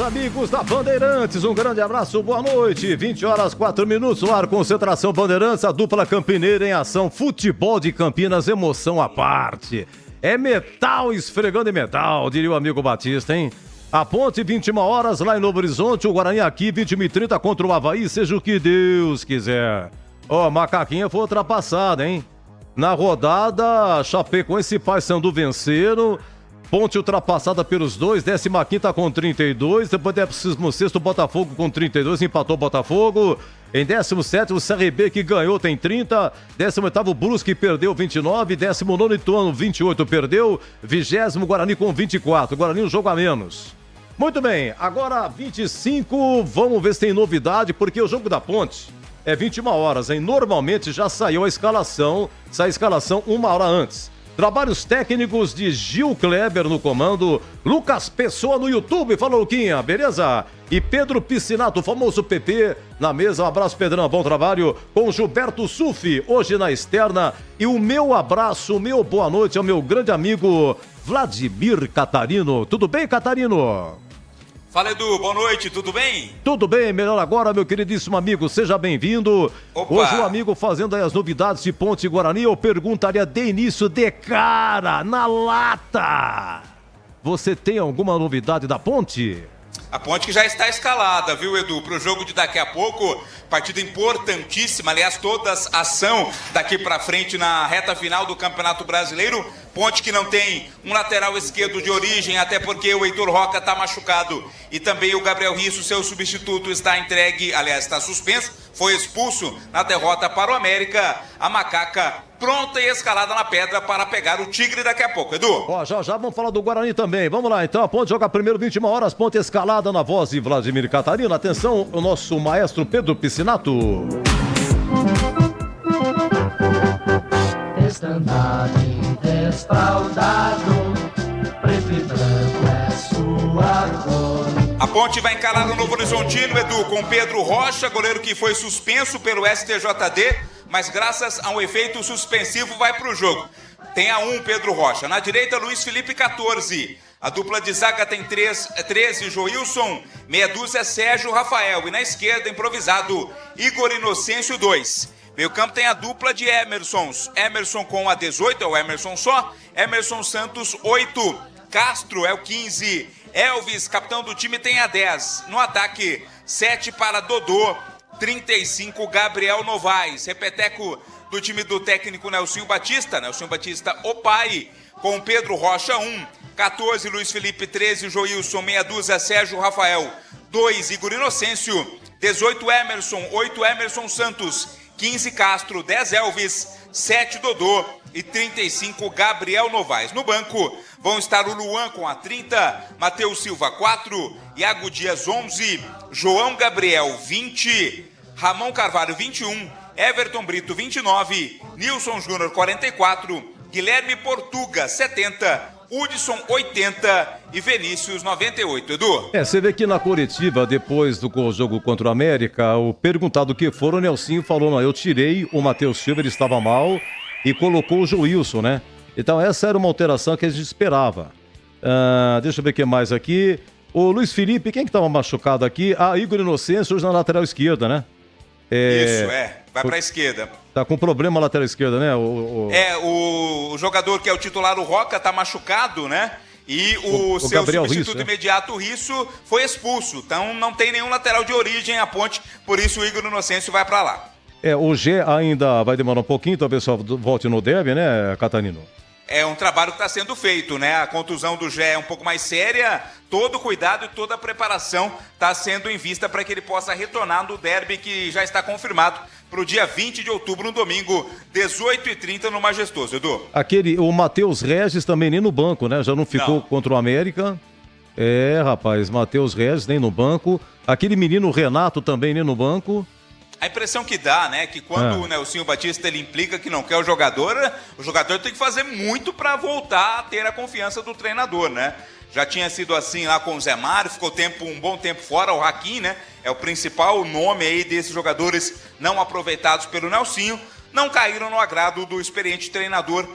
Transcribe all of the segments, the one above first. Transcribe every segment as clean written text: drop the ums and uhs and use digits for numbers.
amigos da Bandeirantes, um grande abraço, boa noite. 20h04, no ar, concentração Bandeirantes, a dupla campineira em ação, futebol de Campinas, emoção à parte. É metal esfregando em metal, diria o amigo Batista, hein? A Ponte, 21h, lá em Novo Horizonte, o Guarani aqui, 21h30 contra o Avaí, seja o que Deus quiser. Ó, Macaquinha foi ultrapassada, hein? Na rodada, Chapecoense e Paysandu venceram. Ponte ultrapassada pelos dois, 15ª com 32, depois 16º Botafogo com 32, empatou o Botafogo. Em 17º o CRB que ganhou tem 30, 18º Brusque perdeu 29, 19º Ituano 28 perdeu, 20º Guarani com 24, Guarani um jogo a menos. Muito bem, agora 25, vamos ver se tem novidade, porque o jogo da Ponte é 21h, hein? Normalmente já saiu a escalação, sai a escalação 1 hora antes. Trabalhos técnicos de Gil Kleber no comando, Lucas Pessoa no YouTube, fala Luquinha, beleza? E Pedro Piscinato, o famoso PP, na mesa, um abraço Pedrão, bom trabalho, com Gilberto Sufi, hoje na externa, e o meu abraço, o meu boa noite ao meu grande amigo Vladimir Catarino, tudo bem Catarino? Fala Edu, boa noite, tudo bem? Tudo bem, melhor agora, meu queridíssimo amigo, seja bem-vindo. Opa. Hoje o amigo fazendo aí as novidades de Ponte e Guarani, eu perguntaria de início, de cara, na lata. Você tem alguma novidade da Ponte? A Ponte que já está escalada, viu Edu, para o jogo de daqui a pouco, partida importantíssima, aliás, toda a ação daqui para frente na reta final do Campeonato Brasileiro. Ponte que não tem um lateral esquerdo de origem, até porque o Heitor Roca está machucado e também o Gabriel Risso, seu substituto, está entregue, aliás, está suspenso, foi expulso na derrota para o América. A Macaca pronta e escalada na pedra para pegar o Tigre daqui a pouco, Edu. Ó, já vamos falar do Guarani também, vamos lá então, a Ponte joga primeiro 21h, Ponte escalada na voz de Vladimir Catarino, atenção, o nosso maestro Pedro Piscinato. Estandarte desfraldado, preto e branco é sua cor. A Ponte vai encarar o Novo Horizontino, Edu, com Pedro Rocha, goleiro que foi suspenso pelo STJD, mas graças a um efeito suspensivo vai para o jogo. Tem a 1, Pedro Rocha. Na direita, Luiz Felipe, 14. A dupla de zaga tem 13, Joilson. Meia dúzia, Sérgio Rafael. E na esquerda, improvisado, Igor Inocêncio, 2. Meio campo tem a dupla de Emersons. Emerson com a 18, é o Emerson só. Emerson Santos, 8. Castro é o 15. Elvis, capitão do time, tem a 10. No ataque, 7 para Dodô. 35, Gabriel Novaes. Repeteco do time do técnico Nelsinho Batista, o pai, com Pedro Rocha, 1. 14, Luiz Felipe, 13, Joilson, meia dúzia, Sérgio Rafael, 2, Igor Inocêncio. 18, Emerson, 8, Emerson Santos. 15, Castro, 10, Elvis, 7, Dodô e 35, Gabriel Novaes. No banco vão estar o Luan com a 30, Matheus Silva, 4, Iago Dias, 11, João Gabriel, 20, Ramon Carvalho, 21, Everton Brito, 29, Nilson Júnior, 44, Guilherme Portuga, 70, Hudson, 80 e Vinícius, 98, Edu. Você vê que na coletiva, depois do jogo contra o América, o perguntado o que for, o Nelsinho falou, não, eu tirei o Matheus Silva, ele estava mal, e colocou o Joilson, né? Então essa era uma alteração que a gente esperava. Deixa eu ver o que mais aqui. O Luiz Felipe, quem que estava machucado aqui? Igor Inocêncio, hoje na lateral esquerda, né? Isso, vai pra esquerda. Tá com problema na lateral esquerda, né? O jogador que é o titular, o Roca, tá machucado, né? E o seu Gabriel substituto Risso, imediato, o Risso, foi expulso. Então não tem nenhum lateral de origem a Ponte, por isso o Igor Inocêncio vai pra lá. O Gé ainda vai demorar um pouquinho, talvez só volte no derby, né, Catarino? É um trabalho que está sendo feito, né? A contusão do Gé é um pouco mais séria, todo o cuidado e toda a preparação está sendo em vista para que ele possa retornar no derby que já está confirmado para o dia 20 de outubro, no domingo, 18h30, no Majestoso, Edu. O Matheus Regis também nem no banco, né? Já não ficou contra o América. Rapaz, Matheus Regis nem no banco. Aquele menino Renato também nem no banco. A impressão que dá, né, que quando o Nelsinho Batista ele implica que não quer o jogador tem que fazer muito para voltar a ter a confiança do treinador, né? Já tinha sido assim lá com o Zé Mário, ficou um bom tempo fora, o Hakim, né? É o principal nome aí desses jogadores não aproveitados pelo Nelsinho, não caíram no agrado do experiente treinador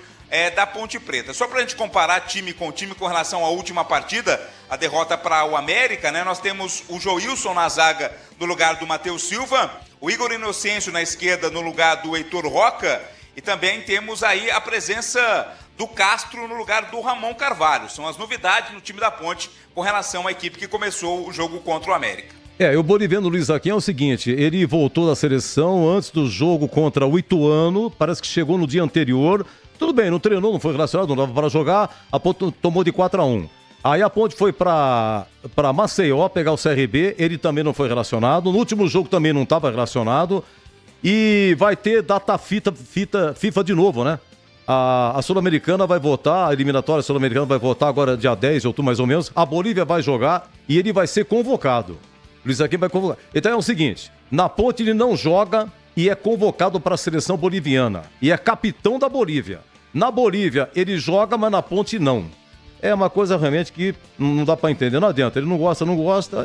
da Ponte Preta. Só para a gente comparar time com relação à última partida, a derrota para o América, né? Nós temos o Joilson na zaga no lugar do Matheus Silva, o Igor Inocêncio na esquerda no lugar do Heitor Roca, e também temos aí a presença do Castro no lugar do Ramon Carvalho. São as novidades no time da Ponte com relação à equipe que começou o jogo contra o América. O boliviano Luiz Aquim é o seguinte, ele voltou da seleção antes do jogo contra o Ituano, parece que chegou no dia anterior, tudo bem, não treinou, não foi relacionado, não dava para jogar, a Ponte tomou de 4-1. Aí a Ponte foi para Maceió pegar o CRB, ele também não foi relacionado, no último jogo também não estava relacionado, e vai ter data FIFA de novo, né? A Sul-Americana vai voltar, a eliminatória Sul-Americana vai voltar agora dia 10 de outubro mais ou menos, a Bolívia vai jogar e ele vai ser convocado. Luiz Aquim vai convocar. Então é o seguinte, na Ponte ele não joga e é convocado para a seleção boliviana, e é capitão da Bolívia. Na Bolívia ele joga, mas na Ponte não. É uma coisa realmente que não dá para entender, não adianta. Ele não gosta,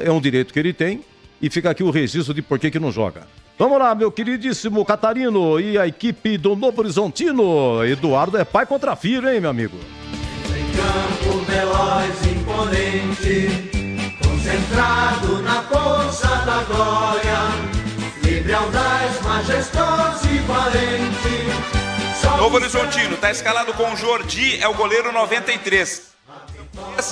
é um direito que ele tem e fica aqui o registro de por que não joga. Vamos lá, meu queridíssimo Catarino e a equipe do Novo Horizontino. Eduardo é pai contra filho, hein, meu amigo? Em campo veloz, imponente, concentrado na força da glória, livre, audaz, majestoso e valente. Novo Horizontino está escalado com o Jordi, é o goleiro 93.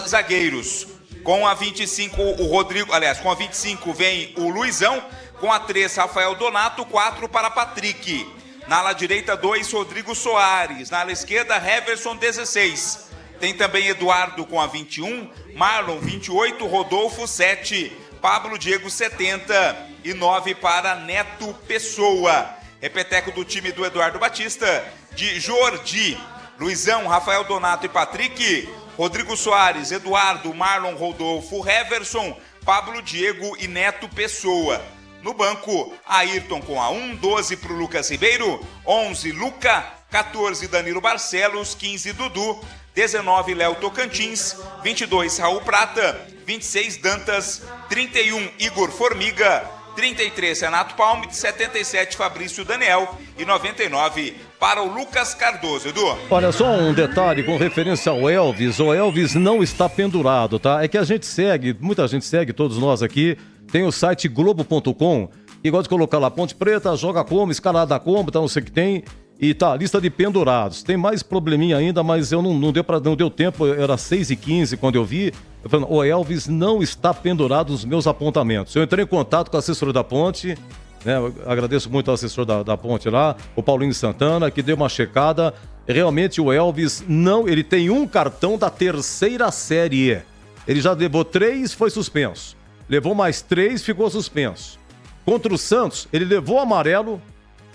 Zagueiros. Com a 25, o Rodrigo, aliás, com a 25 vem o Luizão, com a 3, Rafael Donato, 4 para Patrick. Na ala direita, 2, Rodrigo Soares. Na ala esquerda, Heverson, 16. Tem também Eduardo com a 21, Marlon, 28, Rodolfo, 7, Pablo Diego, 70 e 9 para Neto Pessoa. Repeteco do time do Eduardo Batista, de Jordi, Luizão, Rafael Donato e Patrick, Rodrigo Soares, Eduardo, Marlon, Rodolfo, Heverson, Pablo Diego e Neto Pessoa. No banco, Ayrton com a 1, 12 para o Lucas Ribeiro, 11 Luca, 14 Danilo Barcelos, 15 Dudu, 19 Léo Tocantins, 22 Raul Prata, 26 Dantas, 31 Igor Formiga, 33 Renato Palme, 77 Fabrício Daniel e 99 para o Lucas Cardoso. Edu. Olha, só um detalhe com referência ao Elvis. O Elvis não está pendurado, tá? É que a gente segue, muita gente segue, todos nós aqui. Tem o site globo.com e gosta de colocar lá Ponte Preta, joga como, escalada como, tá, não sei o que tem. E tá, lista de pendurados. Tem mais probleminha ainda, mas eu não deu tempo, era 6h15 quando eu vi. Eu falei, o Elvis não está pendurado nos meus apontamentos. Eu entrei em contato com a assessora da Ponte, né? Eu agradeço muito ao assessor da Ponte lá, o Paulinho Santana, que deu uma checada. Realmente o Elvis não, ele tem um cartão da 3ª série. Ele já levou 3, foi suspenso. Levou mais 3, ficou suspenso. Contra o Santos, ele levou amarelo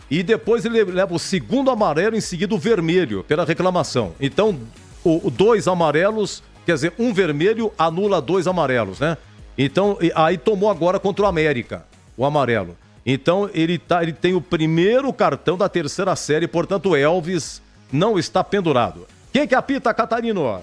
e depois ele leva o segundo amarelo, em seguida o vermelho, pela reclamação. Então, 2 amarelos, quer dizer, um vermelho anula 2 amarelos, né? Então, aí tomou agora contra o América, o amarelo. Então, ele tem o primeiro cartão da 3ª série, portanto, o Elvis não está pendurado. Quem que apita, Catarino?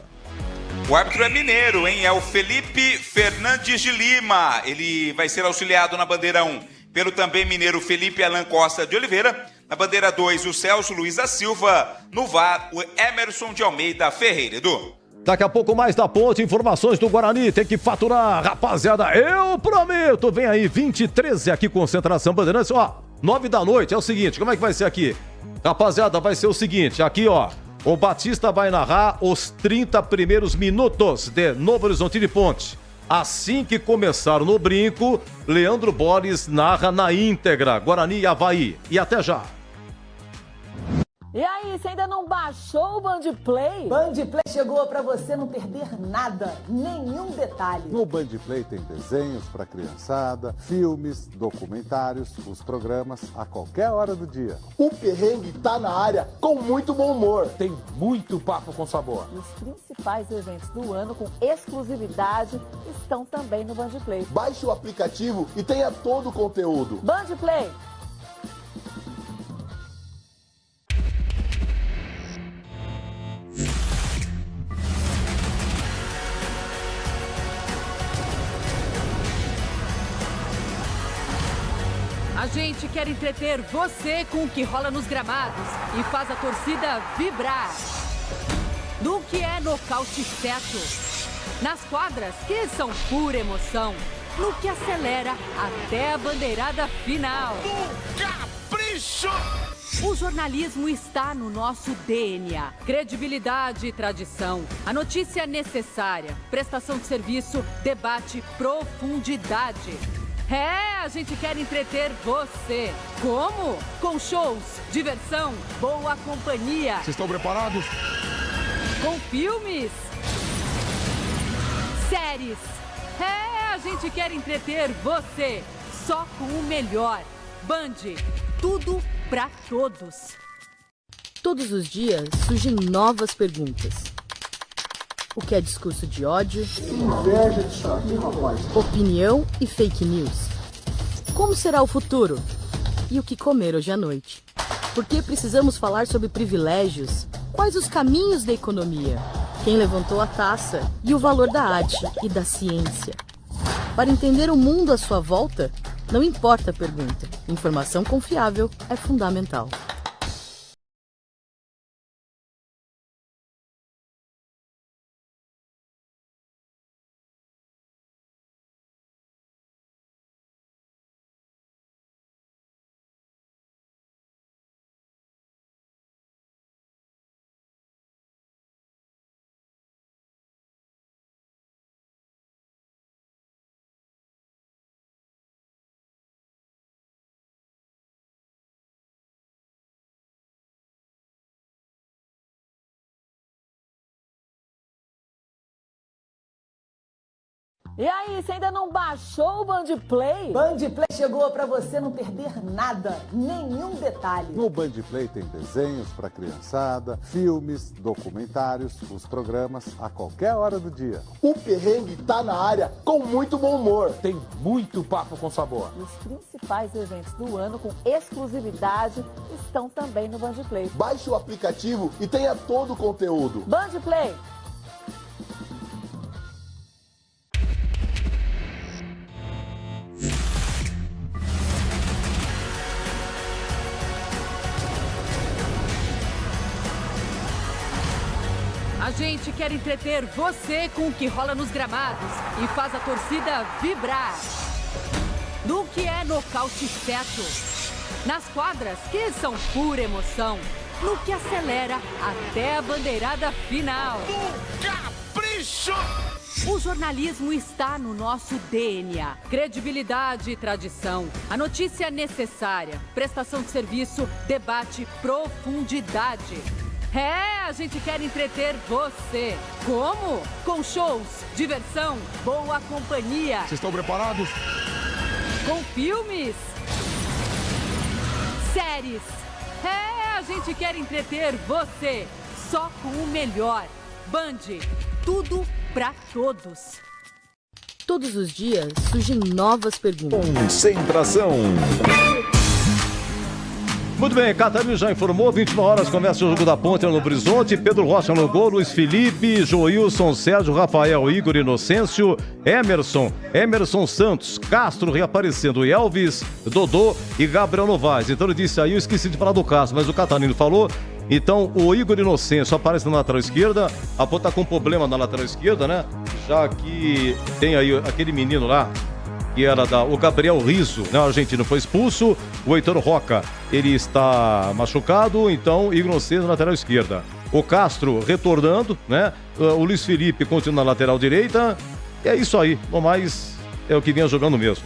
O árbitro é mineiro, hein? É o Felipe Fernandes de Lima. Ele vai ser auxiliado na bandeira 1 pelo também mineiro Felipe Alan Costa de Oliveira. Na bandeira 2, o Celso Luiz da Silva. No VAR, o Emerson de Almeida Ferreira. Edu. Daqui a pouco mais da Ponte, informações do Guarani, tem que faturar, rapaziada, eu prometo, vem aí, 20h13 aqui, Concentração Bandeirantes, ó, 9 da noite, é o seguinte, como é que vai ser aqui? Rapaziada, vai ser o seguinte, aqui ó, o Batista vai narrar os 30 primeiros minutos de Novo Horizontino e Ponte. Assim que começar no brinco, Leandro Borges narra na íntegra, Guarani e Avaí, e até já. E aí, você ainda não baixou o Band Play? Band Play chegou para você não perder nada, nenhum detalhe. No Band Play tem desenhos para criançada, filmes, documentários, os programas a qualquer hora do dia. O perrengue tá na área com muito bom humor. Tem muito papo com sabor. Os principais eventos do ano com exclusividade estão também no Band Play. Baixe o aplicativo e tenha todo o conteúdo. Band Play. A gente quer entreter você com o que rola nos gramados e faz a torcida vibrar. do que é nocaute certo. Nas quadras, que são pura emoção, no que acelera até a bandeirada final. Capricho! O jornalismo está no nosso DNA. Credibilidade e tradição. A notícia necessária. Prestação de serviço, debate, profundidade. A gente quer entreter você. Como? Com shows, diversão, boa companhia. Vocês estão preparados? Com filmes, séries. A gente quer entreter você. Só com o melhor. Band, tudo pra todos. Todos os dias surgem novas perguntas. O que é discurso de ódio? Inveja disso aqui, rapaz. Opinião e fake news. Como será o futuro? E o que comer hoje à noite? Por que precisamos falar sobre privilégios? Quais os caminhos da economia? Quem levantou a taça? E o valor da arte e da ciência? Para entender o mundo à sua volta, não importa a pergunta. Informação confiável é fundamental. E aí, você ainda não baixou o Band Play? Band Play chegou para você não perder nada, nenhum detalhe. No Band Play tem desenhos para criançada, filmes, documentários, os programas a qualquer hora do dia. O perrengue tá na área com muito bom humor. Tem muito papo com sabor. Os principais eventos do ano com exclusividade estão também no Band Play. Baixe o aplicativo e tenha todo o conteúdo. Band Play. A gente quer entreter você com o que rola nos gramados e faz a torcida vibrar. Do que é nocaute certo. Nas quadras, que são pura emoção, no que acelera até a bandeirada final. Capricho! O jornalismo está no nosso DNA. Credibilidade e tradição. A notícia necessária. Prestação de serviço, debate, profundidade. A gente quer entreter você. Como? Com shows, diversão, boa companhia. Vocês estão preparados? Com filmes, séries. A gente quer entreter você. Só com o melhor. Band, tudo pra todos. Todos os dias surgem novas perguntas. Concentração. Muito bem, Catarina já informou, 21 horas começa o jogo da Ponte no Horizonte, Pedro Rocha no gol, Luiz Felipe, Joilson, Sérgio, Rafael, Igor Inocêncio, Emerson Santos, Castro reaparecendo, Elvis, Dodô e Gabriel Novaes. Então ele disse aí, eu esqueci de falar do Castro, mas o Catarino falou. Então o Igor Inocêncio aparece na lateral esquerda, a Ponte tá com problema na lateral esquerda, né? Já que tem aí aquele menino lá, que era o Gabriel Rizzo, né? O argentino foi expulso, o Heitor Roca, ele está machucado, então Igor Inocêncio na lateral esquerda. O Castro retornando, né? O Luiz Felipe continua na lateral direita, e é isso aí, no mais é o que vinha jogando mesmo.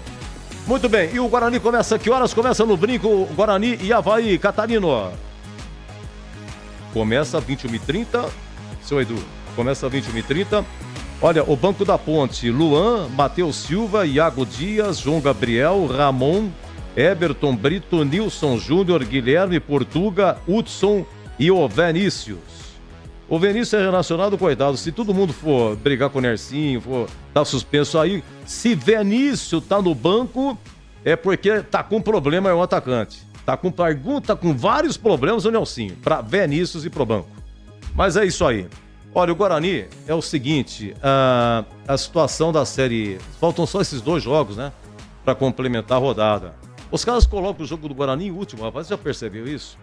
Muito bem, e o Guarani começa, que horas começa no brinco, Guarani e Avaí, Catarino? Começa 21h30, seu Edu, começa 21h30. Olha, o banco da Ponte, Luan, Matheus Silva, Iago Dias, João Gabriel, Ramon, Eberton Brito, Nilson Júnior, Guilherme Portuga, Hudson e o Vinícius. O Vinícius é relacionado, coitado, se todo mundo for brigar com o Nercinho, for tá suspenso aí, se Vinícius tá no banco, é porque tá com problema, é um atacante. Tá com vários problemas o Nelsinho, para Vinícius e pro banco. Mas é isso aí. Olha, o Guarani é o seguinte, a situação da série... Faltam só esses 2 jogos, né? Pra complementar a rodada. Os caras colocam o jogo do Guarani em último, rapaz, você já percebeu isso?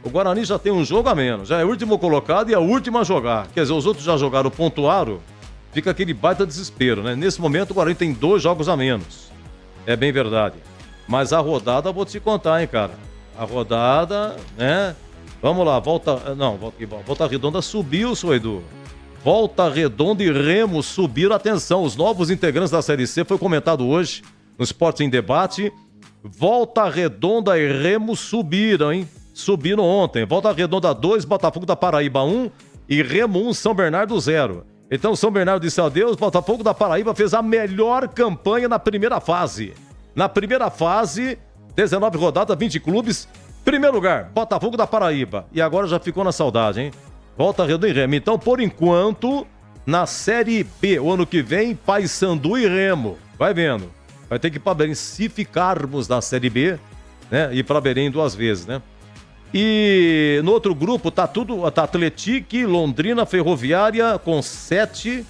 O Guarani já tem um jogo a menos, já é o último colocado e a última a jogar. Quer dizer, os outros já jogaram, pontuaram, fica aquele baita desespero, né? Nesse momento o Guarani tem 2 jogos a menos. É bem verdade. Mas a rodada, vou te contar, hein, cara. A rodada, né? Vamos lá, Volta Redonda subiu, seu Edu. Volta Redonda e Remo subiram. Atenção, os novos integrantes da Série C, foi comentado hoje no Esporte em Debate. Volta Redonda e Remo subiram, hein? Subiram ontem. Volta Redonda 2, Botafogo da Paraíba 1 e Remo 1, São Bernardo 0. Então São Bernardo disse adeus, Botafogo da Paraíba fez a melhor campanha na primeira fase. Na primeira fase, 19 rodadas, 20 clubes. Primeiro lugar, Botafogo da Paraíba. E agora já ficou na saudade, hein? Volta Redonda e Remo. Então, por enquanto, na Série B, o ano que vem, Paysandu e Remo. Vai vendo. Vai ter que ir para Belém. Se ficarmos na Série B, né? Ir para Belém 2 vezes, né? E no outro grupo tá Atlético, Londrina, Ferroviária com 7,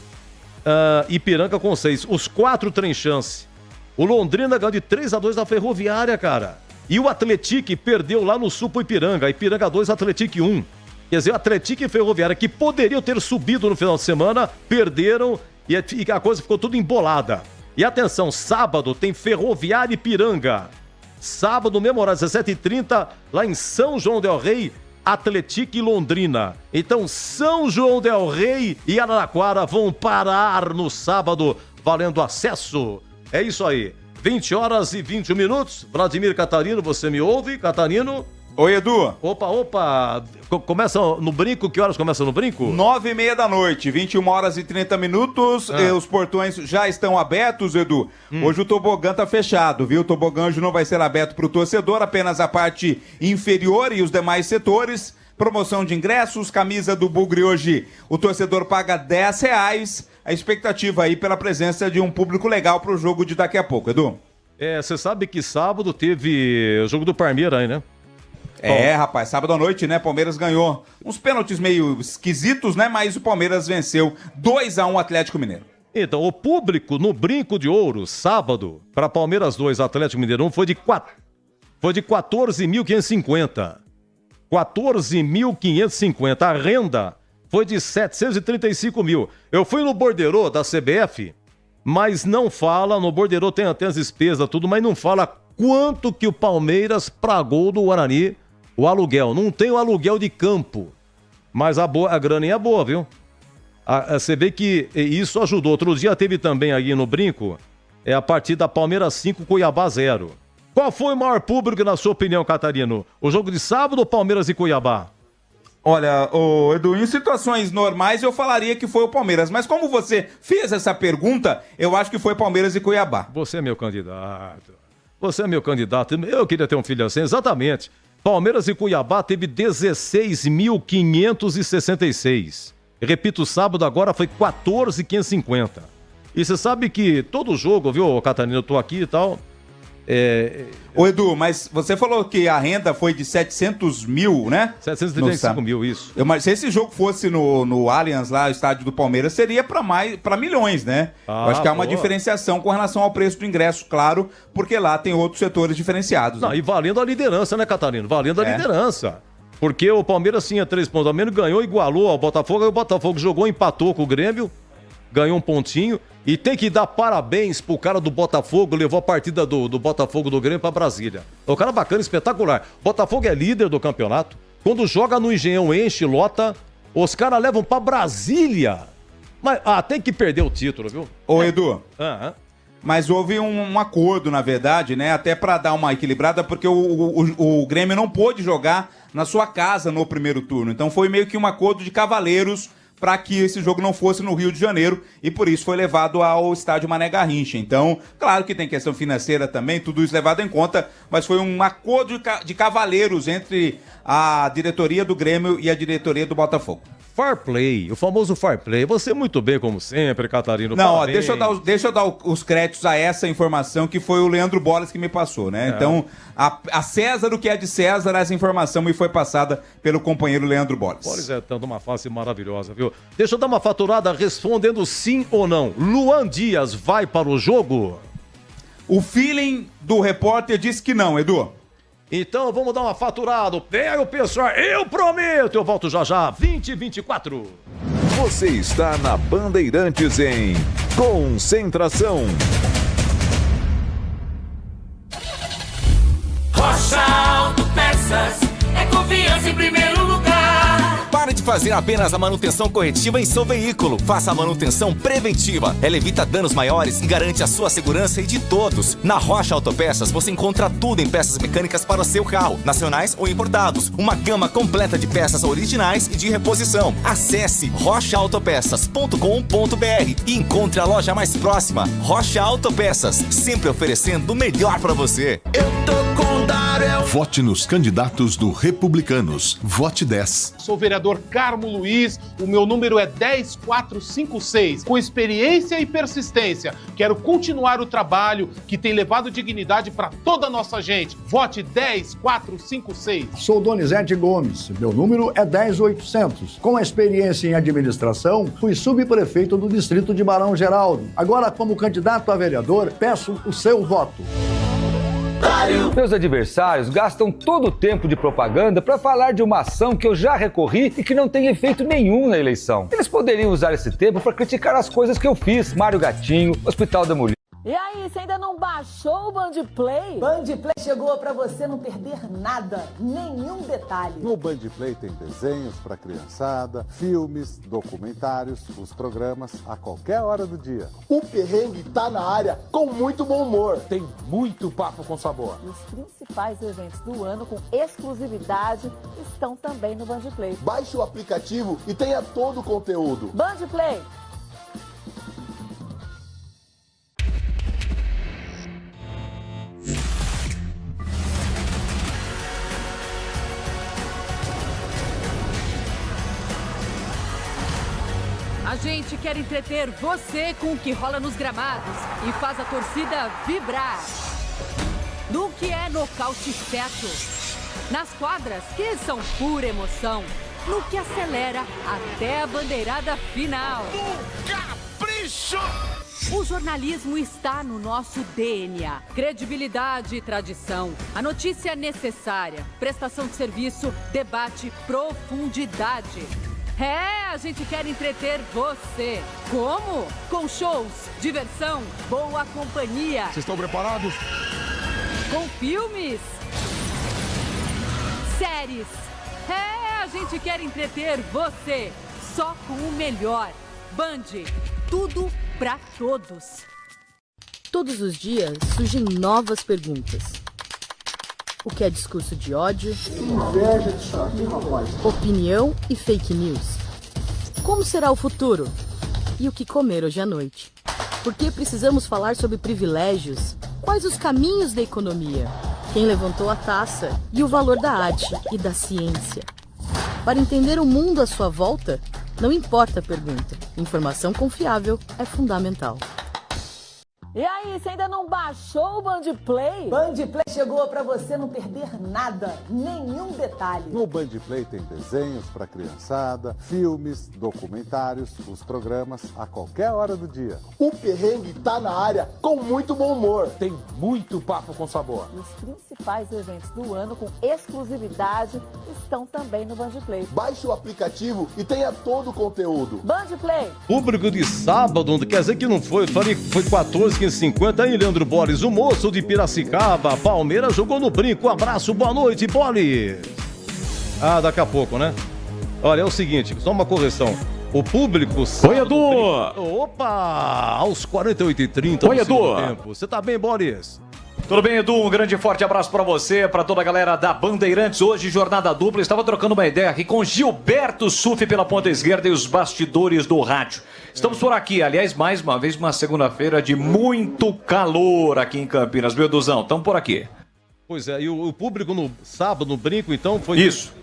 Ipiranga com 6. Os 4 têm chance. O Londrina ganhou de 3-2 da Ferroviária, cara. E o Atlético perdeu lá no Sul pro Ipiranga. Ipiranga 2, Atlético 1. Quer dizer, o Atlético e Ferroviária, que poderiam ter subido no final de semana, perderam e a coisa ficou tudo embolada. E atenção, sábado tem Ferroviária e Ipiranga. Sábado, mesmo horário, 17h30, lá em São João del Rei, Atlético e Londrina. Então, São João del Rei e Araraquara vão parar no sábado, valendo acesso. É isso aí. 20h21. Vladimir Catarino, você me ouve, Catarino? Oi, Edu. Opa. Começa no brinco? Que horas começa no brinco? 9h30 da noite, 21h30. Os portões já estão abertos, Edu. Hoje o tobogã tá fechado, viu? O tobogã hoje não vai ser aberto para o torcedor, apenas a parte inferior e os demais setores. Promoção de ingressos, camisa do Bugre hoje, o torcedor paga R$10. A expectativa aí pela presença de um público legal para o jogo de daqui a pouco, Edu. Você sabe que sábado teve o jogo do Palmeiras aí, né? Rapaz, sábado à noite, né, Palmeiras ganhou uns pênaltis meio esquisitos, né, mas o Palmeiras venceu 2-1 o Atlético Mineiro. Então, o público no Brinco de Ouro, sábado, para Palmeiras 2, Atlético Mineiro 1, foi de 14.550. 14.550. A renda foi de 735 mil. Eu fui no borderô da CBF, mas não fala, no borderô tem até as despesas, tudo, mas não fala quanto que o Palmeiras pagou do Guarani o aluguel. Não tem o aluguel de campo, mas a graninha é boa, viu? Você vê que isso ajudou. Outro dia teve também aí no Brinco, a partida Palmeiras 5, Cuiabá 0. Qual foi o maior público, na sua opinião, Catarino? O jogo de sábado ou Palmeiras e Cuiabá? Olha, Edu, em situações normais eu falaria que foi o Palmeiras, mas como você fez essa pergunta, eu acho que foi Palmeiras e Cuiabá. Você é meu candidato. Eu queria ter um filho assim, exatamente. Palmeiras e Cuiabá teve 16.566. Repito, sábado agora foi 14.550. E você sabe que todo jogo, viu, Catarina, eu tô aqui e tal... Ô Edu, mas você falou que a renda foi de 700 mil, né? 735 mil, isso. Mas se esse jogo fosse no Allianz, lá, o estádio do Palmeiras, seria para milhões, né? Eu acho que há uma diferenciação com relação ao preço do ingresso, claro, porque lá tem outros setores diferenciados. Não, né? E valendo a liderança, né, Catarino? Valendo a liderança. Porque o Palmeiras tinha 3 pontos a menos, ganhou, igualou ao Botafogo, aí o Botafogo jogou, empatou com o Grêmio, ganhou um pontinho. E tem que dar parabéns pro cara do Botafogo, levou a partida do Botafogo do Grêmio pra Brasília. É um cara bacana, espetacular. Botafogo é líder do campeonato. Quando joga no Engenhão, enche, lota, os caras levam pra Brasília. Mas, tem que perder o título, viu? Ô, Edu, mas houve um acordo, na verdade, né? Até pra dar uma equilibrada, porque o Grêmio não pôde jogar na sua casa no primeiro turno. Então foi meio que um acordo de cavaleiros para que esse jogo não fosse no Rio de Janeiro e por isso foi levado ao estádio Mané Garrincha. Então, claro que tem questão financeira também, tudo isso levado em conta, mas foi um acordo de cavaleiros entre a diretoria do Grêmio e a diretoria do Botafogo. Fair play, o famoso fair play. Você muito bem, como sempre, Catarino. Não, deixa eu dar os créditos a essa informação que foi o Leandro Bolas que me passou, né? Então, a César, o que é de César, essa informação me foi passada pelo companheiro Leandro Bolas. Bolas é dando uma face maravilhosa, viu? Deixa eu dar uma faturada respondendo sim ou não. Luan Dias vai para o jogo? O feeling do repórter diz que não, Edu. Então vamos dar uma faturada. Pega o pessoal, eu prometo. Eu volto já já, 20h24. Você está na Bandeirantes em Concentração. Rocha Autopeças é confiança em primeiro lugar. Pare de fazer apenas a manutenção corretiva em seu veículo. Faça a manutenção preventiva. Ela evita danos maiores e garante a sua segurança e de todos. Na Rocha Autopeças você encontra tudo em peças mecânicas para o seu carro, nacionais ou importados. Uma gama completa de peças originais e de reposição. Acesse rochaautopeças.com.br e encontre a loja mais próxima. Rocha Autopeças, sempre oferecendo o melhor para você. Eu tô com Darel. Vote nos candidatos do Republicanos. Vote 10. Sou o vereador Carmo Luiz, o meu número é 10456. Com experiência e persistência, quero continuar o trabalho que tem levado dignidade para toda a nossa gente. Vote 10456. Sou Donizete Gomes, meu número é 10800. Com a experiência em administração, fui subprefeito do distrito de Barão Geraldo. Agora, como candidato a vereador, peço o seu voto. Meus adversários gastam todo o tempo de propaganda para falar de uma ação que eu já recorri e que não tem efeito nenhum na eleição. Eles poderiam usar esse tempo para criticar as coisas que eu fiz. Mário Gatinho, Hospital da Mulher. E aí, você ainda não baixou o Band Play? Band Play chegou para você não perder nada, nenhum detalhe. No Band Play tem desenhos para criançada, filmes, documentários, os programas a qualquer hora do dia. O perrengue tá na área com muito bom humor. Tem muito papo com sabor. E os principais eventos do ano com exclusividade estão também no Band Play. Baixe o aplicativo e tenha todo o conteúdo. Band Play. A gente quer entreter você com o que rola nos gramados e faz a torcida vibrar. No que é nocaute certo. Nas quadras, que são pura emoção. No que acelera até a bandeirada final. Capricho! O jornalismo está no nosso DNA. Credibilidade e tradição. A notícia necessária. Prestação de serviço, debate, profundidade. A gente quer entreter você. Como? Com shows, diversão, boa companhia. Vocês estão preparados? Com filmes, séries. A gente quer entreter você. Só com o melhor. Band, tudo pra todos. Todos os dias surgem novas perguntas. O que é discurso de ódio? Inveja disso aqui, rapaz. Opinião e fake news. Como será o futuro? E o que comer hoje à noite? Por que precisamos falar sobre privilégios? Quais os caminhos da economia? Quem levantou a taça? E o valor da arte e da ciência? Para entender o mundo à sua volta, não importa a pergunta. Informação confiável é fundamental. E aí, você ainda não baixou o Band Play? Band Play chegou para você não perder nada, nenhum detalhe. No Band Play tem desenhos para criançada, filmes, documentários, os programas a qualquer hora do dia. O perrengue tá na área com muito bom humor. Tem muito papo com sabor. E os principais eventos do ano com exclusividade estão também no Band Play. Baixe o aplicativo e tenha todo o conteúdo. Band Play. Público de sábado, quer dizer que não foi, falei que foi 14, 15h50 aí, Leandro Bolis, o moço de Piracicaba, Palmeiras jogou no brinco, um abraço, boa noite, Bolis. Daqui a pouco, né? Olha, é o seguinte, só uma correção, o público... Oi, Edu! Opa, aos 48h30 Oi, Edu! Tempo. Você tá bem, Bolis? Tudo bem, Edu? Um grande e forte abraço pra você, pra toda a galera da Bandeirantes. Hoje, jornada dupla. Estava trocando uma ideia aqui com Gilberto Suf pela ponta esquerda e os bastidores do rádio. Estamos por aqui, aliás, mais uma vez, uma segunda-feira de muito calor aqui em Campinas, viu, Eduzão? Estamos por aqui. Pois é, e o público no sábado, no brinco, então, foi... Isso.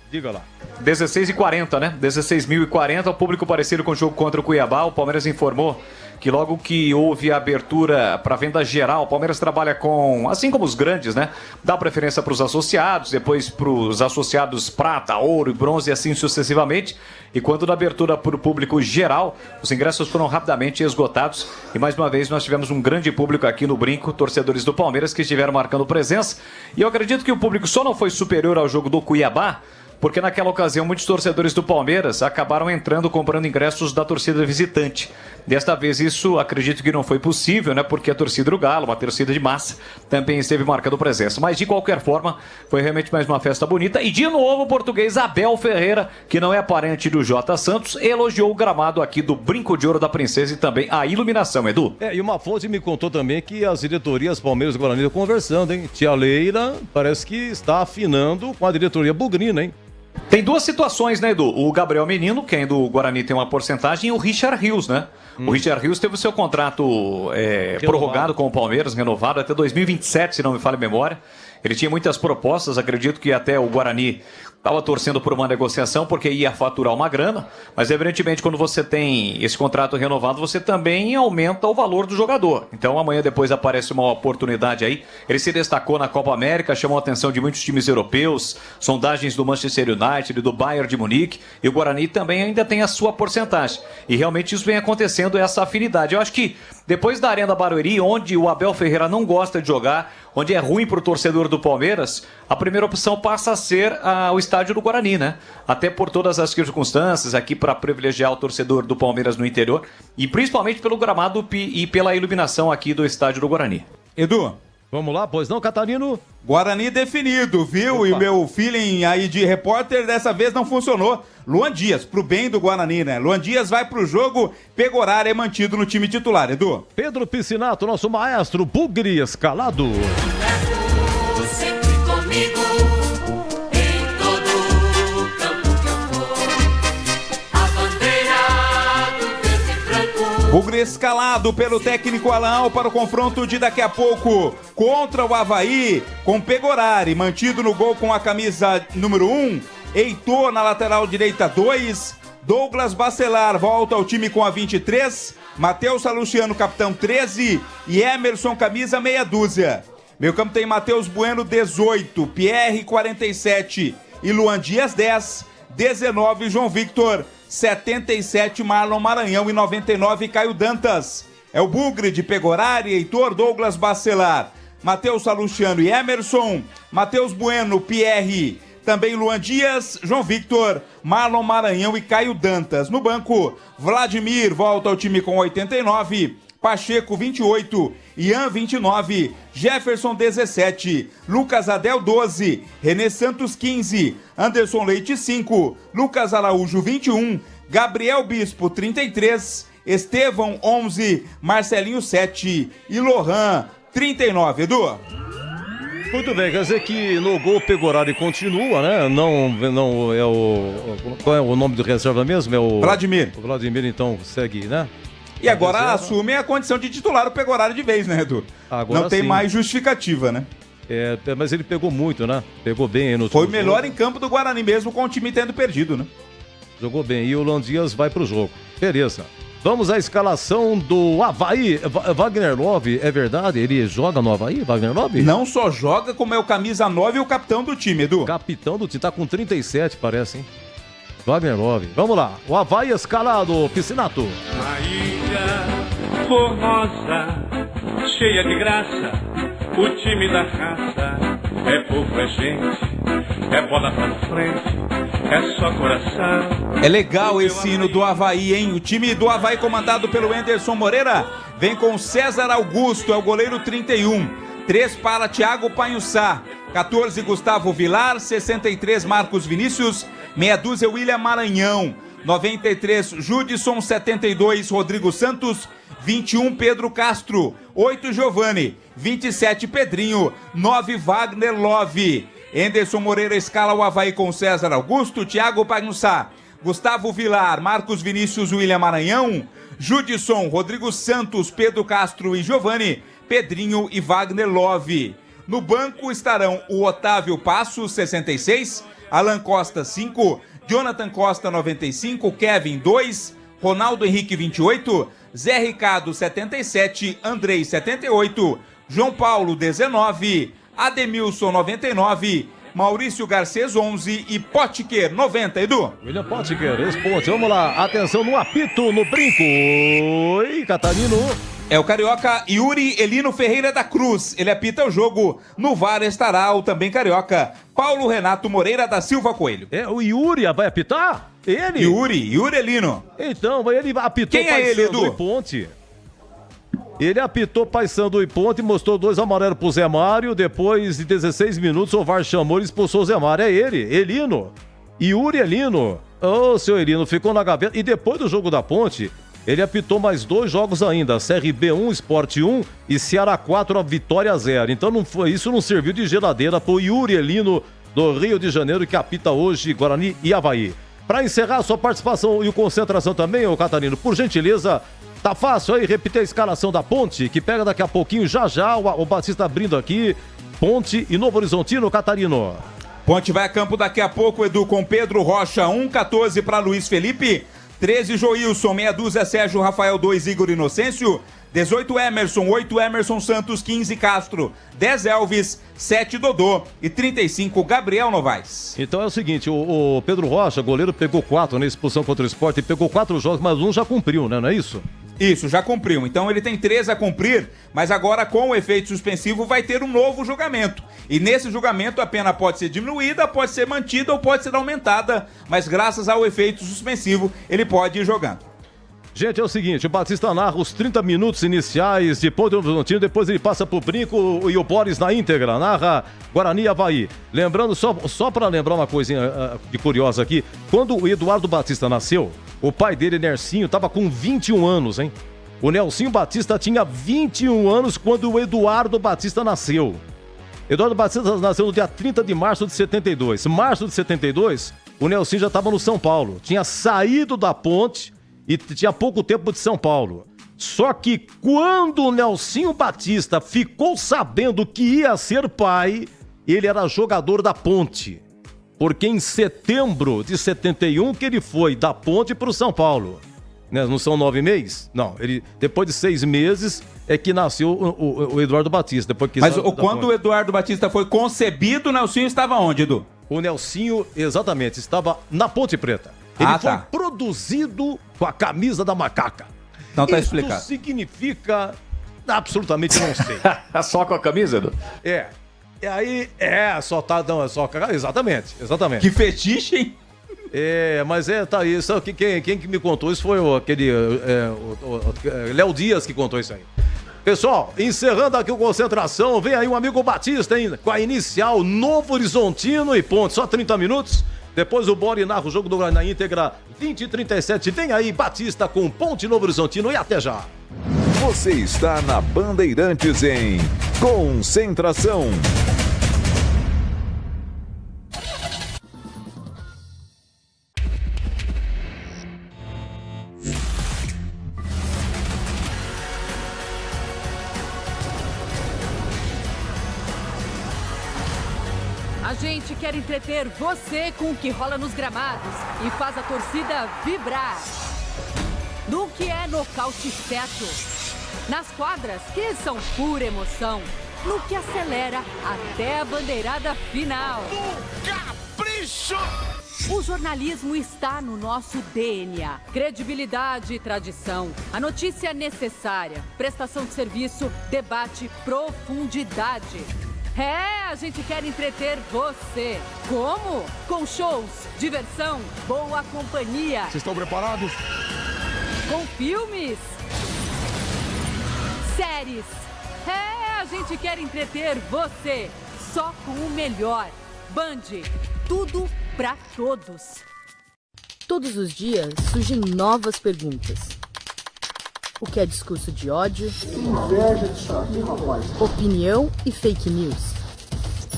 Diga lá. 16h40, né? 16.040, o público parecido com o jogo contra o Cuiabá. O Palmeiras informou que logo que houve a abertura para venda geral, o Palmeiras trabalha com, assim como os grandes, né? Dá preferência para os associados, depois para os associados prata, ouro e bronze e assim sucessivamente. E quando da abertura para o público geral, os ingressos foram rapidamente esgotados. E mais uma vez nós tivemos um grande público aqui no Brinco, torcedores do Palmeiras que estiveram marcando presença. E eu acredito que o público só não foi superior ao jogo do Cuiabá, porque naquela ocasião muitos torcedores do Palmeiras acabaram entrando comprando ingressos da torcida visitante. Desta vez isso acredito que não foi possível, né? Porque a torcida do Galo, uma torcida de massa, também esteve marcando presença. Mas de qualquer forma, foi realmente mais uma festa bonita. E de novo o português Abel Ferreira, que não é parente do Jota Santos, elogiou o gramado aqui do Brinco de Ouro da Princesa e também a iluminação, Edu. E uma fonte me contou também que as diretorias Palmeiras e Guarani estão conversando, hein? Tia Leila parece que está afinando com a diretoria bugrina, hein? Tem duas situações, né, Edu? O Gabriel Menino, quem do Guarani tem uma porcentagem, e o Richard Rios, né? O Richard Rios teve o seu contrato prorrogado com o Palmeiras, renovado até 2027, se não me falha a memória. Ele tinha muitas propostas, acredito que até o Guarani estava torcendo por uma negociação porque ia faturar uma grana, mas evidentemente quando você tem esse contrato renovado, você também aumenta o valor do jogador. Então amanhã depois aparece uma oportunidade aí. Ele se destacou na Copa América, chamou a atenção de muitos times europeus, sondagens do Manchester United, do Bayern de Munique, e o Guarani também ainda tem a sua porcentagem. E realmente isso vem acontecendo, essa afinidade. Eu acho que depois da Arena Barueri, onde o Abel Ferreira não gosta de jogar, onde é ruim para o torcedor do Palmeiras, a primeira opção passa a ser o estádio do Guarani, né? Até por todas as circunstâncias aqui para privilegiar o torcedor do Palmeiras no interior e principalmente pelo gramado e pela iluminação aqui do estádio do Guarani. Edu. Vamos lá, pois não, Catarino? Guarani definido, viu? Opa. E o meu feeling aí de repórter dessa vez não funcionou. Luan Dias, pro bem do Guarani, né? Luan Dias vai pro jogo, Pegoraro é mantido no time titular, Edu. Pedro Piscinato, nosso maestro, Bugre escalado. Sempre comigo, em todo campo que eu for. A bandeira do verde e branco. Bugre escalado pelo técnico Alain para o confronto de daqui a pouco contra o Avaí, com Pegoraro mantido no gol com a camisa número 1, Heitor na lateral direita 2, Douglas Bacelar volta ao time com a 23, Matheus Salustiano capitão 13 e Emerson camisa meia dúzia. Meio campo tem Matheus Bueno 18, Pierre 47 e Luan Dias 10, 19 João Victor, 77 Marlon Maranhão e 99 Caio Dantas. É o Bugre de Pegoraro, Heitor, Douglas Bacelar, Matheus Salustiano e Emerson, Matheus Bueno, Pierre, também Luan Dias, João Victor, Marlon Maranhão e Caio Dantas. No banco, Vladimir volta ao time com 89, Pacheco 28, Ian 29, Jefferson 17, Lucas Adel 12, René Santos 15, Anderson Leite 5, Lucas Araújo 21, Gabriel Bispo 33, Estevão 11, Marcelinho 7 e Lohan 39, Edu. Muito bem, quer dizer que no gol Pegoraro continua, né? Não é o... Qual é o nome do reserva mesmo? É o Vladimir. O Vladimir, então, segue, né? E agora assume a condição de titular o Pegoraro de vez, né, Edu? Agora não tem sim. mais justificativa, né? Mas ele pegou muito, né? Pegou bem aí no Foi o melhor em campo do Guarani mesmo, com o time tendo perdido, né? Jogou bem. E o Luan Dias vai pro jogo. Beleza. Vamos à escalação do Avaí. Wagner Love, é verdade? Ele joga no Avaí, Wagner Love? Não só joga, como é o camisa 9 e o capitão do time, Edu. Capitão do time, tá com 37, parece, hein? Wagner Love. Vamos lá. O Avaí escalado, Piscinato. Uma ilha formosa, cheia de graça, o time da raça. É povo, é gente, é bola pra frente, é só coração. É legal esse hino do Avaí, hein? O time do Avaí comandado pelo Anderson Moreira vem com César Augusto, é o goleiro 31. 3 para Thiago Panhussá, 14 Gustavo Vilar, 63 Marcos Vinícius, meia dúzia William Maranhão, 93 Judson, 72 Rodrigo Santos, 21 Pedro Castro, 8 Giovani, 27 Pedrinho, 9 Wagner Love. Anderson Moreira escala o Avaí com César Augusto, Thiago Panhussá, Gustavo Vilar, Marcos Vinícius, William Maranhão, Judson, Rodrigo Santos, Pedro Castro e Giovani, Pedrinho e Wagner Love. No banco estarão o Otávio Passos, 66, Alan Costa, 5, Jonathan Costa, 95, Kevin, 2, Ronaldo Henrique, 28, Zé Ricardo, 77, Andrei, 78, João Paulo, 19, Ademilson, 99, Maurício Garcês, 11 e Potker, 90, Edu. William Potker, responde. Vamos lá, atenção no apito, no brinco. Oi, Catarino. É o carioca Yuri Elino Ferreira da Cruz. Ele apita o jogo. No VAR estará o também carioca Paulo Renato Moreira da Silva Coelho. É, o Yuri vai apitar? Ele? Yuri Elino. Então, ele apitou. Quem é ele, Edu? E Ponte. Ele apitou Paysandu e Ponte, mostrou 2 amarelos pro Zé Mário. Depois de 16 minutos, o VAR chamou e expulsou o Zé Mário. É ele, Elino. Yuri Elino. Ô, seu Elino, ficou na gaveta. E depois do jogo da Ponte, ele apitou mais 2 jogos ainda, CRB 1, Sport 1 e Ceará 4, a Vitória 0. Então isso não serviu de geladeira pro Yuri Elino do Rio de Janeiro, que apita hoje Guarani e Avaí. Para encerrar a sua participação e o concentração também, ô Catarino, por gentileza, tá fácil aí repetir a escalação da Ponte, que pega daqui a pouquinho, já o Batista abrindo aqui, Ponte e Novo Horizontino, Catarino. Ponte vai a campo daqui a pouco, Edu, com Pedro Rocha, 1, 14 para Luiz Felipe, 13 Joilson, meia dúzia Sérgio Rafael, 2 Igor Inocêncio, 18 Emerson, 8 Emerson Santos, 15 Castro, 10 Elvis, 7 Dodô e 35 Gabriel Novaes. Então é o seguinte, o Pedro Rocha, goleiro, pegou 4 na expulsão contra o Sport, e pegou 4 jogos, mas um já cumpriu, né? Não é isso? Isso, já cumpriu. Então ele tem 3 a cumprir, mas agora com o efeito suspensivo vai ter um novo julgamento. E nesse julgamento a pena pode ser diminuída, pode ser mantida ou pode ser aumentada, mas graças ao efeito suspensivo ele pode ir jogando. Gente, é o seguinte, o Batista narra os 30 minutos iniciais de Ponte Novo Horizontino, depois ele passa pro Brinco e o Boris na íntegra, narra Guarani e Avaí. Lembrando, só para lembrar uma coisinha de curiosa aqui, quando o Eduardo Batista nasceu, o pai dele, Nercinho, estava com 21 anos, hein? O Nelsinho Batista tinha 21 anos quando o Eduardo Batista nasceu. Eduardo Batista nasceu no dia 30 de março de 72. Março de 72, o Nelsinho já estava no São Paulo. Tinha saído da Ponte e tinha pouco tempo de São Paulo. Só que quando o Nelsinho Batista ficou sabendo que ia ser pai, ele era jogador da Ponte. Porque em setembro de 71 que ele foi da Ponte para o São Paulo. Né? Não são 9 meses? Não, depois de 6 meses é que nasceu o Eduardo Batista. Depois que Mas quando o Eduardo Batista foi concebido, o Nelsinho estava onde, Edu? O Nelsinho, exatamente, estava na Ponte Preta. Ele foi produzido com a camisa da macaca. Então tá explicado. Isso significa absolutamente não sei. Só com a camisa, Edu? E aí, só tá... Não, é só... Exatamente. Que fetiche, hein? Mas tá aí. Quem que me contou isso foi aquele Léo Dias que contou isso aí. Pessoal, encerrando aqui o Concentração, vem aí um amigo Batista, hein? Com a inicial Novo Horizontino e Ponte. Só 30 minutos. Depois o Bori narra o jogo do Guarani na íntegra, 20 e 37. Vem aí Batista com Ponte Novo Horizontino e até já. Você está na Bandeirantes em Concentração. A gente quer entreter você com o que rola nos gramados e faz a torcida vibrar. No que é nocaute certo. Nas quadras, que são pura emoção. No que acelera até a bandeirada final. Capricho! O jornalismo está no nosso DNA. Credibilidade e tradição. A notícia necessária. Prestação de serviço, debate, profundidade. A gente quer entreter você. Como? Com shows, diversão, boa companhia. Vocês estão preparados? Com filmes, séries. A gente quer entreter você. Só com o melhor. Band, tudo pra todos. Todos os dias surgem novas perguntas. O que é discurso de ódio? Que inveja disso aqui, rapaz. Opinião e fake news.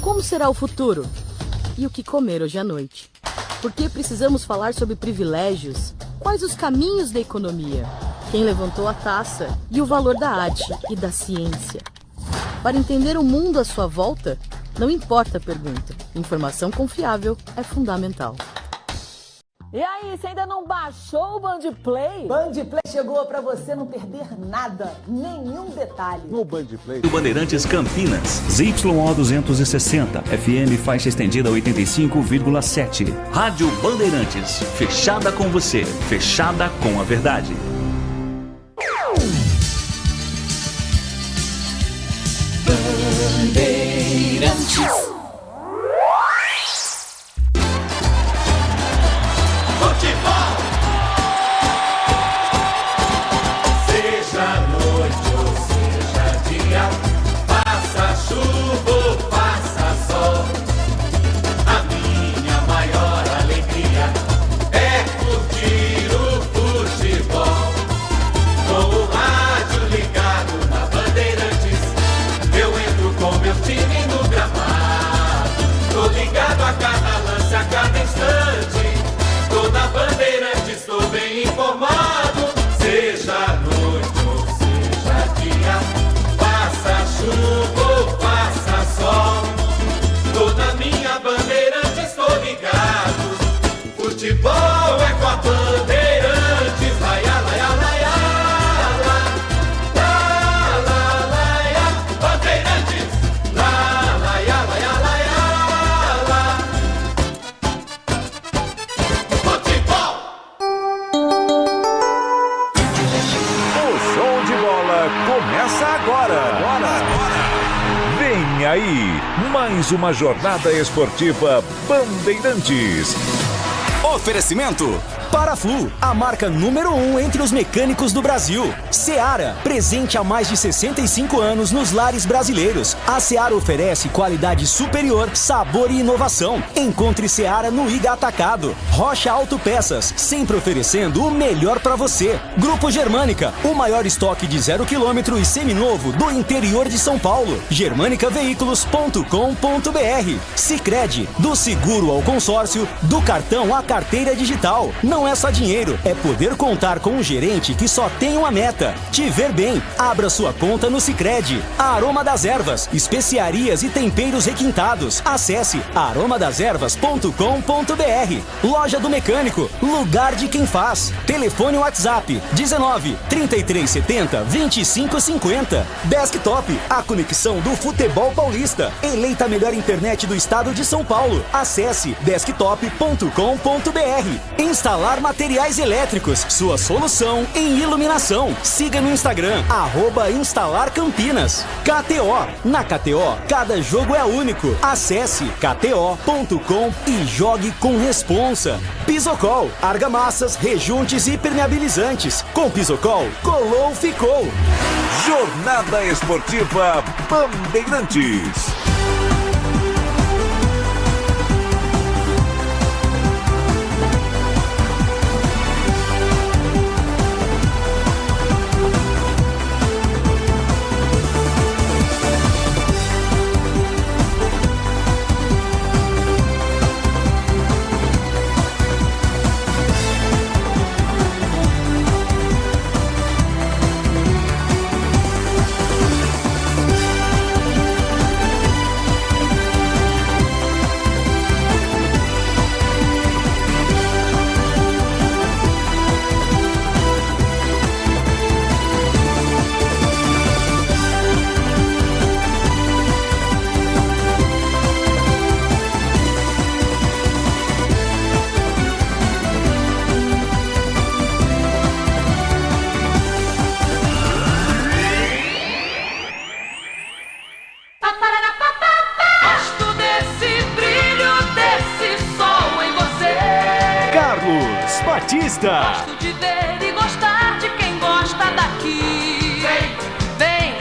Como será o futuro? E o que comer hoje à noite? Por que precisamos falar sobre privilégios? Quais os caminhos da economia? Quem levantou a taça? E o valor da arte e da ciência? Para entender o mundo à sua volta, não importa a pergunta. Informação confiável é fundamental. E aí, você ainda não baixou o Bandplay? Bandplay chegou pra você não perder nada, nenhum detalhe. No Bandplay. Do Bandeirantes Campinas, ZYO 260, FM faixa estendida 85,7. Rádio Bandeirantes, fechada com você, fechada com a verdade. Bandeirantes. Aí, mais uma jornada esportiva Bandeirantes. Oferecimento Paraflu, a marca número 1 entre os mecânicos do Brasil. Seara, presente há mais de 65 anos nos lares brasileiros. A Seara oferece qualidade superior, sabor e inovação. Encontre Seara no Iga Atacado. Rocha Autopeças, sempre oferecendo o melhor para você. Grupo Germânica, o maior estoque de 0 km e seminovo do interior de São Paulo. germanicaveículos.com.br. Sicredi, do seguro ao consórcio, do cartão à carteira digital. Não é só dinheiro, é poder contar com um gerente que só tem uma meta: te ver bem. Abra sua conta no Sicredi. Aroma das Ervas, especiarias e temperos requintados. Acesse aromadeservas.com.br. Loja do Mecânico, lugar de quem faz. Telefone WhatsApp 19 3370 2550. Desktop, a conexão do futebol paulista. Eleita a melhor internet do estado de São Paulo. Acesse desktop.com.br. Instalar materiais elétricos, sua solução em iluminação. Siga no Instagram, @instalarcampinas. KTO, na KTO, cada jogo é único. Acesse kto.com e jogue com responsa. Pisocol, argamassas, rejuntes e impermeabilizantes. Com Pisocol, colou, ficou. Jornada Esportiva Bandeirantes. Gosto de ver e gostar de quem gosta daqui. Vem, vem.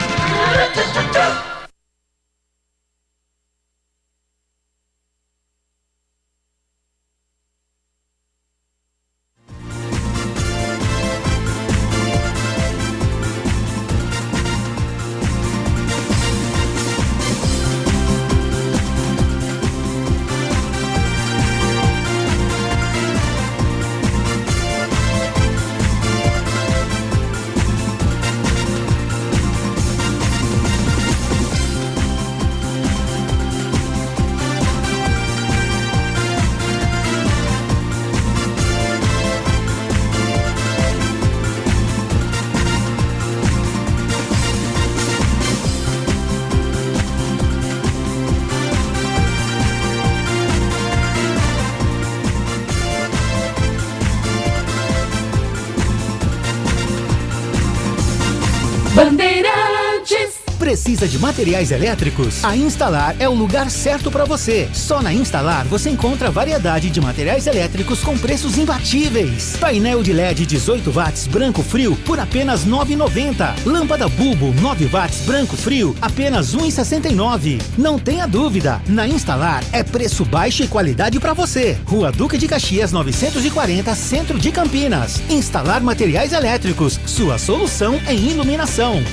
Precisa de materiais elétricos? A Instalar é o lugar certo para você. Só na Instalar você encontra variedade de materiais elétricos com preços imbatíveis. Painel de LED 18 watts branco frio por apenas R$ 9,90. Lâmpada bulbo 9 watts branco frio apenas R$ 1,69. Não tenha dúvida, na Instalar é preço baixo e qualidade para você. Rua Duque de Caxias 940, Centro de Campinas. Instalar Materiais Elétricos, sua solução em iluminação.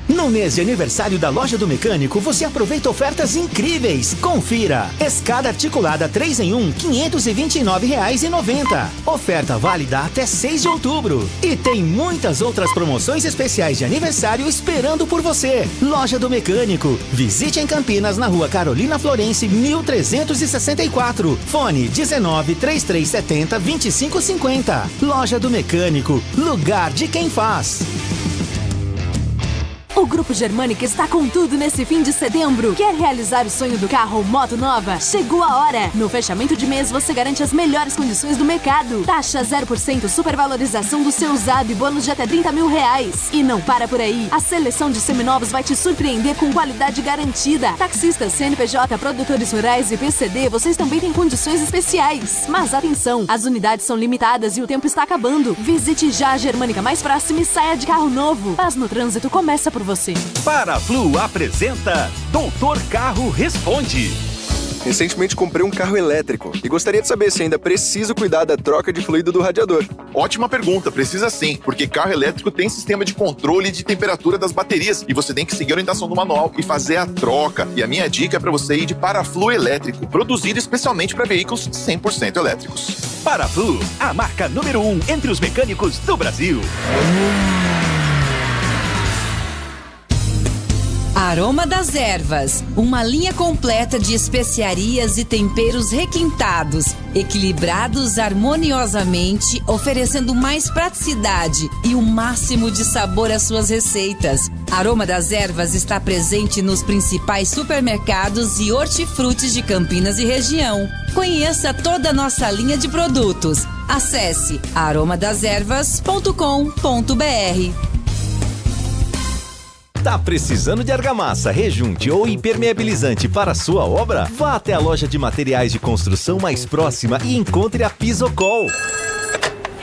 No mês de aniversário da Loja do Mecânico, você aproveita ofertas incríveis. Confira. Escada articulada 3 em 1, R$ 529,90. Oferta válida até 6 de outubro. E tem muitas outras promoções especiais de aniversário esperando por você. Loja do Mecânico. Visite em Campinas, na Rua Carolina Florence, 1364. Fone 19-3370-2550. Loja do Mecânico. Lugar de quem faz. O Grupo Germânica está com tudo nesse fim de setembro. Quer realizar o sonho do carro ou moto nova? Chegou a hora! No fechamento de mês, você garante as melhores condições do mercado. Taxa 0%, supervalorização do seu usado e bônus de até R$30 mil. E não para por aí. A seleção de seminovos vai te surpreender com qualidade garantida. Taxistas, CNPJ, produtores rurais e PCD, vocês também têm condições especiais. Mas atenção, as unidades são limitadas e o tempo está acabando. Visite já a Germânica mais próxima e saia de carro novo. Paz no trânsito começa por você. Paraflu apresenta Doutor Carro Responde. Recentemente comprei um carro elétrico e gostaria de saber se ainda preciso cuidar da troca de fluido do radiador. Ótima pergunta, precisa sim, porque carro elétrico tem sistema de controle de temperatura das baterias e você tem que seguir a orientação do manual e fazer a troca. E a minha dica é para você ir de Paraflu elétrico, produzido especialmente para veículos 100% elétricos. Paraflu, a marca número 1 entre os mecânicos do Brasil. Aroma das Ervas, uma linha completa de especiarias e temperos requintados, equilibrados harmoniosamente, oferecendo mais praticidade e o máximo de sabor às suas receitas. Aroma das Ervas está presente nos principais supermercados e hortifrutis de Campinas e região. Conheça toda a nossa linha de produtos. Acesse aromadeservas.com.br. Tá precisando de argamassa, rejunte ou impermeabilizante para a sua obra? Vá até a loja de materiais de construção mais próxima e encontre a Pisocol.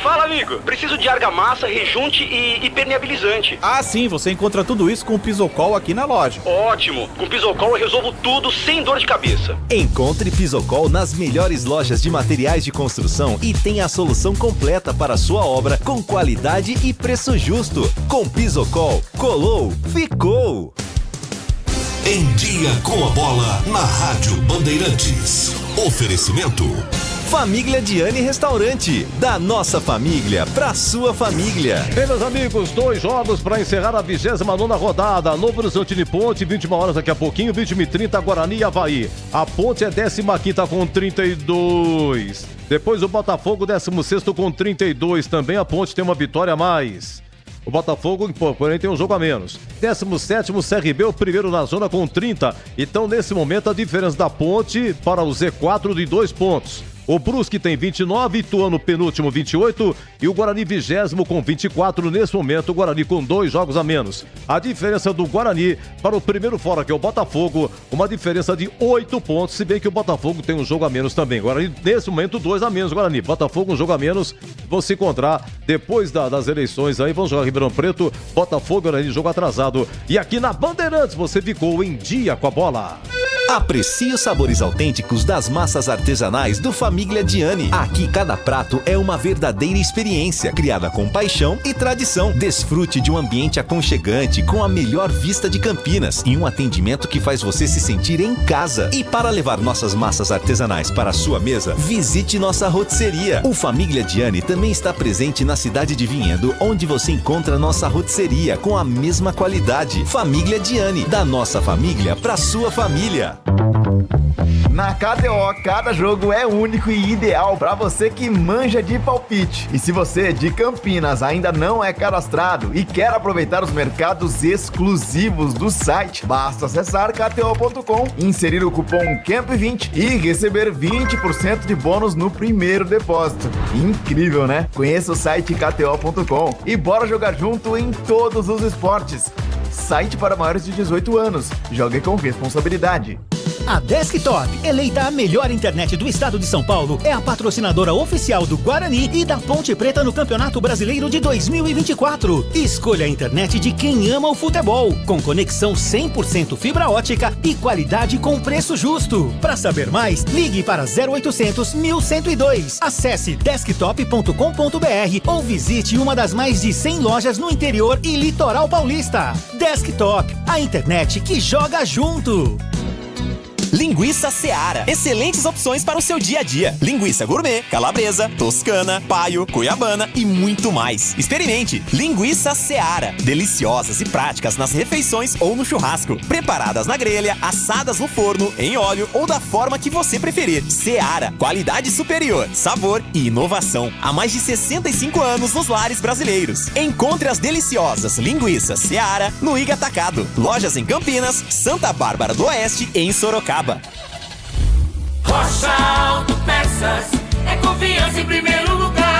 Fala, amigo. Preciso de argamassa, rejunte e impermeabilizante. Ah, sim. Você encontra tudo isso com o Pisocol aqui na loja. Ótimo. Com o Pisocol eu resolvo tudo sem dor de cabeça. Encontre Pisocol nas melhores lojas de materiais de construção e tenha a solução completa para a sua obra com qualidade e preço justo. Com Pisocol, colou, ficou. Em Dia com a Bola, na Rádio Bandeirantes. Oferecimento Família Diani Restaurante, da nossa família pra sua família. Bem, meus amigos, 2 jogos para encerrar a 29ª rodada. Novo Horizontino e Ponte, 21 horas daqui a pouquinho, 21h30, Guarani e Avaí. A Ponte é 15ª com 32. Depois o Botafogo, 16º com 32. Também a Ponte tem uma vitória a mais. O Botafogo, porém, tem um jogo a menos. 17º, CRB, o primeiro na zona com 30. Então, nesse momento, a diferença da Ponte para o Z4 de 2 pontos. O Brusque tem 29, Ituano penúltimo 28 e o Guarani 20º com 24. Nesse momento, o Guarani com 2 jogos a menos. A diferença do Guarani para o primeiro fora, que é o Botafogo, uma diferença de 8 pontos, se bem que o Botafogo tem um jogo a menos também. Guarani, nesse momento, 2 a menos, Guarani. Botafogo, um jogo a menos, vão se encontrar depois das eleições aí, vão jogar Ribeirão Preto, Botafogo, Guarani, jogo atrasado. E aqui na Bandeirantes, você ficou em dia com a bola. Aprecie os sabores autênticos das massas artesanais do Família Diani. Aqui cada prato é uma verdadeira experiência, criada com paixão e tradição. Desfrute de um ambiente aconchegante com a melhor vista de Campinas e um atendimento que faz você se sentir em casa. E para levar nossas massas artesanais para a sua mesa, visite nossa rotisseria. O Família Diani também está presente na cidade de Vinhedo, onde você encontra nossa rotisseria com a mesma qualidade. Família Diani, da nossa família para sua família. Na KTO, cada jogo é único e ideal para você que manja de palpite. E se você de Campinas ainda não é cadastrado e quer aproveitar os mercados exclusivos do site, basta acessar kto.com, inserir o cupom CAMP20 e receber 20% de bônus no primeiro depósito. Incrível, né? Conheça o site kto.com e bora jogar junto em todos os esportes. Site para maiores de 18 anos. Jogue com responsabilidade. A Desktop, eleita a melhor internet do estado de São Paulo, é a patrocinadora oficial do Guarani e da Ponte Preta no Campeonato Brasileiro de 2024. Escolha a internet de quem ama o futebol, com conexão 100% fibra ótica e qualidade com preço justo. Para saber mais, ligue para 0800 1102. Acesse desktop.com.br ou visite uma das mais de 100 lojas no interior e litoral paulista. Desktop, a internet que joga junto. Linguiça Seara. Excelentes opções para o seu dia a dia. Linguiça gourmet, calabresa, toscana, paio, cuiabana e muito mais. Experimente. Linguiça Seara. Deliciosas e práticas nas refeições ou no churrasco. Preparadas na grelha, assadas no forno, em óleo ou da forma que você preferir. Seara. Qualidade superior, sabor e inovação. Há mais de 65 anos nos lares brasileiros. Encontre as deliciosas linguiças Seara no Iga Atacado. Lojas em Campinas, Santa Bárbara do Oeste e em Sorocaba. Rocha Autopeças é confiança em primeiro lugar.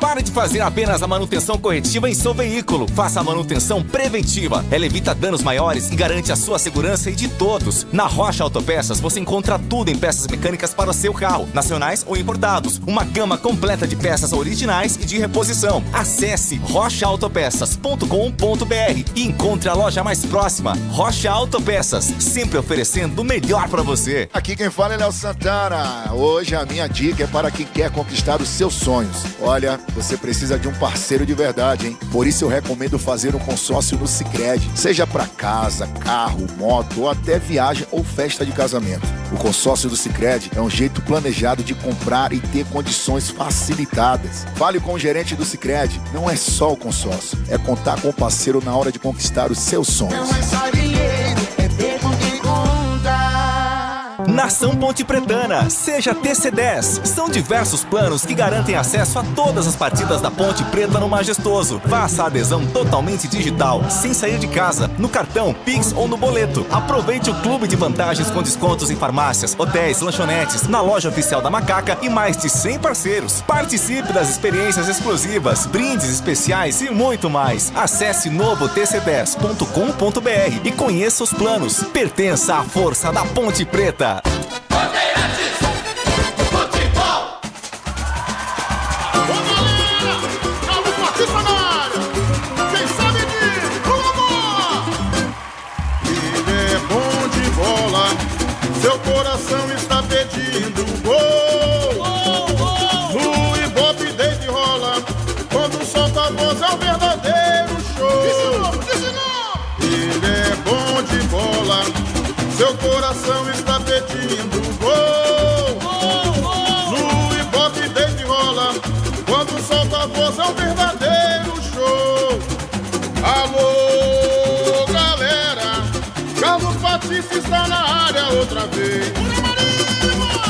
Pare de fazer apenas a manutenção corretiva em seu veículo. Faça a manutenção preventiva. Ela evita danos maiores e garante a sua segurança e de todos. Na Rocha Autopeças você encontra tudo em peças mecânicas para o seu carro, nacionais ou importados. Uma gama completa de peças originais e de reposição. Acesse rochaautopeças.com.br e encontre a loja mais próxima. Rocha Autopeças, sempre oferecendo o melhor para você. Aqui quem fala é Léo Santana. Hoje a minha dica é para quem quer conquistar os seus sonhos. Olha, você precisa de um parceiro de verdade, hein? Por isso eu recomendo fazer um consórcio no Sicredi. Seja para casa, carro, moto ou até viagem ou festa de casamento. O consórcio do Sicredi é um jeito planejado de comprar e ter condições facilitadas. Fale com o gerente do Sicredi. Não é só o consórcio, é contar com o parceiro na hora de conquistar os seus sonhos. Não é só dinheiro, é ter com quem conta. Nação Ponte Pretana, seja TC10. São diversos planos que garantem acesso a todas as partidas da Ponte Preta no Majestoso. Faça a adesão totalmente digital, sem sair de casa, no cartão, Pix ou no boleto. Aproveite o clube de vantagens com descontos em farmácias, hotéis, lanchonetes, na loja oficial da Macaca e mais de 100 parceiros. Participe das experiências exclusivas, brindes especiais e muito mais. Acesse novotc10.com.br e conheça os planos. Pertença à força da Ponte Preta. Bandeirantes, futebol. Ô galera, calma fortíssima na área. Quem sabe diz, vamos! Ele é bom de bola, seu coração está pedindo gol. No Ibope deita e rola, quando solta a voz é um verdadeiro show. Ele é bom de bola, seu coração está pedindo gol. No Ibope deita e rola, quando solta a voz é um verdadeiro show. Alô, galera, Carlos Batista está na área outra vez.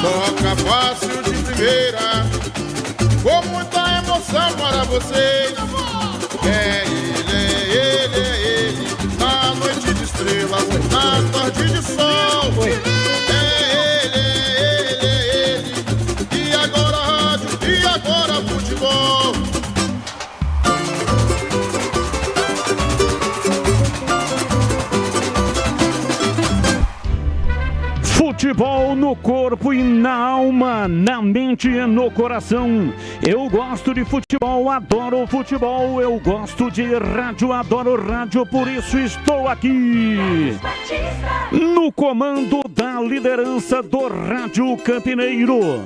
Toca fácil de primeira, com muita emoção para vocês. É ele, na noite de estrelas, na tarde de sol. É ele, e agora rádio, e agora futebol. Futebol no corpo e na alma, na mente e no coração. Eu gosto de futebol, adoro futebol. Eu gosto de rádio, adoro rádio. Por isso estou aqui no comando da liderança do Rádio Campineiro.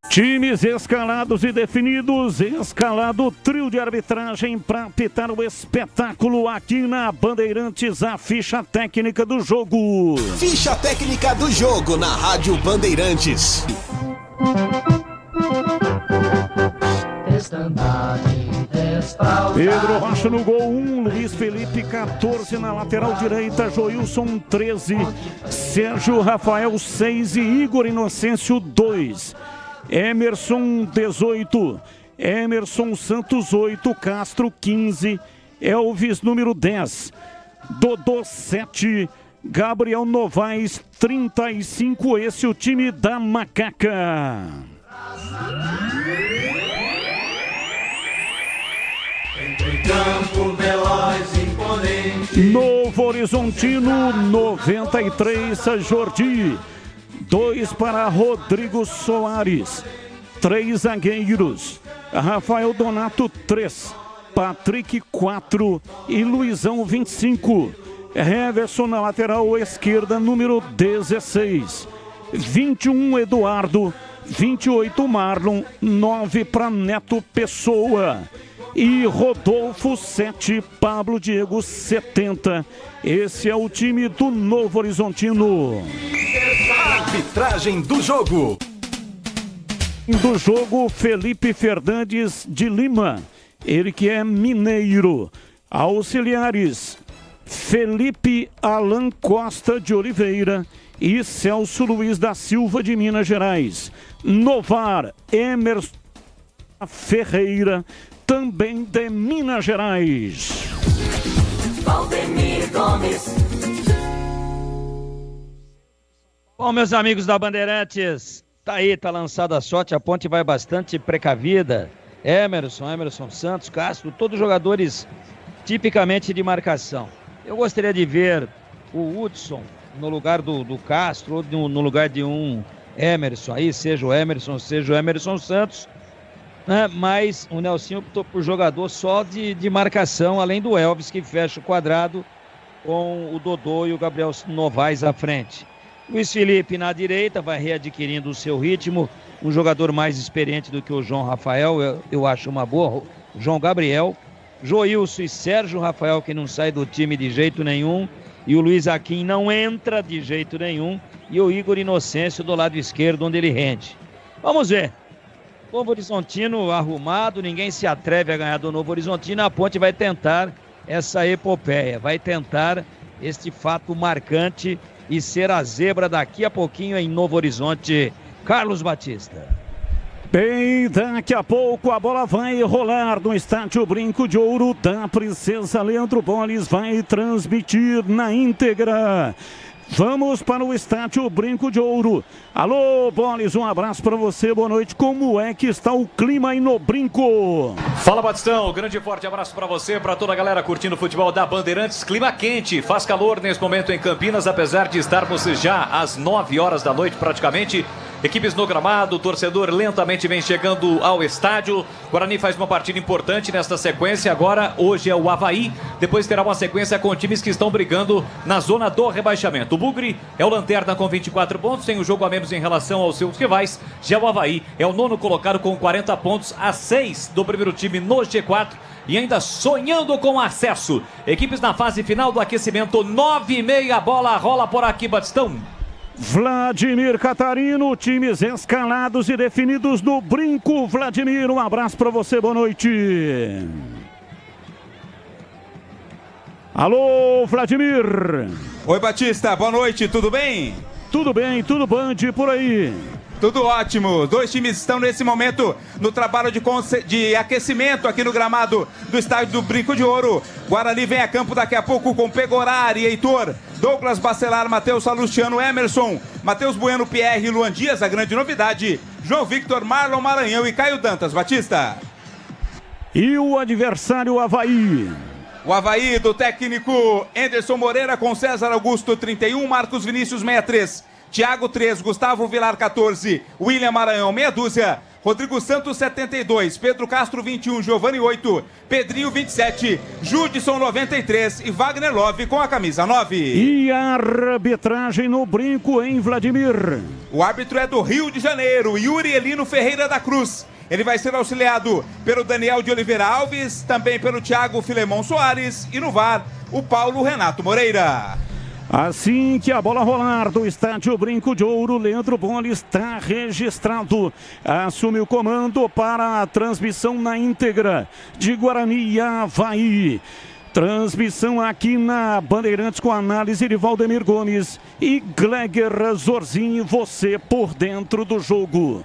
Times escalados e definidos, escalado trio de arbitragem para apitar o espetáculo aqui na Bandeirantes, a ficha técnica do jogo. Ficha técnica do jogo na Rádio Bandeirantes. Pedro Rocha no gol 1, Luiz Felipe 14 na lateral direita, Joilson 13, Sérgio Rafael 6 e Igor Inocêncio 2. Emerson 18, Emerson Santos 8, Castro 15, Elvis número 10, Dodô 7, Gabriel Novaes 35, esse é o time da Macaca. campo veloz, imponente. Novo Horizontino, 93, Jordi. 2 para Rodrigo Soares. 3 zagueiros. Rafael Donato, 3. Patrick, 4. E Luizão, 25. Heverson na lateral esquerda, número 16. 21, Eduardo. 28, Marlon. 9 para Neto Pessoa. E Rodolfo, 7. Pablo Diego, 70. Esse é o time do Novo Horizontino. Arbitragem do jogo. Do jogo, Felipe Fernandes de Lima. Ele que é mineiro. Auxiliares, Felipe Alan Costa de Oliveira e Celso Luiz da Silva de Minas Gerais. Novar, Emerson Ferreira, também de Minas Gerais. Valdemir Gomes. Bom, meus amigos da Bandeirantes, tá aí, tá lançada a sorte, a ponte vai bastante precavida. Emerson Santos, Castro, todos jogadores tipicamente de marcação. Eu gostaria de ver o Hudson no lugar do Castro, ou no lugar de um Emerson, aí seja o Emerson Santos, né? Mas o Nelsinho optou por jogador só de marcação, além do Elvis, que fecha o quadrado com o Dodô e o Gabriel Novaes à frente. Luiz Felipe na direita vai readquirindo o seu ritmo, um jogador mais experiente do que o João Rafael, eu acho uma boa, João Gabriel, Joilson e Sérgio Rafael, que não sai do time de jeito nenhum, e o Luiz Aquim não entra de jeito nenhum, e o Igor Inocêncio do lado esquerdo, onde ele rende. Vamos ver. Novo Horizontino arrumado, ninguém se atreve a ganhar do Novo Horizontino, a Ponte vai tentar essa epopeia, vai tentar este fato marcante e ser a zebra daqui a pouquinho em Novo Horizonte. Carlos Batista. Bem, daqui a pouco a bola vai rolar no estádio Brinco de Ouro da Princesa Leandro Boles, vai transmitir na íntegra. Vamos para o estádio Brinco de Ouro. Alô, Boles, um abraço para você, boa noite. Como é que está o clima aí no Brinco? Fala, Batistão, grande e forte abraço para você, para toda a galera curtindo o futebol da Bandeirantes. Clima quente, faz calor nesse momento em Campinas, apesar de estarmos já às 9 horas da noite praticamente. Equipes no gramado, o torcedor lentamente vem chegando ao estádio. Guarani faz uma partida importante nesta sequência. Agora, hoje é o Avaí. Depois terá uma sequência com times que estão brigando na zona do rebaixamento. O Bugre é o lanterna com 24 pontos, tem um jogo a menos em relação aos seus rivais. Já o Avaí é o nono colocado com 40 pontos, a 6 do primeiro time no G4. E ainda sonhando com acesso. Equipes na fase final do aquecimento, 9h30, a bola rola por aqui, Batistão. Vladimir Catarino, times escalados e definidos no Brinco. Vladimir, um abraço para você, boa noite. Alô, Vladimir. Oi, Batista, boa noite, tudo bem? Tudo bem, tudo band por aí. Tudo ótimo, dois times estão nesse momento no trabalho de aquecimento aqui no gramado do estádio do Brinco de Ouro. Guarani vem a campo daqui a pouco com Pegorari, Heitor, Douglas Bacelar, Matheus Salustiano, Emerson, Matheus Bueno, Pierre e Luan Dias, a grande novidade, João Victor, Marlon Maranhão e Caio Dantas. Batista. E o adversário Avaí? O Avaí do técnico Anderson Moreira com César Augusto 31, Marcos Vinícius 63. Thiago 3, Gustavo Vilar 14, William Maranhão meia dúzia, Rodrigo Santos 72, Pedro Castro 21, Giovanni 8, Pedrinho 27, Judson 93 e Wagner Love com a camisa 9. E a arbitragem no Brinco, hein, Vladimir? O árbitro é do Rio de Janeiro, Yuri Elino Ferreira da Cruz. Ele vai ser auxiliado pelo Daniel de Oliveira Alves, também pelo Thiago Filemon Soares e no VAR, o Paulo Renato Moreira. Assim que a bola rolar do estádio Brinco de Ouro, Leandro Boles está registrado. Assume o comando para a transmissão na íntegra de Guarani e Avaí. Transmissão aqui na Bandeirantes com análise de Valdemir Gomes e Gleger Zorzinho, você por dentro do jogo.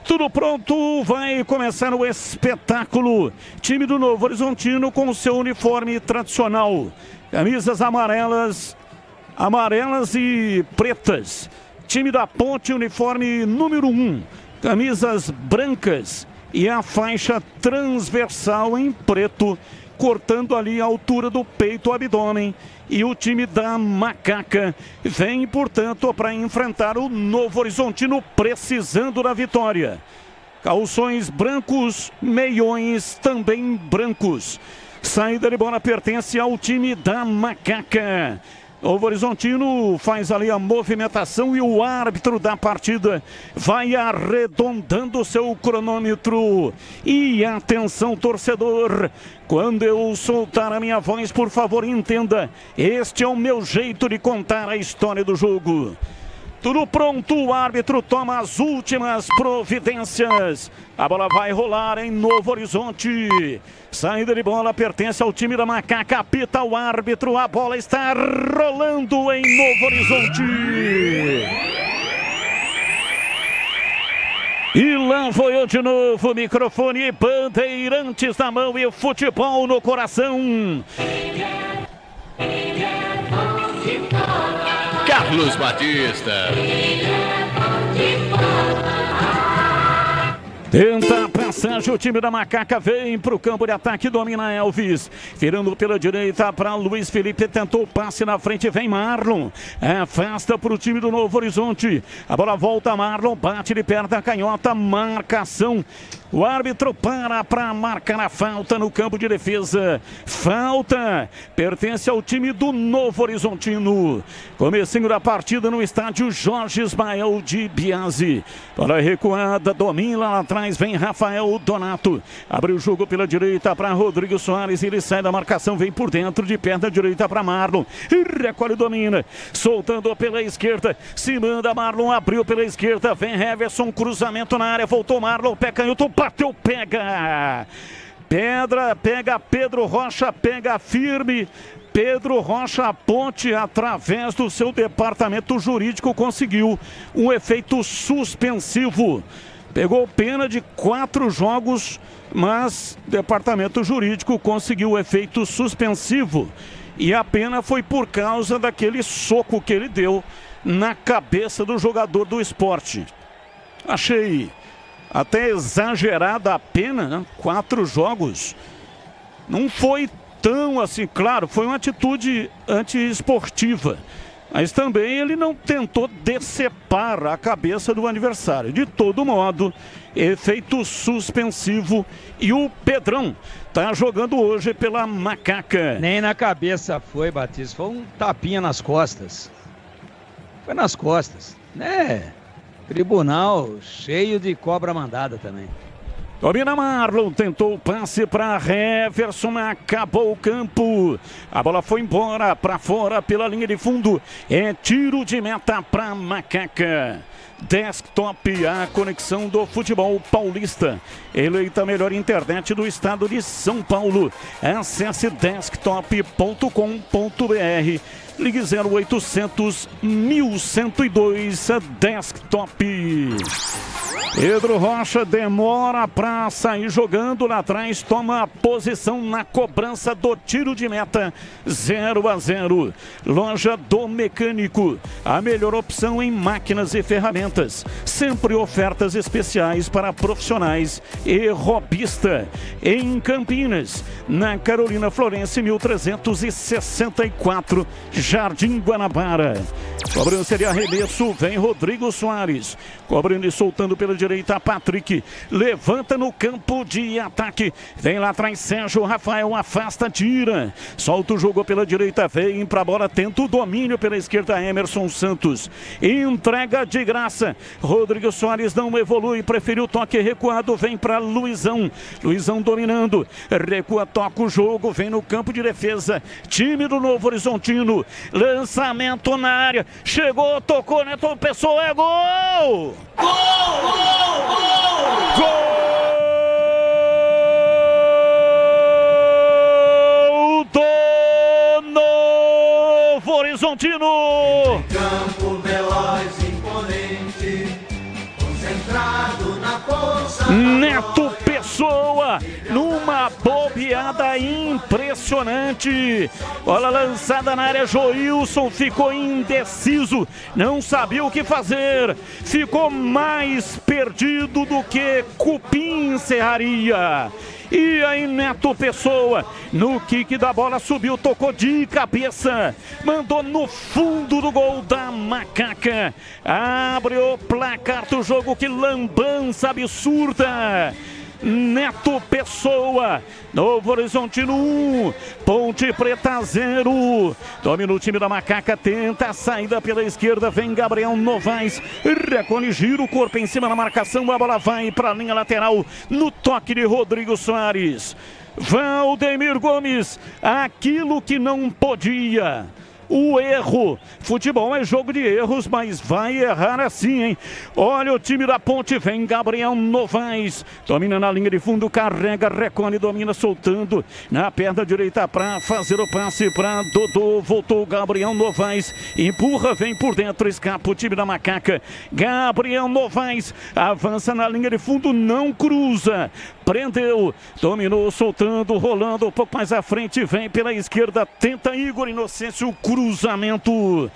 Tudo pronto, vai começar o espetáculo. Time do Novo Horizontino com o seu uniforme tradicional. Camisas amarelas e pretas. Time da Ponte, uniforme número 1. Camisas brancas e a faixa transversal em preto cortando ali a altura do peito, o abdômen. E o time da Macaca vem, portanto, para enfrentar o Novo Horizontino, precisando da vitória. Calções brancos, meiões também brancos. Saída de bola pertence ao time da Macaca. Novo Horizontino faz ali a movimentação e o árbitro da partida vai arredondando seu cronômetro. E atenção, torcedor, quando eu soltar a minha voz, por favor, entenda, este é o meu jeito de contar a história do jogo. Tudo pronto, o árbitro toma as últimas providências. A bola vai rolar em Novo Horizonte. Saída de bola pertence ao time da Macaca. Apita o árbitro, a bola está rolando em Novo Horizonte. E lá vou eu de novo, microfone, Bandeirantes na mão e futebol no coração. Carlos Batista. Tenta a passagem, o time da Macaca vem para o campo de ataque, domina Elvis, virando pela direita para Luiz Felipe, tentou o passe na frente, vem Marlon, afasta para o time do Novo Horizonte, a bola volta, Marlon, bate de perna da canhota, marcação. O árbitro para marcar a falta no campo de defesa. Falta pertence ao time do Novo Horizontino. Comecinho da partida no estádio Jorge Ismael de Biasi. Bola recuada, domina lá atrás, vem Rafael Donato. Abre o jogo pela direita para Rodrigo Soares. Ele sai da marcação, vem por dentro de perna direita para Marlon. Recolhe, domina. Soltando pela esquerda. Se manda Marlon, abriu pela esquerda. Vem Heverson, cruzamento na área. Voltou Marlon, pé canhoto. Bateu, pega Pedro Rocha, pega firme. Pedro Rocha, a ponte, através do seu departamento jurídico, conseguiu um efeito suspensivo. Pegou pena de 4 jogos, mas o departamento jurídico conseguiu o efeito suspensivo. E a pena foi por causa daquele soco que ele deu na cabeça do jogador do Sport. Achei até exagerada a pena, né? 4 jogos. Não foi tão assim, claro, foi uma atitude antiesportiva. Mas também ele não tentou decepar a cabeça do adversário. De todo modo, efeito suspensivo. E o Pedrão tá jogando hoje pela Macaca. Nem na cabeça foi, Batista. Foi um tapinha nas costas. Foi nas costas, né? Tribunal cheio de cobra mandada também. Domina Marlon, tentou o passe para Heverson, acabou o campo. A bola foi embora, para fora pela linha de fundo. É tiro de meta para Macaca. Desktop, a conexão do futebol paulista. Eleita a melhor internet do estado de São Paulo. Acesse desktop.com.br. Ligue 0800 1102 Desktop. Pedro Rocha demora para sair jogando lá atrás, toma a posição na cobrança do tiro de meta. 0-0. Loja do Mecânico, a melhor opção em máquinas e ferramentas. Sempre ofertas especiais para profissionais e robista. Em Campinas, na Carolina Florense 1364, Jardim Guanabara. Cobrança de arremesso, vem Rodrigo Soares. Cobrando e soltando pela direita, Patrick. Levanta no campo de ataque. Vem lá atrás, Sérgio Rafael, afasta, tira. Solta o jogo pela direita, vem pra bola, tenta o domínio pela esquerda, Emerson Santos. Entrega de graça. Rodrigo Soares não evolui, preferiu o toque recuado, vem pra Luizão. Luizão dominando. Recua, toca o jogo, vem no campo de defesa. Time do Novo Horizontino. Lançamento na área. Chegou, tocou, Neto Pessoa, é gol! Gol, gol, gol! Gol do Novo Horizontino! Campo veloz, imponente, concentrado na força. Neto Pessoa, numa bobeada impressionante. Bola lançada na área, Joilson ficou indeciso, não sabia o que fazer, ficou mais perdido do que cupim em serraria. E aí Neto Pessoa, no kick da bola, subiu, tocou de cabeça, mandou no fundo do gol da Macaca. Abre o placar do jogo, que lambança absurda. Neto Pessoa, Novo Horizontino 1, Ponte Preta 0. Domina o time da Macaca, tenta a saída pela esquerda, vem Gabriel Novaes, recolhe, gira o corpo em cima da marcação, a bola vai para a linha lateral, no toque de Rodrigo Soares. Valdemir Gomes, aquilo que não podia. O erro. Futebol é jogo de erros, mas vai errar assim, hein? Olha o time da Ponte, vem Gabriel Novaes. Domina na linha de fundo, carrega, recolhe, domina, soltando na perna direita para fazer o passe para Dodô. Voltou Gabriel Novaes, empurra, vem por dentro, escapa o time da Macaca. Gabriel Novaes avança na linha de fundo, não cruza. Prendeu, dominou, soltando, rolando um pouco mais à frente, vem pela esquerda, tenta Igor Inocêncio, cruzamento.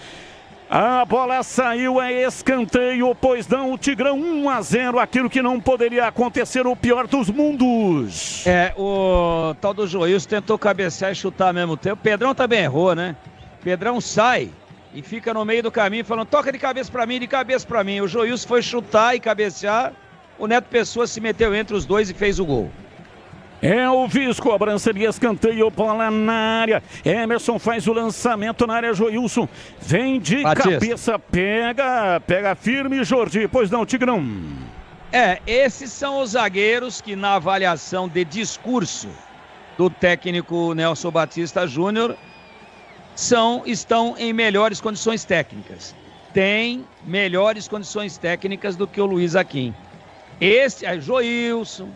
A bola saiu, é escanteio, pois não, o Tigrão 1-0, aquilo que não poderia acontecer, o pior dos mundos. O tal do Joilson tentou cabecear e chutar ao mesmo tempo. Pedrão também errou, né? Pedrão sai e fica no meio do caminho falando, toca de cabeça pra mim, de cabeça pra mim. O Joilson foi chutar e cabecear. O Neto Pessoa se meteu entre os dois e fez o gol. Elvis, cobrança de escanteio, bola na área. Emerson faz o lançamento na área, Joilson vem de cabeça, pega firme, Jordi, pois não, Tigrão. Esses são os zagueiros que na avaliação de discurso do técnico Nelson Batista Júnior estão em melhores condições técnicas. Tem melhores condições técnicas do que o Luiz Aquim. Esse é Joilson,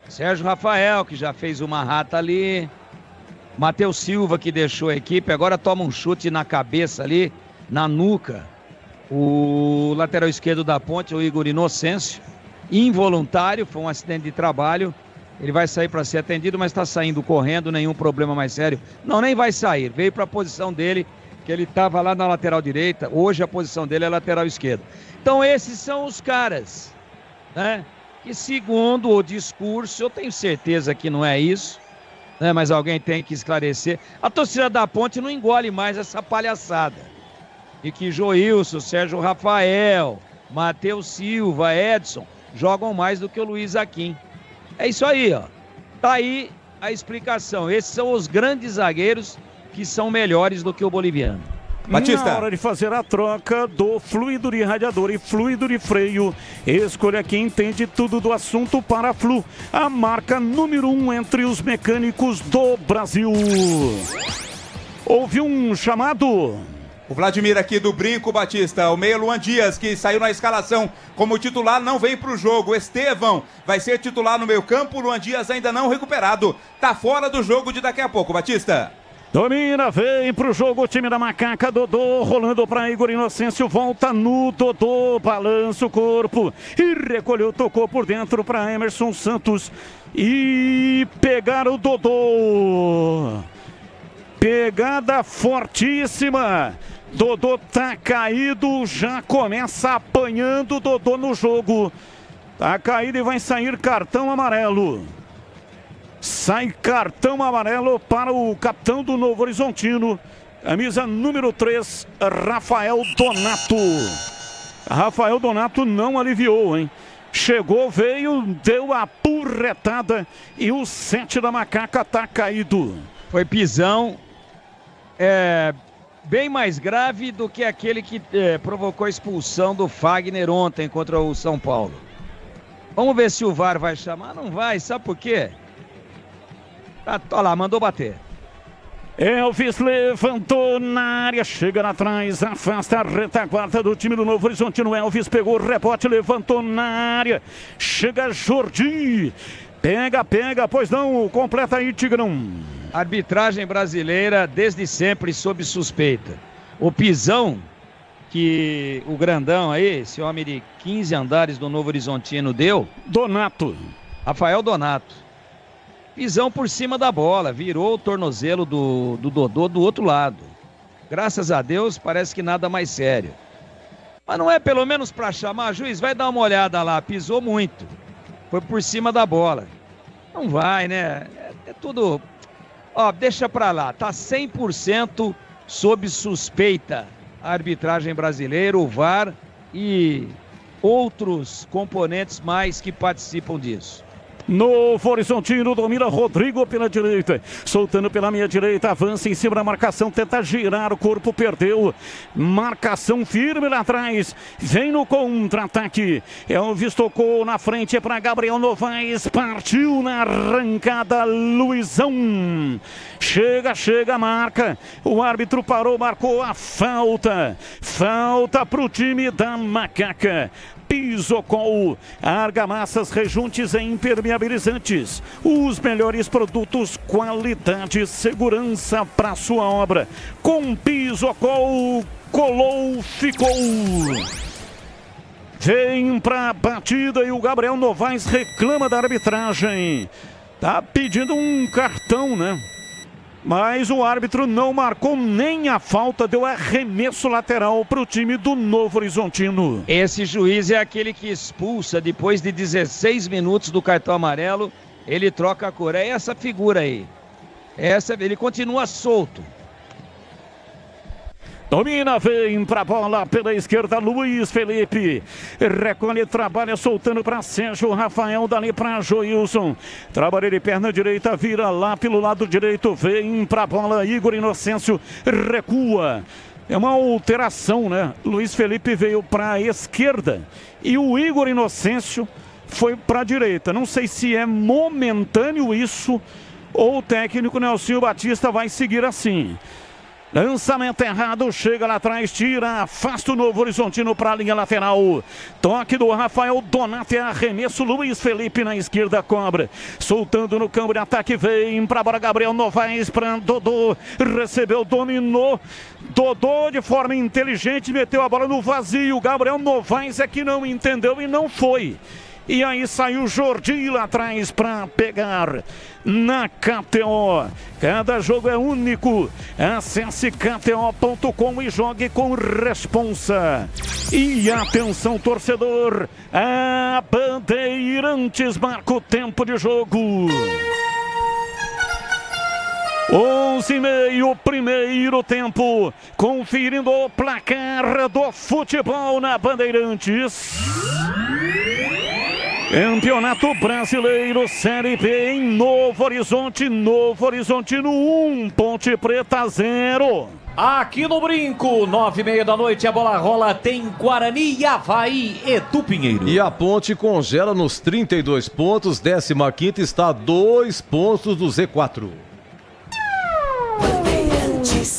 Sérgio Rafael, que já fez uma rata ali, Matheus Silva, que deixou a equipe, agora toma um chute na cabeça ali, na nuca. O lateral esquerdo da Ponte, o Igor Inocêncio, involuntário, foi um acidente de trabalho. Ele vai sair para ser atendido, mas está saindo correndo, nenhum problema mais sério. Não, nem vai sair, veio para a posição dele, que ele estava lá na lateral direita, hoje a posição dele é lateral esquerdo. Então esses são os caras, né? Que segundo o discurso, eu tenho certeza que não é isso, né? Mas alguém tem que esclarecer. A torcida da Ponte não engole mais essa palhaçada de que Joilson, Sérgio Rafael, Matheus Silva, Edson jogam mais do que o Luiz Aquim. É isso aí, ó. Tá aí a explicação. Esses são os grandes zagueiros que são melhores do que o boliviano. Batista. Na hora de fazer a troca do fluido de radiador e fluido de freio, escolha quem entende tudo do assunto para a Flu, a marca número 1 entre os mecânicos do Brasil. Houve um chamado. O Vladimir aqui do Brinco, Batista, o meia Luan Dias, que saiu na escalação como titular, não veio para o jogo. Estevão vai ser titular no meio campo, Luan Dias ainda não recuperado, tá fora do jogo de daqui a pouco, Batista. Domina, vem pro jogo o time da Macaca, Dodô rolando para Igor Inocêncio, volta no Dodô, balança o corpo e recolheu, tocou por dentro para Emerson Santos e pegaram o Dodô. Pegada fortíssima, Dodô tá caído, já começa apanhando Dodô no jogo, tá caído e vai sair cartão amarelo. Sai cartão amarelo para o capitão do Novo Horizontino, camisa número 3, Rafael Donato. Rafael Donato não aliviou, hein? Chegou, veio, deu a porretada e o 7 da Macaca tá caído. Foi pisão, bem mais grave do que aquele que provocou a expulsão do Fagner ontem contra o São Paulo. Vamos ver se o VAR vai chamar. Não vai, sabe por quê? Olha lá, mandou bater. Elvis levantou na área, chega lá atrás, afasta a retaguarda do time do Novo Horizontino. Elvis pegou o rebote, levantou na área, chega Jordi, pega, pois não, completa aí, Tigrão. Arbitragem brasileira desde sempre sob suspeita. O pisão que o grandão aí, esse homem de 15 andares do Novo Horizontino deu. Donato. Rafael Donato. Pisão por cima da bola, virou o tornozelo do Dodô do outro lado. Graças a Deus, parece que nada mais sério. Mas não é pelo menos para chamar, juiz, vai dar uma olhada lá, pisou muito. Foi por cima da bola. Não vai, né? É tudo... Ó, deixa pra lá. Tá 100% sob suspeita a arbitragem brasileira, o VAR e outros componentes mais que participam disso. Novo Horizontino domina Rodrigo pela direita, soltando pela meia direita, avança em cima da marcação, tenta girar o corpo, perdeu, marcação firme lá atrás, vem no contra-ataque, Elvis tocou na frente para Gabriel Novaes, partiu na arrancada, Luizão, chega, marca, o árbitro parou, marcou a falta para o time da Macaca. Pisocol, argamassas, rejuntes e impermeabilizantes. Os melhores produtos, qualidade e segurança para sua obra. Com Pisocol, colou, ficou. Vem pra batida e o Gabriel Novaes reclama da arbitragem. Tá pedindo um cartão, né? Mas o árbitro não marcou nem a falta, deu arremesso lateral para o time do Novo Horizontino. Esse juiz é aquele que expulsa depois de 16 minutos do cartão amarelo, ele troca a cor. É essa figura aí. Ele continua solto. Domina, vem pra bola pela esquerda, Luiz Felipe. Recolhe, trabalha, soltando para Sérgio Rafael, dali para Joilson. Trabalha de perna direita, vira lá pelo lado direito, vem pra bola, Igor Inocêncio, recua. É uma alteração, né? Luiz Felipe veio para a esquerda e o Igor Inocêncio foi para a direita. Não sei se é momentâneo isso ou o técnico Nelsinho Batista vai seguir assim. Lançamento errado, chega lá atrás, tira, afasta o Novo Horizontino para a linha lateral. Toque do Rafael Donati, arremesso, Luiz Felipe na esquerda, cobra. Soltando no campo de ataque, vem para bola Gabriel Novaes para Dodô. Recebeu, dominou. Dodô de forma inteligente, meteu a bola no vazio. Gabriel Novaes é que não entendeu e não foi. E aí saiu Jordi lá atrás para pegar na KTO. Cada jogo é único. Acesse KTO.com e jogue com responsa. E atenção, torcedor. A Bandeirantes marca o tempo de jogo. 11:30, primeiro tempo. Conferindo o placar do futebol na Bandeirantes. Campeonato Brasileiro Série B em Novo Horizonte. Novo Horizontino 1, Ponte Preta 0. Aqui no Brinco, 9:30 da noite, a bola rola, tem Guarani, Avaí e Tupinheiro. E a Ponte congela nos 32 pontos, 15ª está a 2 pontos do Z4.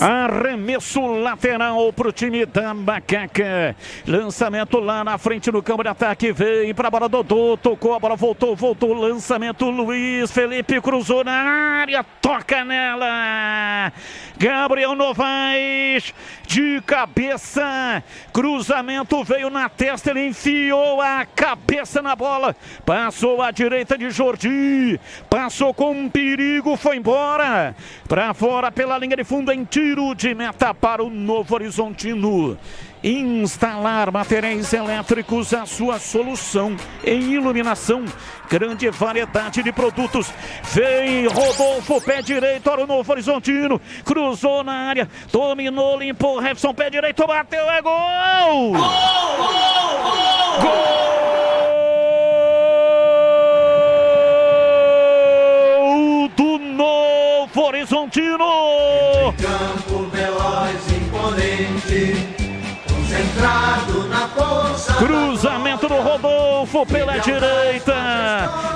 Arremesso lateral pro time da Macaca. Lançamento lá na frente no campo de ataque. Vem pra bola, Dodô. Tocou a bola, voltou. Lançamento, Luiz Felipe cruzou na área. Toca nela. Gabriel Novaes de cabeça. Cruzamento veio na testa. Ele enfiou a cabeça na bola. Passou à direita de Jordi. Passou com perigo. Foi embora. Pra fora pela linha de fundo em tiro de meta para o Novo Horizontino. Instalar materiais elétricos, a sua solução em iluminação. Grande variedade de produtos. Vem Rodolfo, pé direito para o Novo Horizontino. Cruzou na área, dominou, limpou. Jefferson, pé direito, bateu, é gol! Gol do Novo Horizontino! Campo veloz, imponente, concentrado na força. Cruzamento do Rodolfo pela direita.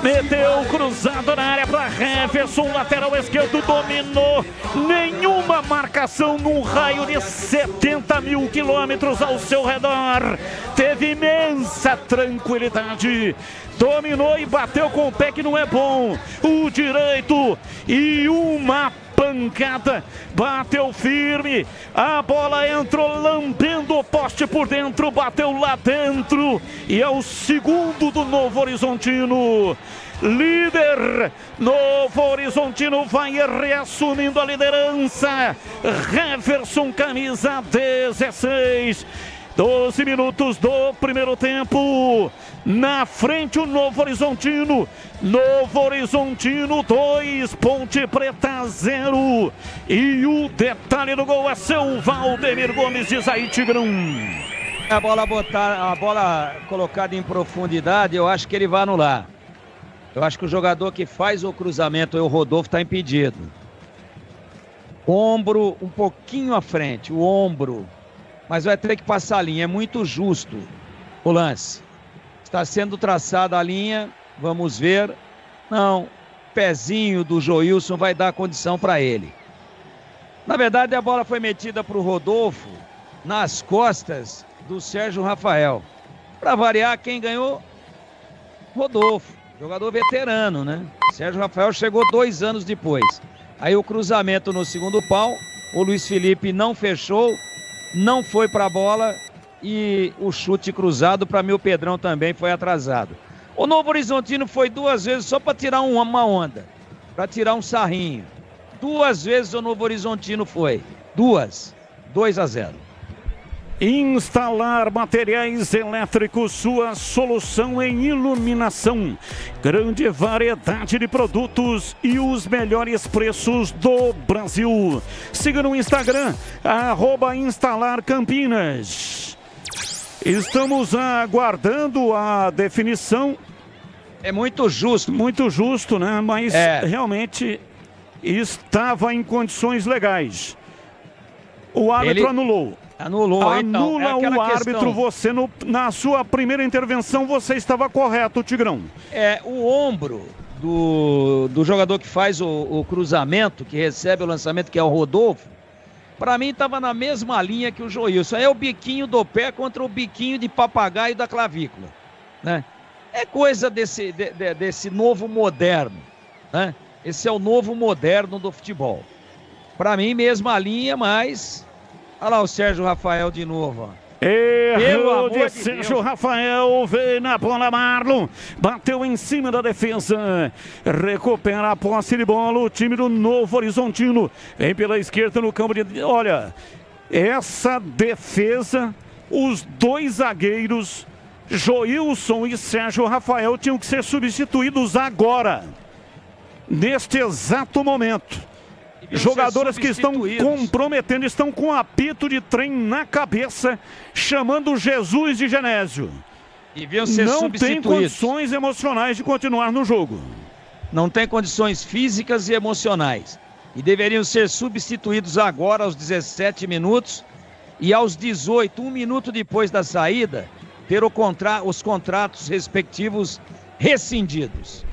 Meteu cruzado na área para Jefferson, lateral esquerdo, dominou. Nenhuma marcação num raio de 70 mil quilômetros ao seu redor. Teve imensa tranquilidade. Dominou e bateu com o pé que não é bom. O direito e uma pancada, bateu firme, a bola entrou lambendo o poste por dentro, bateu lá dentro e é o segundo do Novo Horizontino. Líder, Novo Horizontino vai reassumindo a liderança. Jefferson, camisa 16. 12 minutos do primeiro tempo. Na frente o Novo Horizontino. Novo Horizontino 2, Ponte Preta 0. E o detalhe do gol é seu Valdemir Gomes, diz aí, Tigrão. A bola colocada em profundidade, eu acho que ele vai anular. Eu acho que o jogador que faz o cruzamento, o Rodolfo, está impedido. Ombro um pouquinho à frente, o ombro. Mas vai ter que passar a linha, é muito justo o lance. Está sendo traçada a linha, vamos ver. Não, pezinho do Joilson vai dar condição para ele. Na verdade, a bola foi metida para o Rodolfo nas costas do Sérgio Rafael. Para variar, quem ganhou? Rodolfo, jogador veterano, né? Sérgio Rafael chegou 2 anos depois. Aí o cruzamento no segundo pau, o Luiz Felipe não fechou, não foi para a bola. E o chute cruzado, para mim o Pedrão também foi atrasado. O Novo Horizontino foi 2 vezes só para tirar uma onda, para tirar um sarrinho. 2 vezes o Novo Horizontino foi. 2-0. Instalar materiais elétricos, sua solução em iluminação. Grande variedade de produtos e os melhores preços do Brasil. Siga no Instagram, @instalarcampinas. Estamos aguardando a definição. É muito justo. Muito justo, né? Mas realmente estava em condições legais. O árbitro anulou. Anula então, o árbitro. Você, na sua primeira intervenção, você estava correto, Tigrão. O ombro do jogador que faz o cruzamento, que recebe o lançamento, que é o Rodolfo, para mim estava na mesma linha que o Joilson. É o biquinho do pé contra o biquinho de papagaio da clavícula, né? É coisa desse novo moderno, né? Esse é o novo moderno do futebol. Para mim, mesma linha, mas... Olha lá o Sérgio Rafael de novo, ó. Erro de Sérgio Rafael, veio na bola Marlon, bateu em cima da defesa, recupera a posse de bola o time do Novo Horizontino, vem pela esquerda no campo de... Olha, essa defesa, os 2 zagueiros, Joilson e Sérgio Rafael, tinham que ser substituídos agora, neste exato momento. Jogadores que estão comprometendo, estão com apito de trem na cabeça, chamando Jesus de Genésio. Não tem condições emocionais de continuar no jogo. Não tem condições físicas e emocionais. E deveriam ser substituídos agora aos 17 minutos e aos 18, 1 minuto depois da saída, ter os contratos respectivos rescindidos.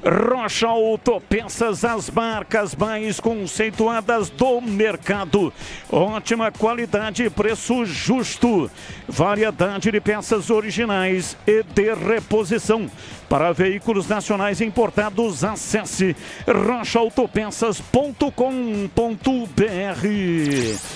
Rocha Autopeças, as marcas mais conceituadas do mercado. Ótima qualidade e preço justo. Variedade de peças originais e de reposição. Para veículos nacionais importados, acesse rochaautopeças.com.br.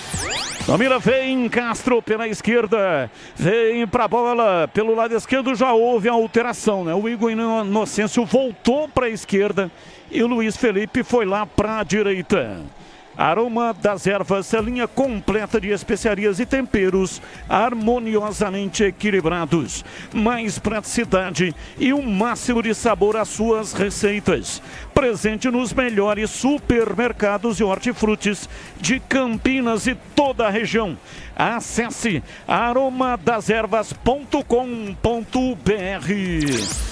Domina, vem Castro pela esquerda, vem pra bola pelo lado esquerdo, já houve a alteração, né? O Igor Inocêncio voltou para a esquerda e o Luiz Felipe foi lá para a direita. Aroma das Ervas, a linha completa de especiarias e temperos harmoniosamente equilibrados. Mais praticidade e um máximo de sabor às suas receitas. Presente nos melhores supermercados e hortifrutis de Campinas e toda a região. Acesse aromadasерvas.com.br.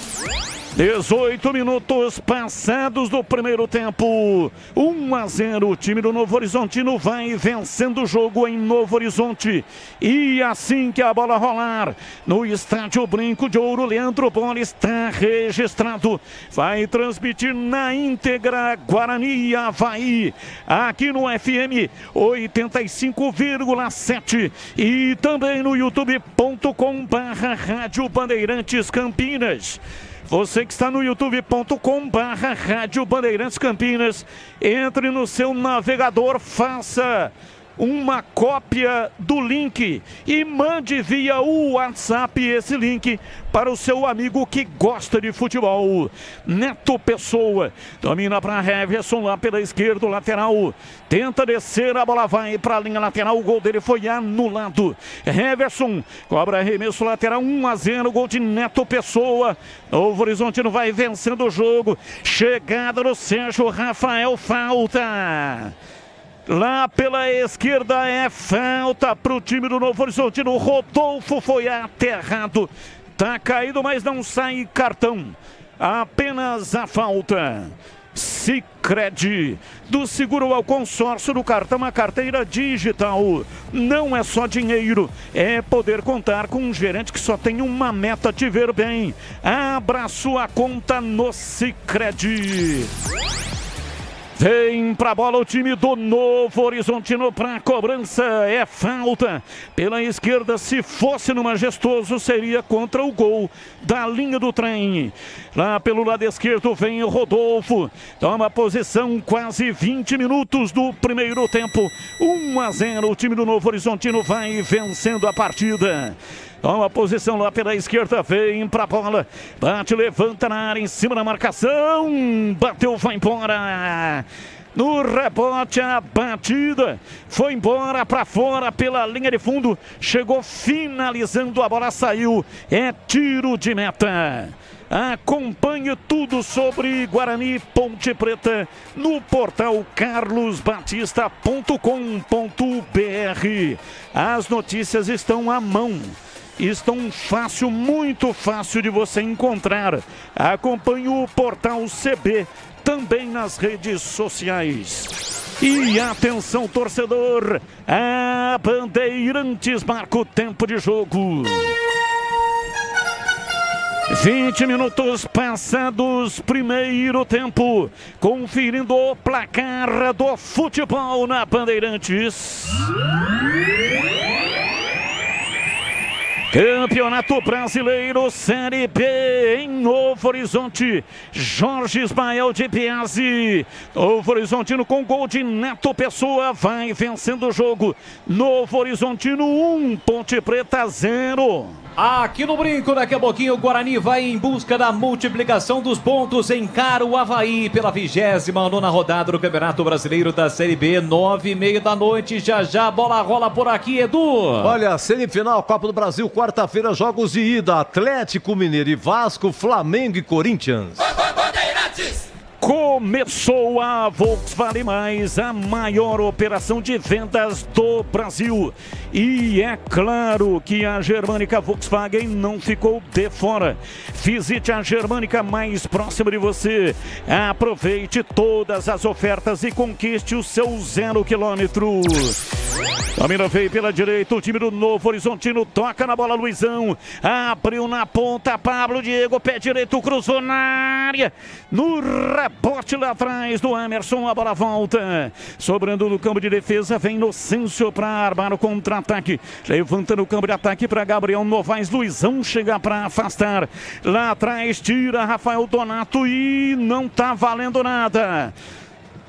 18 minutos passados do primeiro tempo. 1-0. O time do Novo Horizontino vai vencendo o jogo em Novo Horizonte. E assim que a bola rolar no estádio Brinco de Ouro, Leandro Bola está registrado. Vai transmitir na íntegra Guarani e Avaí. Aqui no FM 85,7. E também no youtube.com/Rádio Bandeirantes Campinas. Você que está no youtube.com/Rádio Bandeirantes Campinas, entre no seu navegador, faça uma cópia do link e mande via o WhatsApp esse link para o seu amigo que gosta de futebol. Neto Pessoa domina para Heverson lá pela esquerda, lateral. Tenta descer, a bola vai para a linha lateral. O gol dele foi anulado. Heverson cobra arremesso lateral, 1-0. Gol de Neto Pessoa. Novo Horizontino vai vencendo o jogo. Chegada do Sérgio Rafael, falta. Lá pela esquerda é falta para o time do Novo Horizontino. O Rodolfo foi aterrado. Tá caído, mas não sai cartão. Apenas a falta. Sicredi, do seguro ao consórcio do cartão, a carteira digital. Não é só dinheiro, é poder contar com um gerente que só tem uma meta: te ver bem. Abra sua conta no Sicredi. Vem pra bola o time do Novo Horizontino pra cobrança. É falta pela esquerda. Se fosse no Majestoso, seria contra o gol da linha do trem. Lá pelo lado esquerdo vem o Rodolfo. Toma posição, quase 20 minutos do primeiro tempo. 1-0. O time do Novo Horizontino vai vencendo a partida. Toma posição lá pela esquerda, vem pra bola, bate, levanta na área, em cima da marcação, bateu, vai embora. No rebote, a batida foi embora para fora pela linha de fundo, chegou finalizando, a bola saiu, é tiro de meta. Acompanhe tudo sobre Guarani Ponte Preta no portal carlosbatista.com.br. As notícias estão à mão. Estão fácil, muito fácil de você encontrar. Acompanhe o portal CB também nas redes sociais. E atenção, torcedor, a Bandeirantes marca o tempo de jogo. 20 minutos passados, primeiro tempo, conferindo o placar do futebol na Bandeirantes. Campeonato Brasileiro Série B em Novo Horizonte. Jorge Ismael de Biasi. Novo Horizontino com gol de Neto Pessoa vai vencendo o jogo. Novo Horizontino 1, Ponte Preta 0. Aqui no Brinco, daqui a pouquinho o Guarani vai em busca da multiplicação dos pontos, encara o Avaí pela 29ª rodada do Campeonato Brasileiro da Série B, 9h30 da noite. Já já a bola rola por aqui, Edu. Olha, semifinal, Copa do Brasil, quarta-feira, jogos de ida, Atlético Mineiro e Vasco, Flamengo e Corinthians. Começou a Volkswagen Mais, a maior operação de vendas do Brasil. E é claro que a Germânica Volkswagen não ficou de fora. Visite a Germânica mais próxima de você. Aproveite todas as ofertas e conquiste o seu 0 km. Domina, veio pela direita, o time do Novo Horizontino toca na bola, Luizão. Abriu na ponta, Pablo Diego, pé direito, cruzou na área. No rebote lá atrás do Emerson, a bola volta. Sobrando no campo de defesa, vem Inocêncio para armar o contra-ataque. Levantando o campo de ataque para Gabriel Novaes. Luizão chega para afastar. Lá atrás tira Rafael Donato e não tá valendo nada.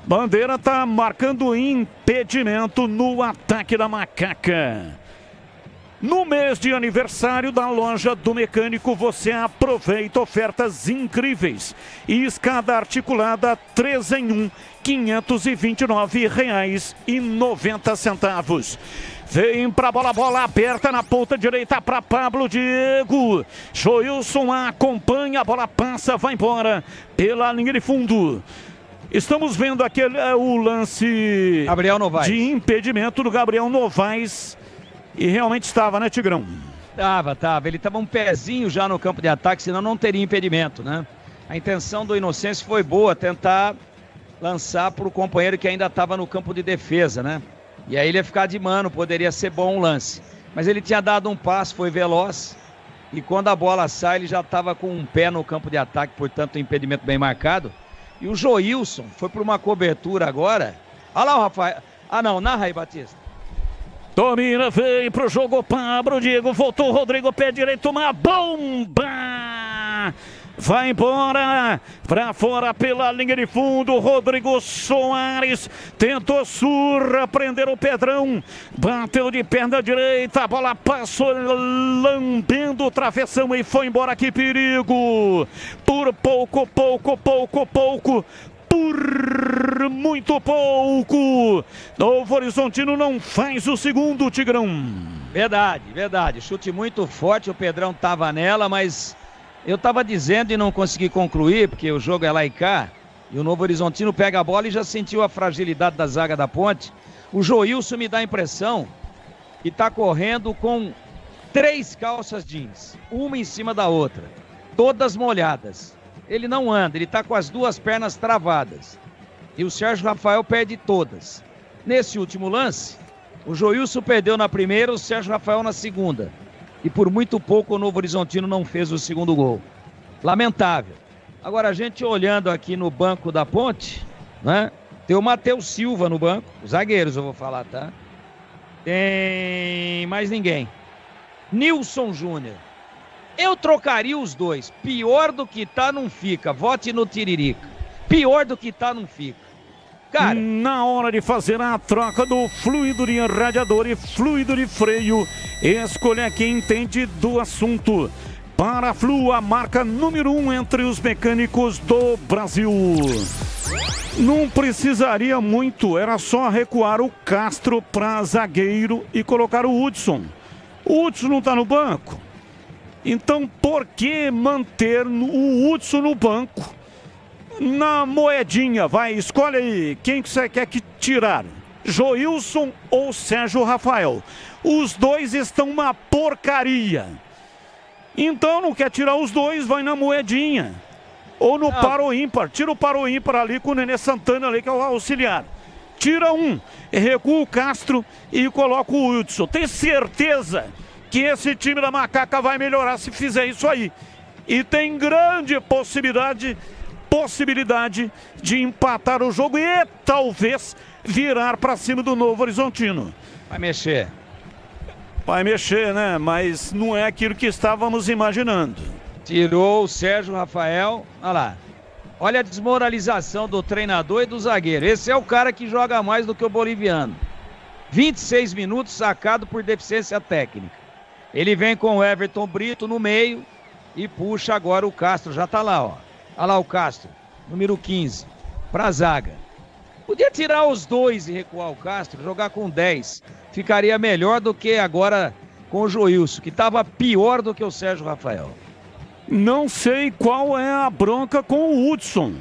Bandeira está marcando impedimento no ataque da Macaca. No mês de aniversário da loja do mecânico, você aproveita ofertas incríveis. Escada articulada 3 em 1, R$ 529,90. Vem pra bola aberta na ponta direita para Pablo Diego. Joilson acompanha, a bola passa, vai embora pela linha de fundo. Estamos vendo aqui o lance Gabriel Novaes. De impedimento do Gabriel Novaes. E realmente estava, né, Tigrão? Tava. Ele estava um pezinho já no campo de ataque, senão não teria impedimento, né? A intenção do Inocêncio foi boa, tentar lançar para o companheiro que ainda estava no campo de defesa, né? E aí ele ia ficar de mano, poderia ser bom o lance. Mas ele tinha dado um passo, foi veloz. E quando a bola sai, ele já estava com um pé no campo de ataque, portanto, um impedimento bem marcado. E o Joilson foi para uma cobertura agora. Olha lá o Rafael. Ah, não, narra aí, Batista. Domina, veio pro jogo, Pablo Diego, voltou o Rodrigo, pé direito, uma bomba! Vai embora, pra fora pela linha de fundo, Rodrigo Soares tentou surpreender o Pedrão, bateu de perna direita, a bola passou lambendo o travessão e foi embora, que perigo, por pouco, por muito pouco, Novo Horizontino não faz o segundo, Tigrão. Verdade, chute muito forte, o Pedrão tava nela, mas eu tava dizendo e não consegui concluir, porque o jogo é lá e cá, e o Novo Horizontino pega a bola e já sentiu a fragilidade da zaga da Ponte. O Joilson me dá a impressão que tá correndo com 3 calças jeans, uma em cima da outra, todas molhadas. Ele não anda, ele tá com as 2 pernas travadas. E o Sérgio Rafael perde todas. Nesse último lance, o Joilson perdeu na primeira, o Sérgio Rafael na segunda. E por muito pouco o Novo Horizontino não fez o segundo gol. Lamentável. Agora a gente olhando aqui no banco da Ponte, né? Tem o Matheus Silva no banco, os zagueiros eu vou falar, tá? Tem mais ninguém. Nilson Júnior. Eu trocaria os dois. Pior do que tá, não fica. Vote no Tiririca. Pior do que tá, não fica. Cara, na hora de fazer a troca do fluido de radiador e fluido de freio, escolha quem entende do assunto. Para a Flu, a marca número 1 entre os mecânicos do Brasil. Não precisaria muito, era só recuar o Castro para zagueiro e colocar o Hudson. O Hudson não está no banco. Então, por que manter o Hudson no banco? Na moedinha, vai, escolhe aí quem que você quer que tirar, Joilson ou Sérgio Rafael. Os dois estão uma porcaria. Então não quer tirar os dois, vai na moedinha. Ou no par ou ímpar, tira o par ou ímpar ali com o Nenê Santana ali, que é o auxiliar. Tira um, recua o Castro e coloca o Hudson. Tem certeza que esse time da Macaca vai melhorar se fizer isso aí. E tem grande possibilidade de empatar o jogo e talvez virar para cima do Novo Horizontino. Vai mexer, né? Mas não é aquilo que estávamos imaginando. Tirou o Sérgio Rafael, olha lá. Olha a desmoralização do treinador e do zagueiro. Esse é o cara que joga mais do que o boliviano. 26 minutos sacado por deficiência técnica. Ele vem com o Everton Brito no meio e puxa agora o Castro, já tá lá, ó. Olha lá o Castro, número 15, pra zaga. Podia tirar os dois e recuar o Castro, jogar com 10. Ficaria melhor do que agora com o Joilson, que estava pior do que o Sérgio Rafael. Não sei qual é a bronca com o Hudson.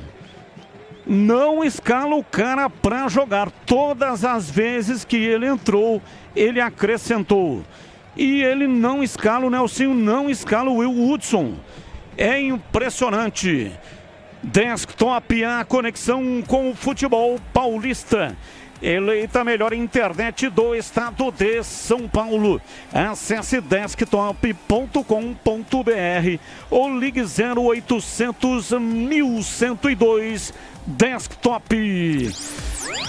Não escala o cara pra jogar. Todas as vezes que ele entrou, ele acrescentou. E ele não escala, o Nelsinho não escala o Will Hudson. É impressionante. Desktop, a conexão com o futebol paulista. Eleita a melhor internet do estado de São Paulo. Acesse desktop.com.br ou ligue 0800 1102 Desktop.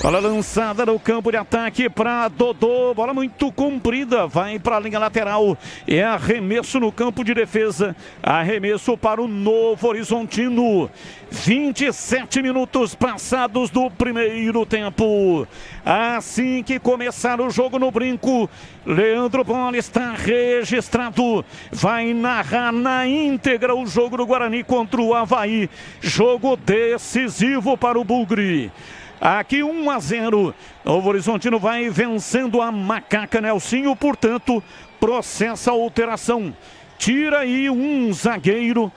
Bola lançada no campo de ataque para Dodô, bola muito comprida, vai para a linha lateral, é arremesso no campo de defesa, arremesso para o Novo Horizontino. 27 minutos passados do primeiro tempo. Assim que começar o jogo no Brinco, Leandro Bola está registrado, vai narrar na íntegra o jogo do Guarani contra o Avaí, jogo decisivo para o Bugre. Aqui 1-0, Novo Horizontino vai vencendo a Macaca. Nelsinho, portanto, processa a alteração. Tira aí um zagueiro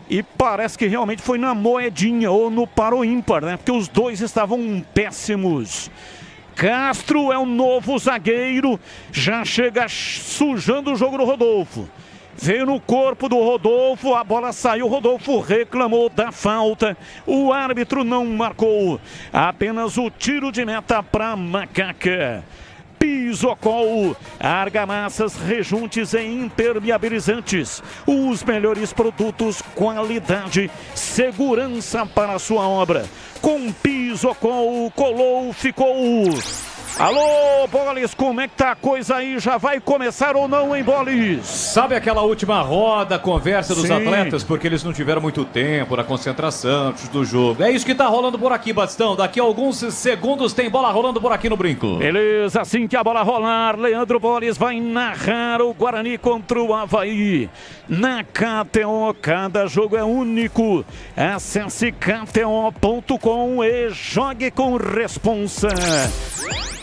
e parece que realmente foi na moedinha ou no par ou ímpar, né? Porque os dois estavam péssimos. Castro é o novo zagueiro, já chega sujando o jogo do Rodolfo. Veio no corpo do Rodolfo, a bola saiu, Rodolfo reclamou da falta, o árbitro não marcou, apenas o tiro de meta para Macaca. Pisocol, argamassas, rejuntes e impermeabilizantes, os melhores produtos, qualidade, segurança para a sua obra. Com Pisocol, colou, ficou. Alô, Bolis, como é que tá a coisa aí? Já vai começar ou não, hein, Bolis? Sabe aquela última roda, conversa dos Sim. atletas, porque eles não tiveram muito tempo na concentração antes do jogo. É isso que tá rolando por aqui, Batistão. Daqui a alguns segundos tem bola rolando por aqui no Brinco. Beleza, assim que a bola rolar, Leandro Bolis vai narrar o Guarani contra o Avaí. Na KTO, cada jogo é único. Acesse kto.com e jogue com responsa.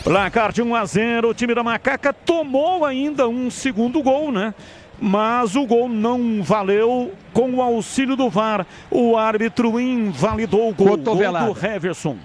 Placar de 1-0, o time da Macaca tomou ainda um segundo gol, né? Mas o gol não valeu com o auxílio do VAR. O árbitro invalidou o gol do Heverson.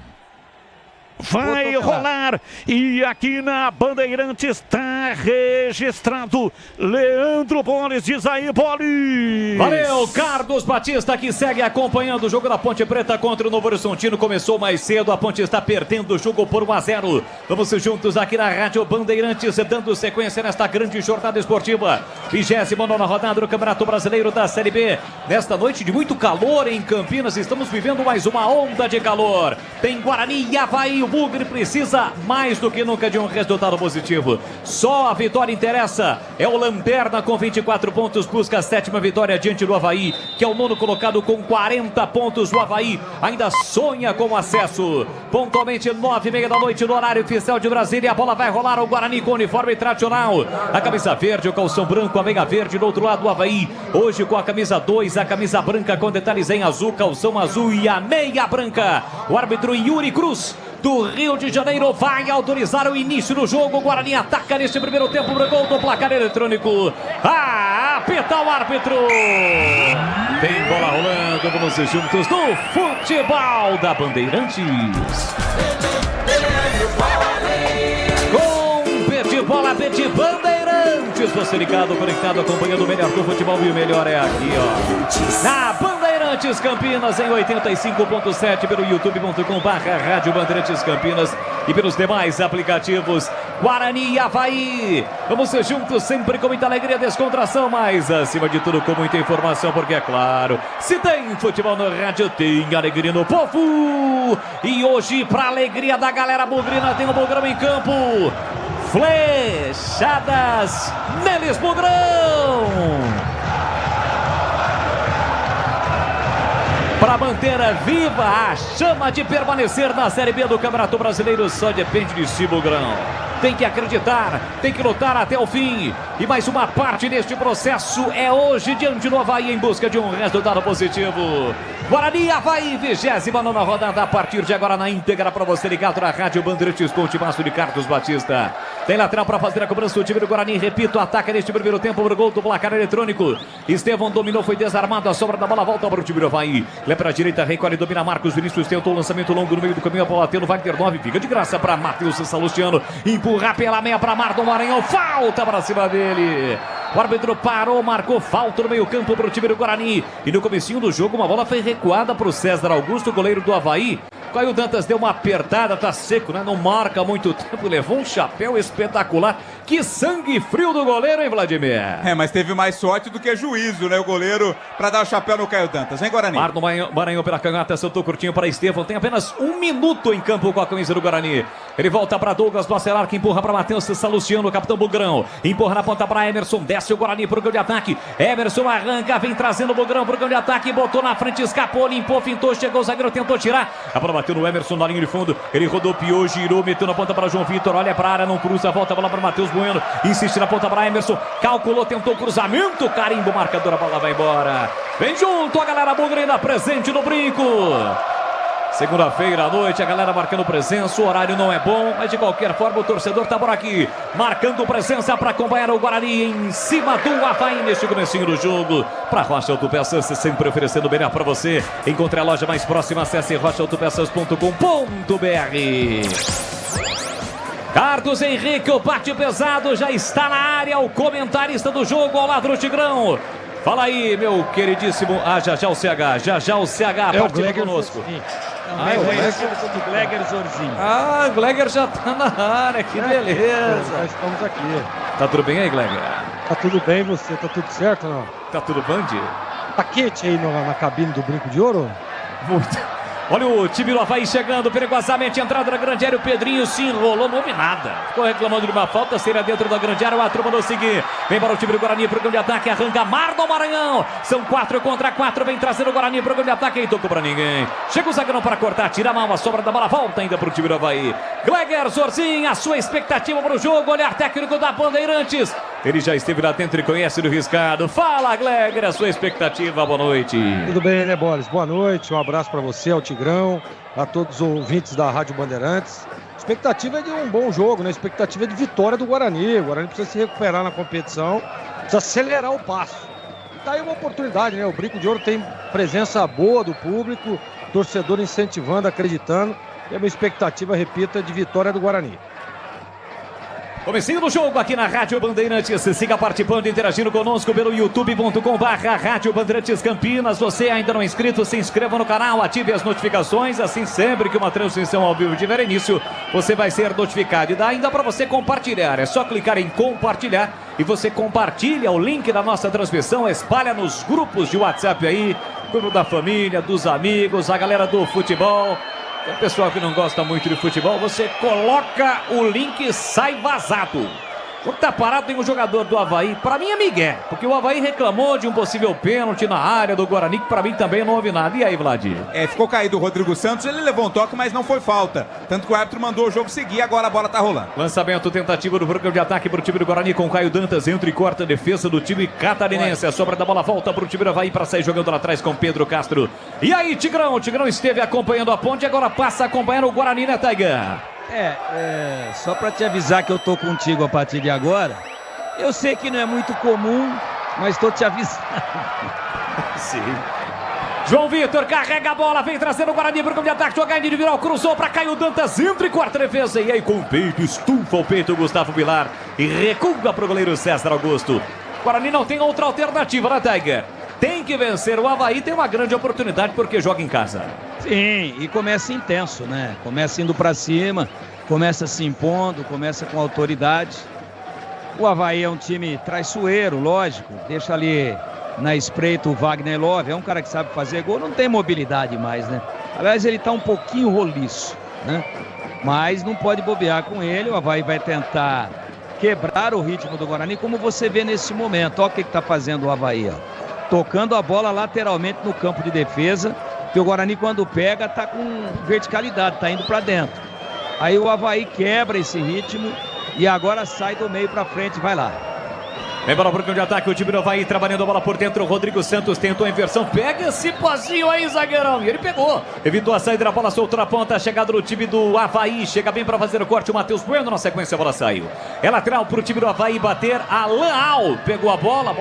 Vai rolar e aqui na Bandeirantes está registrado Leandro Bolis, diz aí, Bolis. Valeu, Carlos Batista, que segue acompanhando o jogo da Ponte Preta contra o Novo Horizontino. Começou mais cedo, a Ponte está perdendo o jogo por 1-0. Vamos juntos aqui na Rádio Bandeirantes, dando sequência nesta grande jornada esportiva. 29ª rodada do Campeonato Brasileiro da Série B. Nesta noite de muito calor em Campinas, estamos vivendo mais uma onda de calor. Tem Guarani e Avaí. O Bugre precisa mais do que nunca de um resultado positivo. Só a vitória interessa. É o Lanterna com 24 pontos, busca a 7ª vitória diante do Avaí, que é o 9º colocado com 40 pontos. O Avaí ainda sonha com acesso. Pontualmente 9h30 da noite no horário oficial de Brasília. A bola vai rolar, o Guarani com o uniforme tradicional. A camisa verde, o calção branco, a meia verde do outro lado do Avaí. Hoje com a camisa 2, a camisa branca com detalhes em azul, calção azul e a meia branca. O árbitro Yuri Cruz do Rio de Janeiro vai autorizar o início do jogo. O Guarani ataca neste primeiro tempo para o gol do placar eletrônico. Apita o árbitro. Tem bola rolando, vamos juntos no futebol da Bandeirantes. Com Pede Bola, Pede Bandeirantes. Você ligado, conectado, acompanhando o melhor do futebol e o melhor é aqui, ó. Na Bandeirantes Campinas em 85.7 pelo youtube.com/Rádio Bandeirantes Campinas e pelos demais aplicativos. Guarani e Avaí. Vamos ser juntos sempre com muita alegria e descontração, mas acima de tudo com muita informação, porque é claro, se tem futebol no rádio, tem alegria no povo. E hoje, pra alegria da galera bugrina, tem um programa em campo. Flechadas neles, Bugrão! Para manter viva a chama de permanecer na Série B do Campeonato Brasileiro, só depende de si, Bugrão. Tem que acreditar, tem que lutar até o fim. E mais uma parte deste processo é hoje diante do Avaí em busca de um resultado positivo. Guarani e Avaí, 29ª rodada a partir de agora na íntegra para você ligado na Rádio Bandeirantes com o timaço de Carlos Batista. Tem lateral para fazer a cobrança do time do Guarani, repito, ataca neste primeiro tempo para o gol do placar eletrônico. Estevão dominou, foi desarmado, a sobra da bola volta para o time do Avaí. Lê para a direita, recolhe, domina Marcos Vinícius, tentou o lançamento longo no meio do caminho, a bola bateu no Wagner 9, fica de graça para Matheus Salustiano, empurra pela meia para Marlon Maranhão, falta para cima dele. O árbitro parou, marcou falta no meio campo para o time do Guarani. E no comecinho do jogo, uma bola foi recuada para o César Augusto, goleiro do Avaí. Caio Dantas deu uma apertada, tá seco, né? Não marca muito tempo, levou um chapéu espetacular. Que sangue frio do goleiro, hein, Vladimir? É, mas teve mais sorte do que juízo, né? O goleiro para dar o chapéu no Caio Dantas. Vem, Guarani. Marlon Maranhão pela canhota, soltou curtinho para Estevão. Tem apenas 1 minuto em campo com a camisa do Guarani. Ele volta para Douglas Bacelar, que empurra para Matheus Salustiano, capitão Bugrão. Empurra na ponta para Emerson, desce o Guarani pro gol de ataque. Emerson arranca, vem trazendo o Bugrão pro gol de ataque. Botou na frente, escapou, limpou, fintou, chegou o zagueiro, tentou tirar. A bola bateu no Emerson na linha de fundo. Ele rodopiou, girou, meteu na ponta para João Vitor. Olha para a área, não cruza, volta a bola para Matheus Bueno. Insiste na ponta para Emerson. Calculou, tentou cruzamento. Carimbo, marcador, a bola vai embora. Vem junto a galera bugrina presente no Brinco. Segunda-feira à noite, a galera marcando presença. O horário não é bom, mas de qualquer forma o torcedor tá por aqui, marcando presença para acompanhar o Guarani em cima do Avaí neste comecinho do jogo. Para Rocha Autopeças, sempre oferecendo o melhor para você. Encontre a loja mais próxima, acesse rochaautopeças.com.br. Carlos Henrique, o bate pesado, já está na área, o comentarista do jogo ao lado do Tigrão. Fala aí, meu queridíssimo. Já o CH participa conosco. O Gleger Zorzinho. O Gleger já tá na área, que beleza. Já estamos aqui. Tá tudo bem aí, Gleger? Tá tudo bem, você? Tá tudo certo ou não? Tá tudo band? Tá quente aí na cabine do Brinco de Ouro? Olha o time do Avaí chegando perigosamente, entrada na grande área, o Pedrinho se enrolou, não houve nada. Ficou reclamando de uma falta, seria dentro da grande área, o Atro mandou seguir. Vem para o time do Guarani, programa de ataque, arranca Marlon Maranhão. São 4 contra 4, vem trazendo o Guarani, programa de ataque, aí tocou para ninguém. Chega o zagueirão para cortar, tira a mão, a sobra da bola, volta ainda para o time do Avaí. Gleger Zorzinho, a sua expectativa para o jogo, olhar técnico da Bandeirantes. Ele já esteve lá dentro e conhece do riscado. Fala, Gleger, a sua expectativa, boa noite. Tudo bem, né, Boris? Boa noite, um abraço para você, ao Tigrão, a todos os ouvintes da Rádio Bandeirantes. Expectativa é de um bom jogo, né? Expectativa é de vitória do Guarani. O Guarani precisa se recuperar na competição, precisa acelerar o passo. Tá aí uma oportunidade, né? O Brinco de Ouro tem presença boa do público, torcedor incentivando, acreditando. E a minha expectativa, repito, é de vitória do Guarani. Comecinho do jogo aqui na Rádio Bandeirantes. Siga participando e interagindo conosco pelo youtube.com/Rádio Bandeirantes Campinas. Você ainda não é inscrito, se inscreva no canal, ative as notificações. Assim, sempre que uma transmissão ao vivo tiver início, você vai ser notificado. E dá ainda para você compartilhar. É só clicar em compartilhar e você compartilha o link da nossa transmissão. Espalha nos grupos de WhatsApp aí, grupo da família, dos amigos, a galera do futebol. O pessoal que não gosta muito de futebol, você coloca o link e sai vazado. O jogo tá parado, tem um jogador do Avaí, pra mim é Miguel, porque o Avaí reclamou de um possível pênalti na área do Guarani, que pra mim também não houve nada. E aí, Vladir? Ficou caído o Rodrigo Santos, ele levou um toque, mas não foi falta. Tanto que o árbitro mandou o jogo seguir, agora a bola tá rolando. Lançamento, tentativa do programa de ataque pro time do Guarani com Caio Dantas, entra e corta a defesa do time catarinense. A sobra da bola volta pro time do Avaí pra sair jogando lá atrás com Pedro Castro. E aí, Tigrão? O Tigrão esteve acompanhando a ponte, agora passa acompanhando o Guarani, né, Taiga? Só pra te avisar que eu tô contigo a partir de agora. Eu sei que não é muito comum, mas tô te avisando. Sim. João Vitor carrega a bola, vem trazendo o Guarani para o campo de ataque, joga individual, cruzou para Caio Dantas, entra e quarta defesa. E aí com o peito, estufa o peito o Gustavo Vilar e recua para o goleiro César Augusto. O Guarani não tem outra alternativa, né, Tiger? Tem que vencer, o Avaí tem uma grande oportunidade porque joga em casa. Sim, e começa intenso, né? Começa indo para cima, começa se impondo, começa com autoridade. O Avaí é um time traiçoeiro, lógico, deixa ali na espreita o Wagner Love, é um cara que sabe fazer gol, não tem mobilidade mais, né? Aliás, ele tá um pouquinho roliço, né? Mas não pode bobear com ele, o Avaí vai tentar quebrar o ritmo do Guarani, como você vê nesse momento. Olha o que tá fazendo o Avaí, ó. Tocando a bola lateralmente no campo de defesa, que o Guarani quando pega tá com verticalidade, tá indo para dentro. Aí o Avaí quebra esse ritmo e agora sai do meio para frente, vai lá. Vem bola pro campo de ataque, o time do Avaí trabalhando a bola por dentro. O Rodrigo Santos tentou a inversão, pega esse pozinho aí, zagueirão. E ele pegou, evitou a saída da bola, soltou na ponta, a chegada do time do Avaí. Chega bem para fazer o corte, o Matheus Bueno, na sequência a bola saiu. É lateral pro time do Avaí bater, Alan Al pegou a bola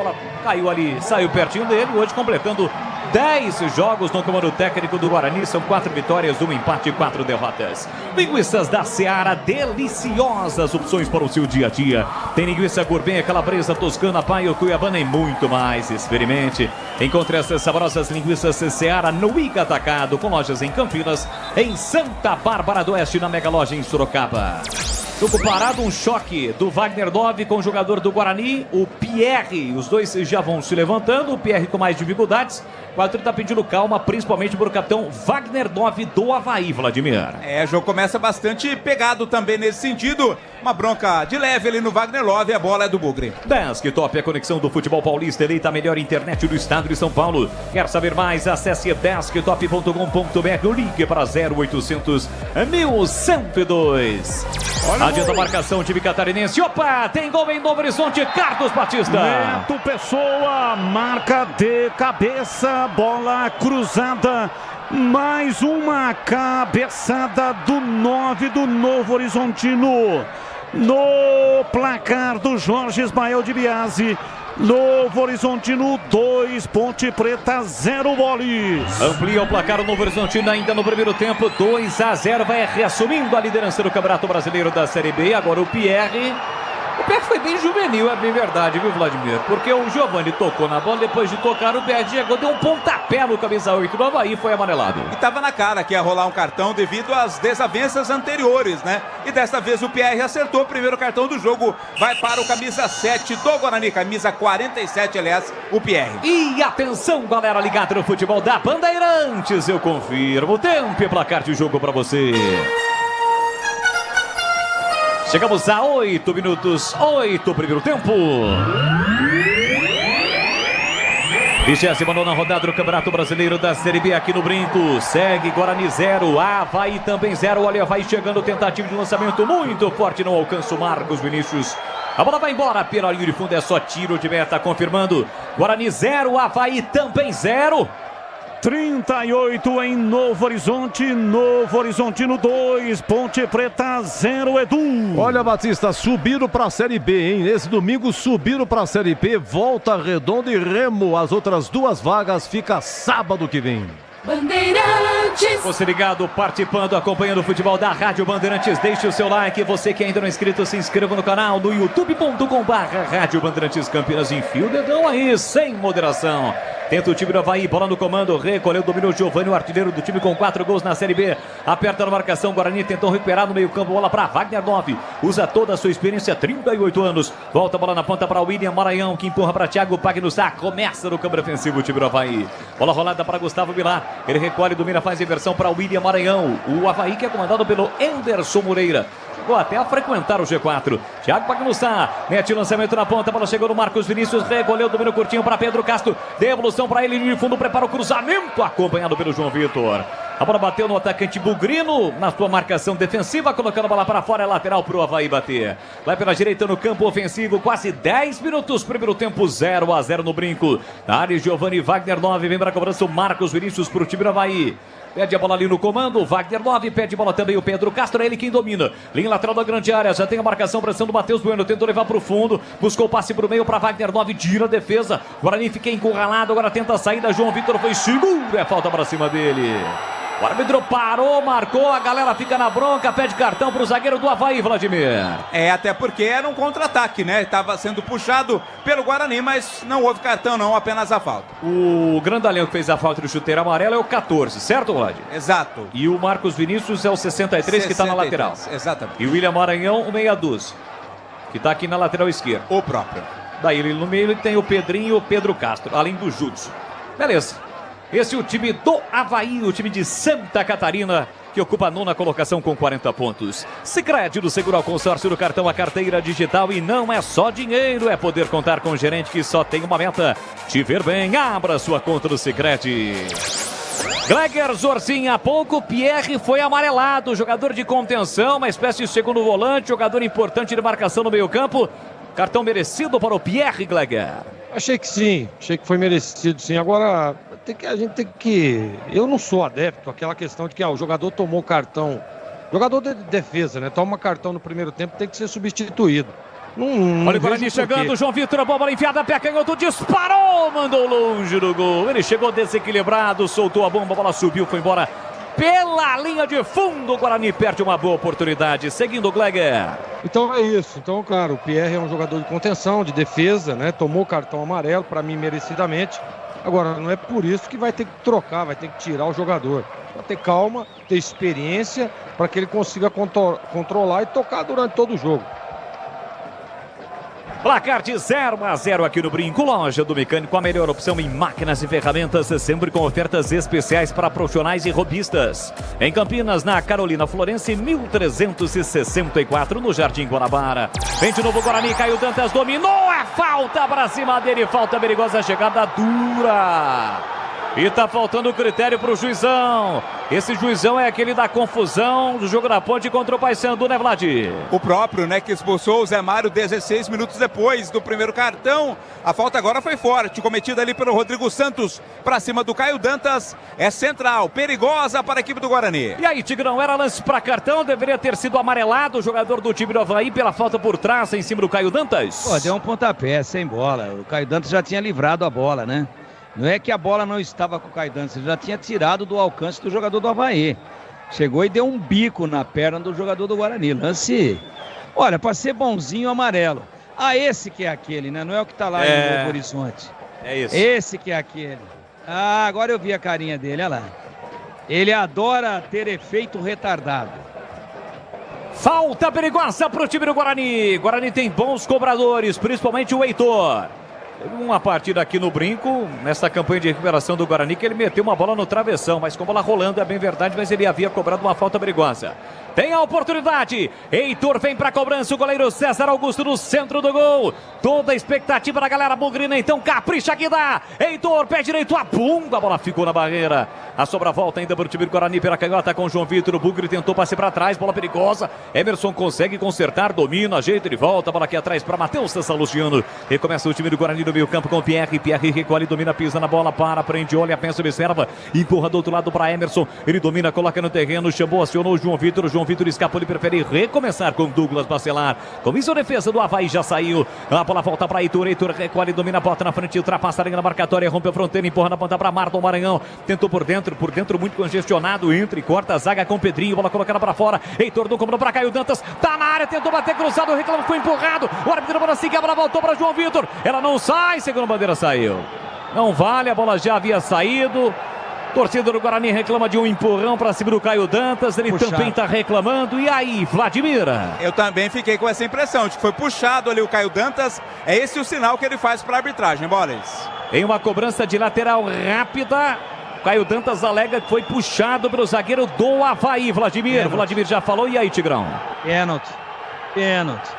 caiu ali, saiu pertinho dele. Hoje completando 10 jogos no comando técnico do Guarani, são 4 vitórias, 1 empate e 4 derrotas. Linguiças da Seara, deliciosas opções para o seu dia a dia. Tem linguiça gourmet, calabresa, toscana, paio, cuiabana e muito mais. Experimente. Encontre essas saborosas linguiças Seara no Iga Atacado, com lojas em Campinas, em Santa Bárbara do Oeste, na Mega Loja em Sorocaba. Jogo parado, um choque do Wagner Love com o jogador do Guarani, o Pierre. Os dois já vão se levantando, o Pierre com mais dificuldades. O árbitro está pedindo calma, principalmente para o capitão Wagner Love do Avaí, Vladimir. O jogo começa bastante pegado também nesse sentido. Uma bronca de leve ali no Wagner Love, a bola é do Bugre. Desktop, a conexão do futebol paulista, eleita a melhor internet do estado de São Paulo. Quer saber mais? Acesse desktop.com.br ou ligue para 0800 1102. Adianta a marcação, time catarinense. Opa, tem gol em Novo Horizonte, Carlos Batista. Neto Pessoa, marca de cabeça, bola cruzada. Mais uma cabeçada do 9 do Novo Horizontino. No placar do Jorge Ismael de Biasi. Novo Horizontino 2, Ponte Preta 0 boles. Amplia o placar o Novo Horizontino ainda no primeiro tempo, 2-0, vai reassumindo a liderança do Campeonato Brasileiro da Série B. Agora o Pierre O PR foi bem juvenil, é bem verdade, viu, Vladimir? Porque o Giovani tocou na bola, depois de tocar o PR chegou, deu um pontapé no camisa 8 do Avaí e foi amarelado. E tava na cara que ia rolar um cartão devido às desavenças anteriores, né? E dessa vez o PR acertou o primeiro cartão do jogo. Vai para o camisa 7 do Guarani, camisa 47, aliás, o PR. E atenção, galera ligada no futebol da Bandeirantes, eu confirmo o tempo e placar de jogo para você. Chegamos a 8 minutos, 8 primeiro tempo. 29ª rodada do Campeonato Brasileiro da Série B aqui no Brinco. Segue Guarani 0, Avaí também 0. Olha, Avaí chegando, tentativa de lançamento muito forte, não alcança o Marcos Vinícius. A bola vai embora pela linha de fundo, é só tiro de meta, confirmando. Guarani 0, Avaí também 0. 38 em Novo Horizontino 2, Ponte Preta 0, Edu. Olha, Batista, subiram para a Série B, hein? Nesse domingo subiram para a Série B, Volta Redonda e Remo. As outras duas vagas fica sábado que vem. Bandeirantes. Você ligado, participando, acompanhando o futebol da Rádio Bandeirantes. Deixe o seu like. Você que ainda não é inscrito, se inscreva no canal no youtube.com/Rádio Bandeirantes Campinas. Enfia o dedão aí, sem moderação. Tenta o time do Avaí, bola no comando, recolheu, dominou o Giovani, o artilheiro do time com 4 gols na Série B. Aperta na marcação, Guarani tentou recuperar no meio campo, bola para Wagner 9. Usa toda a sua experiência, 38 anos. Volta a bola na ponta para William Maranhão, que empurra para Thiago Pagnussá. Começa no campo defensivo o time do Avaí. Bola rolada para Gustavo Vilar. Ele recolhe, domina, faz inversão para William Maranhão. O Avaí que é comandado pelo Anderson Moreira. Chegou até a frequentar o G4. Thiago Pagnussá mete lançamento na ponta, a bola chegou no Marcos Vinícius, recolheu, domínio curtinho para Pedro Castro, devolução para ele, de fundo, prepara o cruzamento, acompanhado pelo João Vitor. A bola bateu no atacante Bugrino, na sua marcação defensiva, colocando a bola para fora, é lateral para o Avaí bater. Vai pela direita no campo ofensivo, quase 10 minutos, primeiro tempo 0-0 no Brinco. Na área, Giovani, Wagner 9, vem para a cobrança o Marcos Vinícius para o time do Avaí. Pede a bola ali no comando, Wagner 9, pede bola também o Pedro Castro, é ele quem domina. Linha lateral da grande área, já tem a marcação, pressão do Matheus Bueno, tentou levar para o fundo, buscou o passe para o meio para Wagner 9, tira a defesa. Guarani fica encurralado, agora tenta a saída, João Vitor foi seguro, é falta para cima dele. O árbitro parou, marcou, a galera fica na bronca, pede cartão para o zagueiro do Avaí, Vladimir. É, até porque era um contra-ataque, né? Estava sendo puxado pelo Guarani, mas não houve cartão não, apenas a falta. O Grandalhão que fez a falta do chuteiro amarelo é o 14, certo, Vlad? Exato. E o Marcos Vinícius é o 63 que está na lateral. Exatamente. E o William Maranhão, o meia dúzia, que está aqui na lateral esquerda. O próprio. Daí ele no meio ele tem o Pedrinho e o Pedro Castro, além do Jutsu. Beleza. Esse é o time do Avaí, o time de Santa Catarina, que ocupa a 9ª colocação com 40 pontos. Sicredi do Seguro ao Consórcio do Cartão, a carteira digital, e não é só dinheiro, é poder contar com um gerente que só tem uma meta: te ver bem. Abra sua conta do Sicredi. Gleger Zorzinho, há pouco Pierre foi amarelado, jogador de contenção, uma espécie de segundo volante, jogador importante de marcação no meio campo. Cartão merecido para o Pierre, Gleger. Achei que sim, achei que foi merecido sim. Agora a gente tem que... Eu não sou adepto àquela questão de que o jogador tomou cartão. Jogador de defesa, né? Toma cartão no primeiro tempo, tem que ser substituído. Olha o Guarani chegando, João Vitor, a bola enfiada, pé canhoto, disparou, mandou longe do gol. Ele chegou desequilibrado, soltou a bomba, a bola subiu, foi embora pela linha de fundo. O Guarani perde uma boa oportunidade, seguindo o Gleger. Então é isso. Então, claro, o Pierre é um jogador de contenção, de defesa, né? Tomou cartão amarelo, para mim merecidamente. Agora, não é por isso que vai ter que trocar, vai ter que tirar o jogador. Vai ter calma, ter experiência, para que ele consiga controlar e tocar durante todo o jogo. Placar de 0-0 aqui no Brinco, loja do mecânico, a melhor opção em máquinas e ferramentas, sempre com ofertas especiais para profissionais e robistas. Em Campinas, na Carolina Florense, 1364, no Jardim Guanabara. Vem de novo o Guarani, Caio Dantas dominou, é falta para cima dele, falta perigosa, chegada dura. E tá faltando critério pro juizão. Esse juizão é aquele da confusão do jogo da Ponte contra o Paysandu, né, Vlad? O próprio, né, que expulsou o Zé Mário 16 minutos depois do primeiro cartão. A falta agora foi forte, cometida ali pelo Rodrigo Santos pra cima do Caio Dantas. É central, perigosa para a equipe do Guarani. E aí, Tigrão, era lance para cartão, deveria ter sido amarelado o jogador do time do Avaí pela falta por trás em cima do Caio Dantas. Pô, deu um pontapé, sem bola. O Caio Dantas já tinha livrado a bola, né? Não é que a bola não estava com o Caio Dantas, ele já tinha tirado do alcance do jogador do Avaí. Chegou e deu um bico na perna do jogador do Guarani. Lance Olha, para ser bonzinho, amarelo. Ah, esse que é aquele, né? Não é o que tá lá em Novo Horizonte. É isso. Esse que é aquele. Ah, agora eu vi a carinha dele, olha lá. Ele adora ter efeito retardado. Falta perigosa para o time do Guarani. Guarani tem bons cobradores, principalmente o Heitor. Teve uma partida aqui no Brinco, nessa campanha de recuperação do Guarani, que ele meteu uma bola no travessão, mas com bola rolando, é bem verdade, mas ele havia cobrado uma falta perigosa. Tem a oportunidade, Heitor vem para a cobrança, o goleiro César Augusto no centro do gol. Toda a expectativa da galera bugrina, então capricha que dá. Heitor, pé direito, a bunda, a bola ficou na barreira. A sobra-volta ainda para o time do Guarani pela canhota com o João Vitor. O Bugre tentou passe para trás, bola perigosa. Emerson consegue consertar, domina, ajeita, ele volta, bola aqui atrás para Matheus César Luciano. Recomeça o time do Guarani no meio campo com o Pierre. Pierre recolhe, domina, pisa na bola, prende, olha, pensa, observa, empurra do outro lado para Emerson. Ele domina, coloca no terreno, chamou, acionou o João Vitor. O João Vitor escapou, ele prefere recomeçar com Douglas Bacelar. Com isso a defesa do Avaí já saiu. A bola volta para Heitor. Heitor recolhe, domina, bota na frente, ultrapassa a linha na marcatória, rompe a fronteira, empurra na ponta para Marlon Maranhão. Tentou por dentro muito congestionado, entra e corta a zaga com Pedrinho, bola colocada para fora. Heitor do comando para Caio Dantas, tá na área, tentou bater cruzado, o reclamo foi empurrado. O árbitro para seguir, a bola voltou para João Vitor. Ela não sai, segunda bandeira saiu. Não vale, a bola já havia saído. Torcida do Guarani reclama de um empurrão para cima do Caio Dantas. Ele também está reclamando. E aí, Vladimir? Eu também fiquei com essa impressão de que foi puxado ali o Caio Dantas. É esse o sinal que ele faz para a arbitragem, Boris. Em uma cobrança de lateral rápida, Caio Dantas alega que foi puxado pelo zagueiro do Avaí, Vladimir. Vladimir já falou. E aí, Tigrão? Pênalti.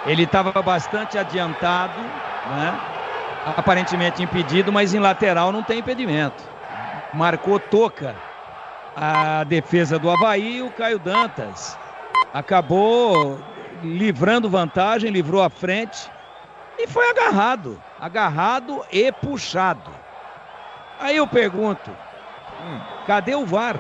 Ele estava bastante adiantado, né? Aparentemente impedido, mas em lateral não tem impedimento. Marcou toca a defesa do Avaí. O Caio Dantas acabou livrando vantagem, livrou a frente e foi agarrado e puxado. Aí eu pergunto, cadê o VAR?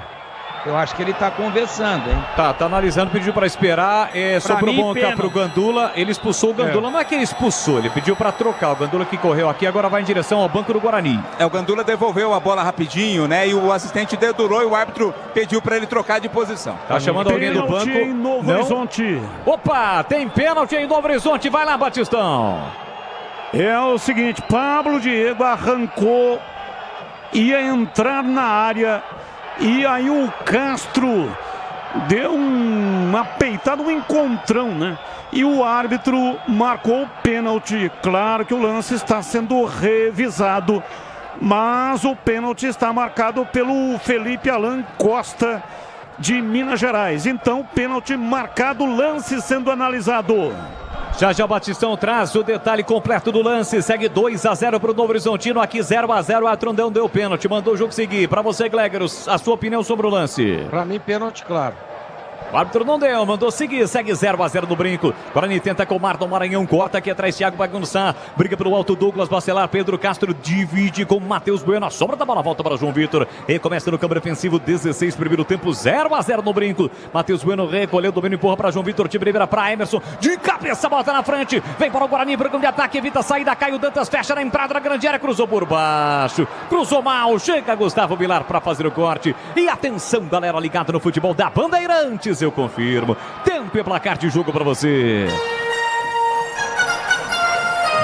Eu acho que ele tá conversando, hein? Tá analisando, pediu para esperar. Sobrou bom cá pro Gandula. Ele expulsou o Gandula. Não é que ele expulsou, ele pediu para trocar. O Gandula que correu aqui agora vai em direção ao banco do Guarani. O Gandula devolveu a bola rapidinho, né? E o assistente dedurou e o árbitro pediu para ele trocar de posição. Tá chamando alguém do banco. Em Novo Horizonte. Opa, tem pênalti em Novo Horizonte. Vai lá, Batistão. É o seguinte, Pablo Diego arrancou, ia entrar na área. E aí o Castro deu uma peitada, um encontrão, né? E o árbitro marcou o pênalti. Claro que o lance está sendo revisado, mas o pênalti está marcado pelo Felipe Alan Costa de Minas Gerais. Então, pênalti marcado, lance sendo analisado. Já o Batistão traz o detalhe completo do lance. Segue 2-0 para o Novo Horizontino. Aqui 0-0. A Trondão deu pênalti. Mandou o jogo seguir. Para você, Glegeros, a sua opinião sobre o lance? Para mim, pênalti, claro. O árbitro não deu, mandou seguir, segue 0-0 no Brinco. Guarani tenta com o Marlon Maranhão, corta aqui atrás, Thiago Bagunçá, briga pelo alto, Douglas Bacelar, Pedro Castro divide com Matheus Bueno, a sobra da bola volta para João Vitor, e começa no câmbio ofensivo, 16 primeiro tempo, 0-0 no Brinco. Matheus Bueno recolheu, domínio, empurra para João Vitor, time primeira para Emerson, de cabeça, bota na frente, vem para o Guarani, programa de ataque, evita a saída, Caio Dantas, fecha na entrada da grande área, cruzou por baixo, cruzou mal, chega Gustavo Vilar para fazer o corte, e atenção galera ligada no futebol da Bandeirantes, eu confirmo. Tempo e placar de jogo para você.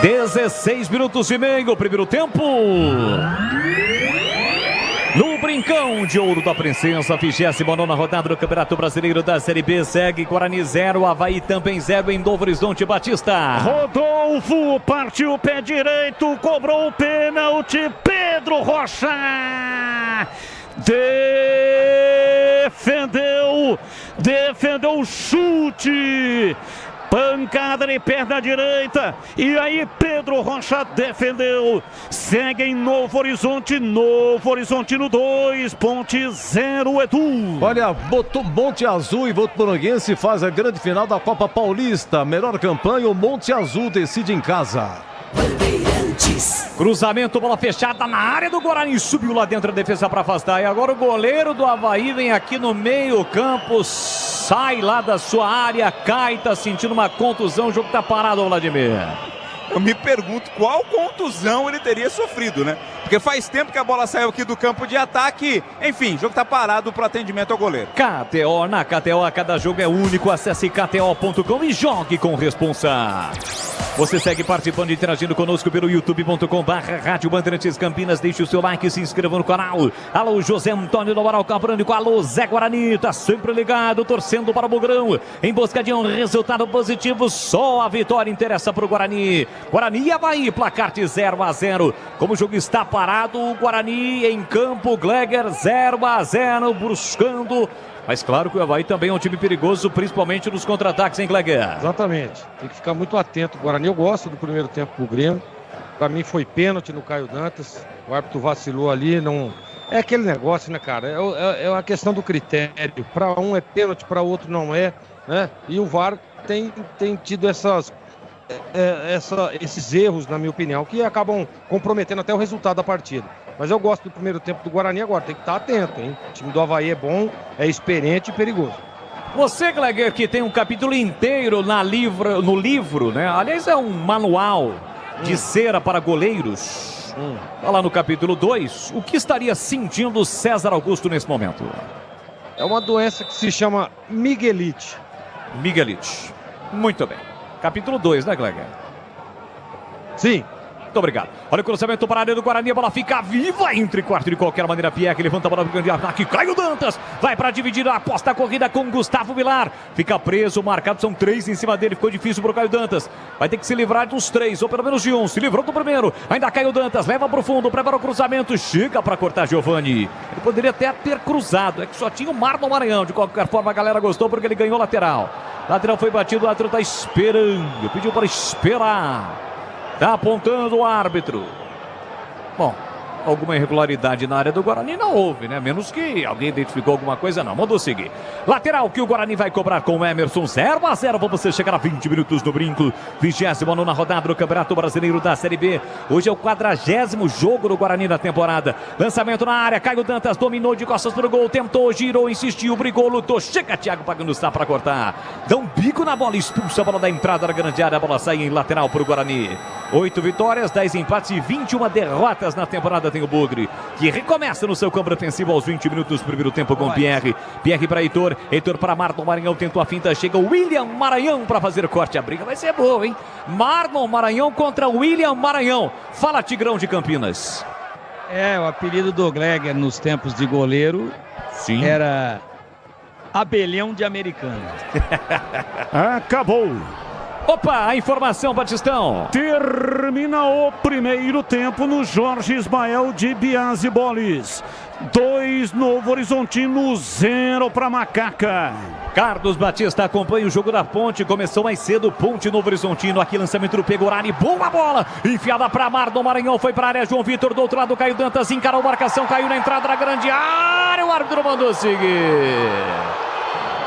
16 minutos e meio, primeiro tempo. No Brincão de Ouro da Princesa, 29ª rodada do Campeonato Brasileiro da Série B. Segue Guarani 0, Avaí também 0 em Novo Horizonte. Batista. Rodolfo partiu o pé direito, cobrou o pênalti. Pedro Rocha defendeu o chute, pancada de perna direita, e aí Pedro Rocha defendeu, segue em Novo Horizonte no 2, Ponte 0, Edu. Olha, botou Monte Azul e Votuporanguense faz a grande final da Copa Paulista, melhor campanha, o Monte Azul decide em casa. Cruzamento, bola fechada na área do Guarani, subiu lá dentro a defesa para afastar, e agora o goleiro do Avaí vem aqui no meio campo, sai lá da sua área, cai, tá sentindo uma contusão, o jogo tá parado, Vladimir. Eu me pergunto qual contusão ele teria sofrido, né? Porque faz tempo que a bola saiu aqui do campo de ataque. Enfim, o jogo tá parado pro atendimento ao goleiro. KTO, na KTO, cada jogo é único. Acesse kto.com e jogue com responsa. Você segue participando e interagindo conosco pelo youtube.com/Rádio Bandeirantes Campinas. Deixe o seu like e se inscreva no canal. Alô, José Antônio do Amaral Cabrânico. Alô, Zé Guarani. Tá sempre ligado, torcendo para o Bugrão. Em busca de um resultado positivo, só a vitória interessa para o Guarani. Guarani e Avaí, placar de 0-0. Como o jogo está parado, o Guarani em campo, Gleger 0-0, buscando. Mas claro que o Avaí também é um time perigoso, principalmente nos contra-ataques, hein, Gleger? Exatamente. Tem que ficar muito atento. O Guarani, eu gosto do primeiro tempo pro Grêmio. Pra mim foi pênalti no Caio Dantas. O árbitro vacilou ali, não... É aquele negócio, né, cara? É a questão do critério. Pra um é pênalti, pra outro não é, né? E o VAR tem tido esses erros, na minha opinião, que acabam comprometendo até o resultado da partida. Mas eu gosto do primeiro tempo do Guarani agora, tem que estar atento, hein? O time do Avaí é bom, é experiente e perigoso. Você, Gleger, que tem um capítulo inteiro no livro, né? Aliás, é um manual de cera para goleiros. Tá lá no capítulo 2. O que estaria sentindo o César Augusto nesse momento? É uma doença que se chama Miguelite. Miguelite. Muito bem. Capítulo 2, né, Gleger? Sim. Muito obrigado. Olha o cruzamento para a área do Guarani, a bola fica viva entre quarto de qualquer maneira. Pierre levanta a bola para o ataque, Caio Dantas vai para dividir, aposta a corrida com Gustavo Vilar, fica preso, marcado, são 3 em cima dele, ficou difícil para o Caio Dantas, vai ter que se livrar dos 3, ou pelo menos de um, se livrou do primeiro, ainda Caio Dantas, leva para o fundo, prepara o cruzamento, chega para cortar Giovani, ele poderia até ter cruzado, é que só tinha o Marlon Maranhão, de qualquer forma a galera gostou porque ele ganhou lateral foi batido, o árbitro está esperando, pediu para esperar. Tá apontando o árbitro. Bom, alguma irregularidade na área do Guarani não houve, né? Menos que alguém identificou alguma coisa, não. Mandou seguir. Lateral que o Guarani vai cobrar com o Emerson, 0-0. Vamos chegar a 20 minutos no brinco. 29ª rodada do Campeonato Brasileiro da Série B. Hoje é o 40º jogo do Guarani na temporada. Lançamento na área. Caio Dantas dominou de costas pro gol. Tentou, girou, insistiu, brigou, lutou. Chega, Thiago pagando está para cortar. Dá um bico na bola, expulsa a bola da entrada da grande área. A bola sai em lateral pro Guarani. 8 vitórias, 10 empates e 21 derrotas na temporada. Tem o Bugre, que recomeça no seu campo defensivo aos 20 minutos do primeiro tempo com Pierre para Heitor para Marlon Maranhão, tentou a finta, chega o William Maranhão para fazer o corte, a briga vai ser boa, hein? Marlon Maranhão contra William Maranhão, fala Tigrão de Campinas. O apelido do Gleger nos tempos de goleiro era Abelhão de Americano. Acabou. Opa, a informação, Batistão. Termina o primeiro tempo no Jorge Ismael de Biase Bolis. 2 Novo Horizontino, 0 para Macaca. Carlos Batista acompanha o jogo da Ponte. Começou mais cedo, Ponte Novo Horizontino. Aqui lançamento do Pegorari, boa bola. Enfiada para Marlon Maranhão, foi para a área. João Vitor do outro lado, Caio Dantas encarou a marcação, caiu na entrada da grande área. O árbitro mandou seguir.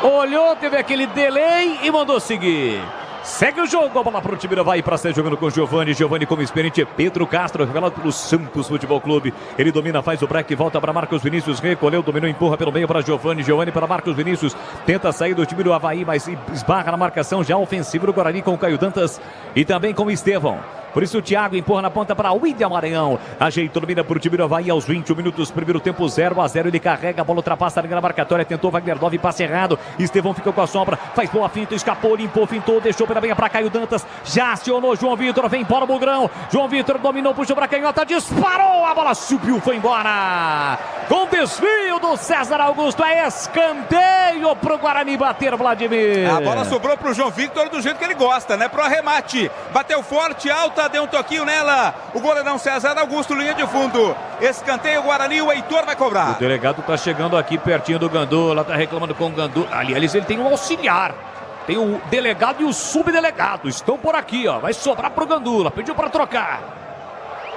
Olhou, teve aquele delay e mandou seguir. Segue o jogo, a bola para o time do Avaí para ser jogando com Giovani como experiente, Pedro Castro, revelado pelo Santos Futebol Clube. Ele domina, faz o break, volta para Marcos Vinícius, recolheu, dominou, empurra pelo meio para Giovani para Marcos Vinícius, tenta sair do time do Avaí, mas esbarra na marcação já ofensiva do Guarani com o Caio Dantas e também com o Estevão. Por isso o Thiago empurra na ponta para William Maranhão. Ajeitou, domina por time do Avaí aos 21 minutos. Primeiro tempo 0-0. Ele carrega, a bola ultrapassa a linha da marcatória. Tentou Wagner 9, passe errado. Estevão fica com a sombra. Faz boa finta, escapou, limpou, fintou. Deixou pela meia para Caio Dantas. Já acionou João Vitor. Vem para o Bugrão. João Vitor dominou, puxou para a canhota. Disparou. A bola subiu, foi embora. Com desvio do César Augusto. É escanteio para o Guarani bater, Vladimir. A bola sobrou para o João Vitor do jeito que ele gosta, né? Pro arremate. Bateu forte, alto. Deu um toquinho nela, o goleirão César Augusto, linha de fundo, escanteio Guarani, o Heitor vai cobrar. O delegado tá chegando aqui pertinho do Gandula, tá reclamando com o Gandula, aliás ele tem um auxiliar, tem o delegado e o subdelegado, estão por aqui, ó, vai sobrar pro Gandula, pediu para trocar.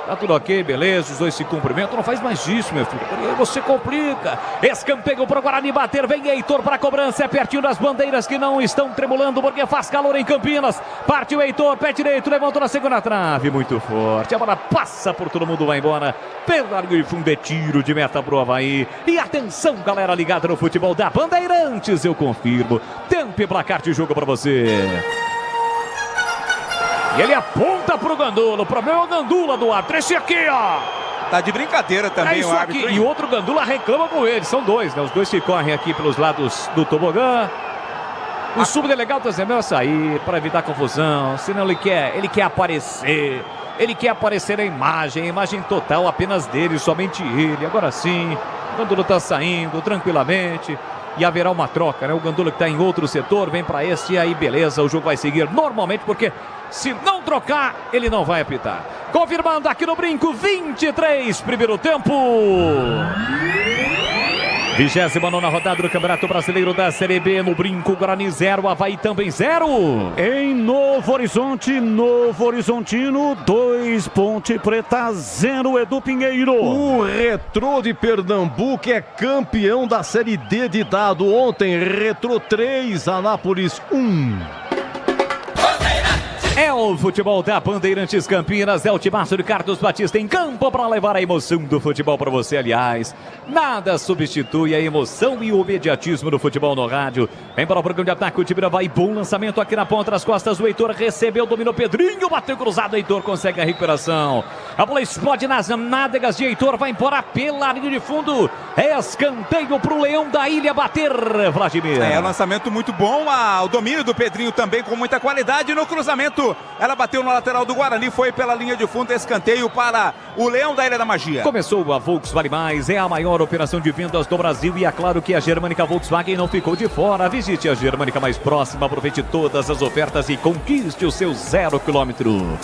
Tá tudo ok, beleza, os dois se cumprimentam, não faz mais isso, meu filho, aí você complica. Escanteio para o Guarani bater, vem Heitor para a cobrança, é pertinho das bandeiras que não estão tremulando porque faz calor em Campinas. Partiu Heitor, pé direito, levantou na segunda trave, muito forte, a bola passa por todo mundo, vai embora. Pelo largo e fundo é tiro de meta pro Avaí. E atenção, galera ligada no futebol da Bandeirantes, eu confirmo. Tempo e placar de jogo para você. E ele aponta pro Gandula. O problema é o Gandula do árbitro. Esse aqui, ó. Tá de brincadeira também o árbitro. Aqui. E o outro Gandula reclama com ele. São dois, né? Os dois que correm aqui pelos lados do tobogã. O subdelegado está dizendo, melhor sair para evitar confusão. Senão ele quer aparecer. Ele quer aparecer na imagem. A imagem total apenas dele, somente ele. Agora sim, o Gandula está saindo tranquilamente. E haverá uma troca, né? O Gandula que está em outro setor, vem para esse e aí beleza, o jogo vai seguir normalmente, porque se não trocar, ele não vai apitar. Confirmando aqui no Brinco, 23, primeiro tempo. 29ª rodada do Campeonato Brasileiro da Série B, no Brinco, Guarani 0, Avaí também 0. Em Novo Horizonte, Novo Horizontino 2, Ponte Preta 0, Edu Pinheiro. O Retrô de Pernambuco é campeão da Série D de dado ontem, Retrô 3, Anápolis 1. É o futebol da Bandeirantes Campinas, é o timaço de Carlos Batista em campo para levar a emoção do futebol para você, aliás. Nada substitui a emoção e o imediatismo do futebol no rádio. Vem para o programa de ataque, o time vai, bom lançamento aqui na ponta das costas, o Heitor recebeu, dominou Pedrinho, bateu cruzado, Heitor consegue a recuperação. A bola explode nas nádegas de Heitor, vai embora pela linha de fundo, é escanteio para o Leão da Ilha bater, Vladimir. É, lançamento muito bom, o domínio do Pedrinho também com muita qualidade no cruzamento. Ela bateu na lateral do Guarani, foi pela linha de fundo, escanteio para o Leão da Ilha da Magia. Começou a Volkswagen Mais, é a maior operação de vendas do Brasil e é claro que a Germânica Volkswagen não ficou de fora. Visite a Germânica mais próxima, aproveite todas as ofertas e conquiste o seu 0 km.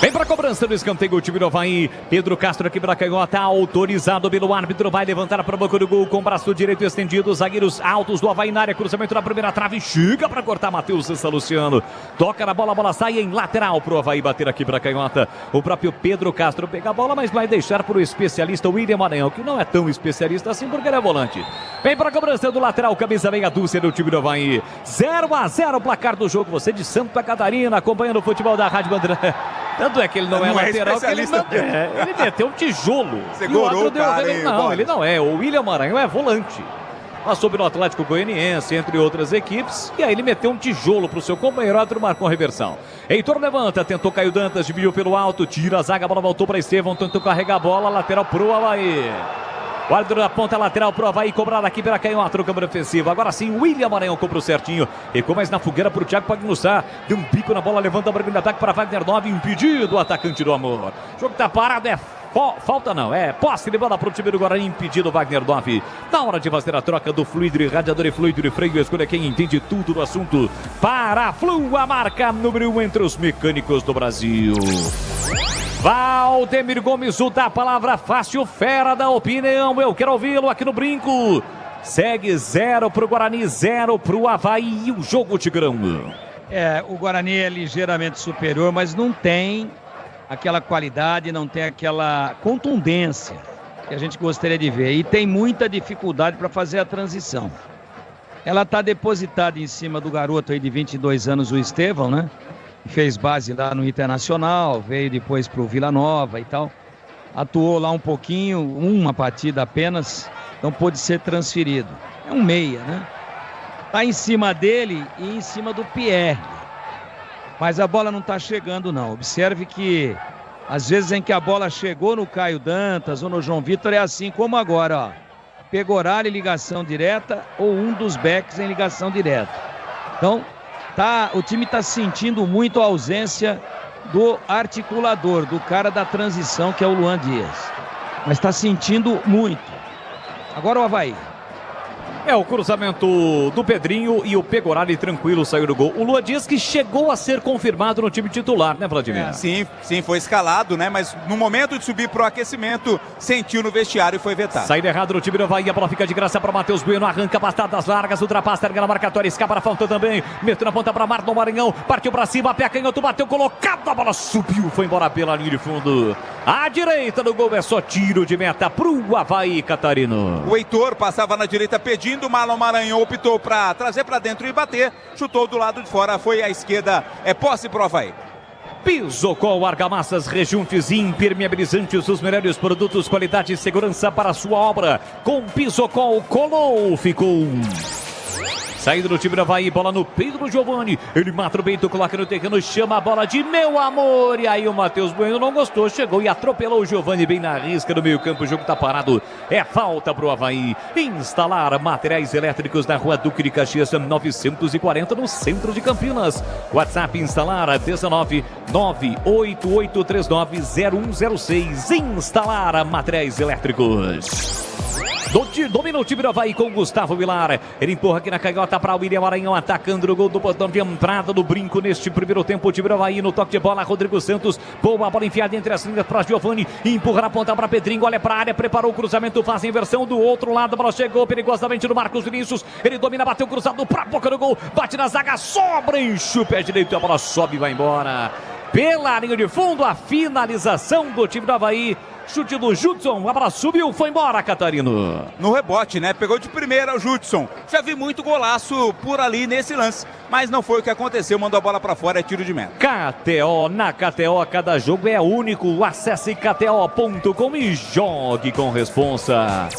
Vem para a cobrança do escanteio, o time do Avaí. Pedro Castro aqui para a canhota, autorizado pelo árbitro. Vai levantar para a boca do gol com o braço direito estendido. Zagueiros altos do Avaí na área. Cruzamento na primeira trave. Chega para cortar Matheus Sansa Luciano. Toca na bola, a bola sai em lateral para o Avaí bater aqui para a canhota. O próprio Pedro Castro pega a bola, mas vai deixar para o especialista William Maranhão, que não é tão especialista assim porque ele é volante. Vem para a cobrança do lateral, camisa meia dúzia do time do Avaí. 0-0 o placar do jogo. Você de Santa Catarina acompanhando o futebol da Rádio Bandeira. Tanto é que ele não é lateral, que ele meteu um tijolo. Segurou o cara, ele não é. O William Maranhão é volante. Passou pelo Atlético Goianiense, entre outras equipes. E aí ele meteu um tijolo para o seu companheiro, outro marcou a reversão. Heitor levanta, tentou Caio Dantas, dividiu pelo alto, tira a zaga, a bola voltou para Estevão, tentou carregar a bola, lateral pro Avaí. O árbitro da ponta lateral pro Avaí, cobrado aqui pela canhota no câmara ofensiva. Agora sim, o William Maranhão comprou certinho. Recua mais na fogueira pro Thiago Pagnussá. Deu um pico na bola, levanta a barriga de ataque para Wagner 9. Impedido o atacante do Amor. O jogo tá parado, é falta não, é posse de bola pro time do Guarani, impedido o Wagner 9. Na hora de fazer a troca do fluido e radiador e fluido e freio, escolha quem entende tudo do assunto. Para a Flu, a marca número 1 entre os mecânicos do Brasil. Valdemir Gomes, o da palavra fácil, fera da opinião, eu quero ouvi-lo aqui no Brinco. Segue 0 pro Guarani, 0 pro Avaí e o jogo, Tigrão. O Guarani é ligeiramente superior, mas não tem aquela qualidade, não tem aquela contundência que a gente gostaria de ver. E tem muita dificuldade para fazer a transição. Ela está depositada em cima do garoto aí de 22 anos, o Estevão, né? Fez base lá no Internacional, veio depois para o Vila Nova e tal. Atuou lá um pouquinho, uma partida apenas, não pôde ser transferido. É um meia, né? Tá em cima dele e em cima do Pierre. Mas a bola não tá chegando, não. Observe que às vezes em que a bola chegou no Caio Dantas ou no João Vitor é assim como agora, ó. Pegoraro em ligação direta ou um dos backs em ligação direta. Então, o time está sentindo muito a ausência do articulador, do cara da transição, que é o Luan Dias. Mas está sentindo muito. Agora o Avaí. É o cruzamento do Pedrinho e o Pegorari tranquilo saiu do gol. O Luan Dias que chegou a ser confirmado no time titular, né, Vladimir? Sim, foi escalado, né? Mas no momento de subir pro aquecimento, sentiu no vestiário e foi vetado. Saída errada no time do Avaí, a bola fica de graça para Matheus Bueno, arranca bastadas largas, ultrapassa, erga na marcatória, escapa na falta também, meteu na ponta para Marlon Maranhão, partiu para cima, pé canhoto, bateu, colocado, a bola subiu, foi embora pela linha de fundo. À direita do gol é só tiro de meta pro Avaí Catarino. O Heitor passava na direita pedindo, o Marlon Maranhão optou para trazer para dentro e bater, chutou do lado de fora, foi à esquerda, é posse pro Avaí. Pisocol, argamassas, rejuntes e impermeabilizantes, os melhores produtos, qualidade e segurança para a sua obra. Com Pisocol, colou, ficou. Saída do time do Avaí, bola no peito do Giovani. Ele mata o peito, coloca no terreno, chama a bola de meu amor. E aí o Matheus Bueno não gostou, chegou e atropelou o Giovani bem na risca do meio campo. O jogo tá parado, é falta pro Avaí. Instalar materiais elétricos na rua Duque de Caxias 940 no centro de Campinas. WhatsApp Instalar 19 98839 0106. Instalar materiais elétricos. Domina o time do Avaí com Gustavo Vilar. Ele empurra aqui na canhota para o William Maranhão, atacando o gol do botão de entrada do brinco neste primeiro tempo. O time do Avaí no toque de bola, Rodrigo Santos. Boa bola enfiada entre as linhas para Giovani. Empurra na ponta para Pedrinho, olha para a área, preparou o cruzamento, faz a inversão do outro lado. A bola chegou perigosamente no Marcos Vinícius. Ele domina, bateu cruzado para a boca do gol. Bate na zaga, sobra, enche o pé direito. A bola sobe e vai embora. Pela linha de fundo, a finalização do time do Avaí. Chute do Judson, a bola subiu, foi embora, Catarino. No rebote, né? Pegou de primeira o Judson. Já vi muito golaço por ali nesse lance, mas não foi o que aconteceu. Mandou a bola pra fora, é tiro de meta. KTO, na KTO, cada jogo é único. Acesse kto.com e jogue com responsa.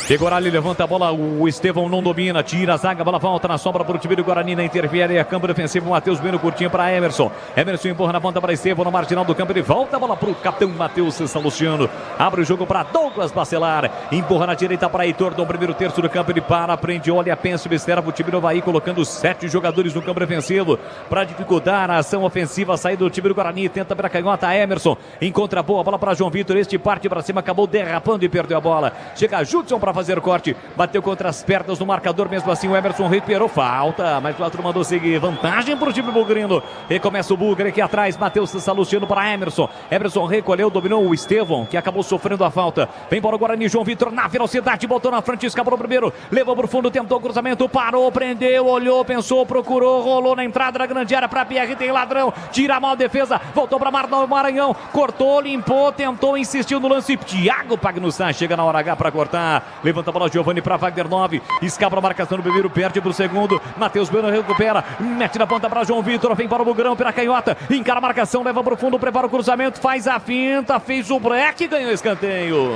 Pegou ali, levanta a bola, o Estevão não domina, tira a zaga, a bola volta na sombra para o time do Guarani, na interfere a campo defensivo, Matheus Bueno curtinho para Emerson. Emerson empurra na ponta para Estevão, no marginal do campo, ele volta a bola para o capitão Matheus São Luciano. Abre o jogo para Douglas Bacelar, empurra na direita para Heitor, no primeiro terço do campo, ele para, prende, olha, pensa, observa o time do Avaí, colocando 7 jogadores no campo defensivo para dificultar a ação ofensiva, a saída do time do Guarani, tenta pela canhota, Emerson, encontra boa bola para João Vitor, este parte para cima, acabou derrapando e perdeu a bola. Chega Judson para fazer corte, bateu contra as pernas do marcador, mesmo assim o Emerson recuperou, falta, mas o outro mandou seguir, vantagem para o time bugrino, recomeça o Bugre aqui atrás, Matheus Salustiano para Emerson, Emerson recolheu, dominou o Estevão, que acabou sofrendo a falta, vem para o Guarani, João Vitor na velocidade, botou na frente, escapou o primeiro, levou para o fundo, tentou o cruzamento, parou, prendeu, olhou, pensou, procurou, rolou na entrada da grande área para Pierre, tem ladrão, tira a mal a defesa, voltou para Maranhão, cortou, limpou, tentou, insistiu no lance, Thiago Pagnussá chega na hora H para cortar, levanta a bola Giovani para Wagner 9, escapa a marcação no primeiro, perde para o segundo, Matheus Bueno recupera, mete na ponta para João Vitor, vem para o Bugrão, pela canhota, encara a marcação, leva para o fundo, prepara o cruzamento, faz a finta, fez o break, ganhou escanteio.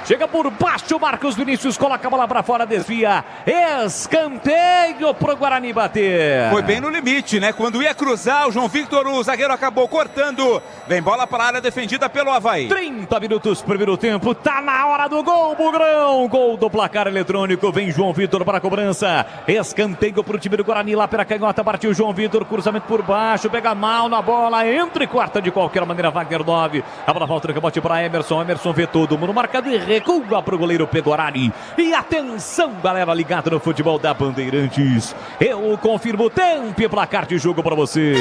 Chega por baixo, Marcos Vinícius coloca a bola para fora, desvia, escanteio pro Guarani bater. Foi bem no limite, né? Quando ia cruzar, o João Vitor, o zagueiro acabou cortando. Vem bola para a área defendida pelo Avaí. 30 minutos, primeiro tempo, tá na hora do gol, Bugrão. Gol do placar eletrônico, vem João Vitor para a cobrança. Escanteio pro time do Guarani, lá pela canhota, partiu João Vitor, cruzamento por baixo, pega mal na bola, entra e quarta de qualquer maneira, Wagner 9. A bola volta no rebote para Emerson, Emerson vê todo mundo marcado e recua pro goleiro Pegorari. E atenção, galera ligada no futebol da Bandeirantes. Eu confirmo tempo e placar de jogo para você.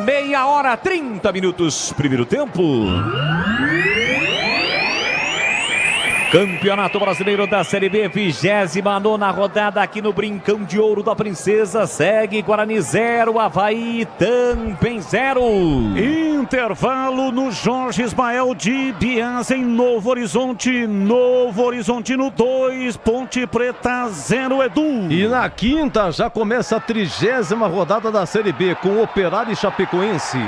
Meia hora, 30 minutos, primeiro tempo. Campeonato Brasileiro da Série B, 29ª rodada aqui no Brincão de Ouro da Princesa. Segue Guarani 0, Avaí também 0. Intervalo no Jorge Ismael de Bias em Novo Horizonte. Novo Horizontino 2, Ponte Preta 0, Edu. E na quinta já começa a 30ª rodada da Série B com Operário e Chapecoense.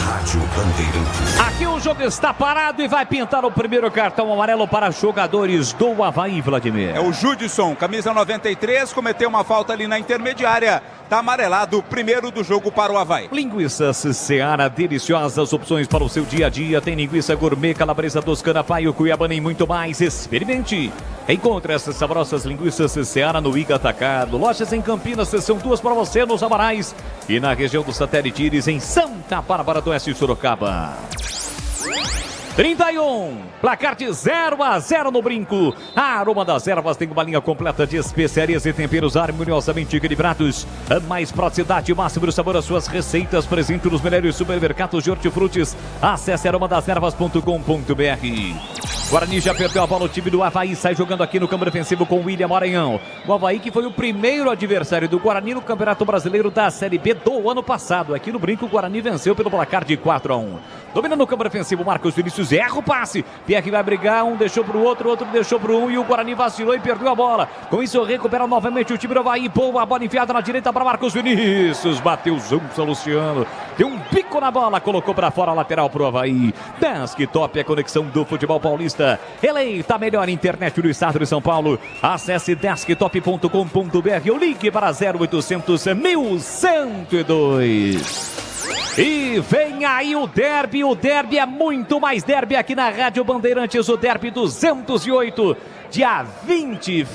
Rádio Bandeirantes. Aqui o jogo está parado e vai pintar o primeiro cartão amarelo para jogadores do Avaí, Vladimir. É o Judson, camisa 93, cometeu uma falta ali na intermediária. Tá amarelado, primeiro do jogo para o Avaí. Linguiças Seara, deliciosas opções para o seu dia a dia. Tem linguiça gourmet, calabresa toscana, paio, cuiabana e muito mais. Experimente. Encontre essas saborosas linguiças Seara no Iga Atacado. Lojas em Campinas, são 2 para você nos Amarais. E na região do Satélite Íris, em Santa Bárbara do Oeste, Sorocaba. 31, placar de 0-0 no Brinco. A Aroma das Ervas tem uma linha completa de especiarias e temperos harmoniosamente equilibrados. A mais praticidade e máximo do sabor às suas receitas, presente nos melhores supermercados de hortifrutis. Acesse aromadasерvas.com.br. Guarani já perdeu a bola, o time do Avaí sai jogando aqui no campo defensivo com o William Maranhão. O Avaí que foi o primeiro adversário do Guarani no Campeonato Brasileiro da Série B do ano passado. Aqui no Brinco, o Guarani venceu pelo placar de 4-1. Dominando o campo defensivo, Marcos Vinícius erra o passe. Pierre vai brigar, um deixou pro outro, outro deixou pro um e o Guarani vacilou e perdeu a bola. Com isso recupera novamente o time do Avaí. Boa bola enfiada na direita para Marcos Vinícius. Bateu São Luciano. Deu um pico na bola, colocou para fora a lateral pro Avaí. Desktop, a conexão do futebol paulista. Batista. Eleita a melhor internet do estado de São Paulo. Acesse desktop.com.br ou ligue para 0800 1102. E vem aí o derby é muito mais derby aqui na Rádio Bandeirantes, o derby 208, dia 20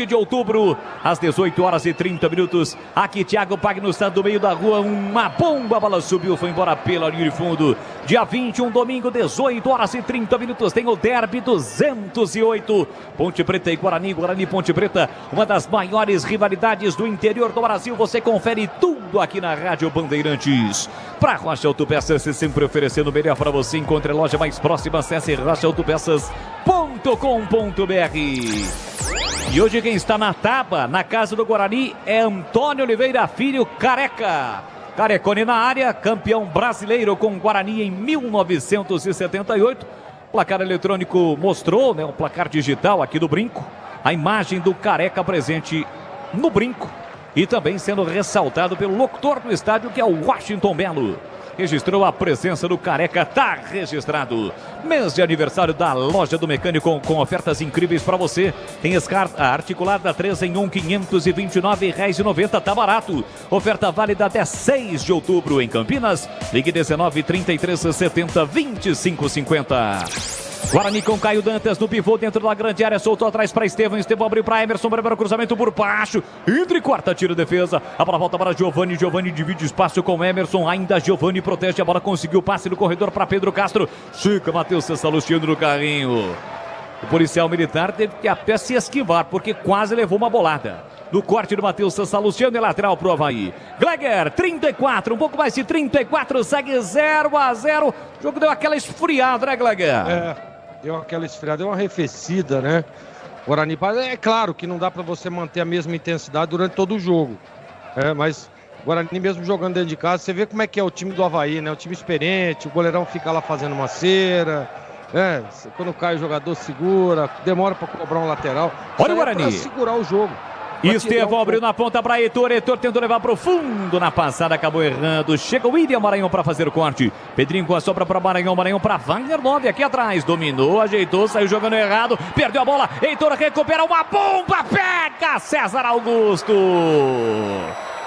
de outubro, às 18 horas e 30 minutos, aqui Thiago Pagno está do meio da rua, uma bomba, a bola subiu, foi embora pela linha de fundo, dia 21, domingo, 18 horas e 30 minutos, tem o derby 208, Ponte Preta e Guarani, Ponte Preta, uma das maiores rivalidades do interior do Brasil, você confere tudo aqui na Rádio Bandeirantes. Para Rocha Autopeças, sempre oferecendo o melhor para você. Encontre a loja mais próxima, acesse rochaautopeças.com.br. E hoje quem está na tábua, na casa do Guarani, é Antônio Oliveira Filho, Careca. Carecone na área, campeão brasileiro com Guarani em 1978. O placar eletrônico mostrou, né, um placar digital aqui do Brinco. A imagem do Careca presente no Brinco. E também sendo ressaltado pelo locutor do estádio, que é o Washington Belo. Registrou a presença do Careca, tá registrado. Mês de aniversário da Loja do Mecânico com ofertas incríveis para você. Tem a articulada 3 em 1, R$ 529,90, tá barato. Oferta válida até 6 de outubro em Campinas. Ligue 19 33 70 25 50. Guarani com Caio Dantas no pivô dentro da grande área, soltou atrás para Estevão, abriu para Emerson, primeiro cruzamento por baixo, entre quarta, tira defesa, a bola volta para Giovani divide espaço com Emerson, ainda Giovani protege a bola, conseguiu o passe no corredor para Pedro Castro, chega Matheus Salustiano no carrinho. O policial militar teve que até se esquivar, porque quase levou uma bolada. No corte do Matheus Salustiano, é lateral pro Avaí. Gleger, 34, um pouco mais de 34, segue 0-0. O jogo deu aquela esfriada, né, Gleger? Deu aquela esfriada, deu uma arrefecida, né? Guarani, é claro que não dá para você manter a mesma intensidade durante todo o jogo. Mas Guarani mesmo jogando dentro de casa, você vê como é que é o time do Avaí, né? O time experiente, o goleirão fica lá fazendo uma cera. Quando cai o jogador segura, demora para cobrar um lateral. Olha o Guarani. Para segurar o jogo. Estevão abriu na ponta para Heitor tentou levar para o fundo na passada, acabou errando, chega o William Maranhão para fazer o corte, Pedrinho com a sobra para Maranhão para Wagner 9 aqui atrás, dominou, ajeitou, saiu jogando errado, perdeu a bola, Heitor recupera uma bomba, pega César Augusto,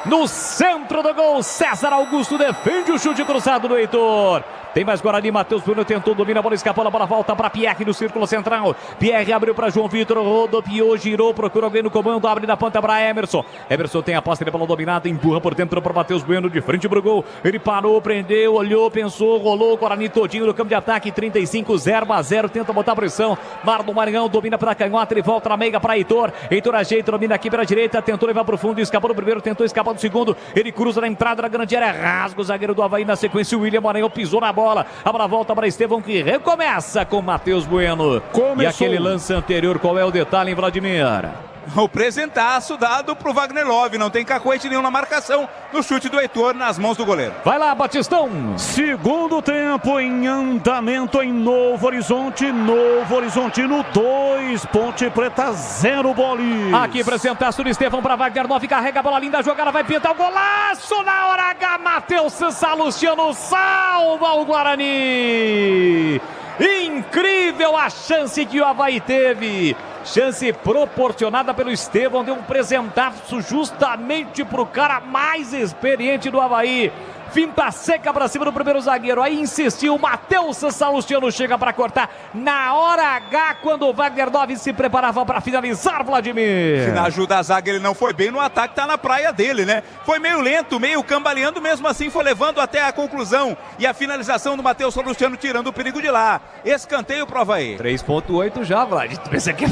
no centro do gol, César Augusto defende o chute cruzado do Heitor. Tem mais Guarani, Matheus Bruno tentou, domina a bola, escapou, a bola volta para Pierre no círculo central. Pierre abriu para João Vitor, rodopiou, girou, procura alguém no comando, abre na ponta para Emerson. Emerson tem a posse de bola dominada, empurra por dentro para Matheus Bueno, de frente pro gol. Ele parou, prendeu, olhou, pensou, rolou o Guarani todinho no campo de ataque, 35, 0-0, tenta botar pressão. Marlon Maranhão domina para canhota, ele volta na meiga para Heitor. Heitor ajeita, domina aqui pela direita, tentou levar pro fundo, escapou no primeiro, tentou escapar no segundo. Ele cruza na entrada da grande área, rasga o zagueiro do Avaí na sequência, o William Maranhão pisou na bola. A bola volta para Estevão, que recomeça com Matheus Bueno. Começou. E aquele lance anterior, qual é o detalhe, em Vladimir? O presentaço dado pro Wagner Love, não tem cacoete nenhum na marcação, no chute do Heitor nas mãos do goleiro. Vai lá, Batistão. Segundo tempo em andamento em Novo Horizontino 2, Ponte Preta 0, Bolis. Aqui presentaço do Estevão para Wagner Love, carrega a bola linda, a jogada vai pintar o golaço na hora H, Matheus Salustiano salva o Guarani. Incrível a chance que o Avaí teve. Chance proporcionada pelo Estevão, deu um presentaço justamente pro cara mais experiente do Avaí. Finta seca para cima do primeiro zagueiro, aí insistiu, Matheus Salustiano chega para cortar na hora H, quando o Wagner Love se preparava para finalizar, Vladimir. Se na ajuda a zaga ele não foi bem, no ataque tá na praia dele, né? Foi meio lento, meio cambaleando, mesmo assim foi levando até a conclusão e a finalização do Matheus Salustiano tirando o perigo de lá. Escanteio pro Avaí. 3.8 já, Vlad. Pensa que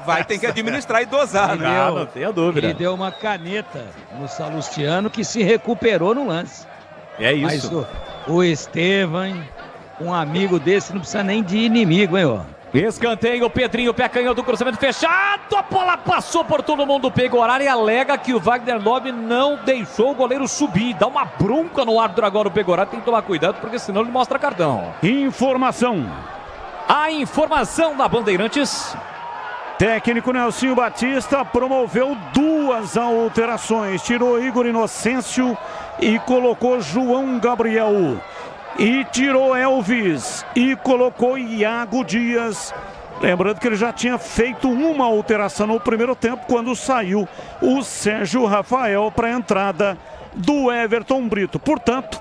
vai ter que administrar e dosar, né? Não tenha dúvida. Ele deu uma caneta no Salustiano que se recuperou no lance. É isso. Mas o Estevão, um amigo desse, não precisa nem de inimigo, hein, ó. Escanteio, Pedrinho, pé canhoto, cruzamento fechado, a bola passou por todo mundo, pegou o horário e alega que o Wagner Love não deixou o goleiro subir, dá uma bronca no árbitro agora o Pegoraro, tem que tomar cuidado porque senão ele mostra cartão. Informação. A informação da Bandeirantes. Técnico Nelsinho Batista promoveu 2 alterações, tirou Igor Inocêncio e colocou João Gabriel. E tirou Elvis e colocou Iago Dias. Lembrando que ele já tinha feito uma alteração no primeiro tempo, quando saiu o Sérgio Rafael para a entrada do Everton Brito. Portanto,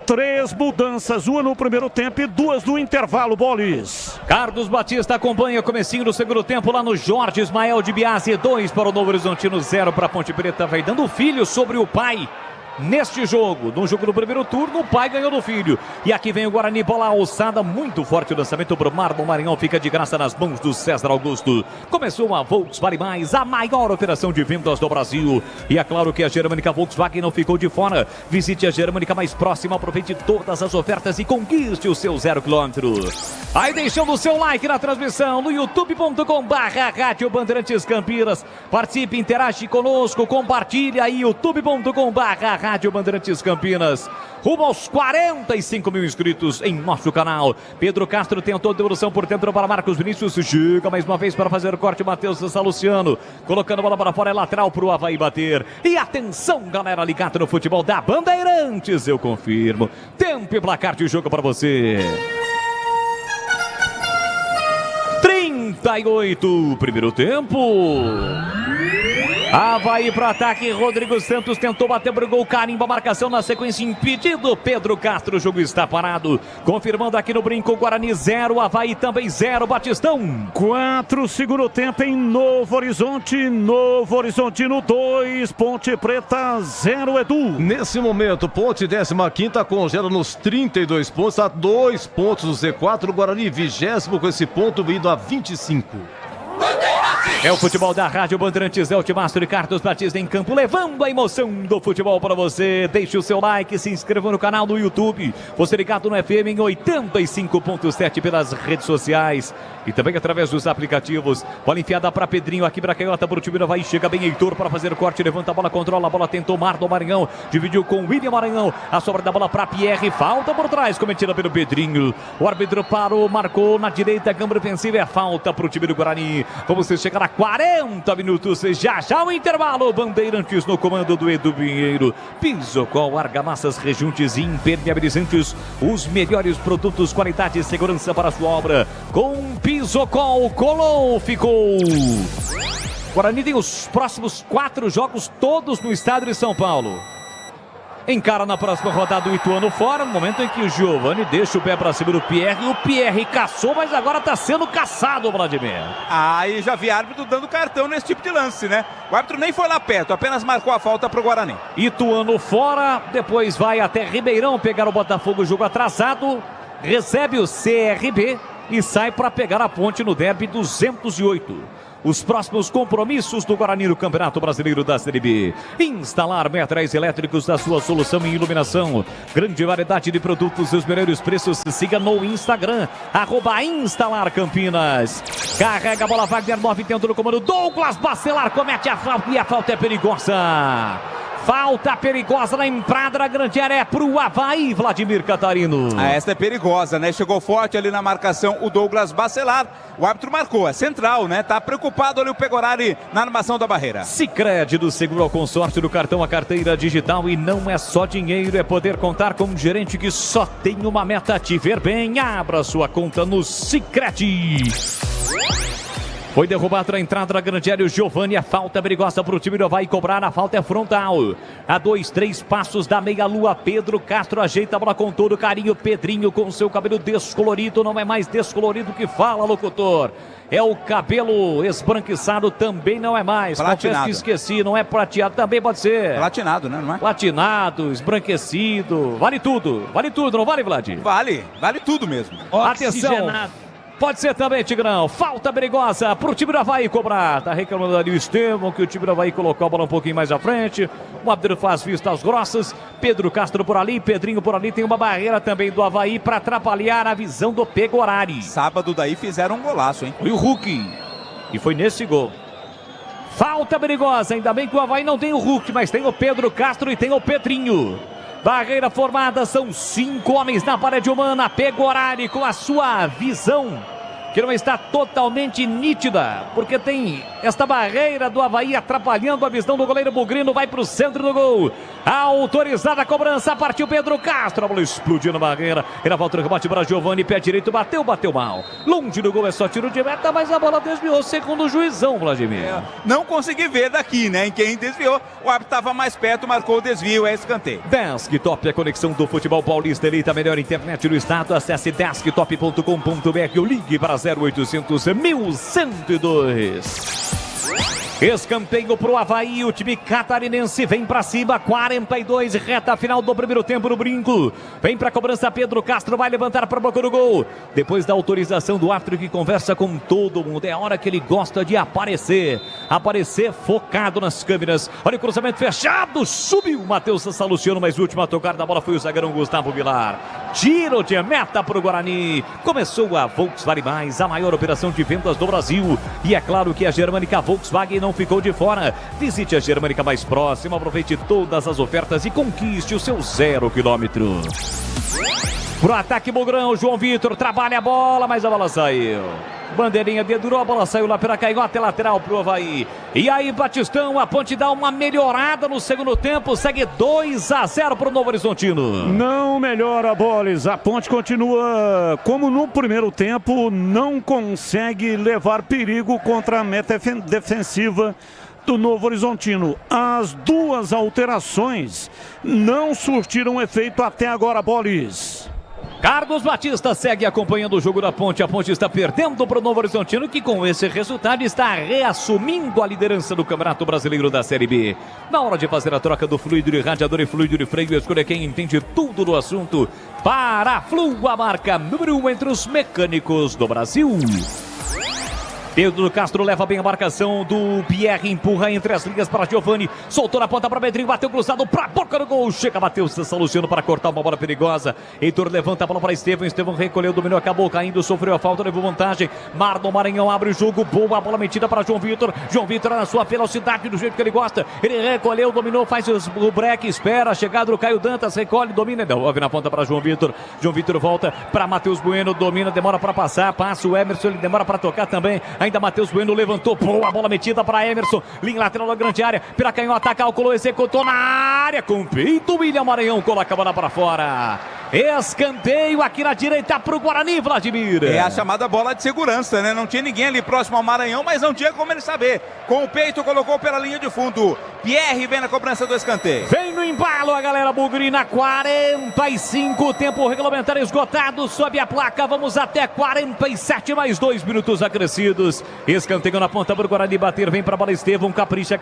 3 mudanças, uma no primeiro tempo e 2 no intervalo, Bolis. Carlos Batista acompanha o comecinho do segundo tempo lá no Jorge Ismael de Biasi, 2 para o Novo Horizontino, 0 para a Ponte Preta. Vai dando filho sobre o pai. Neste jogo, no jogo do primeiro turno, o pai ganhou do filho. E aqui vem o Guarani, bola alçada, muito forte o lançamento para o Marlon Maranhão, fica de graça nas mãos do César Augusto. Começou a Volkswagen Mais, a maior operação de vendas do Brasil. E é claro que a Germânica Volkswagen não ficou de fora. Visite a Germânica mais próxima, aproveite todas as ofertas e conquiste o seu 0 km. Aí deixando o seu like na transmissão no youtube.com/Rádio Bandeirantes Campinas. Participe, interage conosco, compartilha aí, youtube.com/Rádio Bandeirantes Campinas. Rumo aos 45 mil inscritos em nosso canal. Pedro Castro tentou devolução por dentro para Marcos Vinícius. Chega mais uma vez para fazer o corte. Matheus Saluciano colocando a bola para fora. É lateral para o Avaí bater. E atenção, galera ligada no futebol da Bandeirantes. Eu confirmo. Tempo e placar de jogo para você. 38, primeiro tempo. Avaí para ataque, Rodrigo Santos tentou bater pro gol, carimba a marcação na sequência, impedido Pedro Castro, o jogo está parado, confirmando aqui no Brinco, Guarani 0, Avaí também 0, Batistão. 4, segundo tempo em Novo Horizonte, Novo Horizontino 2, Ponte Preta 0, Edu. Nesse momento, Ponte 15ª congela nos 32 pontos, a 2 pontos do Z4, Guarani 20º com esse ponto vindo a 25. É o futebol da Rádio Bandeirantes, é o Timastro e Carlos Batista em campo, levando a emoção do futebol para você. Deixe o seu like, se inscreva no canal do YouTube. Você ligado no FM em 85.7 pelas redes sociais e também através dos aplicativos. Bola enfiada para Pedrinho, aqui para Canhota, para o time do Avaí. Chega bem Heitor para fazer o corte, levanta a bola, controla a bola, tentou Marlon Maranhão, dividiu com William Maranhão. A sobra da bola para Pierre, falta por trás, cometida pelo Pedrinho. O árbitro parou, marcou na direita, câmara ofensiva, é falta para o time do Guarani. Vamos chegar a 40 minutos, já o intervalo. Bandeirantes no comando do Edu Pinheiro. Pisocol, argamassas, rejuntes e impermeabilizantes, os melhores produtos, qualidade e segurança para a sua obra. Com Pisocol, colou, ficou. Guarani tem os próximos 4 jogos todos no estado de São Paulo. Encara na próxima rodada o Ituano fora, no momento em que o Giovani deixa o pé para cima do Pierre. O Pierre caçou, mas agora está sendo caçado, Vladimir. Aí já vi árbitro dando cartão nesse tipo de lance, né? O árbitro nem foi lá perto, apenas marcou a falta para o Guarani. Ituano fora, depois vai até Ribeirão pegar o Botafogo, jogo atrasado. Recebe o CRB e sai para pegar a Ponte no derby 208. Os próximos compromissos do Guarani no Campeonato Brasileiro da Série B. Instalar metrais elétricos da sua solução em iluminação. Grande variedade de produtos e os melhores preços. Siga no Instagram, @InstalarCampinas. Carrega a bola, Wagner 9, tentando no comando. Douglas Bacelar comete a falta e a falta é perigosa. Falta perigosa na entrada da grande área, é pro Avaí, Vladimir Catarino. Esta é perigosa, né? Chegou forte ali na marcação o Douglas Bacelar. O árbitro marcou, é central, né? Tá preocupado ali o Pegorari na armação da barreira. Sicredi, do seguro ao consórcio, do cartão à carteira digital. E não é só dinheiro, é poder contar com um gerente que só tem uma meta: te ver bem. Abra sua conta no Sicredi. Foi derrubado na entrada da grande área o Giovani. A falta perigosa para o time do Avaí cobrar. A falta é frontal. A 2, 3 passos da meia-lua. Pedro Castro ajeita a bola com todo carinho. Pedrinho com seu cabelo descolorido. Não é mais descolorido que fala, locutor. É o cabelo esbranquiçado, também não é mais. Platinado. Confesso que esqueci, não é prateado, também pode ser. Platinado, né? Não é? Platinado, esbranquecido. Vale tudo, não vale, Vlad? Vale tudo mesmo. Atenção. Pode ser também, Tigrão. Falta perigosa pro time do Avaí cobrar. Tá reclamando ali o Estevão, que o time do Avaí colocou a bola um pouquinho mais à frente. O árbitro faz vistas grossas. Pedro Castro por ali, Pedrinho por ali. Tem uma barreira também do Avaí para atrapalhar a visão do Pegorari. Sábado daí fizeram um golaço, hein? Foi o Hulk. E foi nesse gol. Falta perigosa. Ainda bem que o Avaí não tem o Hulk, mas tem o Pedro Castro e tem o Pedrinho. Barreira formada, são 5 homens na parede humana. Pegorari com a sua visão que não está totalmente nítida, porque tem esta barreira do Avaí atrapalhando a visão do goleiro Bugrino, vai para o centro do gol. Autorizada a cobrança, partiu Pedro Castro, a bola explodiu na barreira, era volta no rebate para Giovani, pé direito, bateu mal. Longe do gol, é só tiro de meta, mas a bola desviou, segundo o juizão, Vladimir. Não consegui ver daqui, né, em quem desviou, o árbitro estava mais perto, marcou o desvio, é escanteio. Desktop, a conexão do futebol paulista, eleita a melhor internet do estado, acesse desktop.com.br ou ligue para 0800 1102. Escanteio pro Avaí, o time catarinense vem pra cima, 42, reta final do primeiro tempo no Brinco. Vem pra cobrança, Pedro Castro vai levantar pra boca do gol. Depois da autorização do árbitro que conversa com todo mundo, é a hora que ele gosta de aparecer focado nas câmeras. Olha o cruzamento fechado, subiu Matheus Saluciano, mas o último a tocar da bola foi o zagueirão Gustavo Vilar. Tiro de meta pro Guarani. Começou a Volkswagen Mais, a maior operação de vendas do Brasil. E é claro que a Germânica Volkswagen não ficou de fora. Visite a Germânica mais próxima, aproveite todas as ofertas e conquiste o seu 0 km. Pro ataque Bugrão, João Vitor trabalha a bola, mas a bola saiu. Bandeirinha dedurou, a bola saiu lá pela canhota, lateral pro Avaí. E aí, Batistão, a Ponte dá uma melhorada no segundo tempo, segue 2-0 pro Novo Horizontino. Não melhora, Boles, a Ponte continua como no primeiro tempo, não consegue levar perigo contra a meta defensiva do Novo Horizontino. As duas alterações não surtiram efeito até agora, Boles. Carlos Batista segue acompanhando o jogo da Ponte. A Ponte está perdendo para o Novo Horizontino, que com esse resultado está reassumindo a liderança do Campeonato Brasileiro da Série B. Na hora de fazer a troca do fluido de radiador e fluido de freio, escolha quem entende tudo do assunto. Paraflu, a marca número 1 entre os mecânicos do Brasil. Pedro Castro leva bem a marcação do Pierre, empurra entre as linhas para Giovani, soltou na ponta para Pedrinho, bateu cruzado para a boca do gol, chega Matheus Saluciano para cortar uma bola perigosa. Heitor levanta a bola para Estevão recolheu, dominou, acabou caindo, sofreu a falta, levou vantagem. Marlon Maranhão abre o jogo, boa bola metida para João Vitor na sua velocidade, do jeito que ele gosta, ele recolheu, dominou, faz o break, espera a chegada do Caio Dantas, recolhe, domina, devolve na ponta para João Vitor volta para Matheus Bueno, domina, demora para passar, passa o Emerson, ele demora para tocar também. Ainda Matheus Bueno levantou, boa bola metida para Emerson, linha lateral da grande área, Piracanhota calculou, executou na área, com peito, William Maranhão coloca a bola para fora. Escanteio aqui na direita pro Guarani, Vladimir. É a chamada bola de segurança, né? Não tinha ninguém ali próximo ao Maranhão, mas não tinha como ele saber. Com o peito colocou pela linha de fundo. Pierre vem na cobrança do escanteio. Vem no embalo a galera Bugrina, 45, tempo regulamentar esgotado, sobe a placa, vamos até 47, mais 2 minutos acrescidos. Escanteio na ponta pro Guarani bater, vem pra bola Estevão, capricha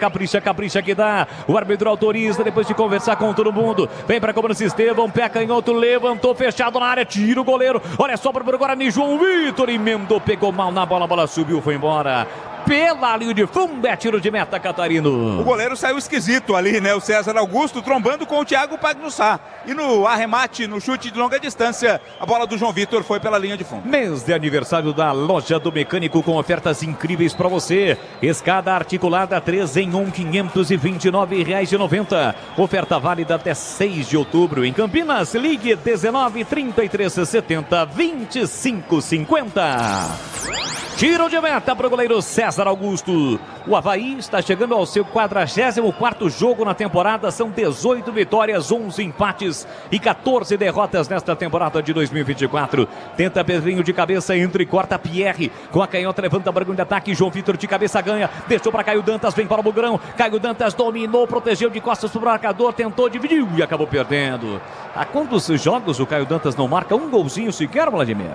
que dá. O árbitro autoriza, depois de conversar com todo mundo, vem pra cobrança Estevão, pé canhoto, levantou, fechado na área, tira o goleiro, olha só para o Guarani, João Vitor emendou, pegou mal na bola, a bola subiu, foi embora. Pela linha de fundo, é tiro de meta, Catarino. O goleiro saiu esquisito ali, né? O César Augusto trombando com o Thiago Pagnussá. E no arremate, no chute de longa distância, a bola do João Vitor foi pela linha de fundo. Mês de aniversário da Loja do Mecânico com ofertas incríveis para você. Escada articulada 3 em 1, R$ 529,90. Oferta válida até 6 de outubro. Em Campinas, ligue 19 33 70 25 50. Tiro de meta para o goleiro César Augusto. O Avaí está chegando ao seu 44º jogo na temporada. São 18 vitórias, 11 empates e 14 derrotas nesta temporada de 2024. Tenta Pedrinho de cabeça, entra e corta Pierre. Com a canhota, levanta o barulho de ataque. João Vitor de cabeça ganha. Deixou para Caio Dantas, vem para o Bugrão. Caio Dantas dominou, protegeu de costas para o marcador. Tentou, dividiu e acabou perdendo. Há quantos jogos o Caio Dantas não marca um golzinho sequer, Vladimir?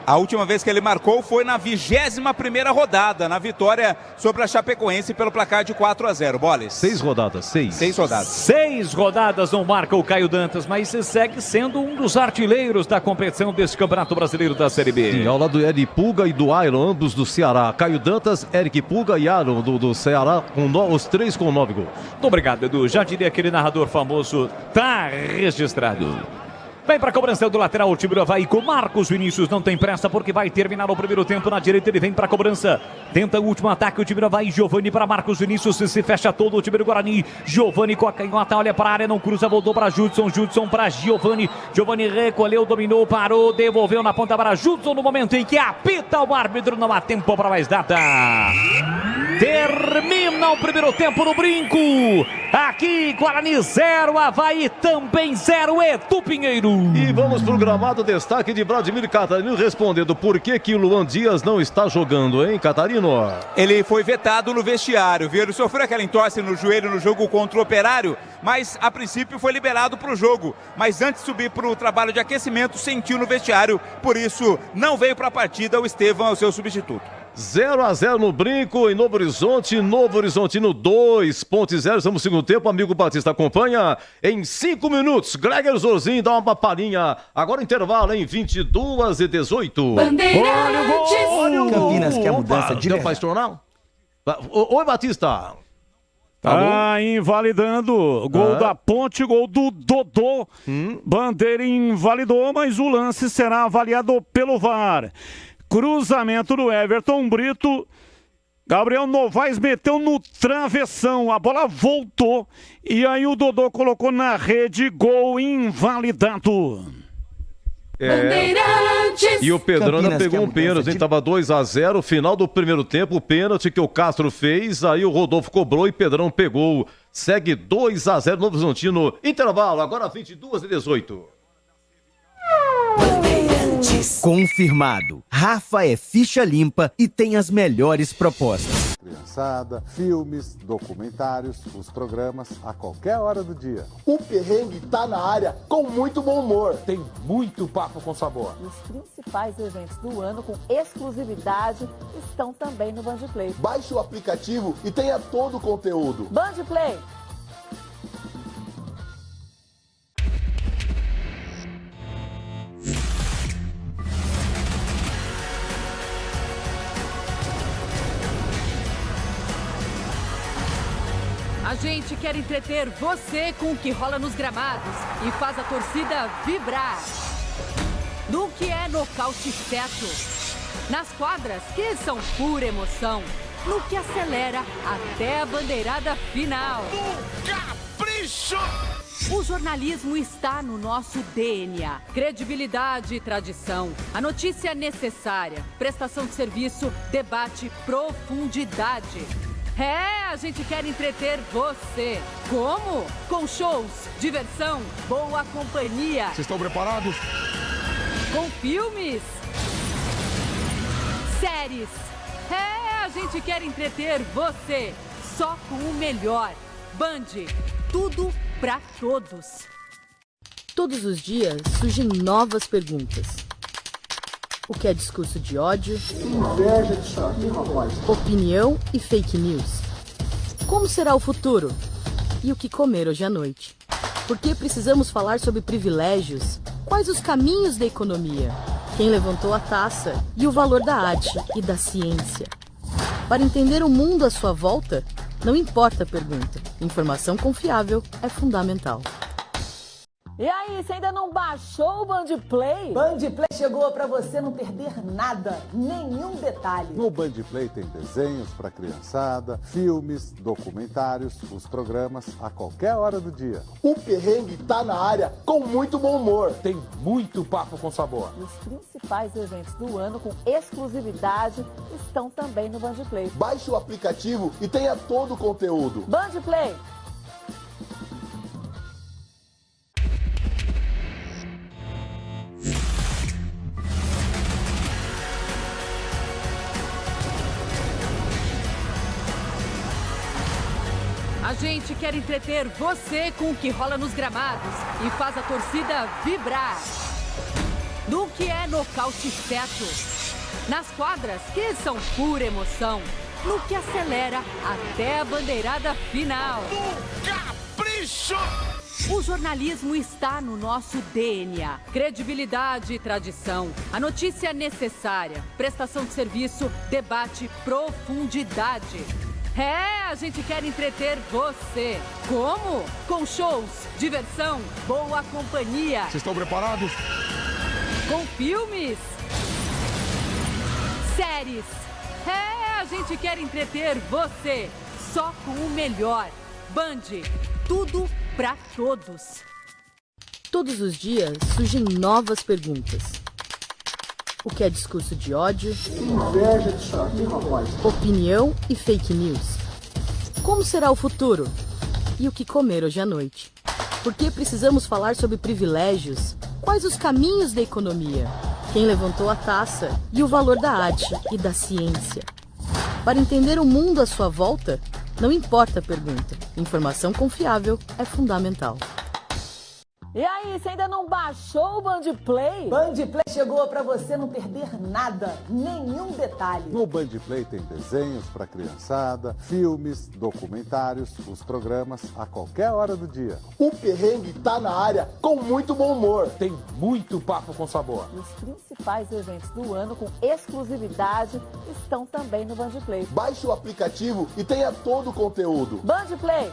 A última vez que ele marcou foi na 21ª rodada, na vitória sobre a Chapecoense pelo placar de 4-0. Boles. 6 rodadas, 6. 6 rodadas. 6 rodadas não marca o Caio Dantas, mas segue sendo um dos artilheiros da competição desse Campeonato Brasileiro da Série B. Sim, ao lado do Eric Pulga e do Ailon, ambos do Ceará. Caio Dantas, Eric Pulga e Ailon do Ceará, os 3 com 9 gols. Muito obrigado, Edu. Já diria aquele narrador famoso, tá registrado. Vem para a cobrança do lateral, o time do Avaí com Marcos Vinícius. Não tem pressa porque vai terminar o primeiro tempo. Na direita ele vem para a cobrança. Tenta o último ataque, o time do Avaí. Giovani para Marcos Vinícius. Se fecha todo o time do Guarani. Giovani com a canhota, olha para a área, não cruza, voltou para Judson. Judson para Giovani. Giovani recolheu, dominou, parou, devolveu na ponta para Judson no momento em que apita o árbitro. Não há tempo para mais nada. Termina o primeiro tempo no Brinco. Aqui, Guarani 0, Avaí também 0, Edu Pinheiro. E vamos pro gramado, destaque de Vladimir Catarino respondendo por que o Luan Dias não está jogando, hein, Catarino? Ele foi vetado no vestiário, viu? Ele sofreu aquela entorse no joelho no jogo contra o Operário, mas a princípio foi liberado para o jogo. Mas antes de subir para o trabalho de aquecimento, sentiu no vestiário, por isso não veio para a partida. O Estevão é o seu substituto. 0-0 no Brinco, em Novo Horizontino 2, Ponte 0, estamos no segundo tempo, amigo Batista acompanha em 5 minutos, Gregor Zorzinho dá uma palhinha, agora intervalo em 22:18. Olha o gol! Campinas quer mudança direta. Deu pra estourar? Oi, Batista. Invalidando, gol da Ponte, gol do Dodô, Bandeira invalidou, mas o lance será avaliado pelo VAR. Cruzamento do Everton Brito. Gabriel Novaes meteu no travessão. A bola voltou. E aí o Dodô colocou na rede. Gol invalidado. E o Pedrão pegou um pênalti. Estava 2-0. Final do primeiro tempo. O pênalti que o Castro fez. Aí o Rodolfo cobrou e Pedrão pegou. Segue 2-0 Novo Horizontino. Intervalo. Agora 22:18. Confirmado. Rafa é ficha limpa e tem as melhores propostas. Criançada, filmes, documentários, os programas a qualquer hora do dia. O perrengue tá na área com muito bom humor. Tem muito papo com sabor. Os principais eventos do ano com exclusividade estão também no Bandplay. Baixe o aplicativo e tenha todo o conteúdo. Bandplay. A gente quer entreter você com o que rola nos gramados e faz a torcida vibrar. No que é nocaute certo. Nas quadras que são pura emoção. No que acelera até a bandeirada final. No capricho! O jornalismo está no nosso DNA. Credibilidade e tradição. A notícia necessária. Prestação de serviço, debate, profundidade. A gente quer entreter você. Como? Com shows, diversão, boa companhia. Vocês estão preparados? Com filmes, séries. A gente quer entreter você. Só com o melhor. Band, tudo pra todos. Todos os dias surgem novas perguntas. O que é discurso de ódio? Inveja disso aqui, rapaz. Opinião e fake news. Como será o futuro? E o que comer hoje à noite? Por que precisamos falar sobre privilégios? Quais os caminhos da economia? Quem levantou a taça? E o valor da arte e da ciência? Para entender o mundo à sua volta, não importa a pergunta. Informação confiável é fundamental. E aí, você ainda não baixou o Bandplay? Bandplay chegou para você não perder nada, nenhum detalhe. No Bandplay tem desenhos para criançada, filmes, documentários, os programas a qualquer hora do dia. O perrengue tá na área com muito bom humor. Tem muito papo com sabor. Os principais eventos do ano com exclusividade estão também no Bandplay. Baixe o aplicativo e tenha todo o conteúdo. Bandplay. A gente quer entreter você com o que rola nos gramados e faz a torcida vibrar. No que é nocaute certo. Nas quadras que são pura emoção. No que acelera até a bandeirada final. No capricho! O jornalismo está no nosso DNA. Credibilidade e tradição. A notícia necessária. Prestação de serviço, debate, profundidade. A gente quer entreter você. Como? Com shows, diversão, boa companhia. Vocês estão preparados? Com filmes, séries. A gente quer entreter você. Só com o melhor. Band, tudo pra todos. Todos os dias surgem novas perguntas. O que é discurso de ódio? Inveja disso aqui, rapaz. Opinião e fake news. Como será o futuro? E o que comer hoje à noite? Por que precisamos falar sobre privilégios? Quais os caminhos da economia? Quem levantou a taça? E o valor da arte e da ciência? Para entender o mundo à sua volta, não importa a pergunta. Informação confiável é fundamental. E aí, você ainda não baixou o Band Play? Band Play chegou para você não perder nada, nenhum detalhe. No Band Play tem desenhos para criançada, filmes, documentários, os programas a qualquer hora do dia. O perrengue tá na área com muito bom humor. Tem muito papo com sabor. E os principais eventos do ano com exclusividade estão também no Band Play. Baixe o aplicativo e tenha todo o conteúdo. Band Play.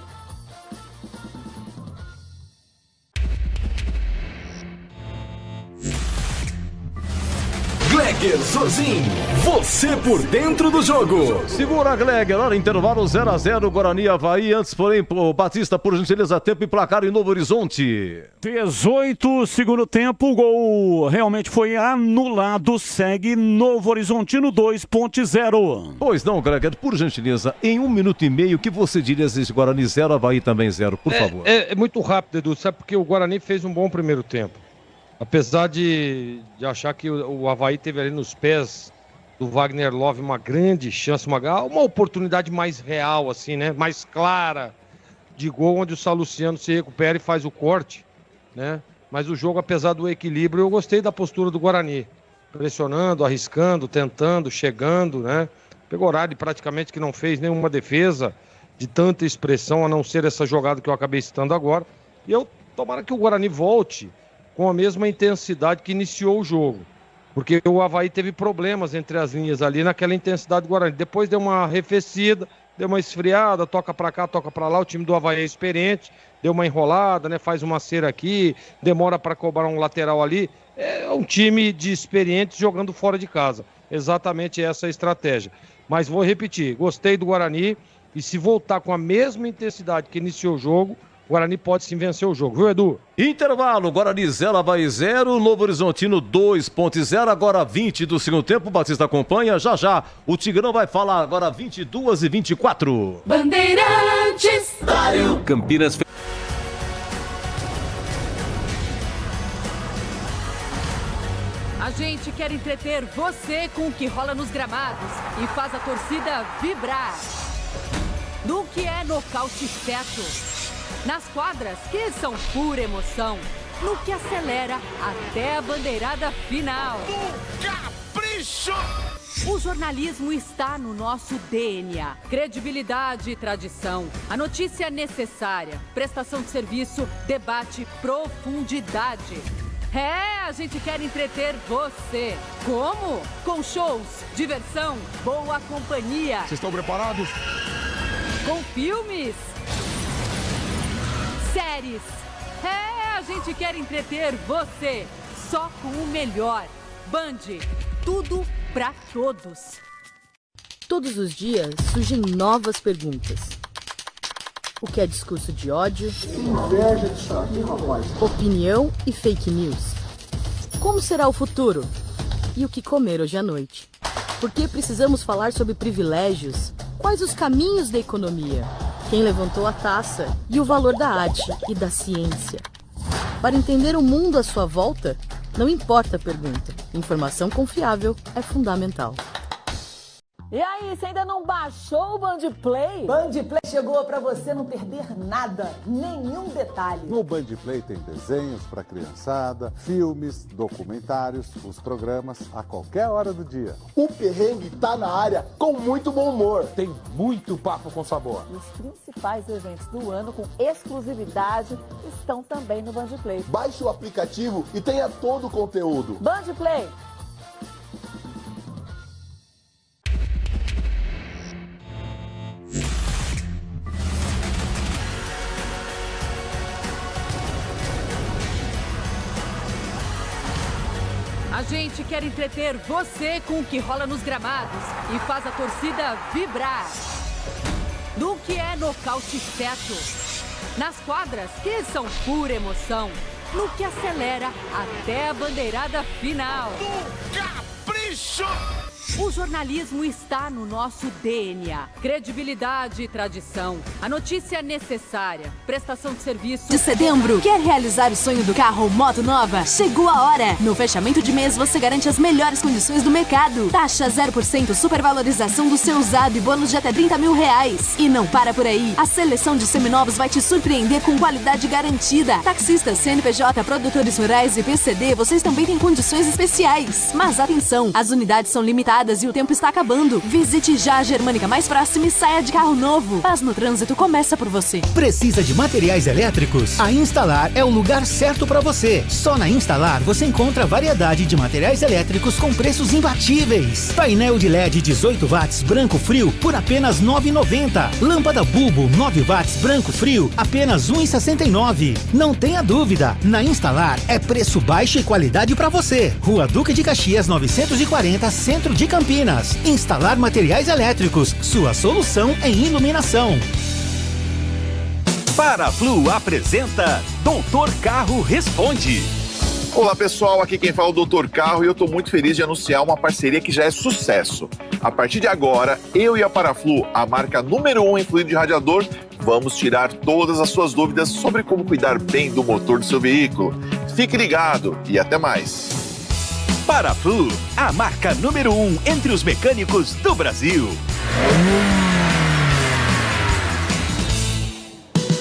Gleger Zorzin, você por dentro do jogo. Segura, Gleger. Hora, intervalo 0-0, Guarani e Avaí. Antes, porém, o Batista, por gentileza, tempo e placar em Novo Horizonte. 18, segundo tempo, o gol realmente foi anulado. Segue Novo Horizontino 2.0. Pois não, Gleger, por gentileza, em 1 minuto e meio, o que você diria se Guarani 0, Avaí também 0, por favor? É muito rápido, Edu, sabe porque o Guarani fez um bom primeiro tempo. Apesar de achar que o Avaí teve ali nos pés do Wagner Love uma grande chance, uma oportunidade mais real, assim, né? Mais clara de gol, onde o Saluciano se recupera e faz o corte, né? Mas o jogo, apesar do equilíbrio, eu gostei da postura do Guarani. Pressionando, arriscando, tentando, chegando, né? Pegorari praticamente que não fez nenhuma defesa de tanta expressão, a não ser essa jogada que eu acabei citando agora. E eu tomara que o Guarani volte com a mesma intensidade que iniciou o jogo. Porque o Avaí teve problemas entre as linhas ali naquela intensidade do Guarani. Depois deu uma arrefecida, deu uma esfriada, toca pra cá, toca pra lá. O time do Avaí é experiente, deu uma enrolada, né? Faz uma cera aqui, demora para cobrar um lateral ali. É um time de experientes jogando fora de casa. Exatamente essa a estratégia. Mas vou repetir, gostei do Guarani e se voltar com a mesma intensidade que iniciou o jogo, o Guarani pode sim vencer o jogo, viu, Edu? Intervalo, Guarani 0, Avaí 0, Novo Horizontino 2.0, agora 20 do segundo tempo, o Batista acompanha, já, o Tigrão vai falar, agora 22h24. Bandeirantes. Campinas. A gente quer entreter você com o que rola nos gramados e faz a torcida vibrar. No que é nocaute certo. Nas quadras, que são pura emoção. No que acelera até a bandeirada final. Capricho! O jornalismo está no nosso DNA. Credibilidade e tradição. A notícia necessária. Prestação de serviço, debate, profundidade. A gente quer entreter você. Como? Com shows, diversão, boa companhia. Vocês estão preparados? Com filmes, séries. A gente quer entreter você. Só com o melhor. Band, tudo pra todos. Todos os dias surgem novas perguntas. O que é discurso de ódio? Inveja disso aqui, rapaz. Opinião e fake news. Como será o futuro? E o que comer hoje à noite? Por que precisamos falar sobre privilégios? Quais os caminhos da economia? Quem levantou a taça? E o valor da arte e da ciência? Para entender o mundo à sua volta, não importa a pergunta. Informação confiável é fundamental. E aí, você ainda não baixou o Band Play? Band Play chegou para você não perder nada, nenhum detalhe. No Band Play tem desenhos para criançada, filmes, documentários, os programas a qualquer hora do dia. O perrengue tá na área com muito bom humor. Tem muito papo com sabor. E os principais eventos do ano com exclusividade estão também no Band Play. Baixe o aplicativo e tenha todo o conteúdo. Band Play. A gente quer entreter você com o que rola nos gramados e faz a torcida vibrar. No que é nocaute certo. Nas quadras, que são pura emoção. No que acelera até a bandeirada final. Capricho! O jornalismo está no nosso DNA. Credibilidade e tradição. A notícia necessária. Prestação de serviço. De setembro, quer realizar o sonho do carro ou moto nova? Chegou a hora! No fechamento de mês, você garante as melhores condições do mercado. Taxa 0%, supervalorização do seu usado e bônus de até R$30 mil. E não para por aí. A seleção de seminovos vai te surpreender com qualidade garantida. Taxistas, CNPJ, produtores rurais e PCD, vocês também têm condições especiais. Mas atenção, as unidades são limitadas e o tempo está acabando. Visite já a Germânica mais próxima e saia de carro novo. Paz no trânsito começa por você. Precisa de materiais elétricos? A Instalar é o lugar certo para você. Só na Instalar você encontra variedade de materiais elétricos com preços imbatíveis. Painel de LED 18 watts branco frio por apenas R$ 9,90. Lâmpada bulbo 9 watts branco frio apenas R$ 1,69. Não tenha dúvida, na Instalar é preço baixo e qualidade para você. Rua Duque de Caxias 940, Centro de Campinas. Instalar materiais elétricos. Sua solução em iluminação. Paraflu apresenta Doutor Carro Responde. Olá pessoal, aqui quem fala é o Doutor Carro e eu estou muito feliz de anunciar uma parceria que já é sucesso. A partir de agora, eu e a Paraflu, a marca número 1 em fluido de radiador, vamos tirar todas as suas dúvidas sobre como cuidar bem do motor do seu veículo. Fique ligado e até mais. Paraflu, a marca número 1 entre os mecânicos do Brasil.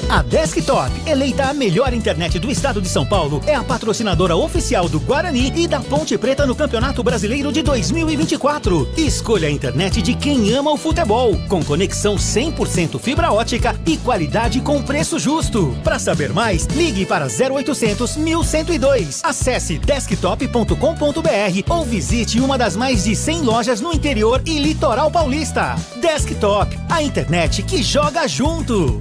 A Desktop, eleita a melhor internet do estado de São Paulo, é a patrocinadora oficial do Guarani e da Ponte Preta no Campeonato Brasileiro de 2024. Escolha a internet de quem ama o futebol, com conexão 100% fibra ótica e qualidade com preço justo. Para saber mais, ligue para 0800 1102. Acesse desktop.com.br ou visite uma das mais de 100 lojas no interior e litoral paulista. Desktop, a internet que joga junto.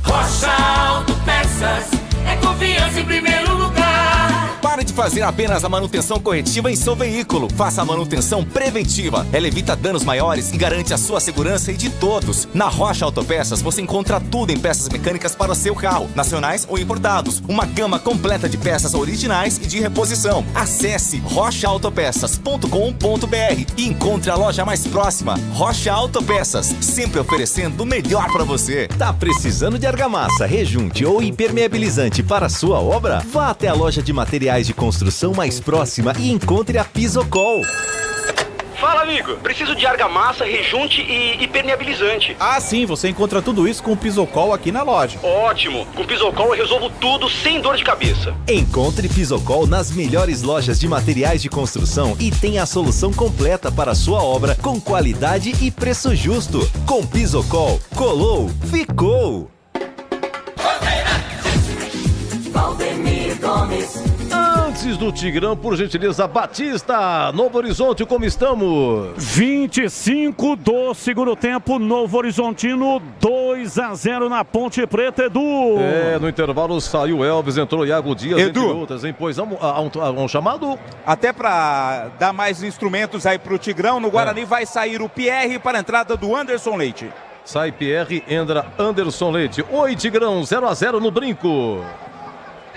Rocha Autopeças é confiança em primeiro lugar. Pare de fazer apenas a manutenção corretiva em seu veículo. Faça a manutenção preventiva. Ela evita danos maiores e garante a sua segurança e de todos. Na Rocha Autopeças você encontra tudo em peças mecânicas para o seu carro, nacionais ou importados. Uma gama completa de peças originais e de reposição. Acesse rochaautopeças.com.br e encontre a loja mais próxima. Rocha Autopeças, sempre oferecendo o melhor para você. Tá precisando de argamassa, rejunte ou impermeabilizante para a sua obra? Vá até a loja de materiais de construção mais próxima e encontre a Pisocol. Fala, amigo. Preciso de argamassa, rejunte e impermeabilizante. Ah, sim. Você encontra tudo isso com o Pisocol aqui na loja. Ótimo. Com o Pisocol eu resolvo tudo sem dor de cabeça. Encontre Pisocol nas melhores lojas de materiais de construção e tenha a solução completa para a sua obra com qualidade e preço justo. Com Pisocol, colou, ficou. Valdemir Gomes. Antes do Tigrão, por gentileza, Batista, Novo Horizonte, como estamos? 25 do segundo tempo, Novo Horizontino, 2-0 na Ponte Preta, Edu. No intervalo saiu Elvis, entrou Iago Dias, Edu, entre outras, hein? Pois um chamado? Até para dar mais instrumentos aí pro Tigrão, no Guarani vai sair o Pierre para a entrada do Anderson Leite. Sai Pierre, entra Anderson Leite. Oi, Tigrão, 0-0 no Brinco.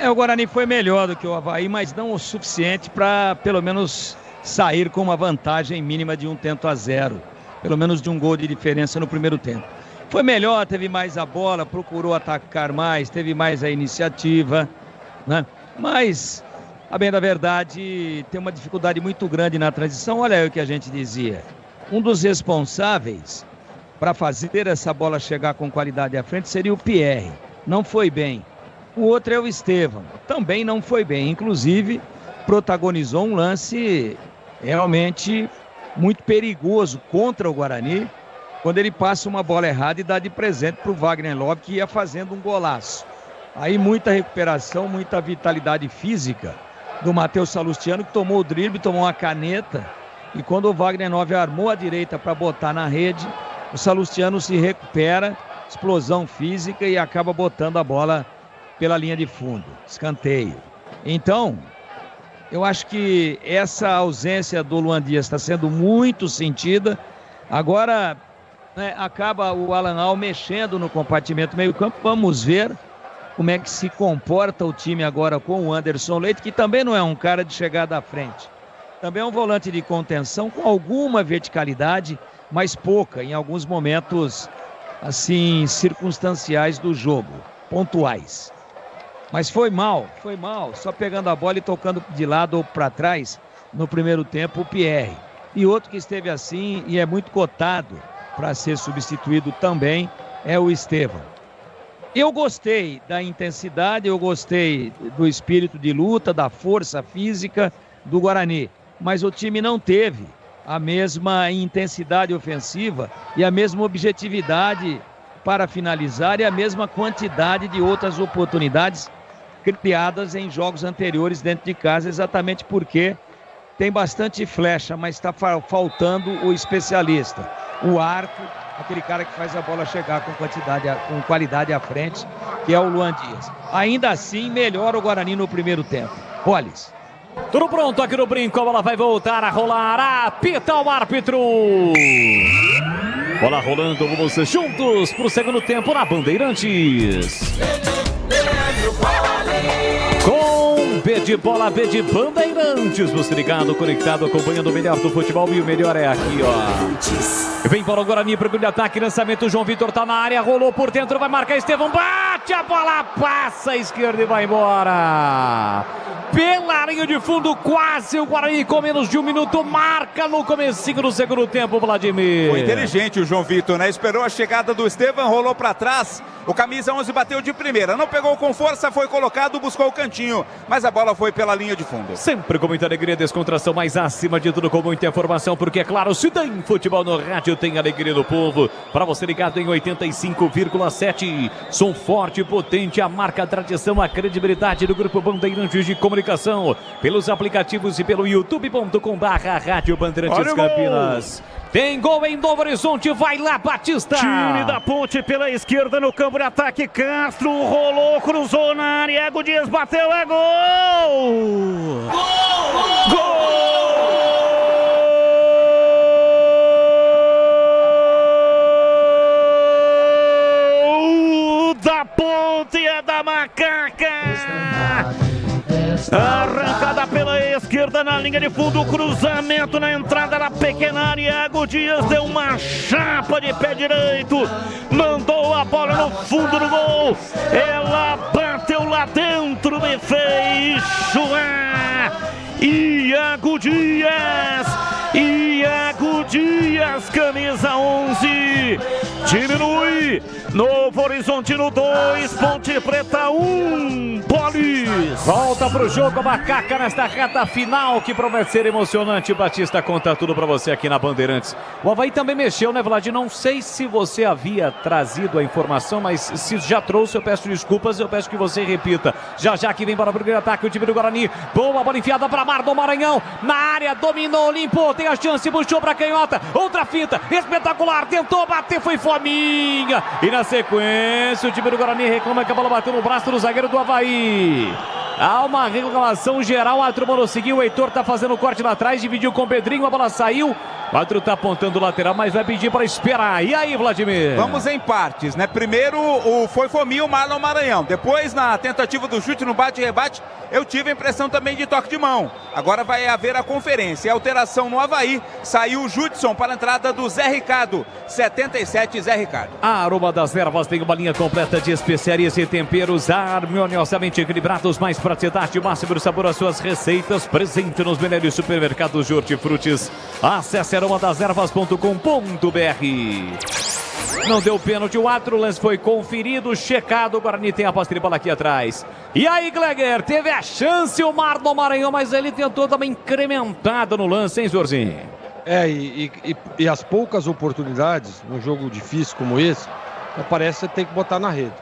O Guarani foi melhor do que o Avaí, mas não o suficiente para, pelo menos, sair com uma vantagem mínima de 1-0. Pelo menos de um gol de diferença no primeiro tempo. Foi melhor, teve mais a bola, procurou atacar mais, teve mais a iniciativa, né? Mas, a bem da verdade, tem uma dificuldade muito grande na transição. Olha aí o que a gente dizia. Um dos responsáveis para fazer essa bola chegar com qualidade à frente seria o Pierre. Não foi bem. O outro é o Estevão, também não foi bem, inclusive protagonizou um lance realmente muito perigoso contra o Guarani, quando ele passa uma bola errada e dá de presente para o Wagner Love, que ia fazendo um golaço. Aí muita recuperação, muita vitalidade física do Matheus Salustiano, que tomou o drible, tomou uma caneta, e quando o Wagner Love armou a direita para botar na rede, o Salustiano se recupera, explosão física e acaba botando a bola pela linha de fundo, escanteio. Então, Eu acho que essa ausência do Luan Dias está sendo muito sentida. Agora, né, acaba o Alan Al mexendo no compartimento meio-campo. Vamos ver como é que se comporta o time agora com o Anderson Leite, que também não é um cara de chegada à frente. Também é um volante de contenção com alguma verticalidade, mas pouca, em alguns momentos, assim, circunstanciais do jogo, pontuais. Mas foi mal, só pegando a bola e tocando de lado ou para trás no primeiro tempo o Pierre. E outro que esteve assim e é muito cotado para ser substituído também é o Estevão. Eu gostei da intensidade, eu gostei do espírito de luta, da força física do Guarani, mas o time não teve a mesma intensidade ofensiva e a mesma objetividade para finalizar e a mesma quantidade de outras oportunidades criadas em jogos anteriores dentro de casa, exatamente porque tem bastante flecha, mas está faltando o especialista, o arco, aquele cara que faz a bola chegar com qualidade à frente, que é o Luan Dias. Ainda assim, melhora o Guarani no primeiro tempo. Roles. Tudo pronto aqui no Brinco, a bola vai voltar a rolar, apita o árbitro. Bola rolando, vamos juntos para o segundo tempo na Bandeirantes. Com B de bola, B de Bandeirantes, você ligado, conectado, acompanhando o melhor do futebol e o melhor é aqui, ó. Vem para o Guarani, primeiro ataque, lançamento, João Vitor tá na área, rolou por dentro, vai marcar Estevão, bate a bola, passa a esquerda e vai embora. Pela linha de fundo, quase o Guarani com menos de um minuto, marca no comecinho do segundo tempo, Vladimir. Foi inteligente o João Vitor, né? Esperou a chegada do Estevão, rolou para trás, o camisa 11 bateu de primeira, não pegou com força, foi colocado, buscou o cantinho, mas a bola foi pela linha de fundo. Sempre com muita alegria, descontração, mas acima de tudo com muita informação, porque é claro, se tem futebol no rádio, tem alegria do povo. Para você ligado em 85,7, som forte, potente, a marca, a tradição, a credibilidade do Grupo Bandeirantes de Comunicação, pelos aplicativos e pelo youtube.com/Rádio Bandeirantes Campinas. Tem gol em Novo Horizonte, vai lá Batista. Time da Ponte pela esquerda no campo de ataque, Castro rolou, cruzou na área, Ego Dias bateu, é gol! Gol! Gol da Ponte, é da Macaca! Arrancada pela esquerda na linha de fundo, cruzamento na entrada da pequena área, Ego Dias deu uma chapa de pé direito, mandou a bola no fundo do gol, ela bateu lá dentro e fez chorar. Iago Dias, camisa 11, diminui, Novo Horizonte no 2, Ponte Preta 1, Polis. Volta pro jogo a Macaca nesta reta final que promete ser emocionante. Batista conta tudo pra você aqui na Bandeirantes. O Avaí também mexeu, né, Vlad? Não sei se você havia trazido a informação, mas se já trouxe, eu peço desculpas, eu peço que você repita. Já que vem para o primeiro ataque o time do Guarani. Boa bola enfiada pra Mar do Maranhão. Na área, dominou, limpou, tem a chance, puxou pra canhota. Outra finta, espetacular, tentou bater, foi fominha. E na sequência, o time do Guarani reclama que a bola bateu no braço do zagueiro do Avaí. Há uma reclamação geral, a turma não seguiu, o Heitor tá fazendo o corte lá atrás, dividiu com o Pedrinho, a bola saiu. O árbitro tá apontando o lateral, mas vai pedir para esperar. E aí, Vladimir? Vamos em partes, né? Primeiro foi fominho o Marlon Maranhão. Depois, na tentativa do chute no bate e rebate, eu tive a impressão também de toque de mão. Agora vai haver a conferência. Alteração no Avaí. Saiu o Judson para a entrada do Zé Ricardo. 77, Zé Ricardo. A Aroma das Ervas tem uma linha completa de especiarias e temperos harmoniosamente equilibrados, mais praticidade, máximo de sabor às suas receitas. Presente nos melhores supermercados de hortifrutis. Acesse aromadeservas.com.br. Não deu pênalti, o outro lance foi conferido, checado, o Guarani tem a posse de bola aqui atrás. E aí, Gleger, teve a chance o Marlon Maranhão, mas ele tentou dar uma incrementada no lance, hein, Zorzinho? E as poucas oportunidades, num jogo difícil como esse, parece que você tem que botar na rede.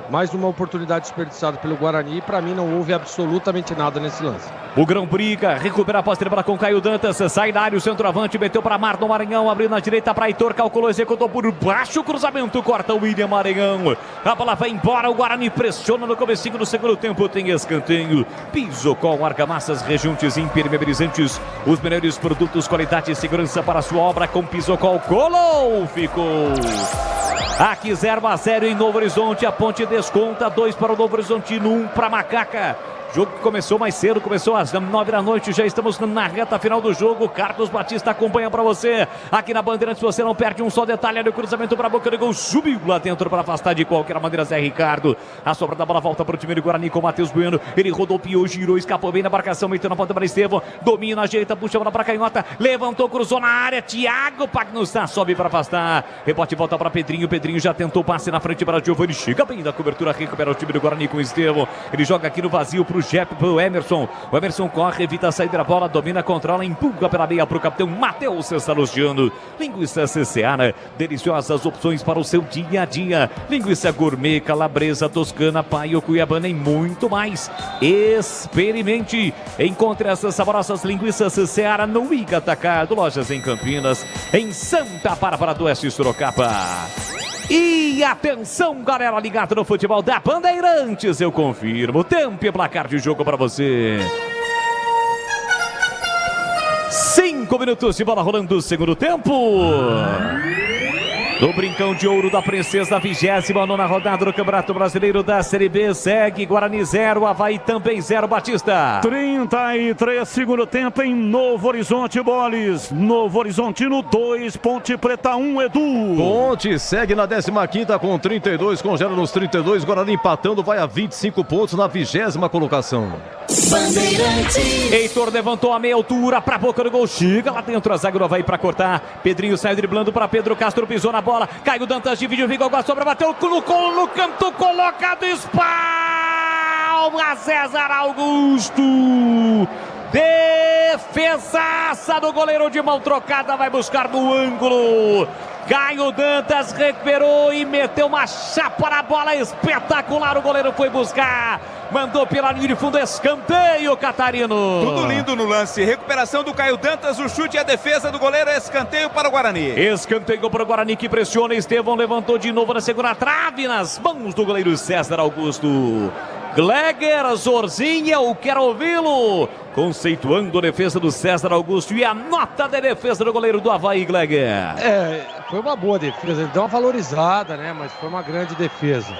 Mais uma oportunidade desperdiçada pelo Guarani e para mim não houve absolutamente nada nesse lance. O Grão briga, recupera a posse de bola com Caio Dantas, sai da área o centroavante, meteu para Marlon Maranhão, abriu na direita para Heitor, calculou, executou por baixo, cruzamento, corta o William Maranhão, a bola vai embora, o Guarani pressiona no comecinho do segundo tempo, tem escanteio, Pisocol, argamassas, rejuntes, impermeabilizantes, os melhores produtos, qualidade e segurança para a sua obra com Pisocol, colou, ficou. Aqui 0-0 em Novo Horizonte, a Ponte desconta, 2 para o Novo Horizontino, 1 para Macaca. Jogo que começou mais cedo, começou às 9 da noite, já estamos na reta final do jogo. Carlos Batista acompanha para você aqui na Bandeirantes, você não perde um só detalhe, olha o cruzamento para a boca do gol, subiu lá dentro para afastar de qualquer maneira Zé Ricardo. A sobra da bola volta para o time do Guarani com o Matheus Bueno, ele rodopiou, girou, escapou bem na marcação, meteu na ponta para Estevão, domina, ajeita, puxa a bola para Canhota, levantou, cruzou na área, Thiago Pagnussá sobe para afastar, rebote volta para Pedrinho, Pedrinho já tentou passe na frente para Giovani, chega bem da cobertura, recupera o time do Guarani com o Estevão, ele joga aqui no vazio para o Jeff, para o Emerson corre, evita a saída da bola, domina, controla, empurra pela meia para o capitão Matheus César Luciano. Linguiça Seara, deliciosas opções para o seu dia a dia, linguiça gourmet, calabresa, toscana, paio, cuiabana e muito mais. Experimente, encontre essas saborosas linguiças Seara no Iga Atacado, lojas em Campinas, em Santa Bárbara do Oeste, Sorocaba. E atenção, galera ligada no futebol da Bandeirantes, eu confirmo, tempo e placar de jogo para você. 5 minutos de bola rolando o segundo tempo. No Brincão de Ouro da Princesa, 29ª rodada do Campeonato Brasileiro da Série B, segue Guarani 0, Avaí também 0, Batista. 33, segundo tempo em Novo Horizonte, Boles. Novo Horizontino 2, Ponte Preta 1, Edu. Ponte segue na 15ª com 32, congela nos 32, Guarani empatando, vai a 25 pontos na 20ª colocação. Bandeirantes. Heitor levantou a meia altura para a boca do gol, chega lá dentro a zaga do Avaí para cortar, Pedrinho saiu driblando para Pedro Castro, pisou na bola, Caio Dantas divide o Vigor, sobra, bateu no canto, colocado, espalma César Augusto, defesaça do goleiro de mão trocada, vai buscar no ângulo, Caio Dantas recuperou e meteu uma chapa na bola, espetacular, o goleiro foi buscar, mandou pela linha de fundo, escanteio, Catarino. Tudo lindo no lance, recuperação do Caio Dantas, o chute e a defesa do goleiro, escanteio para o Guarani. Escanteio para o Guarani que pressiona, Estevão levantou de novo na segunda trave, nas mãos do goleiro César Augusto. Gleger, Zorzinha, eu quero ouvi-lo, conceituando a defesa do César Augusto e a nota de defesa do goleiro do Avaí, Gleger. Foi uma boa defesa, ele deu uma valorizada, né, mas foi uma grande defesa.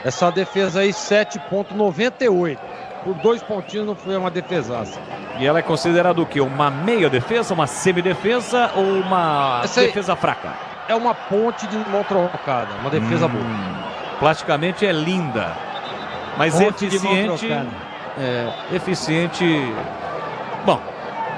Essa defesa aí, 7,98. Por 2 pontinhos não foi uma defesaça. E ela é considerada o quê? Uma meia defesa, uma semidefesa ou uma defesa fraca? É uma ponte de mão trocada, uma defesa boa. Plasticamente é linda, mas ponte eficiente. Bom,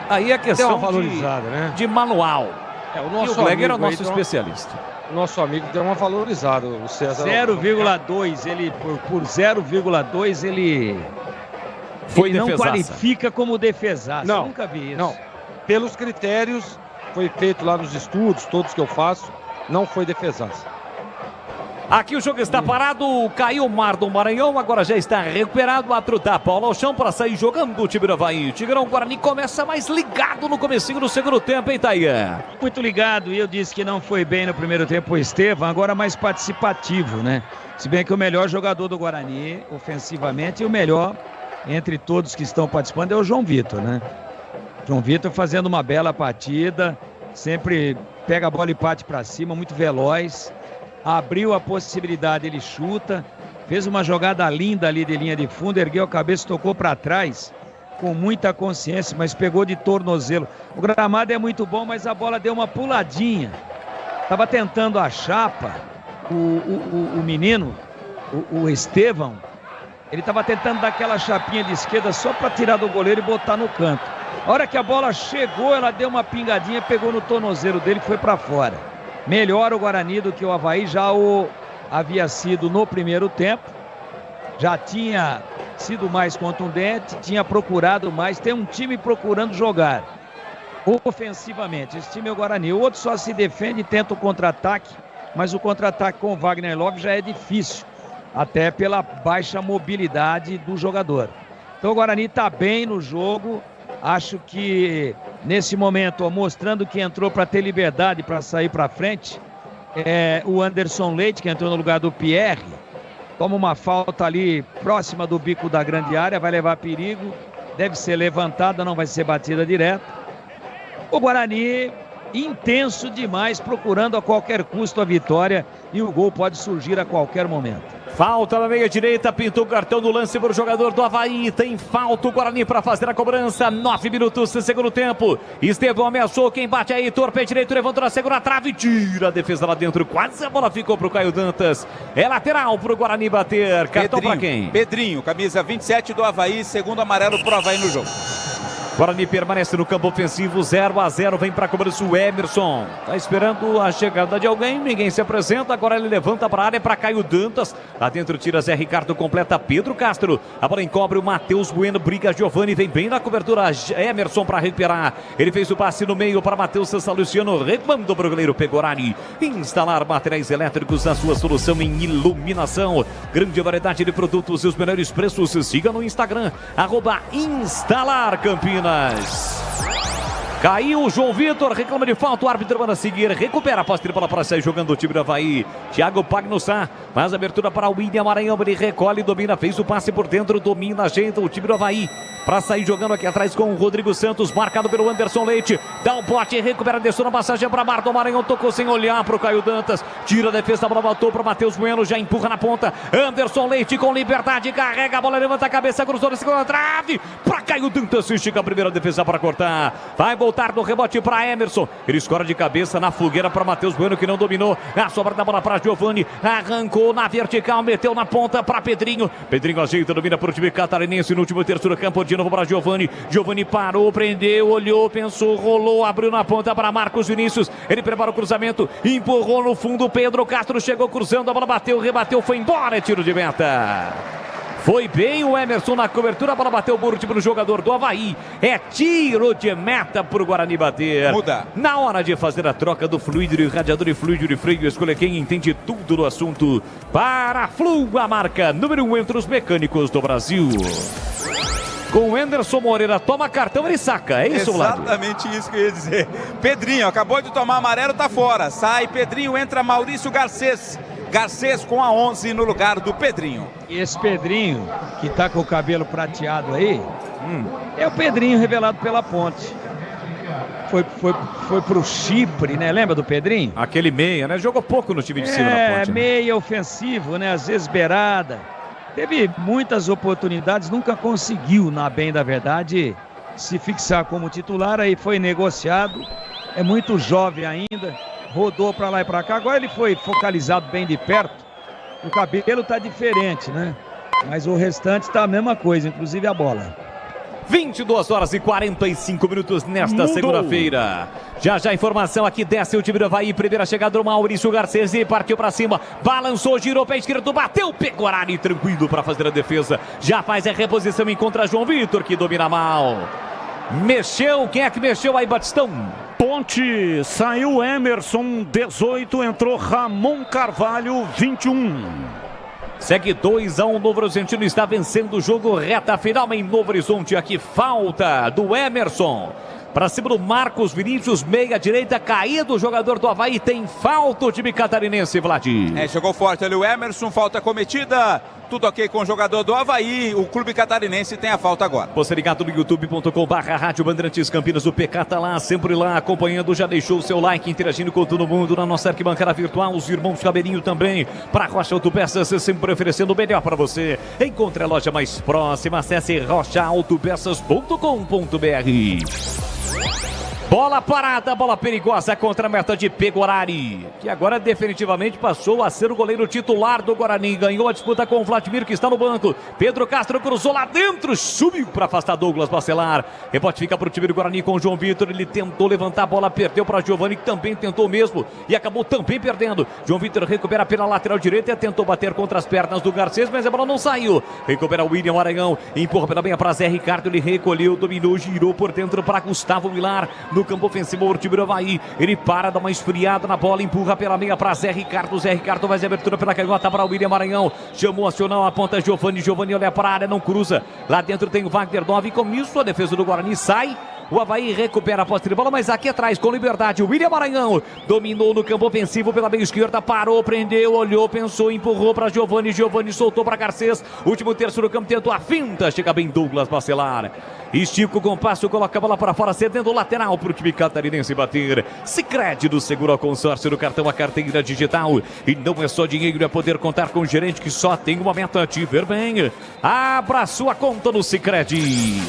aí é questão valorizada, né? de manual. O nosso e o Gleger é o nosso aí, especialista. O nosso amigo deu uma valorizada, o César. 0,2, ele por 0,2 ele não qualifica como defesaço. Não, nunca vi isso. Não, pelos critérios foi feito lá nos estudos, todos que eu faço, não foi defesaço. Aqui o jogo está parado, caiu o Marlon Maranhão, agora já está recuperado, dá Paulo ao chão para sair jogando o time do Avaí. O Tigrão Guarani começa mais ligado no comecinho do segundo tempo, hein, Taia? Muito ligado, e eu disse que não foi bem no primeiro tempo o Estevão, agora mais participativo, né? Se bem que o melhor jogador do Guarani, ofensivamente, e o melhor entre todos que estão participando é o João Vitor, né? João Vitor fazendo uma bela partida, sempre pega a bola e parte para cima, muito veloz. Abriu a possibilidade, ele chuta, fez uma jogada linda ali de linha de fundo, ergueu a cabeça, tocou para trás com muita consciência, mas pegou de tornozelo. O gramado é muito bom, mas a bola deu uma puladinha. Estava tentando a chapa, o menino, o Estevão, ele estava tentando dar aquela chapinha de esquerda só para tirar do goleiro e botar no canto. A hora que a bola chegou, ela deu uma pingadinha, pegou no tornozelo dele e foi para fora. Melhor o Guarani do que o Avaí, já o havia sido no primeiro tempo, já tinha sido mais contundente, tinha procurado mais, tem um time procurando jogar ofensivamente, esse time é o Guarani, o outro só se defende e tenta o contra-ataque, mas o contra-ataque com o Wagner Love já é difícil, até pela baixa mobilidade do jogador. Então o Guarani está bem no jogo, acho que nesse momento, ó, mostrando que entrou para ter liberdade para sair para frente, o Anderson Leite, que entrou no lugar do Pierre, toma uma falta ali próxima do bico da grande área, vai levar perigo, deve ser levantada, não vai ser batida direto. O Guarani intenso demais, procurando a qualquer custo a vitória, e o gol pode surgir a qualquer momento. Falta na meia direita, pintou o cartão do lance para o jogador do Avaí. Tem falta o Guarani para fazer a cobrança. 9 minutos do segundo tempo. Estevão ameaçou, quem bate aí, Heitor, pé direito, levantou na segunda trave, tira a defesa lá dentro. Quase a bola ficou para o Caio Dantas. É lateral para o Guarani bater. Cartão para quem? Pedrinho, camisa 27 do Avaí, segundo amarelo para o Avaí no jogo. Guarani permanece no campo ofensivo, 0-0, vem para a cobrança o Emerson. Tá esperando a chegada de alguém, ninguém se apresenta, agora ele levanta para a área para Caio Dantas. Lá dentro tira Zé Ricardo, completa Pedro Castro. A bola encobre o Matheus Bueno, briga Giovani, vem bem na cobertura, Emerson para recuperar. Ele fez o passe no meio para Matheus Sansa Luciano, remando para o goleiro Pegorari. Instalar materiais elétricos na sua solução em iluminação. Grande variedade de produtos e os melhores preços. Siga no Instagram, @InstalarCampinas. Caiu o João Vitor, reclama de falta, o árbitro manda seguir, recupera a posse de bola para sair jogando o time do Avaí. Thiago Pagnussá faz abertura para o William Maranhão, ele recolhe, domina, fez o passe por dentro, domina, ajeita o time do Avaí para sair jogando aqui atrás com o Rodrigo Santos, marcado pelo Anderson Leite, dá um bote, recupera, desceu na passagem para Marlon Maranhão, tocou sem olhar para o Caio Dantas, tira a defesa, a bola voltou para Matheus Bueno, já empurra na ponta, Anderson Leite com liberdade, carrega a bola, levanta a cabeça, cruzou na segunda trave, para Caio Dantas, estica a primeira defesa para cortar, vai voltar no rebote para Emerson, ele escora de cabeça na fogueira para Matheus Bueno, que não dominou, a sobra da bola para Giovani, arrancou na vertical, meteu na ponta para Pedrinho, Pedrinho ajeita, domina para o time catarinense no último terço do campo, de novo para Giovani, Giovani parou, prendeu, olhou, pensou, rolou, abriu na ponta para Marcos Vinícius, ele prepara o cruzamento, empurrou no fundo, Pedro Castro chegou cruzando, a bola bateu, rebateu, foi embora, é tiro de meta. Foi bem o Emerson na cobertura, a bola bateu o último no jogador do Avaí. É tiro de meta para o Guarani bater. Muda. Na hora de fazer a troca do fluido, radiador e fluido de freio, escolha quem entende tudo do assunto. Paraflu, a marca número 1 entre os mecânicos do Brasil. Com o Anderson Moreira, toma cartão, ele saca, é isso, Vlad? Exatamente isso que eu ia dizer. Pedrinho, acabou de tomar amarelo, tá fora. Sai Pedrinho, entra Maurício Garcês. Garcês com a 11 no lugar do Pedrinho. E esse Pedrinho, que tá com o cabelo prateado aí, é o Pedrinho revelado pela Ponte. Foi pro Chipre, né? Lembra do Pedrinho? Aquele meia, né? Jogou pouco no time de cima da Ponte. Meia ofensivo, né? Às vezes beirada. Teve muitas oportunidades, nunca conseguiu, na bem da verdade, se fixar como titular, aí foi negociado, é muito jovem ainda, rodou para lá e para cá, agora ele foi focalizado bem de perto, o cabelo tá diferente, né? Mas o restante tá a mesma coisa, inclusive a bola. 22 horas e 45 minutos nesta segunda-feira. Já a informação aqui, desce o time do Avaí, primeira chegada do Maurício Garcês e partiu para cima, balançou, girou pé esquerdo, bateu, Pegorari tranquilo para fazer a defesa, já faz a reposição em contra João Vitor, que domina mal. Mexeu, quem é que mexeu aí, Batistão? Ponte, saiu Emerson, 18, entrou Ramon Carvalho, 21. Segue 2-1, Novo Horizontino está vencendo o jogo, reta final em Novo Horizonte, aqui falta do Emerson. Para cima do Marcos Vinícius, meia direita, caído o jogador do Avaí, tem falta o time catarinense, Vlad. Chegou forte ali o Emerson, falta cometida, tudo ok com o jogador do Avaí, o clube catarinense tem a falta agora. Você ligado no youtube.com/Rádio Bandeirantes Campinas, o PK tá lá, sempre lá, acompanhando, já deixou o seu like, interagindo com todo mundo na nossa arquibancada virtual, os irmãos Cabelinho também, para Rocha Autopeças, sempre oferecendo o melhor para você. Encontre a loja mais próxima, acesse rochaautopeças.com.br. Bola parada, bola perigosa contra a meta de Pegorari, que agora definitivamente passou a ser o goleiro titular do Guarani. Ganhou a disputa com o Vladimir, que está no banco. Pedro Castro cruzou lá dentro, subiu para afastar Douglas Bacelar. Rebote fica para o time do Guarani com o João Vitor. Ele tentou levantar a bola, perdeu para Giovani, que também tentou mesmo e acabou também perdendo. João Vitor recupera pela lateral direita e tentou bater contra as pernas do Garcês, mas a bola não saiu. Recupera o William Maranhão, empurra pela meia para Zé Ricardo. Ele recolheu, dominou, girou por dentro para Gustavo Vilar. no campo ofensivo, o time do Avaí. Ele para, dá uma esfriada na bola, empurra pela meia para Zé Ricardo. Zé Ricardo faz a abertura pela canhota para o William Maranhão. Chamou, acionou, aponta Giovani. Giovani olha para a área, não cruza. Lá dentro tem o Wagner 9. Com isso, a defesa do Guarani sai. O Avaí recupera a posse de bola, mas aqui atrás, com liberdade, o William Maranhão dominou no campo ofensivo pela meia esquerda, parou, prendeu, olhou, pensou, empurrou para Giovani. Giovani soltou para Garcês. Último terço do campo, tentou a finta. Chega bem Douglas Bacelar. Estica o compasso, coloca a bola para fora, cedendo o lateral para o time catarinense bater. Sicredi do Seguro ao Consórcio do Cartão, a carteira digital. E não é só dinheiro, é poder contar com um gerente que só tem uma meta: te ver bem. Abra sua conta no Sicredi.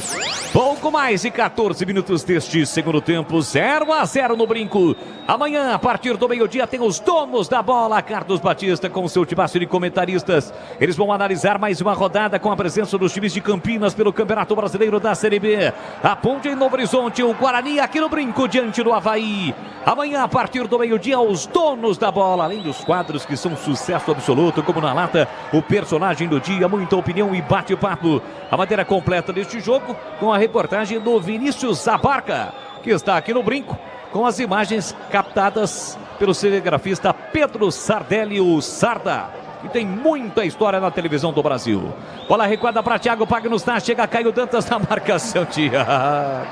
Pouco mais de 14 minutos deste segundo tempo, 0-0 no Brinco. Amanhã, a partir do meio-dia, tem os donos da bola, Carlos Batista com seu timaço de comentaristas. Eles vão analisar mais uma rodada com a presença dos times de Campinas pelo Campeonato Brasileiro da Série B. A Ponte em Novo Horizonte, o Guarani aqui no Brinco, diante do Avaí. Amanhã, a partir do meio-dia, os donos da bola, além dos quadros que são sucesso absoluto, como na lata, o personagem do dia, muita opinião e bate-papo. A matéria completa deste jogo com a reportagem do Vinícius Abarca, que está aqui no Brinco, com as imagens captadas pelo cinegrafista Pedro Sardelli, o Sarda, que tem muita história na televisão do Brasil. Bola recuada para Thiago Pagnussá, chega Caio Dantas na marcação. Thiago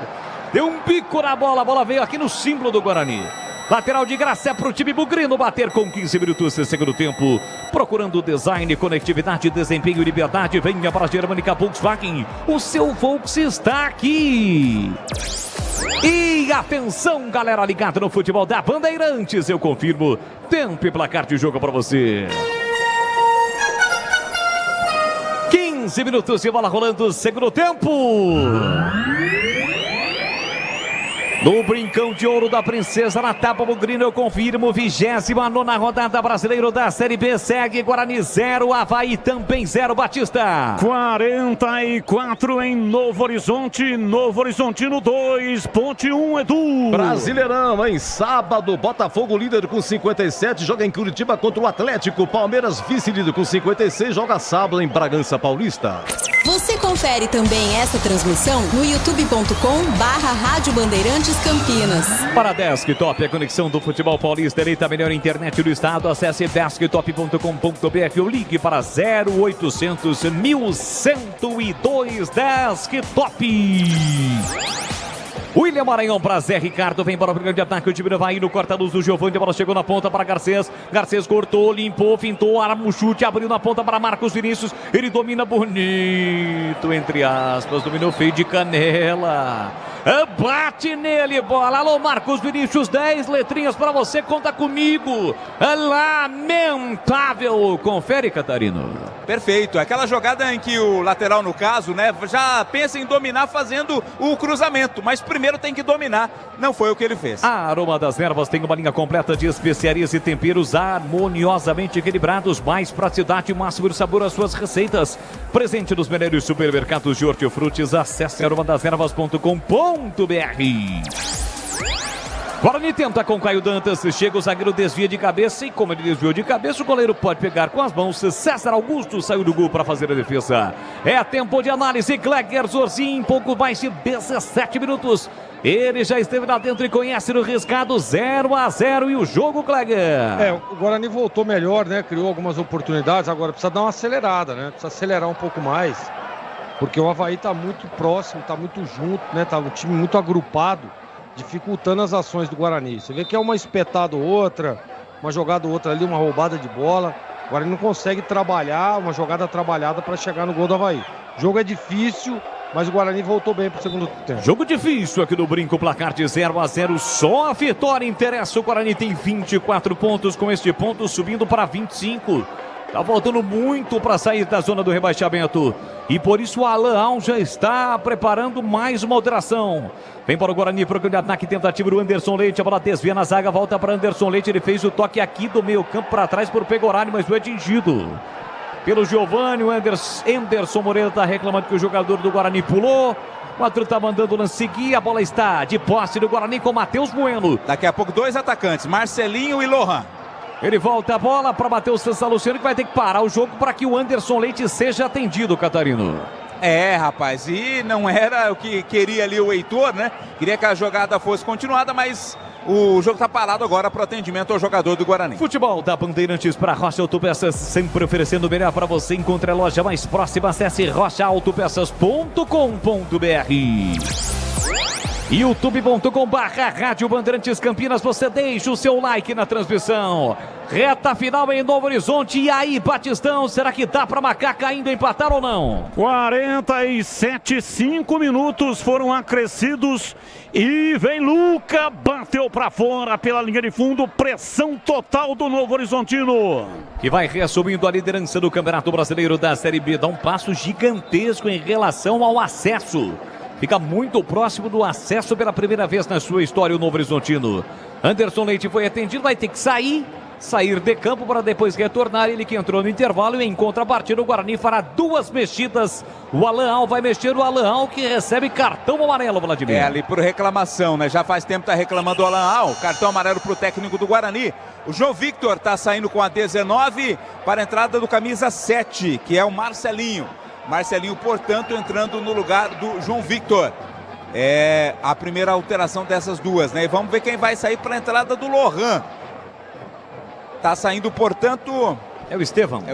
deu um bico na bola, a bola veio aqui no símbolo do Guarani. Lateral de graça para o time bugrino bater com 15 minutos de segundo tempo. Procurando design, conectividade, desempenho e liberdade. Venha para a Germânica Volkswagen. O seu Volks está aqui. E atenção, galera ligada no futebol da Bandeirantes. Eu confirmo. Tempo e placar de jogo para você. 15 minutos de bola rolando, segundo tempo. No Brincão de Ouro da Princesa, na Tapa Bugrino, eu confirmo, 29ª rodada brasileira da Série B, segue Guarani 0, Avaí também 0, Batista. 44 em Novo Horizonte, Novo Horizontino 2, Ponte 1, Edu. Brasileirão, em sábado, Botafogo líder com 57, joga em Curitiba contra o Atlético, Palmeiras vice-líder com 56, joga sábado em Bragança Paulista. Você confere também essa transmissão no youtube.com/Rádio Bandeirantes Campinas. Para Desktop, a conexão do futebol paulista, eleita a melhor internet do estado. Acesse desktop.com.br ou ligue para 0800 1102 Desktop. William Maranhão para Zé Ricardo, vem para o primeiro de ataque, o time do Avaí no corta-luz do Giovani, a bola chegou na ponta para Garcês, Garcês cortou, limpou, fintou, arma o chute, abriu na ponta para Marcos Vinícius, ele domina bonito, entre aspas, dominou feio de canela, bate nele, bola, alô Marcos Vinícius, 10 letrinhas para você, conta comigo, lamentável, confere Catarino. Perfeito, aquela jogada em que o lateral, no caso, né, já pensa em dominar fazendo o cruzamento, mas primeiro tem que dominar, não foi o que ele fez. A Aroma das Ervas tem uma linha completa de especiarias e temperos harmoniosamente equilibrados, mais praticidade e máximo de sabor às suas receitas. Presente nos melhores supermercados de hortifrutis, acesse aromadasnervas.com.br. Guarani tenta com Caio Dantas, chega o zagueiro, desvia de cabeça e como ele desviou de cabeça, o goleiro pode pegar com as mãos. César Augusto saiu do gol para fazer a defesa. É tempo de análise, Cleger Zorzin, pouco mais de 17 minutos. Ele já esteve lá dentro e conhece no riscado, 0-0 e o jogo, Cleger. O Guarani voltou melhor, né? Criou algumas oportunidades, agora precisa dar uma acelerada, né? Precisa acelerar um pouco mais, porque o Avaí tá muito próximo, tá muito junto, né? Tá um time muito agrupado, dificultando as ações do Guarani. Você vê que é uma espetada ou outra, uma jogada ou outra ali, uma roubada de bola. O Guarani não consegue trabalhar, uma jogada trabalhada para chegar no gol do Avaí. O jogo é difícil, mas o Guarani voltou bem pro segundo tempo. Jogo difícil aqui no Brinco, placar de 0-0, só a vitória interessa. O Guarani tem 24 pontos, com este ponto subindo para 25. Tá faltando muito para sair da zona do rebaixamento. E por isso o Alan Al já está preparando mais uma alteração. Vem para o Guarani, procura de ataque, tentativa do Anderson Leite. A bola desvia na zaga, volta para Anderson Leite. Ele fez o toque aqui do meio campo para trás por Pegorari, mas foi atingido pelo Giovani. O Anderson Moreira está reclamando que o jogador do Guarani pulou. O outro está mandando o lance seguir. A bola está de posse do Guarani com Matheus Bueno. Daqui a pouco dois atacantes, Marcelinho e Lohan. Ele volta a bola para Matheus Luciano, que vai ter que parar o jogo para que o Anderson Leite seja atendido, Catarino. Rapaz, e não era o que queria ali o Heitor, né? Queria que a jogada fosse continuada, mas o jogo tá parado agora para atendimento ao jogador do Guarani. Futebol da Bandeirantes para Rocha Autopeças, sempre oferecendo o melhor para você. Encontre a loja mais próxima, acesse rochaautopeças.com.br. youtube.com/Rádio Bandeirantes Campinas. Você deixa o seu like na transmissão. Reta final em Novo Horizonte. E aí, Batistão, será que dá para Macaca ainda empatar ou não? 47, 5 minutos foram acrescidos. E vem Luca, bateu para fora pela linha de fundo. Pressão total do Novo Horizontino. Que vai reassumindo a liderança do Campeonato Brasileiro da Série B. Dá um passo gigantesco em relação ao acesso. Fica muito próximo do acesso pela primeira vez na sua história o Novo Horizontino. Anderson Leite foi atendido, vai ter que sair de campo para depois retornar. Ele que entrou no intervalo e em contrapartida o Guarani fará 2 mexidas. O Alan Al vai mexer, o Alan Al que recebe cartão amarelo, Vladimir. Ali por reclamação, né? Já faz tempo que tá reclamando o Alan Al. Cartão amarelo pro técnico do Guarani. O João Victor tá saindo com a 19 para a entrada do camisa 7, que é o Marcelinho. Marcelinho, portanto, entrando no lugar do João Victor. É a primeira alteração dessas duas, né? E vamos ver quem vai sair para a entrada do Lohan. Tá saindo, portanto... É o Estevão.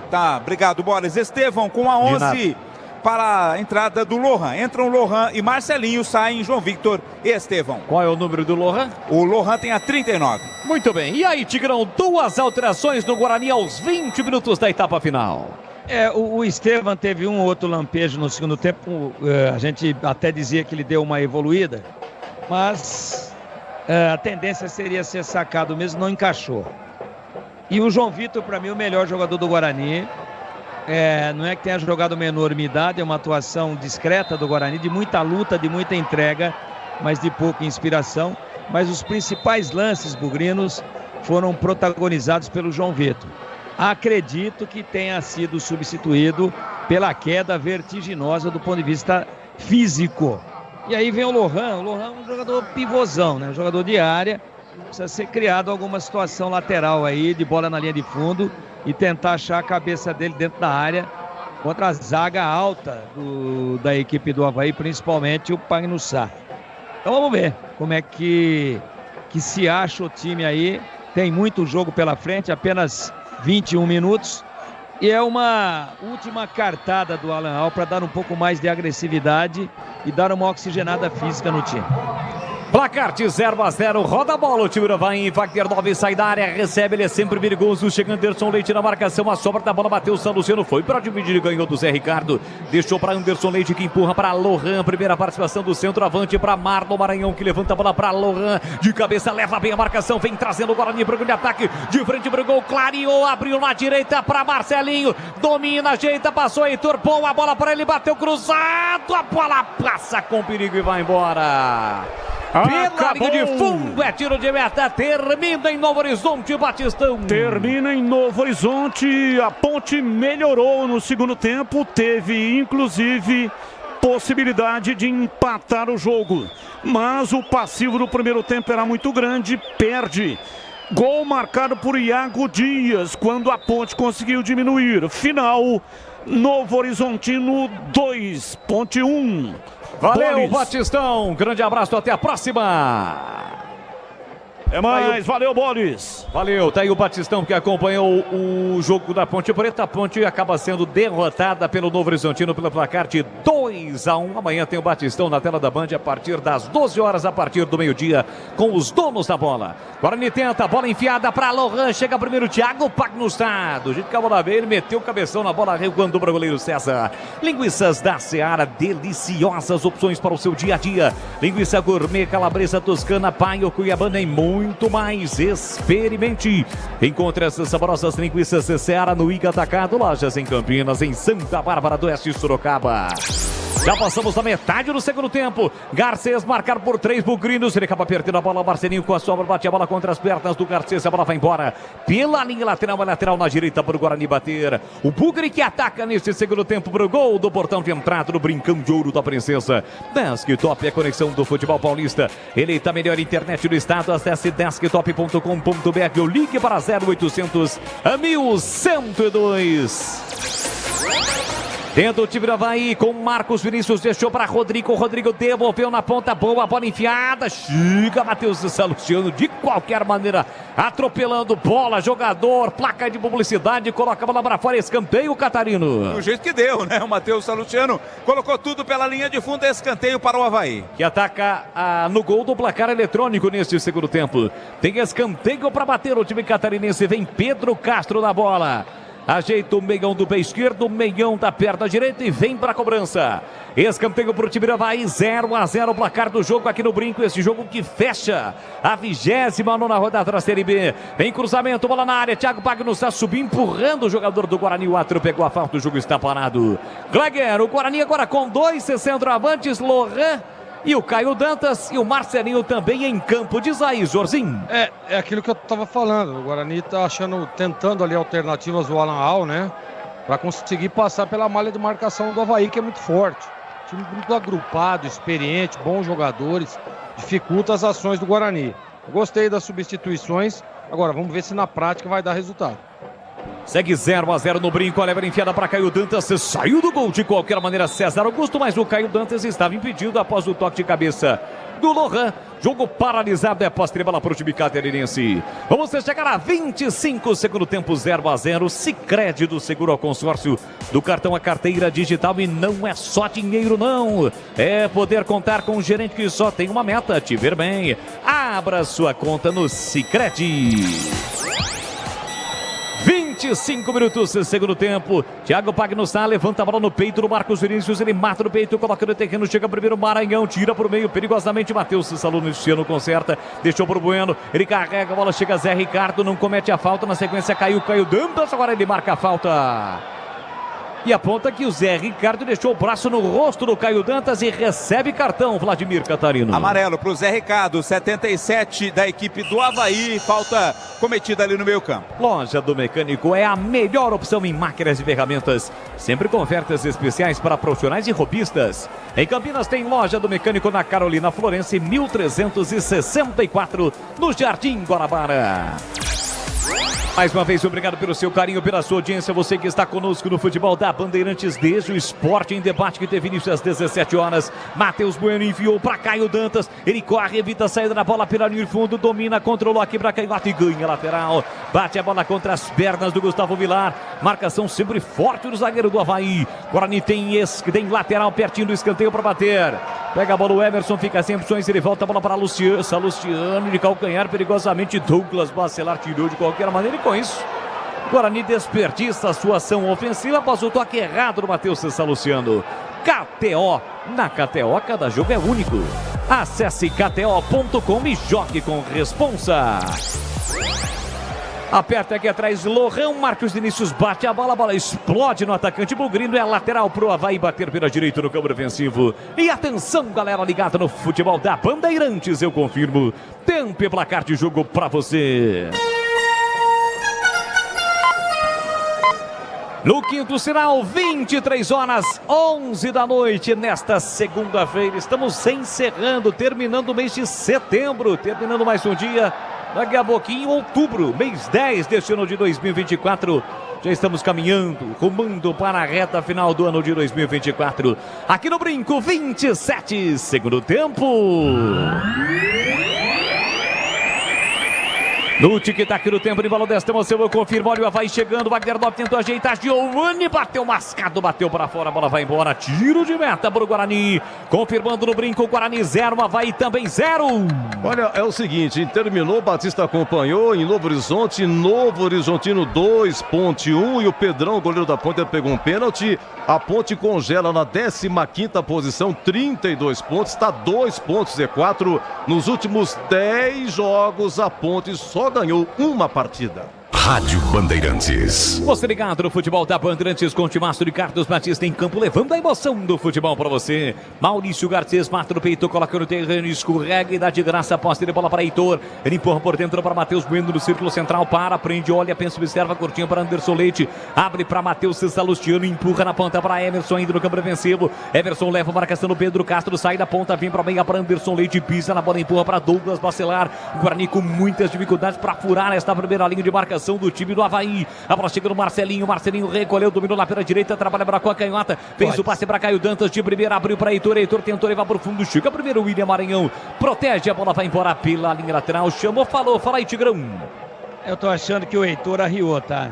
Tá, obrigado, Boris. Estevão com a 11 para a entrada do Lohan. Entram Lohan e Marcelinho, saem João Victor e Estevão. Qual é o número do Lohan? O Lohan tem a 39. Muito bem. E aí, Tigrão, 2 alterações no Guarani aos 20 minutos da etapa final. O Estevão teve um ou outro lampejo no segundo tempo. A gente até dizia que ele deu uma evoluída, mas a tendência seria ser sacado mesmo, não encaixou. E o João Vitor, para mim, o melhor jogador do Guarani. Não é que tenha jogado uma enormidade, é uma atuação discreta do Guarani, de muita luta, de muita entrega, mas de pouca inspiração. Mas os principais lances bugrinos foram protagonizados pelo João Vitor. Acredito que tenha sido substituído pela queda vertiginosa do ponto de vista físico. E aí vem o Lohan. O Lohan é um jogador pivôzão, né? Um jogador de área. Precisa ser criado alguma situação lateral aí, de bola na linha de fundo, e tentar achar a cabeça dele dentro da área contra a zaga alta da equipe do Avaí, principalmente o Pagnussá. Então vamos ver como é que se acha o time aí. Tem muito jogo pela frente, apenas 21 minutos. E é uma última cartada do Alan Al para dar um pouco mais de agressividade e dar uma oxigenada física no time. Placar de 0-0, roda a bola, o time do Avaí, Wagner 9 sai da área, recebe, ele é sempre perigoso, chega Anderson Leite na marcação, a sobra da bola bateu, o São Luciano foi para dividir e ganhou do Zé Ricardo, deixou para Anderson Leite que empurra para Lohan, primeira participação do centroavante para Marlon Maranhão que levanta a bola para Lohan, de cabeça leva bem a marcação, vem trazendo o Guarani para o grande ataque, de frente para o gol, clareou, abriu na direita para Marcelinho, domina, ajeita, passou Heitor, bom, a bola para ele, bateu cruzado, a bola passa com perigo e vai embora. Pela linha de fundo, é tiro de meta, termina em Novo Horizonte, Batistão. Termina em Novo Horizonte, a Ponte melhorou no segundo tempo, teve inclusive possibilidade de empatar o jogo, mas o passivo do primeiro tempo era muito grande, perde. Gol marcado por Iago Dias, quando a Ponte conseguiu diminuir. Final, Novo Horizontino 2, Ponte 1. Valeu, Boris. Batistão. Grande abraço, até a próxima. É mais, valeu, Boris. Valeu, tá aí o Batistão que acompanhou o jogo da Ponte Preta. A Ponte acaba sendo derrotada pelo Novo Horizontino pelo placar de 2-1. Amanhá tem o Batistão na tela da Band a partir das 12 horas, a partir do meio-dia, com os donos da bola. Guarani tenta, bola enfiada para Lohan, chega primeiro o Thiago Pagnussá. Do jeito que a bola veio, ele meteu o cabeção na bola, recuando para o goleiro César. Linguiças da Seara, deliciosas opções para o seu dia a dia. Linguiça gourmet, calabresa toscana, paio, cuiabana e muito mais. Experimente. Encontre essas saborosas linguiças Seara no Iga Atacado, lojas em Campinas, em Santa Bárbara do Oeste e Sorocaba. Já passamos da metade do segundo tempo. Garcês marcar por 3 bugrinos. Ele acaba perdendo a bola. Marcelinho com a sobra. Bate a bola contra as pernas do Garcês. A bola vai embora pela linha lateral. A lateral na direita para o Guarani bater. O Bugre que ataca neste segundo tempo para o gol do portão de entrada do Brincão de Ouro da Princesa. Desktop é a conexão do futebol paulista. Eleita a melhor internet do estado. Acesse desktop.com.br ou ligue para 0800 1102. Tenta o time do Avaí com Marcos Vinícius, deixou para Rodrigo. Rodrigo devolveu na ponta, boa bola enfiada. Chega Matheus Salustiano de qualquer maneira, atropelando bola, jogador, placa de publicidade, coloca a bola para fora, escanteio, Catarino. Do jeito que deu, né? O Matheus Salustiano colocou tudo pela linha de fundo, escanteio para o Avaí. Que ataca no gol do placar eletrônico neste segundo tempo. Tem escanteio para bater o time catarinense, vem Pedro Castro na bola. Ajeita o meião do pé esquerdo, o meião da perna direita e vem para a cobrança. Escanteio para o time do Avaí, 0-0 o placar do jogo aqui no Brinco. Esse jogo que fecha a 29ª rodada da Série B. Vem cruzamento, bola na área. Thiago Pagno está subindo, empurrando o jogador do Guarani. O Atro pegou a falta, o jogo está parado. Gleger, o Guarani agora com 2 centroavantes, Lohan e o Caio Dantas e o Marcelinho também em campo. Diz aí, Jorzinho. É aquilo que eu estava falando. O Guarani está tentando ali alternativas do Alan Al, né? Para conseguir passar pela malha de marcação do Avaí, que é muito forte. Time muito agrupado, experiente, bons jogadores. Dificulta as ações do Guarani. Eu gostei das substituições. Agora, vamos ver se na prática vai dar resultado. Segue 0-0 no Brinco, a leva enfiada para Caio Dantas, saiu do gol de qualquer maneira César Augusto, mas o Caio Dantas estava impedido após o toque de cabeça do Lohan. Jogo paralisado, é posse de bola para o time catarinense. Vamos chegar a 25, segundo tempo, 0-0. Sicredi do Seguro ao Consórcio, do cartão à carteira digital, e não é só dinheiro não, é poder contar com um gerente que só tem uma meta, te ver bem. Abra sua conta no Sicredi. 25 minutos, segundo tempo. Thiago Pagno está, levanta a bola no peito do Marcos Vinícius. Ele mata no peito, coloca no terreno. Chega primeiro Maranhão, tira por meio perigosamente. Matheus Salustiano conserta, deixou pro Bueno. Ele carrega a bola, chega Zé Ricardo, não comete a falta. Na sequência caiu Dantas, agora ele marca a falta. E aponta que o Zé Ricardo deixou o braço no rosto do Caio Dantas e recebe cartão, Vladimir Catarino. Amarelo para o Zé Ricardo, 77 da equipe do Avaí, falta cometida ali no meio campo. Loja do Mecânico é a melhor opção em máquinas e ferramentas, sempre com ofertas especiais para profissionais e robistas. Em Campinas tem Loja do Mecânico na Carolina Florense, 1364, no Jardim Guarabara. Mais uma vez, obrigado pelo seu carinho, pela sua audiência. Você que está conosco no futebol da Bandeirantes desde o Esporte em Debate, que teve início às 17 horas. Matheus Bueno enviou para Caio Dantas. Ele corre, evita a saída da bola pela linha de fundo. Domina, controlou aqui para Caio e ganha lateral. Bate a bola contra as pernas do Gustavo Vilar. Marcação sempre forte do zagueiro do Avaí. Guarani tem lateral pertinho do escanteio para bater. Pega a bola o Emerson, fica sem opções. Ele volta a bola para Salustiano de calcanhar perigosamente. Douglas Bacelar tirou de qualquer maneira. E com isso, Guarani desperdiça a sua ação ofensiva após o toque errado do Matheus Salustiano. KTO. Na KTO, cada jogo é único. Acesse KTO.com e jogue com responsa. Aperta aqui atrás, Lohan, Marcos Vinícius bate a bola explode no atacante Bugrino, é lateral pro Avaí bater pela direita no campo defensivo. E atenção, galera ligada no futebol da Bandeirantes, eu confirmo, tempo e placar de jogo pra você. No quinto sinal, 23h11 da noite, nesta segunda-feira, estamos encerrando, terminando o mês de setembro, terminando mais um dia. Daqui a pouquinho, outubro, mês 10 deste ano de 2024. Já estamos caminhando, rumando para a reta final do ano de 2024. Aqui no Brinco, 27, segundo tempo. No tic-tac do tempo de bola desta emoção, eu confirmo, olha o Avaí chegando, Wagner Lopes tentou ajeitar, Giovani bateu mascado, bateu para fora, a bola vai embora, tiro de meta para o Guarani, confirmando no Brinco, Guarani 0, Avaí também 0. Olha, é o seguinte, terminou, Batista acompanhou, em Novo Horizontino 2, Ponte 1, e o Pedrão, goleiro da Ponte, pegou um pênalti, a Ponte congela na 15ª posição, 32 pontos, está 2 pontos Z4, nos últimos 10 jogos, a Ponte só ganhou uma partida. Rádio Bandeirantes. Você ligado no futebol da Bandeirantes com o timaço de Carlos Batista em campo, levando a emoção do futebol para você. Maurício Garcês mata no peito, coloca no terreno, escorrega e dá de graça a posse de bola para Heitor. Ele empurra por dentro para Matheus Bueno no círculo central, prende, olha, pensa, observa, curtinho para Anderson Leite. Abre para Matheus Salustiano, empurra na ponta para Emerson, ainda no campo defensivo. Emerson leva a marcação no Pedro Castro, sai da ponta, vem para meia para Anderson Leite, pisa na bola, empurra para Douglas Bacelar. Guarani com muitas dificuldades para furar esta primeira linha de marcação. do time do Avaí. A bola chega no Marcelinho. Marcelinho recolheu, dominou lá pela direita, trabalha para com a canhota. Fez o passe para Caio Dantas de primeira, abriu para Heitor. Heitor tentou levar para o fundo. Chega primeiro o William Maranhão. Protege, a bola vai embora pela linha lateral. Chamou, falou. Fala aí, Tigrão. Eu tô achando que o Heitor arriou, tá?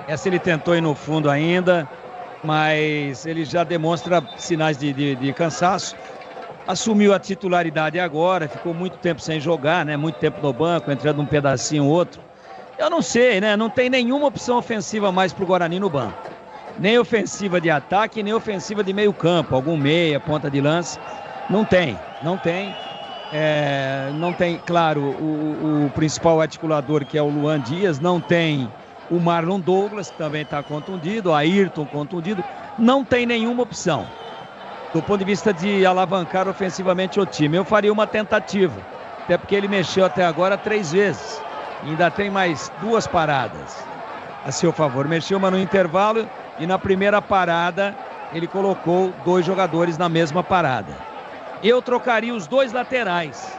Essa ele tentou ir no fundo ainda, mas ele já demonstra sinais de cansaço. Assumiu a titularidade agora, ficou muito tempo sem jogar, né? Muito tempo no banco, entrando um pedacinho ou outro. Eu não sei, né? Não tem nenhuma opção ofensiva mais pro Guarani no banco. Nem ofensiva de ataque, nem ofensiva de meio campo. Algum meia, ponta de lança. Não tem. Não tem, claro, o principal articulador, que é o Luan Dias. Não tem o Marlon Douglas, que também está contundido. O Ayrton contundido. Não tem nenhuma opção do ponto de vista de alavancar ofensivamente o time. Eu faria uma tentativa, até porque ele mexeu até agora 3 vezes. Ainda tem mais 2 paradas a seu favor. Mexeu uma no intervalo e na primeira parada ele colocou 2 jogadores na mesma parada. Eu trocaria os 2 laterais.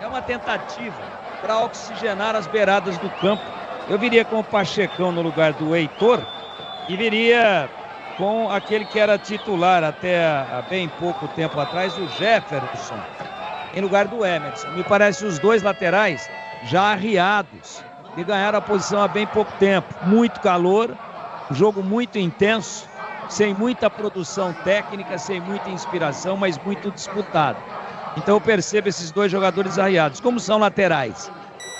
É uma tentativa para oxigenar as beiradas do campo. Eu viria com o Pachecão no lugar do Heitor e viria com aquele que era titular até há bem pouco tempo atrás, o Jefferson, em lugar do Emerson. Me parece os 2 laterais já arriados e ganharam a posição há bem pouco tempo. Muito calor, jogo muito intenso, sem muita produção técnica, sem muita inspiração, mas muito disputado. Então eu percebo esses 2 jogadores arriados. Como são laterais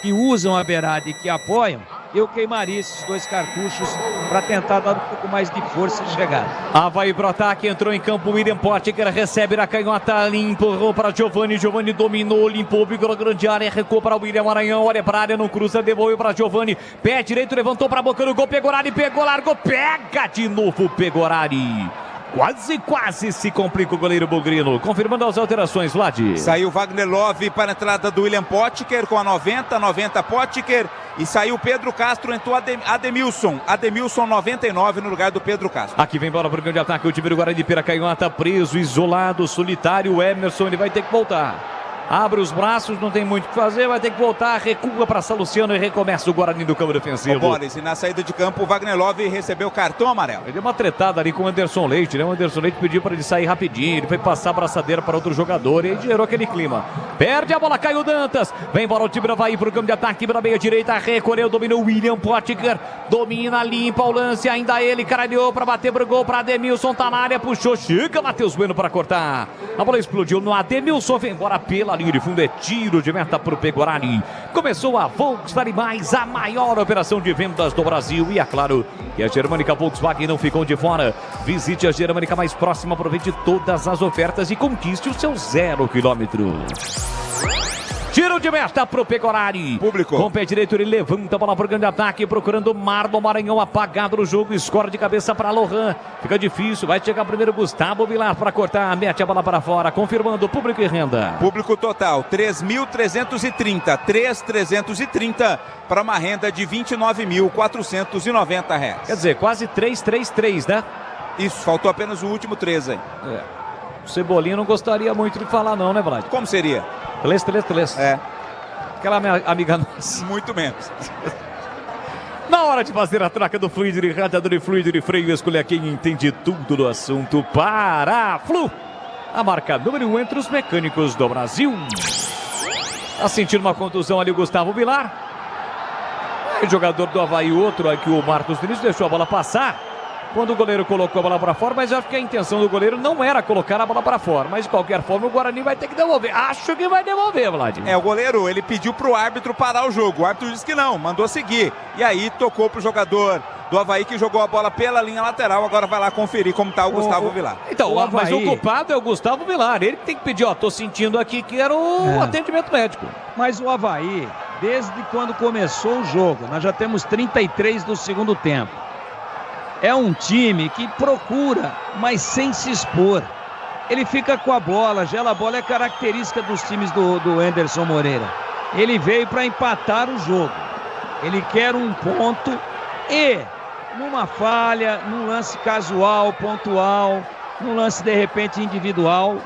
que usam a beirada e que apoiam, eu queimaria esses 2 cartuchos para tentar dar um pouco mais de força e chegar. Avaí pro ataque, entrou em campo o William Potker, recebe na canhota, empurrou para Giovani, Giovani dominou, limpou, bigou a grande área, recuou para o William Maranhão, olha para a área, não cruza, devolveu para Giovani, pé direito, levantou para a boca do gol, Pegorari, pegou, largou, pega de novo Pegorari. Quase se complica o goleiro Bugrino. Confirmando as alterações, Vlad. Saiu Wagner Love para a entrada do William Potker com a 90 Potker. E saiu Pedro Castro, entrou Ademilson 99 no lugar do Pedro Castro. Aqui vem bola para o grande ataque, o time do Guarani de Piracanhota, preso, isolado, solitário. O Emerson, ele vai ter que voltar. Abre os braços, não tem muito o que fazer, vai ter que voltar, recua para Saluciano e recomeça o Guarani do campo defensivo. O Boris, e na saída de campo, o Wagner Love recebeu cartão amarelo. Ele deu uma tretada ali com o Anderson Leite, né? O Anderson Leite pediu para ele sair rapidinho, ele foi passar a braçadeira para outro jogador e aí gerou aquele clima. Perde a bola, Caio Dantas, vem bola o time do Avaí para o campo de ataque, para a meia direita, recolheu, dominou o William Potker, domina, limpa o lance, ainda ele, caralhou para bater pro gol, para Ademilson, tá na área, puxou, chega Matheus Bueno para cortar. A bola explodiu no Ademilson, vem embora pela linha de fundo, é tiro de meta para o Pegorari. Começou a Volkswagen Mais, a maior operação de vendas do Brasil. E é claro que a Germânica Volkswagen não ficou de fora. Visite a Germânica mais próxima, aproveite todas as ofertas e conquiste o seu 0 km. Tiro de meta pro Pegorari. Público. Com o pé direito ele levanta a bola pro grande ataque, procurando Marlon Maranhão, apagado no jogo, escora de cabeça para Lohan. Fica difícil, vai chegar primeiro Gustavo Vilar para cortar, mete a bola para fora, confirmando público e renda. Público total, 3.330, 3.330 para uma renda de R$ 29.490. Quer dizer, quase 333, né? Isso, faltou apenas o último 3 aí. O Cebolinha não gostaria muito de falar não, né, Vlad? Como seria? 3. É. Aquela minha amiga nossa. Muito menos. Na hora de fazer a troca do fluido de radiador e fluido de freio, escolha quem entende tudo do assunto. Paraflu, a marca número 1 entre os mecânicos do Brasil. Tá sentindo uma contusão ali o Gustavo Vilar. O jogador do Avaí, outro aqui, o Marcos Vinícius, deixou a bola passar quando o goleiro colocou a bola para fora, mas acho que a intenção do goleiro não era colocar a bola para fora, mas de qualquer forma o Guarani vai ter que devolver. Acho que vai devolver, Vlad. O goleiro, ele pediu pro árbitro parar o jogo, o árbitro disse que não, mandou seguir, e aí tocou pro jogador do Avaí que jogou a bola pela linha lateral, agora vai lá conferir como tá o Gustavo Vilar. Então, mas o culpado é o Gustavo Vilar, ele tem que pedir, tô sentindo aqui que era o atendimento médico. Mas o Avaí, desde quando começou o jogo, nós já temos 33 do segundo tempo. É um time que procura, mas sem se expor. Ele fica com a bola, gela a bola, é característica dos times do Anderson Moreira. Ele veio para empatar o jogo. Ele quer um ponto e, numa falha, num lance casual, pontual, num lance de repente individual,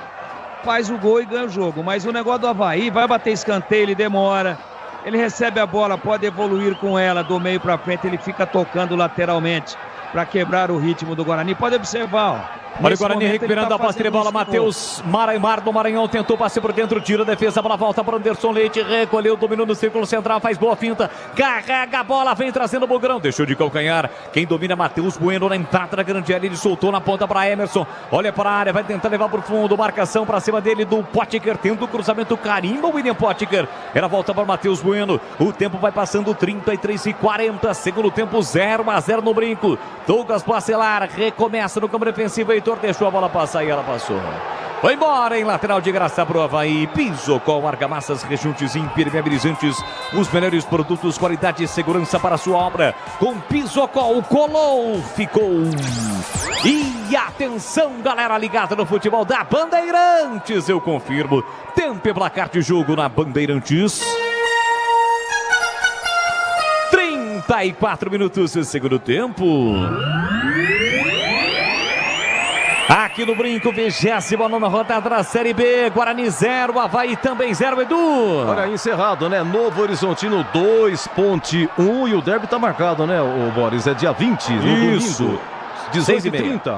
faz o gol e ganha o jogo. Mas o negócio do Avaí, vai bater escanteio, ele demora. Ele recebe a bola, pode evoluir com ela do meio para frente, ele fica tocando lateralmente para quebrar o ritmo do Guarani. Pode observar, ó. Olha o Guarani recuperando a posse de bola. Matheus Mar do Maranhão tentou passe por dentro, tira a defesa, a bola volta para Anderson Leite, recolheu, dominou no círculo central, faz boa finta, carrega a bola, vem trazendo o Bugrão, deixou de calcanhar. Quem domina, Matheus Bueno na entrada da grande área, ele soltou na ponta para Emerson. Olha para a área, vai tentar levar para o fundo, marcação para cima dele do Potker, tendo o cruzamento, carimba o William Potker. Ela volta para Matheus Bueno. O tempo vai passando, 33:40, segundo tempo 0-0 no Brinco. Douglas Bacelar recomeça no campo defensivo. Heitor deixou a bola passar e ela passou. Foi embora em lateral de graça pro Avaí. Pisocol, argamassas, rejuntes impermeabilizantes. Os melhores produtos, qualidade e segurança para a sua obra. Com Pisocol, colou, ficou. E atenção, galera ligada no futebol da Bandeirantes. Eu confirmo. Tempo e placar de jogo na Bandeirantes. 34 minutos do segundo tempo. Aqui no Brinco, 29ª rodada da Série B. Guarani 0, Avaí também 0, Edu. Olha, encerrado, né? Novo Horizontino 2.1 e o derby tá marcado, né, o Boris? É dia 20, no Isso. domingo, 18h30.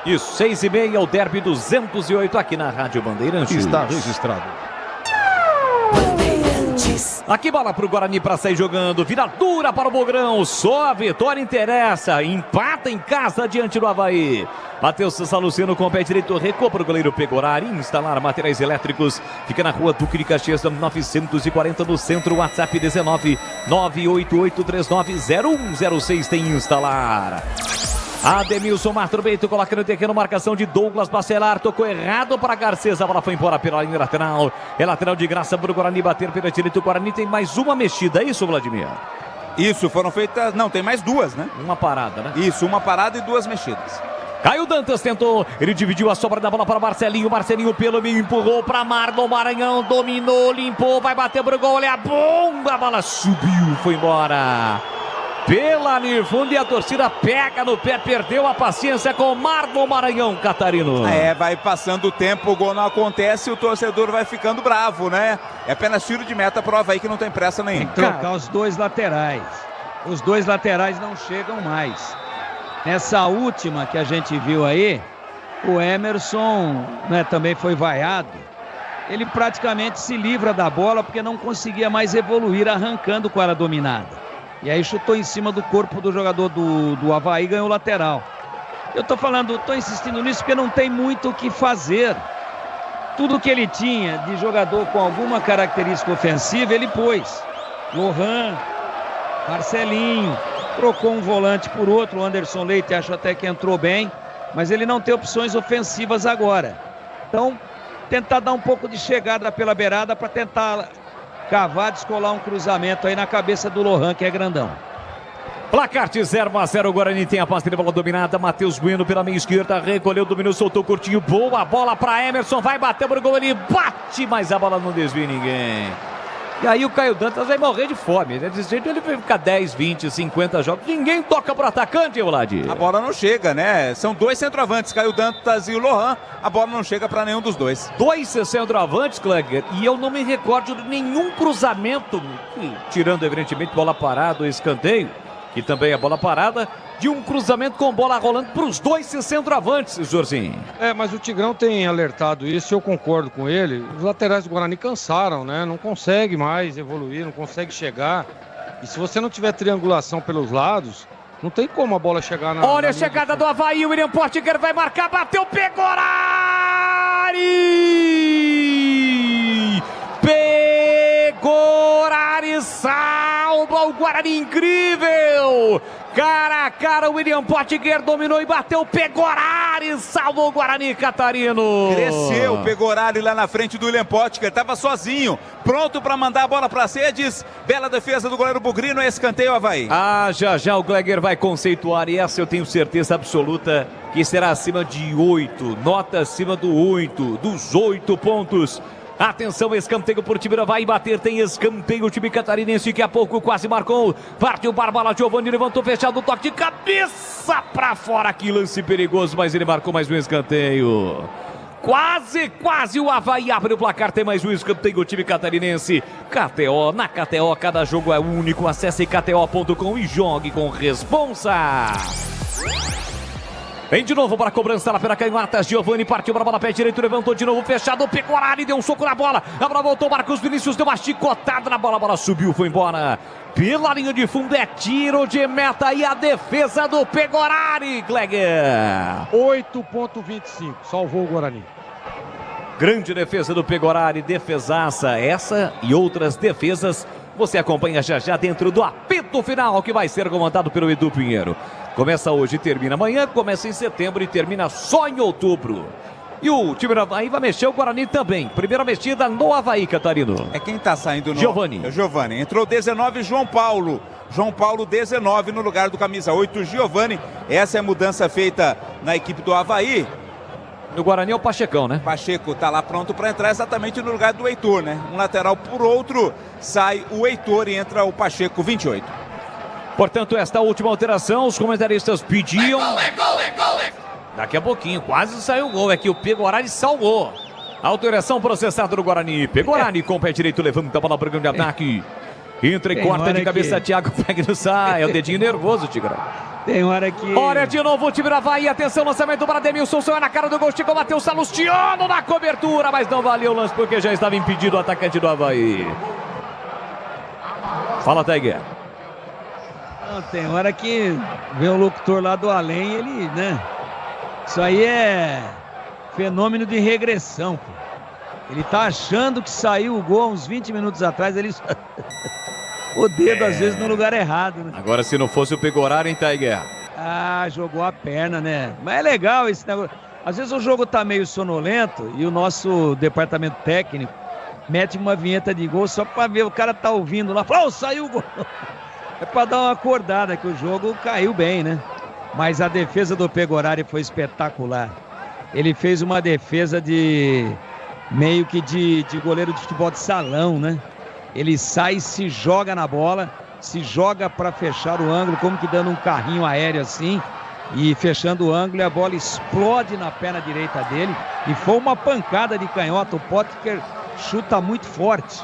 Isso, 6h30, o derby 208 aqui na Rádio Bandeirantes. Está registrado. Aqui bola pro Guarani para sair jogando, vira dura para o Bugrão, só a vitória interessa, empata em casa diante do Avaí. Matheus Saluceno com o pé direito, recua para o goleiro Pegorari, instalar materiais elétricos, fica na rua Duque de Caxias, 940 no centro, WhatsApp 19 988390106, tem instalar. Ademilson Martrobeito coloca no terreno, marcação de Douglas Bacelar, tocou errado para Garcês, a bola foi embora pela linha lateral, é lateral de graça para o Guarani bater pela direita. O Guarani tem mais uma mexida, é isso, Vladimir? Isso, foram feitas, não, tem mais duas, né? Uma parada, né? Isso, uma parada e duas mexidas. Caio Dantas tentou, ele dividiu a sobra da bola para Marcelinho, Marcelinho pelo meio, empurrou para Marlon Maranhão, dominou, limpou, vai bater pro gol, olha a bomba, a bola subiu, foi embora. Pela linha fundo e a torcida pega no pé, perdeu a paciência com o Marlon Maranhão, Catarino. Vai passando o tempo, o gol não acontece e o torcedor vai ficando bravo, né? É apenas tiro de meta pro Avaí que não tem pressa nenhuma. Tem que trocar os dois laterais. Os dois laterais não chegam mais. Nessa última que a gente viu aí, o Emerson, né, também foi vaiado. Ele praticamente se livra da bola porque não conseguia mais evoluir arrancando com ela dominada. E aí chutou em cima do corpo do jogador do Avaí e ganhou o lateral. Eu tô insistindo nisso porque não tem muito o que fazer. Tudo que ele tinha de jogador com alguma característica ofensiva, ele pôs. Lohan, Marcelinho, trocou um volante por outro, o Anderson Leite, acho até que entrou bem, mas ele não tem opções ofensivas agora. Então, tentar dar um pouco de chegada pela beirada para tentar cavar, descolar um cruzamento aí na cabeça do Lohan, que é grandão. Placar de 0-0, o Guarani tem a posse de bola dominada, Matheus Bueno pela meia esquerda, recolheu, dominou, soltou curtinho, boa bola para Emerson, vai bater pro gol, ele bate, mas a bola não desvia ninguém. E aí o Caio Dantas vai morrer de fome, né? Desse jeito ele vai ficar 10, 20, 50 jogos, ninguém toca pro atacante, Vlad. A bola não chega, né? São dois centroavantes, Caio Dantas e o Lohan, a bola não chega para nenhum dos dois. Dois centroavantes, Kleger, e eu não me recordo de nenhum cruzamento, tirando evidentemente bola parada ou escanteio, que também é bola parada, de um cruzamento com bola rolando para os dois centroavantes, Jorginho. Mas o Tigrão tem alertado isso, eu concordo com ele. Os laterais do Guarani cansaram, né? Não consegue mais evoluir, não consegue chegar. E se você não tiver triangulação pelos lados, não tem como a bola chegar na... Olha a chegada do Avaí, o William Potker vai marcar, bateu, Pegorari! Pegorari salva o Guarani, incrível! Cara a cara, o William Potker dominou e bateu, Pegorari salvou o Guarani, Catarino. Cresceu o Pegorari lá na frente do William Potker, estava sozinho, pronto para mandar a bola para Cedes. Bela defesa do goleiro Bugrino, escanteio Avaí. Já o Gleger vai conceituar e essa eu tenho certeza absoluta que será acima de 8, nota acima do 8, dos 8 pontos. Atenção, escanteio por time, vai bater, tem escanteio, o time catarinense que há pouco quase marcou, partiu para a bola, Giovani levantou, fechado, toque de cabeça para fora, que lance perigoso, mas ele marcou mais um escanteio. Quase o Avaí abre o placar, tem mais um escanteio, o time catarinense. KTO, na KTO cada jogo é único, acesse kto.com e jogue com responsa. Vem de novo para a cobrança lá pela canhota, Giovani partiu para a bola, pé direito, levantou de novo, fechado, Pegorari deu um soco na bola, a bola voltou, Marcos Vinícius deu uma chicotada na bola, a bola subiu, foi embora. Pela linha de fundo é tiro de meta e a defesa do Pegorari, Gleger. 8,25, salvou o Guarani. Grande defesa do Pegorari, defesaça, essa e outras defesas você acompanha já dentro do apito final que vai ser comandado pelo Edu Pinheiro. Começa hoje e termina amanhã, começa em setembro e termina só em outubro. E o time do Avaí vai mexer, o Guarani também. Primeira mexida no Avaí, Catarino. É quem tá saindo no... Giovani. É o Giovani. Entrou 19, João Paulo. João Paulo 19 no lugar do camisa 8, Giovani. Essa é a mudança feita na equipe do Avaí. No Guarani é o Pachecão, né? Pacheco tá lá pronto para entrar exatamente no lugar do Heitor, né? Um lateral por outro, sai o Heitor e entra o Pacheco, 28. Portanto, esta última alteração, os comentaristas pediam... Daqui a pouquinho, quase saiu o gol, é que o Pegorari salvou. Alteração processada do Guarani. Pegorari com o pé direito, levanta a bola para o grande ataque. Entra e corta de cabeça, Thiago, pega e não sai. É o dedinho nervoso, Tigrão. Tem hora que... Olha de novo o time do Avaí, atenção, lançamento para Ademilson, saiu na cara do gol, Chico bateu o Salustiano na cobertura, mas não valeu o lance porque já estava impedido o atacante do Avaí. Fala, Tiger. Não, tem hora que vem o locutor lá do além, ele, né? Isso aí é fenômeno de regressão, pô. Ele tá achando que saiu o gol uns 20 minutos atrás, ele... O dedo, às vezes, no lugar errado, né? Agora, se não fosse o Pegorari, hein, Tiger? Ah, jogou a perna, né? Mas é legal esse negócio. Às vezes o jogo tá meio sonolento e o nosso departamento técnico mete uma vinheta de gol só pra ver, o cara tá ouvindo lá, fala, saiu o gol. É pra dar uma acordada que o jogo caiu bem, né? Mas a defesa do Pegorari foi espetacular. Ele fez uma defesa de meio que de goleiro de futebol de salão, né? Ele sai e se joga na bola, se joga para fechar o ângulo, como que dando um carrinho aéreo assim, e fechando o ângulo, e a bola explode na perna direita dele, e foi uma pancada de canhota. O Potker chuta muito forte,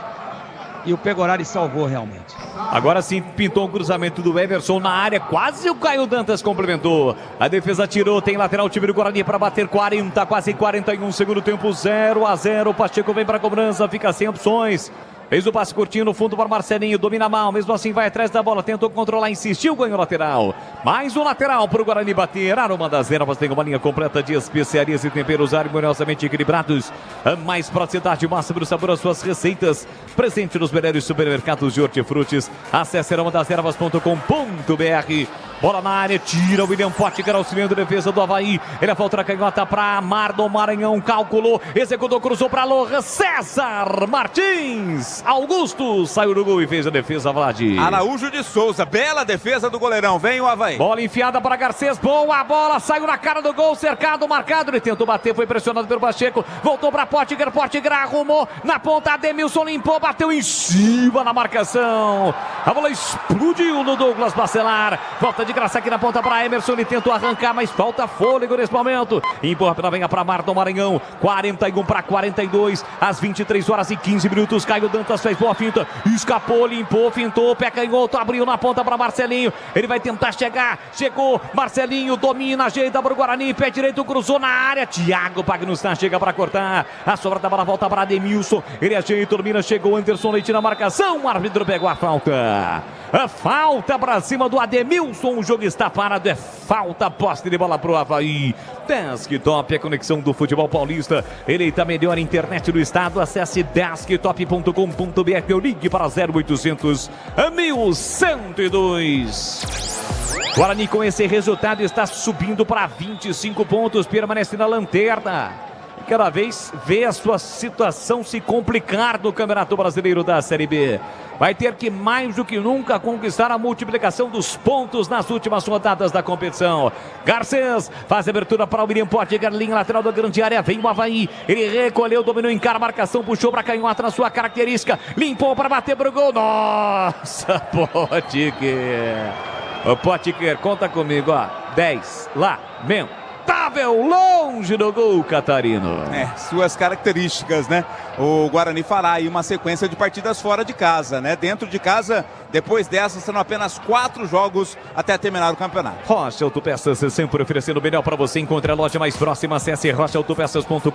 e o Pegorari salvou realmente. Agora sim, pintou um cruzamento do Everson na área, quase o Caio Dantas complementou. A defesa tirou, tem lateral o time do Guarani para bater 40, quase 41, segundo tempo, 0-0. O Pacheco vem para a cobrança, fica sem opções. Fez o passe curtinho no fundo para Marcelinho, domina mal, mesmo assim vai atrás da bola, tentou controlar, insistiu, ganhou lateral. Mais um lateral para o Guarani bater. Aroma das Ervas tem uma linha completa de especiarias e temperos harmoniosamente equilibrados. A mais proximidade, máximo do sabor às suas receitas. Presente nos melhores supermercados de hortifrutis. Acesse aromadas-ervas.com.br. Bola na área, tira o William Potker, auxiliando a defesa do Avaí. Ele volta na canhota para Amar do Maranhão, calculou, executou, cruzou para Lohan, César Martins. Augusto saiu do gol e fez a defesa, Vlad. Araújo de Souza, bela defesa do goleirão, vem o Avaí. Bola enfiada para Garcês, boa bola, saiu na cara do gol, cercado, marcado, ele tentou bater, foi pressionado pelo Pacheco, voltou para Potker, Potker arrumou, na ponta Ademilson limpou, bateu em cima na marcação. A bola explodiu no Douglas Bacelar, volta de graça aqui na ponta para Emerson, ele tentou arrancar, mas falta fôlego nesse momento. Empurra pela venha para Mar do Maranhão, 41 para 42, às 23 horas e 15 minutos, Caio Dantas fez boa finta, escapou, limpou, fintou, pé canhoto, abriu na ponta para Marcelinho, ele vai tentar chegar, chegou, Marcelinho domina, ajeita para o Guarani, pé direito, cruzou na área, Thiago Pagnustan chega para cortar, a sobra da bola volta para Ademilson, ele ajeita, domina, chegou Anderson Leite na marcação, o árbitro pegou a falta. A falta para cima do Ademilson, o jogo está parado, é falta, posse de bola para o Avaí. Desktop, a conexão do futebol paulista, eleita a melhor internet do estado, acesse desktop.com.br ou ligue para 0800 1102. Guarani com esse resultado está subindo para 25 pontos, permanece na lanterna. Cada vez vê a sua situação se complicar no Campeonato Brasileiro da Série B. Vai ter que mais do que nunca conquistar a multiplicação dos pontos nas últimas rodadas da competição. Garcês faz a abertura para o William Potker, linha lateral da grande área, vem o Avaí, ele recolheu, dominou, encara a marcação, puxou para canhota na sua característica, limpou para bater pro gol, nossa, Potker. O Potker, conta comigo, ó, 10, lá, mesmo. notável, longe do gol, Catarino. Suas características, né? O Guarani fará aí uma sequência de partidas fora de casa, né? Dentro de casa, depois dessas, serão apenas 4 jogos até terminar o campeonato. Rocha Autopeças, sempre oferecendo o melhor para você. Encontre a loja mais próxima, acesse rochaautopeças.com.br.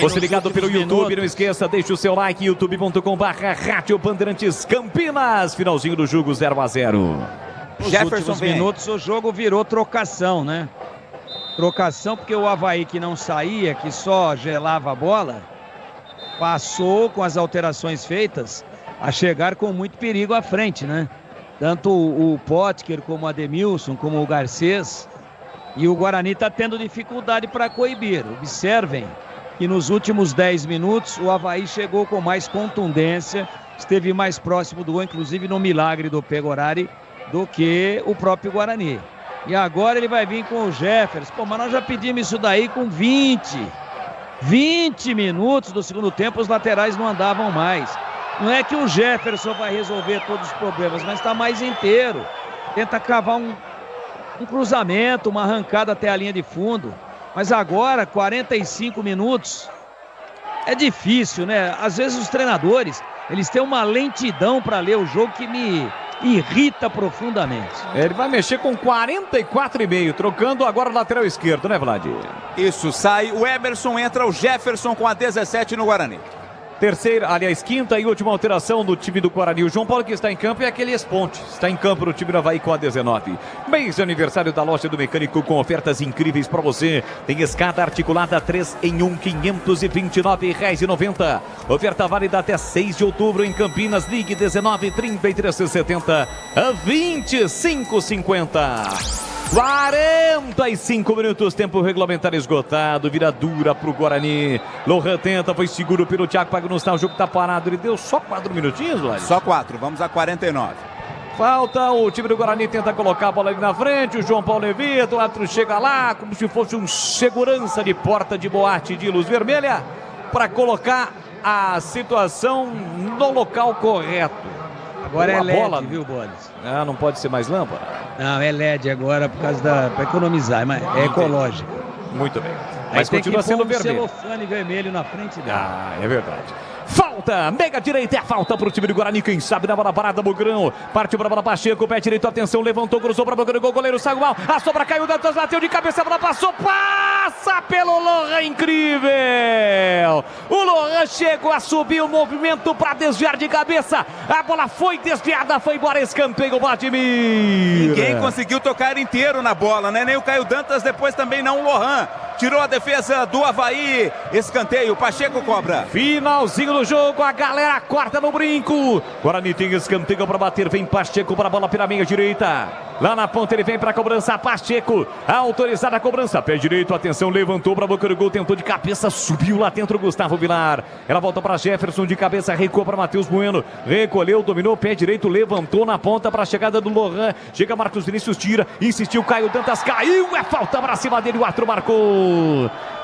Você ligado pelo YouTube, não esqueça, deixe o seu like, youtube.com/Rádio Bandeirantes Campinas. Finalzinho do jogo, 0-0. Nos últimos minutos o jogo virou trocação, né? Trocação porque o Avaí, que não saía, que só gelava a bola, passou com as alterações feitas a chegar com muito perigo à frente, né? Tanto o Potker como o Ademilson, como o Garcês. E o Guarani está tendo dificuldade para coibir. Observem que nos últimos 10 minutos o Avaí chegou com mais contundência, esteve mais próximo do gol, inclusive no milagre do Pegorari, do que o próprio Guarani. E agora ele vai vir com o Jefferson. Pô, mas nós já pedimos isso daí com 20 minutos do segundo tempo, os laterais não andavam mais. Não é que o Jefferson vai resolver todos os problemas, mas está mais inteiro. Tenta cavar um cruzamento, uma arrancada até a linha de fundo. Mas agora, 45 minutos, é difícil, né? Às vezes os treinadores, eles têm uma lentidão para ler o jogo que me irrita profundamente. Ele vai mexer com 44,5, trocando agora o lateral esquerdo, né, Vlad? Isso, sai o Emerson, entra o Jefferson com a 17 no Guarani. Quinta e última alteração do time do Guarani. O João Paulo, que está em campo, é aquele Esponte. Está em campo no time do Avaí com a 19. Mês de aniversário da loja do mecânico com ofertas incríveis para você. Tem escada articulada 3 em 1, R$ 529,90. Oferta válida até 6 de outubro em Campinas. Ligue 19 33 70 a 25,50. 45 minutos, tempo regulamentar esgotado, vira dura pro Guarani. Lohan tenta, foi seguro pelo Thiago Pagnussá, o jogo tá parado, ele deu só 4 minutinhos, Vlad? Só 4, vamos a 49. Falta, o time do Guarani tenta colocar a bola ali na frente, o João Paulo Levita, o árbitro chega lá, como se fosse um segurança de porta de boate de luz vermelha, para colocar a situação no local correto. Agora é LED, viu, Bodes? Não pode ser mais lâmpada? Não, é LED agora por causa para economizar, mas é ecológico. Muito bem. Mas continua sendo vermelho. Celofane vermelho na frente dela. É verdade. Falta, mega direita, é falta pro time do Guarani, quem sabe na bola parada, Bugrão, partiu pra bola, Pacheco, pé direito, atenção, levantou, cruzou pra Bugrão, o goleiro saiu mal, a sobra caiu, Dantas bateu de cabeça, a bola passou, passa pelo Lohan, incrível, o Lohan chegou a subir o movimento pra desviar de cabeça, a bola foi desviada, foi embora, escanteio, Vladimir. Ninguém conseguiu tocar inteiro na bola, né, nem o Caio Dantas, depois também não o Lohan. Tirou a defesa do Avaí. Escanteio, Pacheco cobra. Finalzinho do jogo, a galera corta no brinco. Guarani tem escanteio para bater. Vem Pacheco para a bola pela meia direita. Lá na ponta ele vem para a cobrança. Pacheco, autorizada a cobrança. Pé direito, atenção, levantou para a boca do gol. Tentou de cabeça, subiu lá dentro Gustavo Vilar. Ela volta para Jefferson de cabeça, recuou para Matheus Bueno. Recolheu, dominou, pé direito, levantou na ponta para a chegada do Lohan. Chega Marcos Vinícius, tira, insistiu, Caio Dantas, caiu. É falta para cima dele, o árbitro marcou.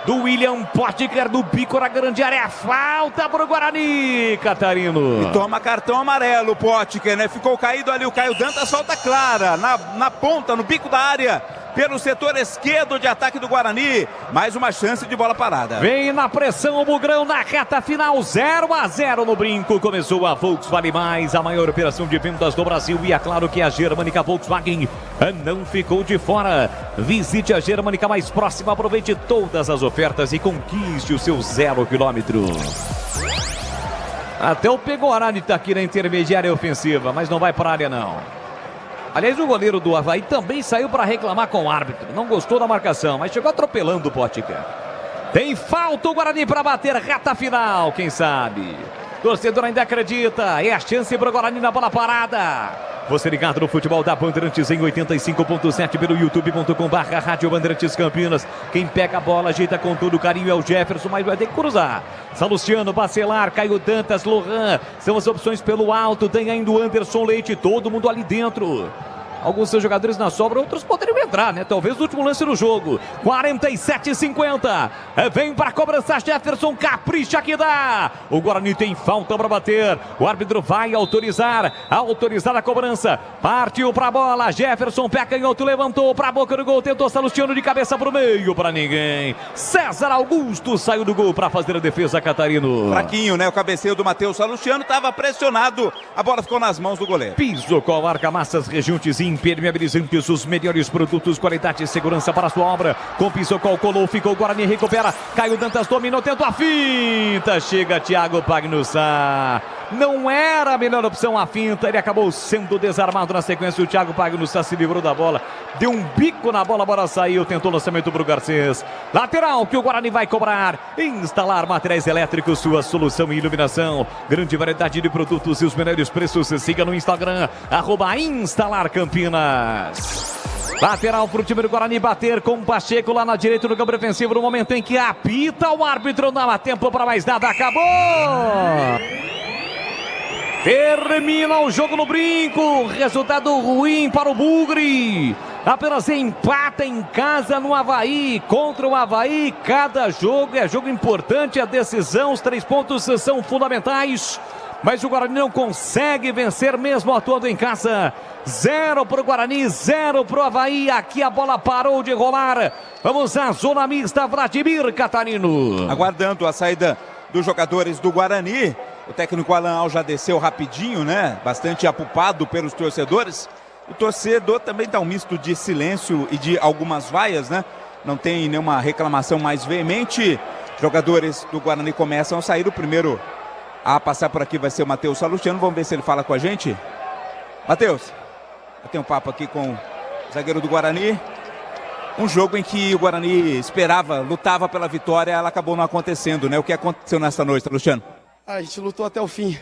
Do William Potker, do bico na grande área, é falta pro Guarani, Catarino. E toma cartão amarelo, Potker, né? Ficou caído ali, o Caio Dantas, falta clara, na ponta, no bico da área, pelo setor esquerdo de ataque do Guarani. Mais uma chance de bola parada. Vem na pressão o Bugrão na reta final, 0-0 no brinco. Começou a Volkswagen Mais, a maior operação de vendas do Brasil. E é claro que a Germânica Volkswagen não ficou de fora. Visite a Germânica mais próxima, aproveite todas as ofertas e conquiste o seu 0 km. Até o Pegorari está aqui na intermediária ofensiva, mas não vai para a área não. Aliás, o goleiro do Avaí também saiu para reclamar com o árbitro. Não gostou da marcação, mas chegou atropelando o Potker. Tem falta o Guarani para bater, reta final, quem sabe. Torcedor ainda acredita, é a chance para o Guarani na bola parada. Você ligado no futebol da Bandeirantes em 85.7 pelo youtube.com/Rádio Bandeirantes Campinas. Quem pega a bola, ajeita com todo carinho é o Jefferson, mas vai ter que cruzar. Salustiano, Bacelar, Caio Dantas, Lohan. São as opções pelo alto. Tem ainda o Anderson Leite, todo mundo ali dentro. alguns seus jogadores na sobra, outros poderiam entrar, né? Talvez no último lance do jogo. 47-50. Vem para a cobrança, Jefferson, capricha que dá. O Guarani tem falta para bater. O árbitro vai autorizar a cobrança. Partiu para a bola, Jefferson, pé canhoto, levantou para a boca do gol, tentou Salustiano de cabeça para o meio, para ninguém. César Augusto saiu do gol para fazer a defesa, Catarino. Fraquinho, né? O cabeceio do Matheus Salustiano estava pressionado. A bola ficou nas mãos do goleiro. Pisocol, argamassas, rejuntes e impermeabilizantes, os melhores produtos, qualidade e segurança para a sua obra. Com Pisocol, colou, ficou, Guarani recupera. Caio Dantas dominou, tentou a finta. Chega Thiago Pagnussá. Não era a melhor opção a finta, ele acabou sendo desarmado na sequência. O Thiago Pagnussá se livrou da bola, deu um bico na bola, a bola saiu, tentou o lançamento para o Garcês. Lateral que o Guarani vai cobrar. Instalar materiais elétricos, sua solução em iluminação. Grande variedade de produtos e os melhores preços. Siga no Instagram, @InstalarCampinas. Lateral para o time do Guarani bater com o Pacheco lá na direita no campo defensivo. No momento em que apita o árbitro, não há tempo para mais nada, acabou! Termina o jogo no Brinco, resultado ruim para o Bugre. Apenas empata em casa no Avaí, contra o Avaí. Cada jogo é jogo importante, a decisão, os 3 pontos são fundamentais. Mas o Guarani não consegue vencer mesmo atuando em casa. 0 para o Guarani, 0 para o Avaí. Aqui a bola parou de rolar. Vamos à zona mista, Vladimir Catarino. Aguardando a saída dos jogadores do Guarani. O técnico Alan Al já desceu rapidinho, né? Bastante apupado pelos torcedores. O torcedor também dá um misto de silêncio e de algumas vaias, né? Não tem nenhuma reclamação mais veemente. Jogadores do Guarani começam a sair. O primeiro a passar por aqui vai ser o Matheus Salustiano. Vamos ver se ele fala com a gente. Matheus, eu tenho um papo aqui com o zagueiro do Guarani. Um jogo em que o Guarani esperava, lutava pela vitória, ela acabou não acontecendo, né? O que aconteceu nessa noite, Salustiano? A gente lutou até o fim.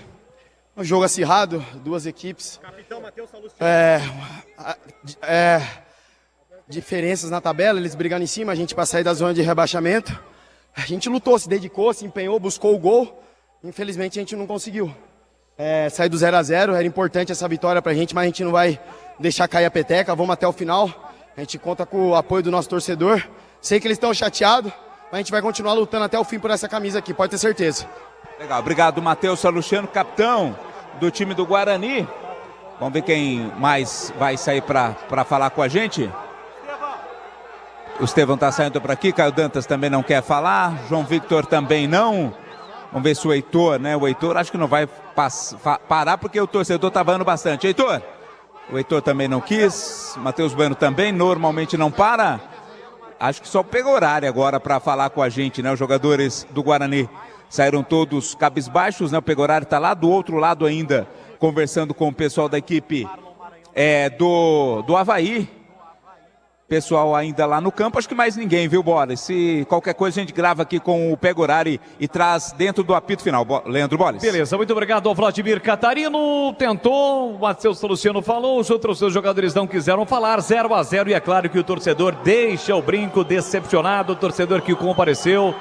Um jogo acirrado, 2 equipes. Capitão Matheus Salustiano. Diferenças na tabela, eles brigando em cima, a gente para sair da zona de rebaixamento. A gente lutou, se dedicou, se empenhou, buscou o gol. Infelizmente a gente não conseguiu. Sair do 0-0, era importante essa vitória pra gente, mas a gente não vai deixar cair a peteca, vamos até o final. A gente conta com o apoio do nosso torcedor. Sei que eles estão chateados, mas a gente vai continuar lutando até o fim por essa camisa aqui, pode ter certeza. Legal, obrigado Matheus Salustiano, capitão do time do Guarani. Vamos ver quem mais vai sair para falar com a gente. O Estevão está saindo por aqui, Caio Dantas também não quer falar, João Victor também não. Vamos ver se o Heitor, né? O Heitor acho que não vai parar porque o torcedor está falando bastante. Heitor, o Heitor também não quis, Matheus Bueno também, normalmente não para. Acho que só pegou horário agora para falar com a gente, né? Os jogadores do Guarani saíram todos cabisbaixos, né? O Pegorari está lá do outro lado ainda, conversando com o pessoal da equipe do Avaí. Pessoal ainda lá no campo, acho que mais ninguém, viu, Boles? Se qualquer coisa a gente grava aqui com o Pegorari e traz dentro do apito final. Leandro Boles. Beleza, muito obrigado ao Vladimir Catarino. Tentou, o Matheus Salustiano falou, os outros seus jogadores não quiseram falar. 0-0 e é claro que o torcedor deixa o Brinco decepcionado. O torcedor que compareceu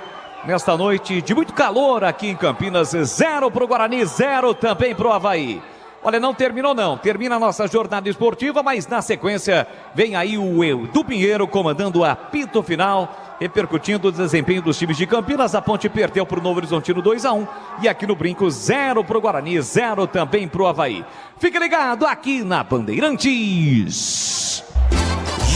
nesta noite de muito calor aqui em Campinas. 0 para o Guarani, 0 também para o Avaí. Olha, não terminou não, termina a nossa jornada esportiva, mas na sequência vem aí o Edu Pinheiro comandando o apito final, repercutindo o desempenho dos times de Campinas. A Ponte perdeu para o Novo Horizontino 2-1 e aqui no Brinco 0 para o Guarani, 0 também para o Avaí. Fique ligado aqui na Bandeirantes.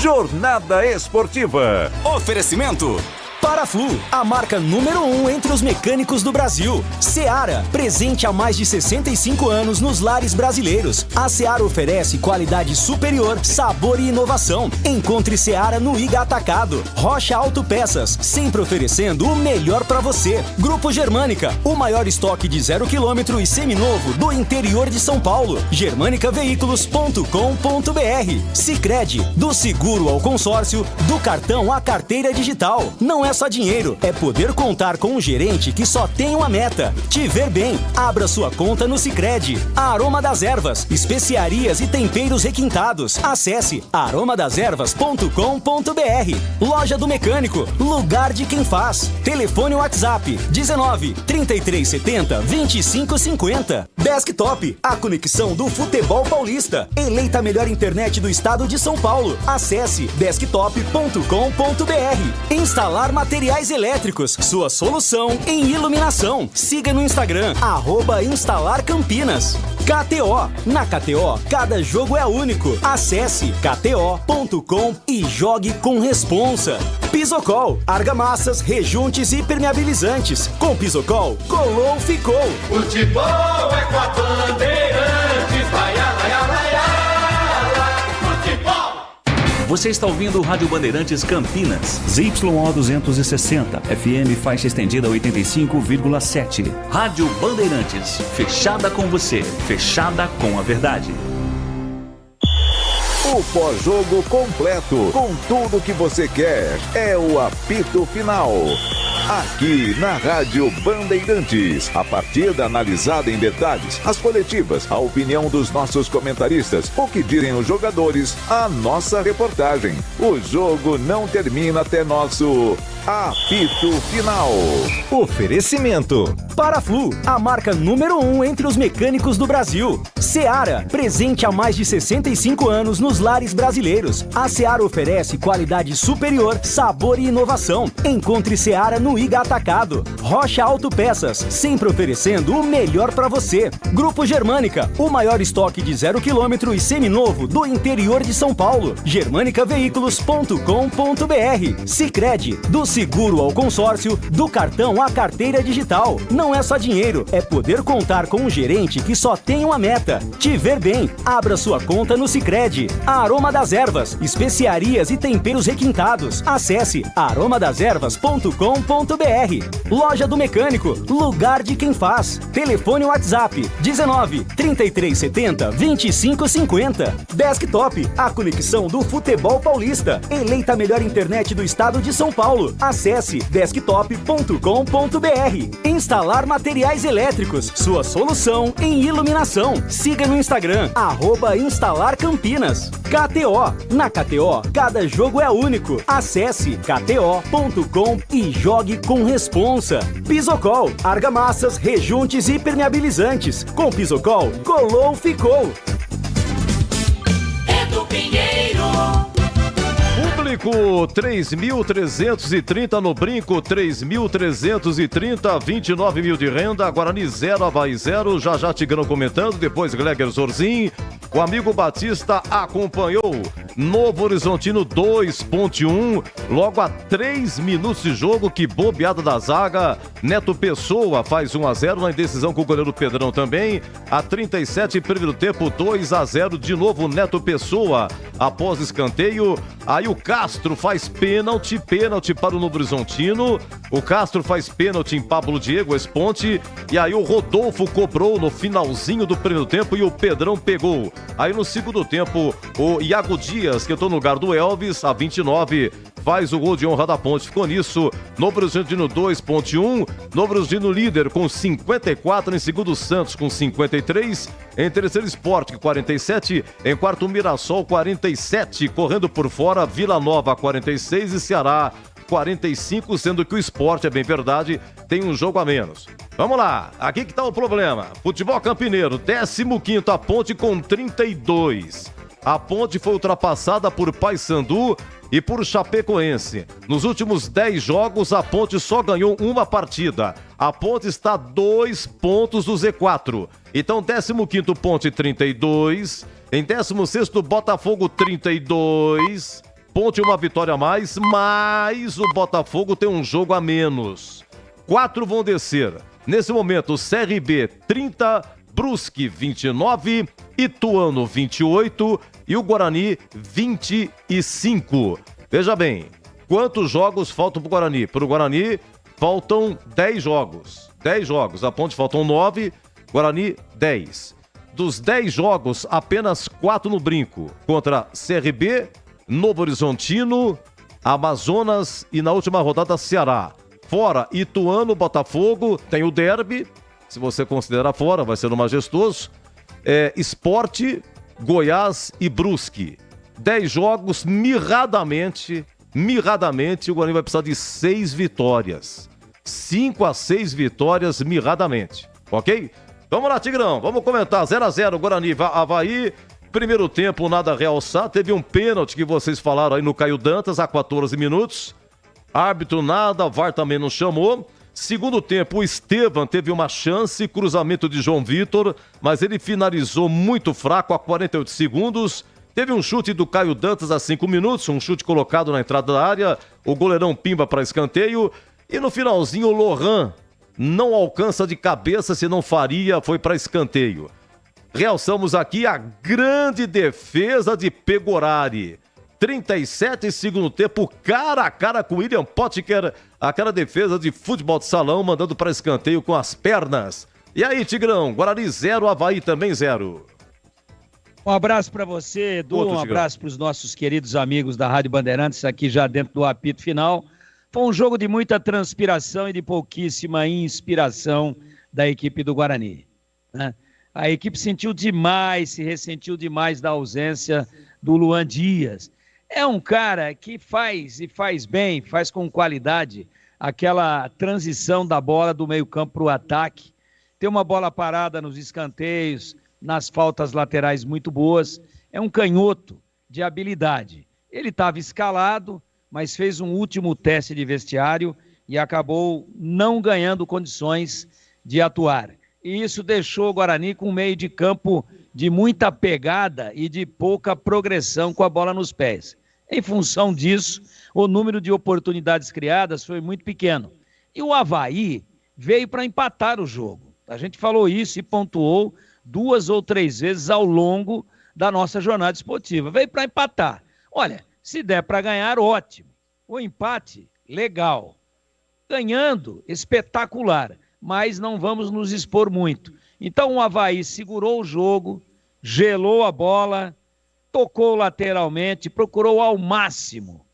Jornada Esportiva. Oferecimento Paraflu, a marca número 1 entre os mecânicos do Brasil. Seara, presente há mais de 65 anos nos lares brasileiros. A Seara oferece qualidade superior, sabor e inovação. Encontre Seara no Iga Atacado. Rocha Autopeças, sempre oferecendo o melhor para você. Grupo Germânica, o maior estoque de 0 km e seminovo do interior de São Paulo. germanicaveículos.com.br. Sicredi, do seguro ao consórcio, do cartão à carteira digital. Não é só dinheiro, é poder contar com um gerente que só tem uma meta: te ver bem. Abra sua conta no Sicredi. Aroma das Ervas, especiarias e temperos requintados. Acesse aromadeservas.com.br. Loja do Mecânico, lugar de quem faz. Telefone WhatsApp 19 3370 2550. Desktop, a conexão do futebol paulista. Eleita a melhor internet do estado de São Paulo. Acesse desktop.com.br. Instalar materiais elétricos, sua solução em iluminação. Siga no Instagram, @instalarcampinas. KTO, na KTO, cada jogo é único. Acesse kto.com e jogue com responsa. Pisocol, argamassas, rejuntes e impermeabilizantes. Com Pisocol, colou, ficou. Futebol é com a Bandeirantes, vai, futebol. Você está ouvindo o Rádio Bandeirantes Campinas. ZYO 260, FM faixa estendida 85,7. Rádio Bandeirantes, fechada com você, fechada com a verdade. O pós-jogo completo, com tudo que você quer, é o apito final. Aqui na Rádio Bandeirantes, a partida analisada em detalhes, as coletivas, a opinião dos nossos comentaristas, o que dizem os jogadores, a nossa reportagem. O jogo não termina até nosso apito final. Oferecimento: Paraflu, a marca número 1 entre os mecânicos do Brasil. Seara, presente há mais de 65 anos nos lares brasileiros. A Seara oferece qualidade superior, sabor e inovação. Encontre Seara no Iga Atacado. Rocha Autopeças, sempre oferecendo o melhor para você. Grupo Germânica, o maior estoque de 0 km e seminovo do interior de São Paulo. germanicaveículos.com.br. Sicredi, do seguro ao consórcio, do cartão à carteira digital. Não é só dinheiro, é poder contar com um gerente que só tem uma meta: te ver bem. Abra sua conta no Sicredi. Aroma das Ervas, especiarias e temperos requintados. Acesse aromadeservas.com.br. Loja do Mecânico, lugar de quem faz. Telefone WhatsApp 19 3370 2550. Desktop, a conexão do futebol paulista. Eleita a melhor internet do estado de São Paulo. Acesse desktop.com.br. Instalar materiais elétricos, sua solução em iluminação. Siga no Instagram, @instalarcampinas. KTO, na KTO, cada jogo é único. Acesse kto.com e jogue com responsa. Pisocol, argamassas, rejuntes e impermeabilizantes. Com Pisocol, colou, ficou. É do Pinheiro. Público 3.330 no Brinco, 3.330, 29 mil de renda. Guarani 0, Avaí 0. Já Tigrão comentando, depois Gleger Zorzin. O amigo Batista acompanhou. Novo Horizontino 2.1. Logo a 3 minutos de jogo, que bobeada da zaga. Neto Pessoa faz 1-0 na indecisão com o goleiro Pedrão também. A 37, primeiro tempo, 2-0 de novo Neto Pessoa. Após escanteio, aí o Castro faz pênalti para o Novo Horizontino. O Castro faz pênalti em Pablo Diego Esponte. E aí o Rodolfo cobrou no finalzinho do primeiro tempo e o Pedrão pegou. Aí no segundo tempo, o Iago Dias, que entrou no lugar do Elvis, a 29, faz o gol de honra da Ponte. Ficou nisso, Novo Horizontino 2.1, Novo Horizontino líder com 54, em segundo Santos com 53, em terceiro Sport 47, em quarto Mirassol 47, correndo por fora Vila Nova 46 e Ceará 45, sendo que o Sport, é bem verdade, tem um jogo a menos. Vamos lá, aqui que tá o problema. Futebol Campineiro, 15º, a Ponte com 32. A Ponte foi ultrapassada por Paysandu e por Chapecoense. Nos últimos 10 jogos, a Ponte só ganhou uma partida. A Ponte está a 2 pontos do Z4. Então, 15º Ponte 32. Em 16º, Botafogo 32. Ponte uma vitória a mais, mas o Botafogo tem um jogo a menos. 4 vão descer. Nesse momento, o CRB 30, Brusque 29, Ituano 28 e o Guarani 25. Veja bem, quantos jogos faltam para o Guarani? Para o Guarani faltam 10 jogos. 10 jogos. A Ponte faltam 9, Guarani 10. Dos 10 jogos, apenas 4 no Brinco. Contra CRB, Novo Horizontino, Amazonas e na última rodada Ceará. Fora Ituano, Botafogo, tem o derby, se você considerar fora, vai ser no Majestoso. Sport, Goiás e Brusque. 10 jogos, mirradamente, o Guarani vai precisar de 6 vitórias. 5 a 6 vitórias, mirradamente. Ok? Vamos lá, Tigrão, vamos comentar. 0x0, Guarani, Avaí. Primeiro tempo, nada a realçar. Teve um pênalti que vocês falaram aí no Caio Dantas, há 14 minutos. Árbitro nada, VAR também não chamou. Segundo tempo, o Estevam teve uma chance, cruzamento de João Vitor, mas ele finalizou muito fraco a 48 segundos. Teve um chute do Caio Dantas a 5 minutos, um chute colocado na entrada da área, o goleirão pimba para escanteio. E no finalzinho, o Lohan não alcança de cabeça, se não faria, foi para escanteio. Realçamos aqui a grande defesa de Pegorari. 37 segundo tempo, cara a cara com William Potker, aquela defesa de futebol de salão, mandando para escanteio com as pernas. E aí, Tigrão, Guarani 0, Avaí também 0. Um abraço para você, Edu, um abraço para os nossos queridos amigos da Rádio Bandeirantes, aqui já dentro do apito final. Foi um jogo de muita transpiração e de pouquíssima inspiração da equipe do Guarani, né? A equipe sentiu demais, se ressentiu demais da ausência do Luan Dias. É um cara que faz e faz bem, faz com qualidade aquela transição da bola do meio-campo para o ataque. Tem uma bola parada nos escanteios, nas faltas laterais muito boas. É um canhoto de habilidade. Ele estava escalado, mas fez um último teste de vestiário e acabou não ganhando condições de atuar. E isso deixou o Guarani com um meio de campo de muita pegada e de pouca progressão com a bola nos pés. Em função disso, o número de oportunidades criadas foi muito pequeno. E o Avaí veio para empatar o jogo. A gente falou isso e pontuou 2 ou 3 vezes ao longo da nossa jornada esportiva. Veio para empatar. Olha, se der para ganhar, ótimo. O empate, legal. Ganhando, espetacular. Mas não vamos nos expor muito. Então o Avaí segurou o jogo, gelou a bola, tocou lateralmente, procurou ao máximo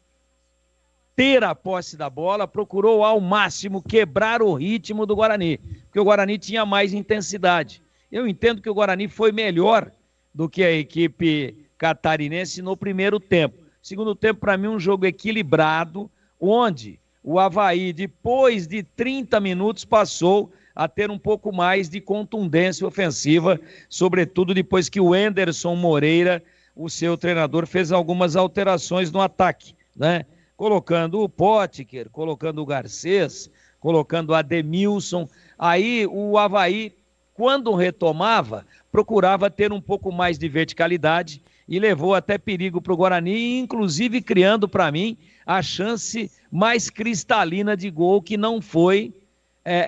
ter a posse da bola, procurou ao máximo quebrar o ritmo do Guarani, porque o Guarani tinha mais intensidade. Eu entendo que o Guarani foi melhor do que a equipe catarinense no primeiro tempo. Segundo tempo, para mim, um jogo equilibrado, onde o Avaí, depois de 30 minutos, passou a ter um pouco mais de contundência ofensiva, sobretudo depois que o Anderson Moreira, o seu treinador, fez algumas alterações no ataque, né? Colocando o Potker, colocando o Garcês, colocando o Ademilson. Aí o Avaí, quando retomava, procurava ter um pouco mais de verticalidade e levou até perigo para o Guarani, inclusive criando para mim a chance mais cristalina de gol que não foi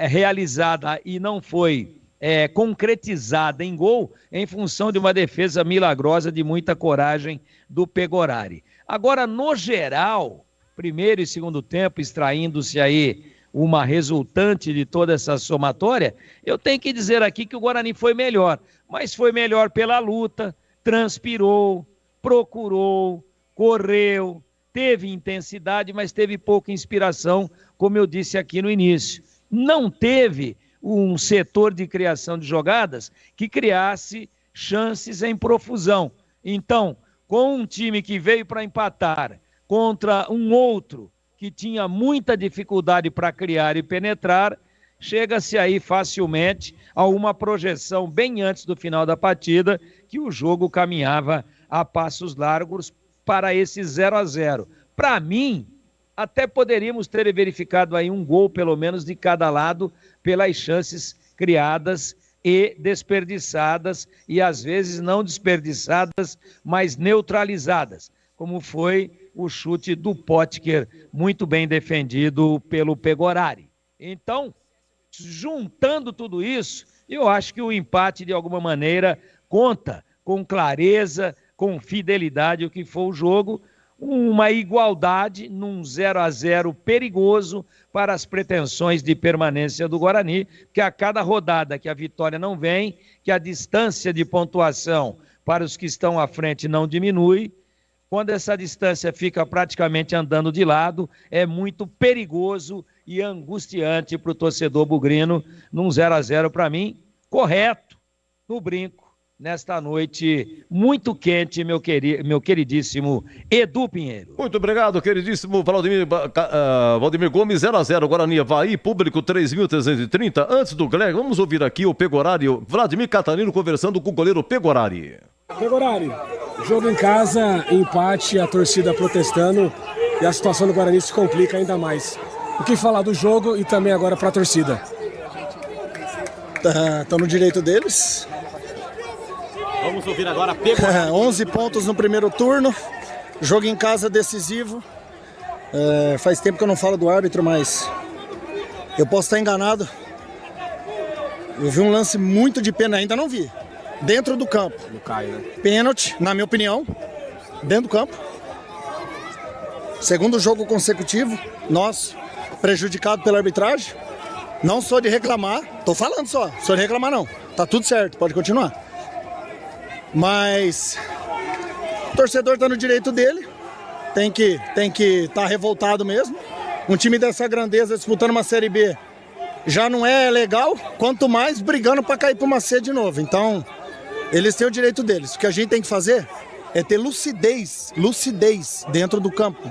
realizada e não foi concretizada em gol em função de uma defesa milagrosa de muita coragem do Pegorari. Agora, no geral, primeiro e segundo tempo, extraindo-se aí uma resultante de toda essa somatória, eu tenho que dizer aqui que o Guarani foi melhor, mas foi melhor pela luta, transpirou, procurou, correu, teve intensidade, mas teve pouca inspiração, como eu disse aqui no início. Não teve um setor de criação de jogadas que criasse chances em profusão. Então, com um time que veio para empatar contra um outro que tinha muita dificuldade para criar e penetrar, chega-se aí facilmente a uma projeção bem antes do final da partida que o jogo caminhava a passos largos para esse 0-0. Para mim, até poderíamos ter verificado aí um gol, pelo menos, de cada lado, pelas chances criadas e desperdiçadas, e às vezes não desperdiçadas, mas neutralizadas, como foi o chute do Potker, muito bem defendido pelo Pegorari. Então, juntando tudo isso, eu acho que o empate, de alguma maneira, conta com clareza, com fidelidade o que foi o jogo, uma igualdade num 0-0 perigoso para as pretensões de permanência do Guarani, que a cada rodada que a vitória não vem, que a distância de pontuação para os que estão à frente não diminui, quando essa distância fica praticamente andando de lado, é muito perigoso e angustiante para o torcedor bugrino, num 0-0 para mim, correto, no brinco, nesta noite muito quente, meu queridíssimo Edu Pinheiro. Muito obrigado, queridíssimo Valdemir Gomes, 0-0, Guarani Avaí, público 3.330. Antes do Greg, vamos ouvir aqui o Pegorari, Vladimir Catarino conversando com o goleiro Pegorari. Pegorari, jogo em casa, empate, a torcida protestando e a situação do Guarani se complica ainda mais. O que falar do jogo e também agora para a torcida? Estão no direito deles. Vamos ouvir agora Pegorari. 11 pontos no primeiro turno, jogo em casa decisivo. Faz tempo que eu não falo do árbitro, mas eu posso estar enganado. Eu vi um lance muito de pena, ainda não vi. Dentro do campo. No Caio, né? Pênalti, na minha opinião, dentro do campo. Segundo jogo consecutivo, nós, prejudicado pela arbitragem. Não sou de reclamar, tô falando só, sou de reclamar não. Tá tudo certo, pode continuar. Mas o torcedor tá no direito dele, tem que tá revoltado mesmo. Um time dessa grandeza disputando uma Série B já não é legal, quanto mais brigando para cair para uma C de novo. Então, eles têm o direito deles. O que a gente tem que fazer é ter lucidez dentro do campo.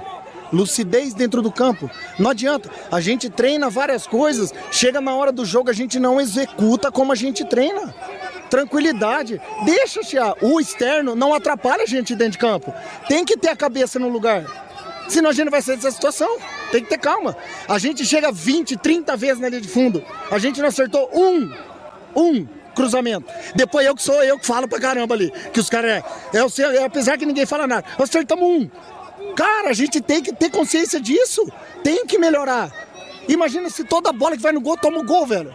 Lucidez dentro do campo. Não adianta, a gente treina várias coisas, chega na hora do jogo a gente não executa como a gente treina. Tranquilidade, deixa, Chia, o externo não atrapalha a gente dentro de campo. Tem que ter a cabeça no lugar, senão a gente não vai sair dessa situação. Tem que ter calma. A gente chega 20, 30 vezes na linha de fundo, a gente não acertou um cruzamento. Depois eu que falo pra caramba ali, que os caras apesar que ninguém fala nada, nós acertamos um. Cara, a gente tem que ter consciência disso, tem que melhorar. Imagina se toda bola que vai no gol toma o gol, velho.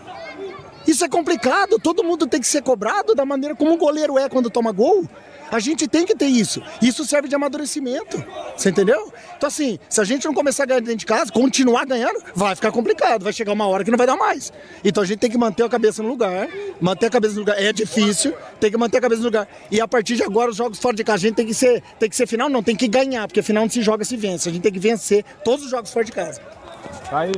Isso é complicado, todo mundo tem que ser cobrado da maneira como o goleiro é quando toma gol. A gente tem que ter isso. Isso serve de amadurecimento, você entendeu? Então assim, se a gente não começar a ganhar dentro de casa, continuar ganhando, vai ficar complicado, vai chegar uma hora que não vai dar mais. Então a gente tem que manter a cabeça no lugar, é difícil, tem que manter a cabeça no lugar. E a partir de agora, os jogos fora de casa, a gente tem que ser final, não, tem que ganhar, porque final não se joga, se vence. A gente tem que vencer todos os jogos fora de casa. Aí,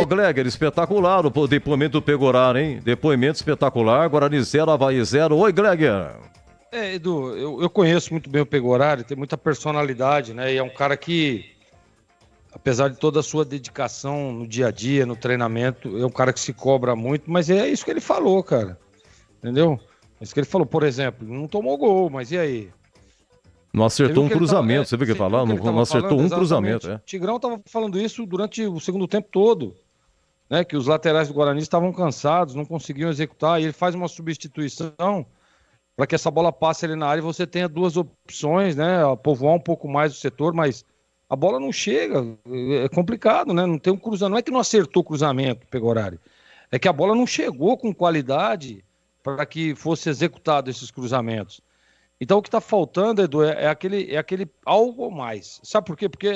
ô Gleger, espetacular o depoimento do Pegorari, hein? Depoimento espetacular, Guarani 0, Avaí 0. Oi, Gleger. Edu, eu conheço muito bem o Pegorari, tem muita personalidade, né? E é um cara que, apesar de toda a sua dedicação no dia a dia, no treinamento, é um cara que se cobra muito, mas é isso que ele falou, cara. Entendeu? É isso que ele falou, por exemplo, não tomou gol, mas e aí? Não acertou um cruzamento, você viu o que ele falou? Não acertou um cruzamento, O Tigrão tava falando isso durante o segundo tempo todo, né? Que os laterais do Guarani estavam cansados, não conseguiam executar, e ele faz uma substituição para que essa bola passe ali na área e você tenha duas opções, né? Povoar um pouco mais o setor, mas a bola não chega, é complicado, né? Não tem um cruzamento, não é que não acertou o cruzamento, Pegorari, é que a bola não chegou com qualidade para que fosse executado esses cruzamentos. Então o que está faltando, Edu, é aquele algo mais. Sabe por quê? Porque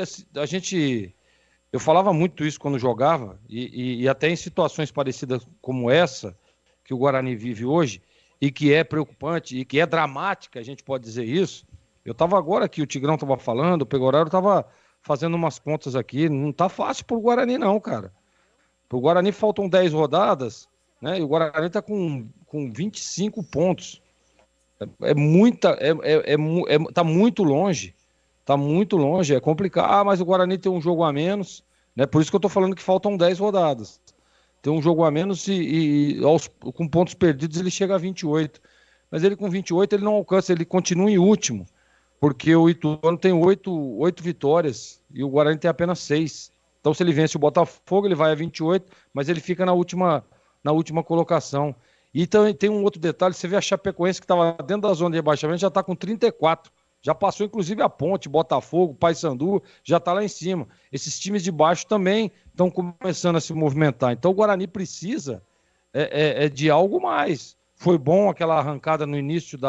eu falava muito isso quando jogava, e até em situações parecidas como essa, que o Guarani vive hoje, e que é preocupante, e que é dramática, a gente pode dizer isso. Eu estava agora aqui, o Tigrão estava falando, o Pegorari estava fazendo umas contas aqui, não está fácil para o Guarani não, cara. Para o Guarani faltam 10 rodadas, né? E o Guarani está com 25 pontos. Tá muito longe, é complicado. Mas o Guarani tem um jogo a menos, né? Por isso que eu tô falando que faltam 10 rodadas. Tem um jogo a menos com pontos perdidos ele chega a 28. Mas ele com 28 ele não alcança, ele continua em último, porque o Ituano tem 8 vitórias e o Guarani tem apenas 6. Então se ele vence o Botafogo ele vai a 28, mas ele fica na última colocação. E também tem um outro detalhe, você vê a Chapecoense que estava dentro da zona de rebaixamento, já está com 34. Já passou inclusive a Ponte, Botafogo, Paysandu, já está lá em cima. Esses times de baixo também estão começando a se movimentar. Então o Guarani precisa de algo mais. Foi bom aquela arrancada no início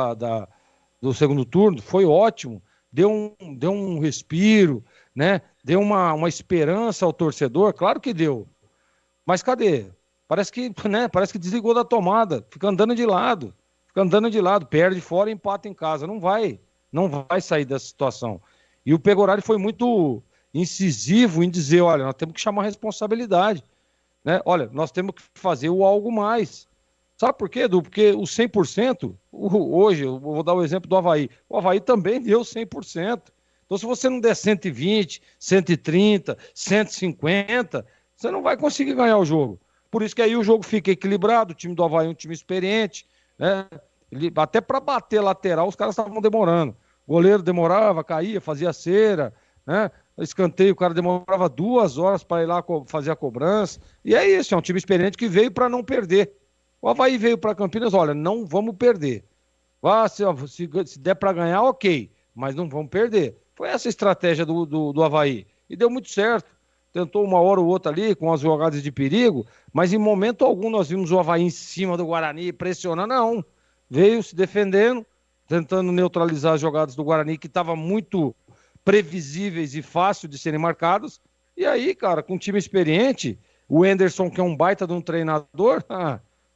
do segundo turno, foi ótimo. Deu um respiro, né? Deu uma esperança ao torcedor, claro que deu. Mas cadê? Parece que desligou da tomada, fica andando de lado, perde fora e empata em casa. Não vai sair dessa situação. E o Pegorari foi muito incisivo em dizer, olha, nós temos que chamar a responsabilidade, né? Olha, nós temos que fazer o algo mais. Sabe por quê, Edu? Porque o 100%, hoje, eu vou dar o exemplo do Avaí, o Avaí também deu 100%. Então, se você não der 120, 130, 150, você não vai conseguir ganhar o jogo. Por isso que aí o jogo fica equilibrado, o time do Avaí é um time experiente, né? Até para bater lateral, os caras estavam demorando. O goleiro demorava, caía, fazia cera, né? Escanteio, o cara demorava 2 horas para ir lá fazer a cobrança. E é isso, é um time experiente que veio para não perder. O Avaí veio para Campinas, olha, não vamos perder. Se der para ganhar, ok, mas não vamos perder. Foi essa a estratégia do Avaí. E deu muito certo. Tentou uma hora ou outra ali, com as jogadas de perigo, mas em momento algum nós vimos o Avaí em cima do Guarani, pressionando, não. Veio se defendendo, tentando neutralizar as jogadas do Guarani, que estavam muito previsíveis e fácil de serem marcadas. E aí, cara, com um time experiente, o Anderson, que é um baita de um treinador,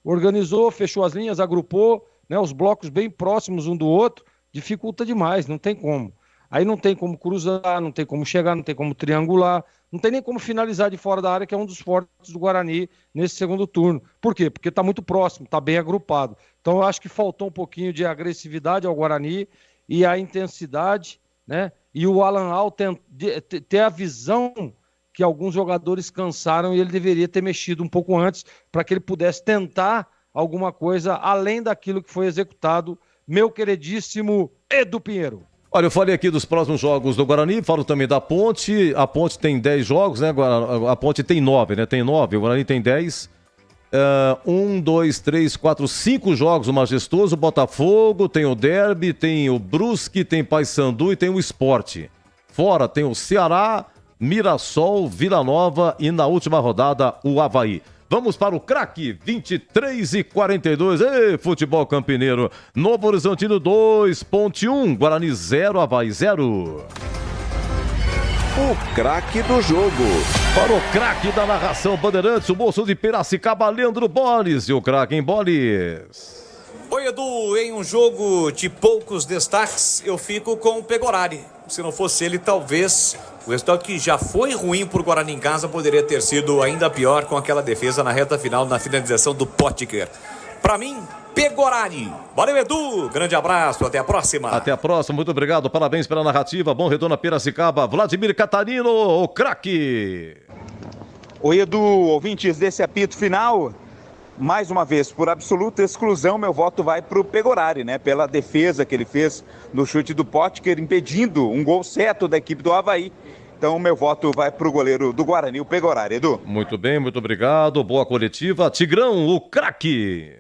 organizou, fechou as linhas, agrupou, né, os blocos bem próximos um do outro, dificulta demais, não tem como. Aí não tem como cruzar, não tem como chegar, não tem como triangular, não tem nem como finalizar de fora da área, que é um dos fortes do Guarani nesse segundo turno. Por quê? Porque está muito próximo, está bem agrupado. Então eu acho que faltou um pouquinho de agressividade ao Guarani e a intensidade, né? E o Alan Al ter a visão que alguns jogadores cansaram e ele deveria ter mexido um pouco antes para que ele pudesse tentar alguma coisa além daquilo que foi executado, meu queridíssimo Edu Pinheiro. Olha, eu falei aqui dos próximos jogos do Guarani, falo também da Ponte. A Ponte tem 10 jogos, né? A Ponte tem 9, né? Tem 9, o Guarani tem 10. 1, 2, 3, 4, 5 jogos o Majestoso, o Botafogo, tem o Derby, tem o Brusque, tem Paysandu e tem o Sport. Fora tem o Ceará, Mirassol, Vila Nova e na última rodada o Avaí. Vamos para o craque, 23h42, futebol campineiro, Novo Horizontino 2, Ponte 1, Guarani 0, Avaí 0. O craque do jogo. Para o craque da narração Bandeirantes, o moço de Piracicaba, Leandro Boles, e o craque em Boles. Oi, Edu, em um jogo de poucos destaques, eu fico com o Pegorari. Se não fosse ele, talvez o resultado que já foi ruim por Guarani em casa poderia ter sido ainda pior com aquela defesa na reta final, na finalização do Potker. Para mim, Pegorari. Valeu, Edu. Grande abraço. Até a próxima. Até a próxima. Muito obrigado. Parabéns pela narrativa. Bom retorno a Piracicaba. Vladimir Catarino, o craque. Oi, Edu. Ouvintes desse apito final. Mais uma vez, por absoluta exclusão, meu voto vai para o Pegorari, né? Pela defesa que ele fez no chute do Potker, impedindo um gol certo da equipe do Avaí. Então, meu voto vai para o goleiro do Guarani, o Pegorari, Edu. Muito bem, muito obrigado. Boa coletiva. Tigrão, o craque.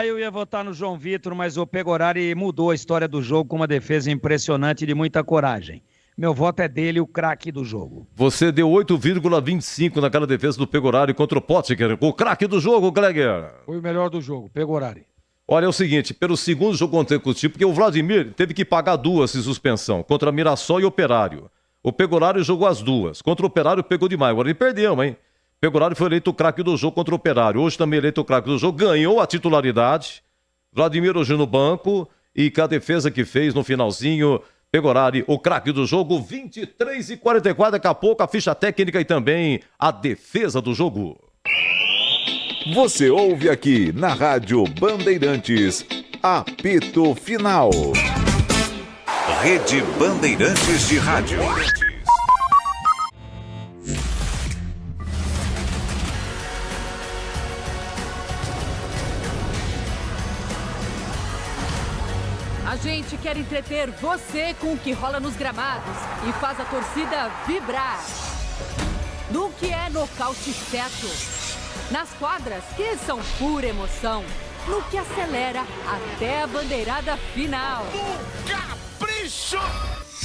Eu ia votar no João Vitor, mas o Pegorari mudou a história do jogo com uma defesa impressionante e de muita coragem. Meu voto é dele, o craque do jogo. Você deu 8,25 naquela defesa do Pegorari contra o Potker. O craque do jogo, Gleger. Foi o melhor do jogo, Pegorari. Olha, é o seguinte, pelo segundo jogo consecutivo, porque o Vladimir teve que pagar 2 de suspensão, contra Mirassol e Operário. O Pegorari jogou as 2. Contra o Operário pegou demais. Agora ele perdeu, hein? Pegorari foi eleito o craque do jogo contra o Operário. Hoje também eleito o craque do jogo. Ganhou a titularidade. Vladimir hoje no banco. E com a defesa que fez no finalzinho... Pegorari, o craque do jogo, 23h44, daqui a pouco a ficha técnica e também a defesa do jogo. Você ouve aqui na Rádio Bandeirantes, apito final. Rede Bandeirantes de Rádio. A gente quer entreter você com o que rola nos gramados e faz a torcida vibrar. No que é nocaute certo. Nas quadras, que são pura emoção. No que acelera até a bandeirada final. Capricho!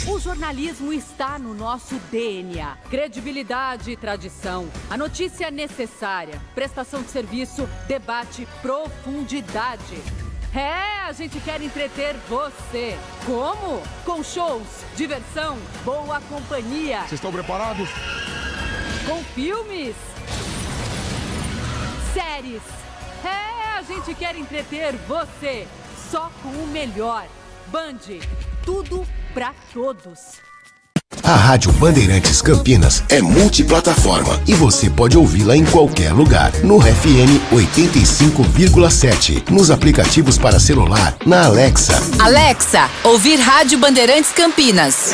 O jornalismo está no nosso DNA. Credibilidade e tradição. A notícia necessária. Prestação de serviço, debate, profundidade. A gente quer entreter você. Como? Com shows, diversão, boa companhia. Vocês estão preparados? Com filmes. Séries. A gente quer entreter você. Só com o melhor. Band. Tudo pra todos. A Rádio Bandeirantes Campinas é multiplataforma e você pode ouvi-la em qualquer lugar. No FM 85,7, nos aplicativos para celular, na Alexa. Alexa, ouvir Rádio Bandeirantes Campinas.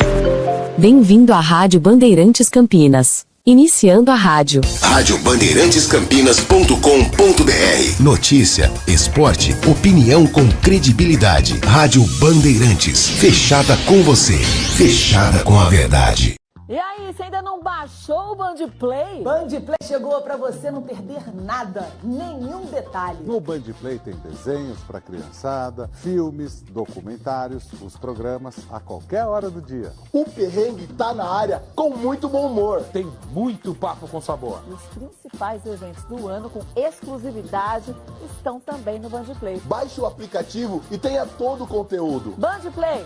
Bem-vindo à Rádio Bandeirantes Campinas. Iniciando a rádio. RádioBandeirantescampinas.com.br. Notícia, esporte, opinião com credibilidade. Rádio Bandeirantes. Fechada com você. Fechada com a verdade. E aí, você ainda não baixou o Band Play? Band Play chegou para você não perder nada, nenhum detalhe. No Band Play tem desenhos para criançada, filmes, documentários, os programas a qualquer hora do dia. O perrengue tá na área com muito bom humor. Tem muito papo com sabor. Os principais eventos do ano com exclusividade estão também no Band Play. Baixe o aplicativo e tenha todo o conteúdo. Band Play.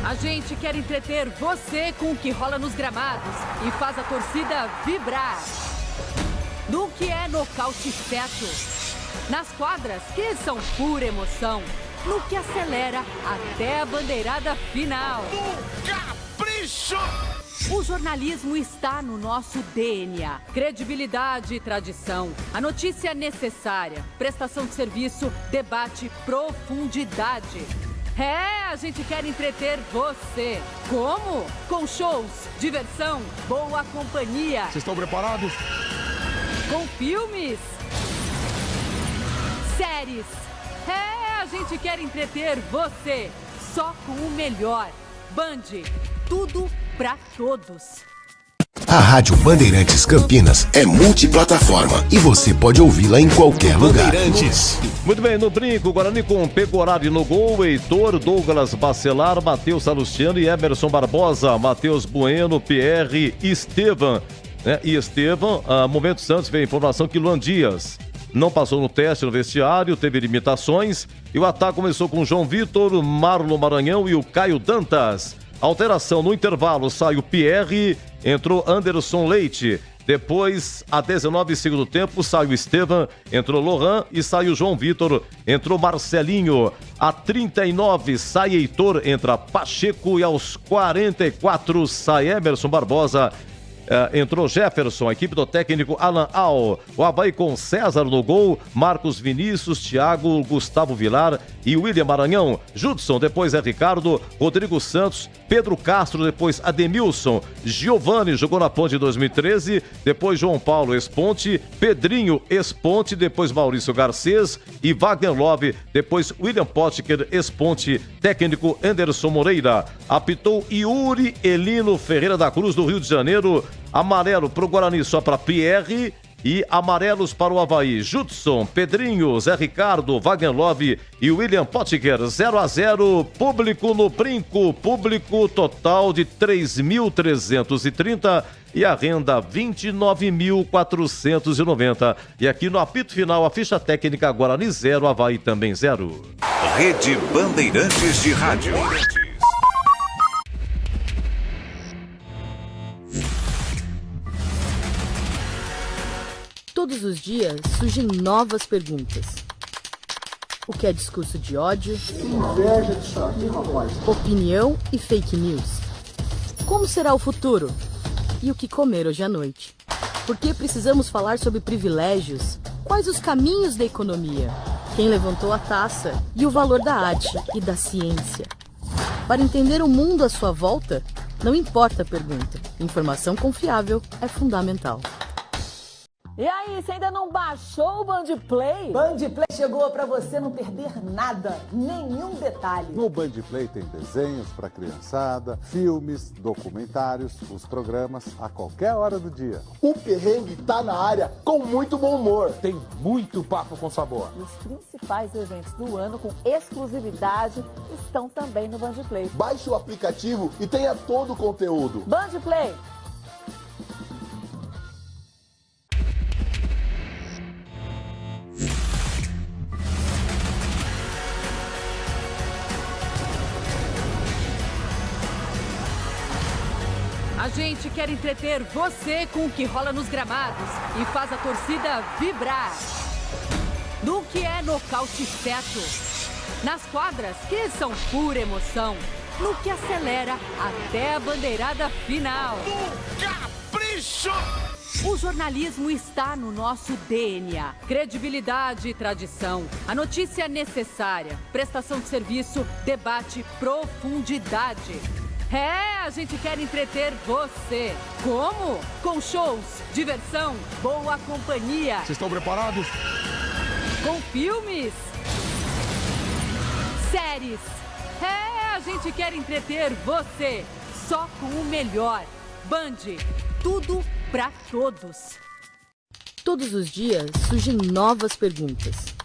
A gente quer entreter você com o que rola nos gramados e faz a torcida vibrar. No que é nocaute certo. Nas quadras, que são pura emoção. No que acelera até a bandeirada final. Capricho! O jornalismo está no nosso DNA. Credibilidade e tradição. A notícia necessária. Prestação de serviço, debate, profundidade. É, a gente quer entreter você. Como? Com shows, diversão, boa companhia. Vocês estão preparados? Com filmes, séries. É, a gente quer entreter você. Só com o melhor. Band, tudo pra todos. A Rádio Bandeirantes Campinas é multiplataforma e você pode ouvi-la em qualquer lugar. Muito bem, no brinco, Guarani com Pegorari no gol, Heitor, Douglas Bacelar, Matheus Salustiano e Emerson Barbosa, Matheus Bueno, Pierre, Estevam. E Estevam, momento Santos veio a informação que Luan Dias não passou no teste no vestiário, teve limitações e o ataque começou com João Vitor, Marlon Maranhão e o Caio Dantas. Alteração no intervalo, sai o Pierre, entrou Anderson Leite. Depois, a 19 segundo tempo, sai o Estevam, entrou Lohan e sai o João Vitor, entrou Marcelinho. A 39 sai Heitor, entra Pacheco e aos 44 sai Emerson Barbosa. Entrou Jefferson, a equipe do técnico Alan Al. O Avaí com César no gol, Marcos Vinícius, Thiago, Gustavo Vilar e William Maranhão. Judson, depois é Ricardo, Rodrigo Santos, Pedro Castro, depois Ademilson, Giovani jogou na Ponte em 2013, depois João Paulo Esponte, Pedrinho Esponte, depois Maurício Garcês e Wagner Love, depois William Potker Esponte, técnico Anderson Moreira. Apitou Yuri Elino Ferreira da Cruz do Rio de Janeiro. Amarelo para o Guarani só para Pierre e amarelos para o Avaí. Judson, Pedrinho, Zé Ricardo, Wagner Love e William Potker. 0-0, público no brinco, público total de 3.330 e a renda 29.490. E aqui no apito final, a ficha técnica Guarani 0, Avaí também 0. Rede Bandeirantes de Rádio. Todos os dias surgem novas perguntas. O que é discurso de ódio? Que inveja disso aqui, rapaz. Opinião e fake news. Como será o futuro? E o que comer hoje à noite? Por que precisamos falar sobre privilégios? Quais os caminhos da economia? Quem levantou a taça? E o valor da arte e da ciência? Para entender o mundo à sua volta, não importa a pergunta. Informação confiável é fundamental. E aí, você ainda não baixou o Band Play? Band Play chegou para você não perder nada, nenhum detalhe. No Band Play tem desenhos para criançada, filmes, documentários, os programas a qualquer hora do dia. O perrengue tá na área com muito bom humor. Tem muito papo com sabor. Os principais eventos do ano com exclusividade estão também no Band Play. Baixe o aplicativo e tenha todo o conteúdo. Band Play. A A gente quer entreter você com o que rola nos gramados e faz a torcida vibrar. No que é nocaute certo. Nas quadras, que são pura emoção. No que acelera até a bandeirada final. Capricho! O jornalismo está no nosso DNA. Credibilidade e tradição. A notícia necessária. Prestação de serviço, debate, profundidade. A gente quer entreter você. Como? Com shows, diversão, boa companhia. Vocês estão preparados? Com filmes. Séries. A gente quer entreter você. Só com o melhor. Band. Tudo pra todos. Todos os dias surgem novas perguntas.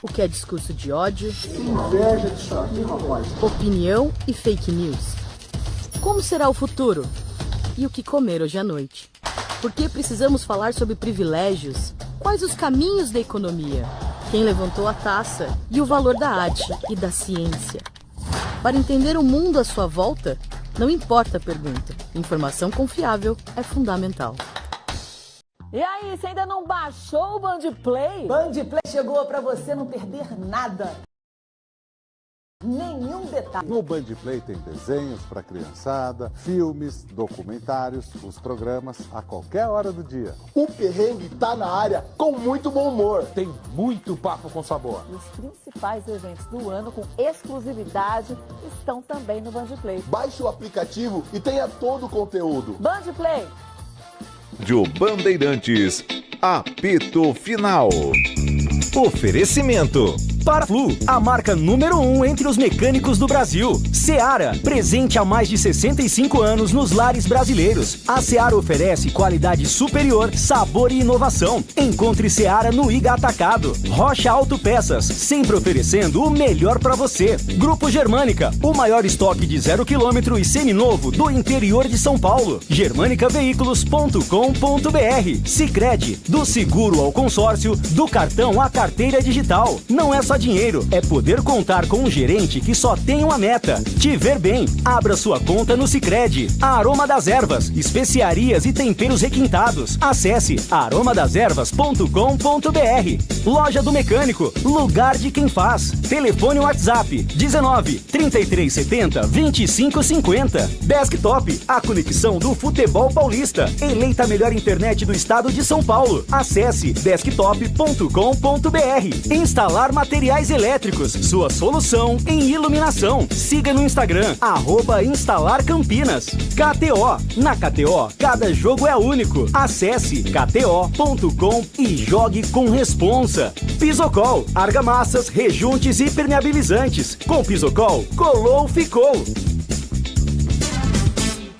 O que é discurso de ódio? Que inveja disso aqui, rapaz. Opinião e fake news. Como será o futuro? E o que comer hoje à noite? Por que precisamos falar sobre privilégios? Quais os caminhos da economia? Quem levantou a taça? E o valor da arte e da ciência? Para entender o mundo à sua volta, não importa a pergunta. Informação confiável é fundamental. E aí, você ainda não baixou o Band Play? Band Play chegou para você não perder nada. Nenhum detalhe. No Band Play tem desenhos para criançada, filmes, documentários, os programas a qualquer hora do dia. O perrengue tá na área com muito bom humor. Tem muito papo com sabor. Os principais eventos do ano com exclusividade estão também no Band Play. Baixe o aplicativo e tenha todo o conteúdo. Band Play. Rádio Bandeirantes, apito final. Oferecimento. Paraflu, a marca número 1 entre os mecânicos do Brasil. Seara, presente há mais de 65 anos nos lares brasileiros. A Seara oferece qualidade superior, sabor e inovação. Encontre Seara no Iga Atacado. Rocha Autopeças, sempre oferecendo o melhor para você. Grupo Germânica, o maior estoque de 0 km e seminovo do interior de São Paulo. germanicaveículos.com.br. Sicredi, do seguro ao consórcio, do cartão à carteira digital. Não é só dinheiro, é poder contar com um gerente que só tem uma meta: te ver bem. Abra sua conta no Sicredi. A Aroma das Ervas, especiarias e temperos requintados. Acesse aromadeservas.com.br. Loja do Mecânico, lugar de quem faz. Telefone WhatsApp 19 3370 2550. Desktop, a conexão do futebol paulista. Eleita a melhor internet do estado de São Paulo. Acesse desktop.com.br. Instalar materiais elétricos, sua solução em iluminação. Siga no Instagram, @instalarcampinas. KTO, na KTO, cada jogo é único. Acesse kto.com e jogue com responsa. Pisocol, argamassas, rejuntes e permeabilizantes. Com Pisocol, colou, ficou.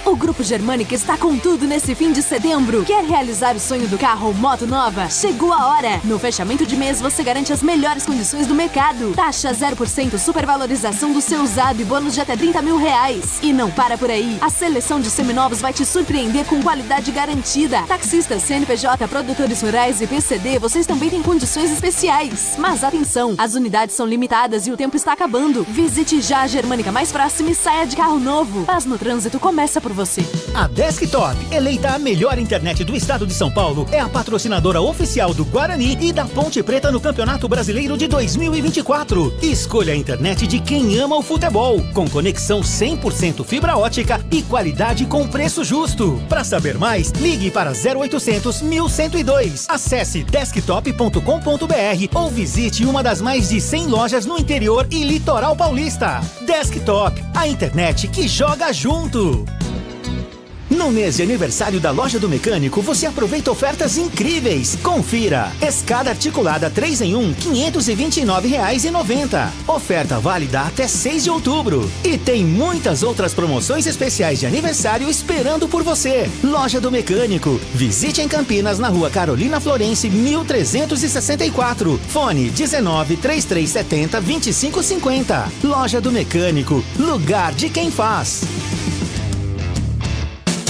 O Grupo Germânica está com tudo nesse fim de setembro. Quer realizar o sonho do carro ou moto nova? Chegou a hora! No fechamento de mês você garante as melhores condições do mercado. Taxa 0%, supervalorização do seu usado e bônus de até R$30 mil. E não para por aí. A seleção de seminovos vai te surpreender com qualidade garantida. Taxistas, CNPJ, produtores rurais e PCD, vocês também têm condições especiais. Mas atenção, as unidades são limitadas e o tempo está acabando. Visite já a Germânica mais próxima e saia de carro novo. Paz no trânsito começa por você. A Desktop, eleita a melhor internet do estado de São Paulo, é a patrocinadora oficial do Guarani e da Ponte Preta no Campeonato Brasileiro de 2024. Escolha a internet de quem ama o futebol, com conexão 100% fibra ótica e qualidade com preço justo. Para saber mais, ligue para 0800 1102. Acesse desktop.com.br ou visite uma das mais de 100 lojas no interior e litoral paulista. Desktop, a internet que joga junto. No mês de aniversário da Loja do Mecânico, você aproveita ofertas incríveis. Confira. Escada articulada 3 em 1, R$ 529,90. Oferta válida até 6 de outubro. E tem muitas outras promoções especiais de aniversário esperando por você. Loja do Mecânico. Visite em Campinas, na Rua Carolina Florence, 1364. Fone 19 3370 2550. Loja do Mecânico. Lugar de quem faz.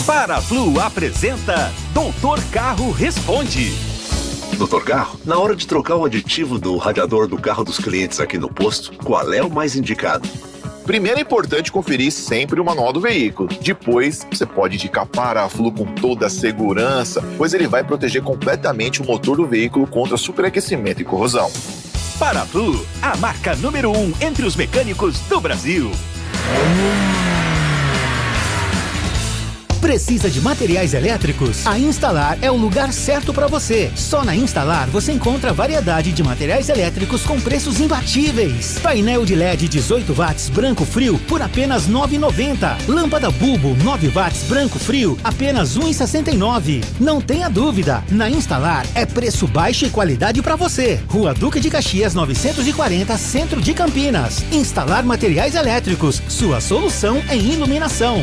Paraflu apresenta Doutor Carro Responde. Doutor Carro, na hora de trocar o aditivo do radiador do carro dos clientes aqui no posto, qual é o mais indicado? Primeiro é importante conferir sempre o manual do veículo. Depois, você pode indicar Paraflu com toda a segurança, pois ele vai proteger completamente o motor do veículo contra superaquecimento e corrosão. Paraflu, a marca número 1 entre os mecânicos do Brasil. Precisa de materiais elétricos? A Instalar é o lugar certo para você. Só na Instalar você encontra variedade de materiais elétricos com preços imbatíveis. Painel de LED 18 watts branco frio por apenas R$ 9,90. Lâmpada bulbo 9 watts branco frio apenas R$ 1,69. Não tenha dúvida, na Instalar é preço baixo e qualidade para você. Rua Duque de Caxias 940, Centro de Campinas. Instalar materiais elétricos, sua solução em iluminação.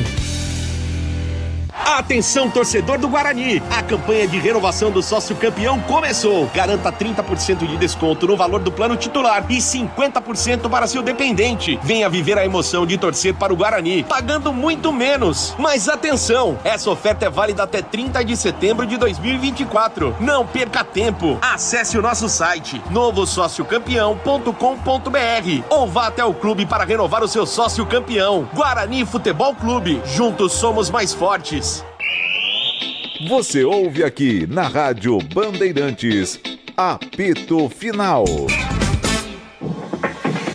Atenção, torcedor do Guarani! A campanha de renovação do sócio campeão começou. Garanta 30% de desconto no valor do plano titular e 50% para seu dependente. Venha viver a emoção de torcer para o Guarani, pagando muito menos. Mas atenção, essa oferta é válida até 30 de setembro de 2024. Não perca tempo. Acesse o nosso site novosociocampeão.com.br ou vá até o clube para renovar o seu sócio campeão. Guarani Futebol Clube. Juntos somos mais fortes. Você ouve aqui na Rádio Bandeirantes, apito final.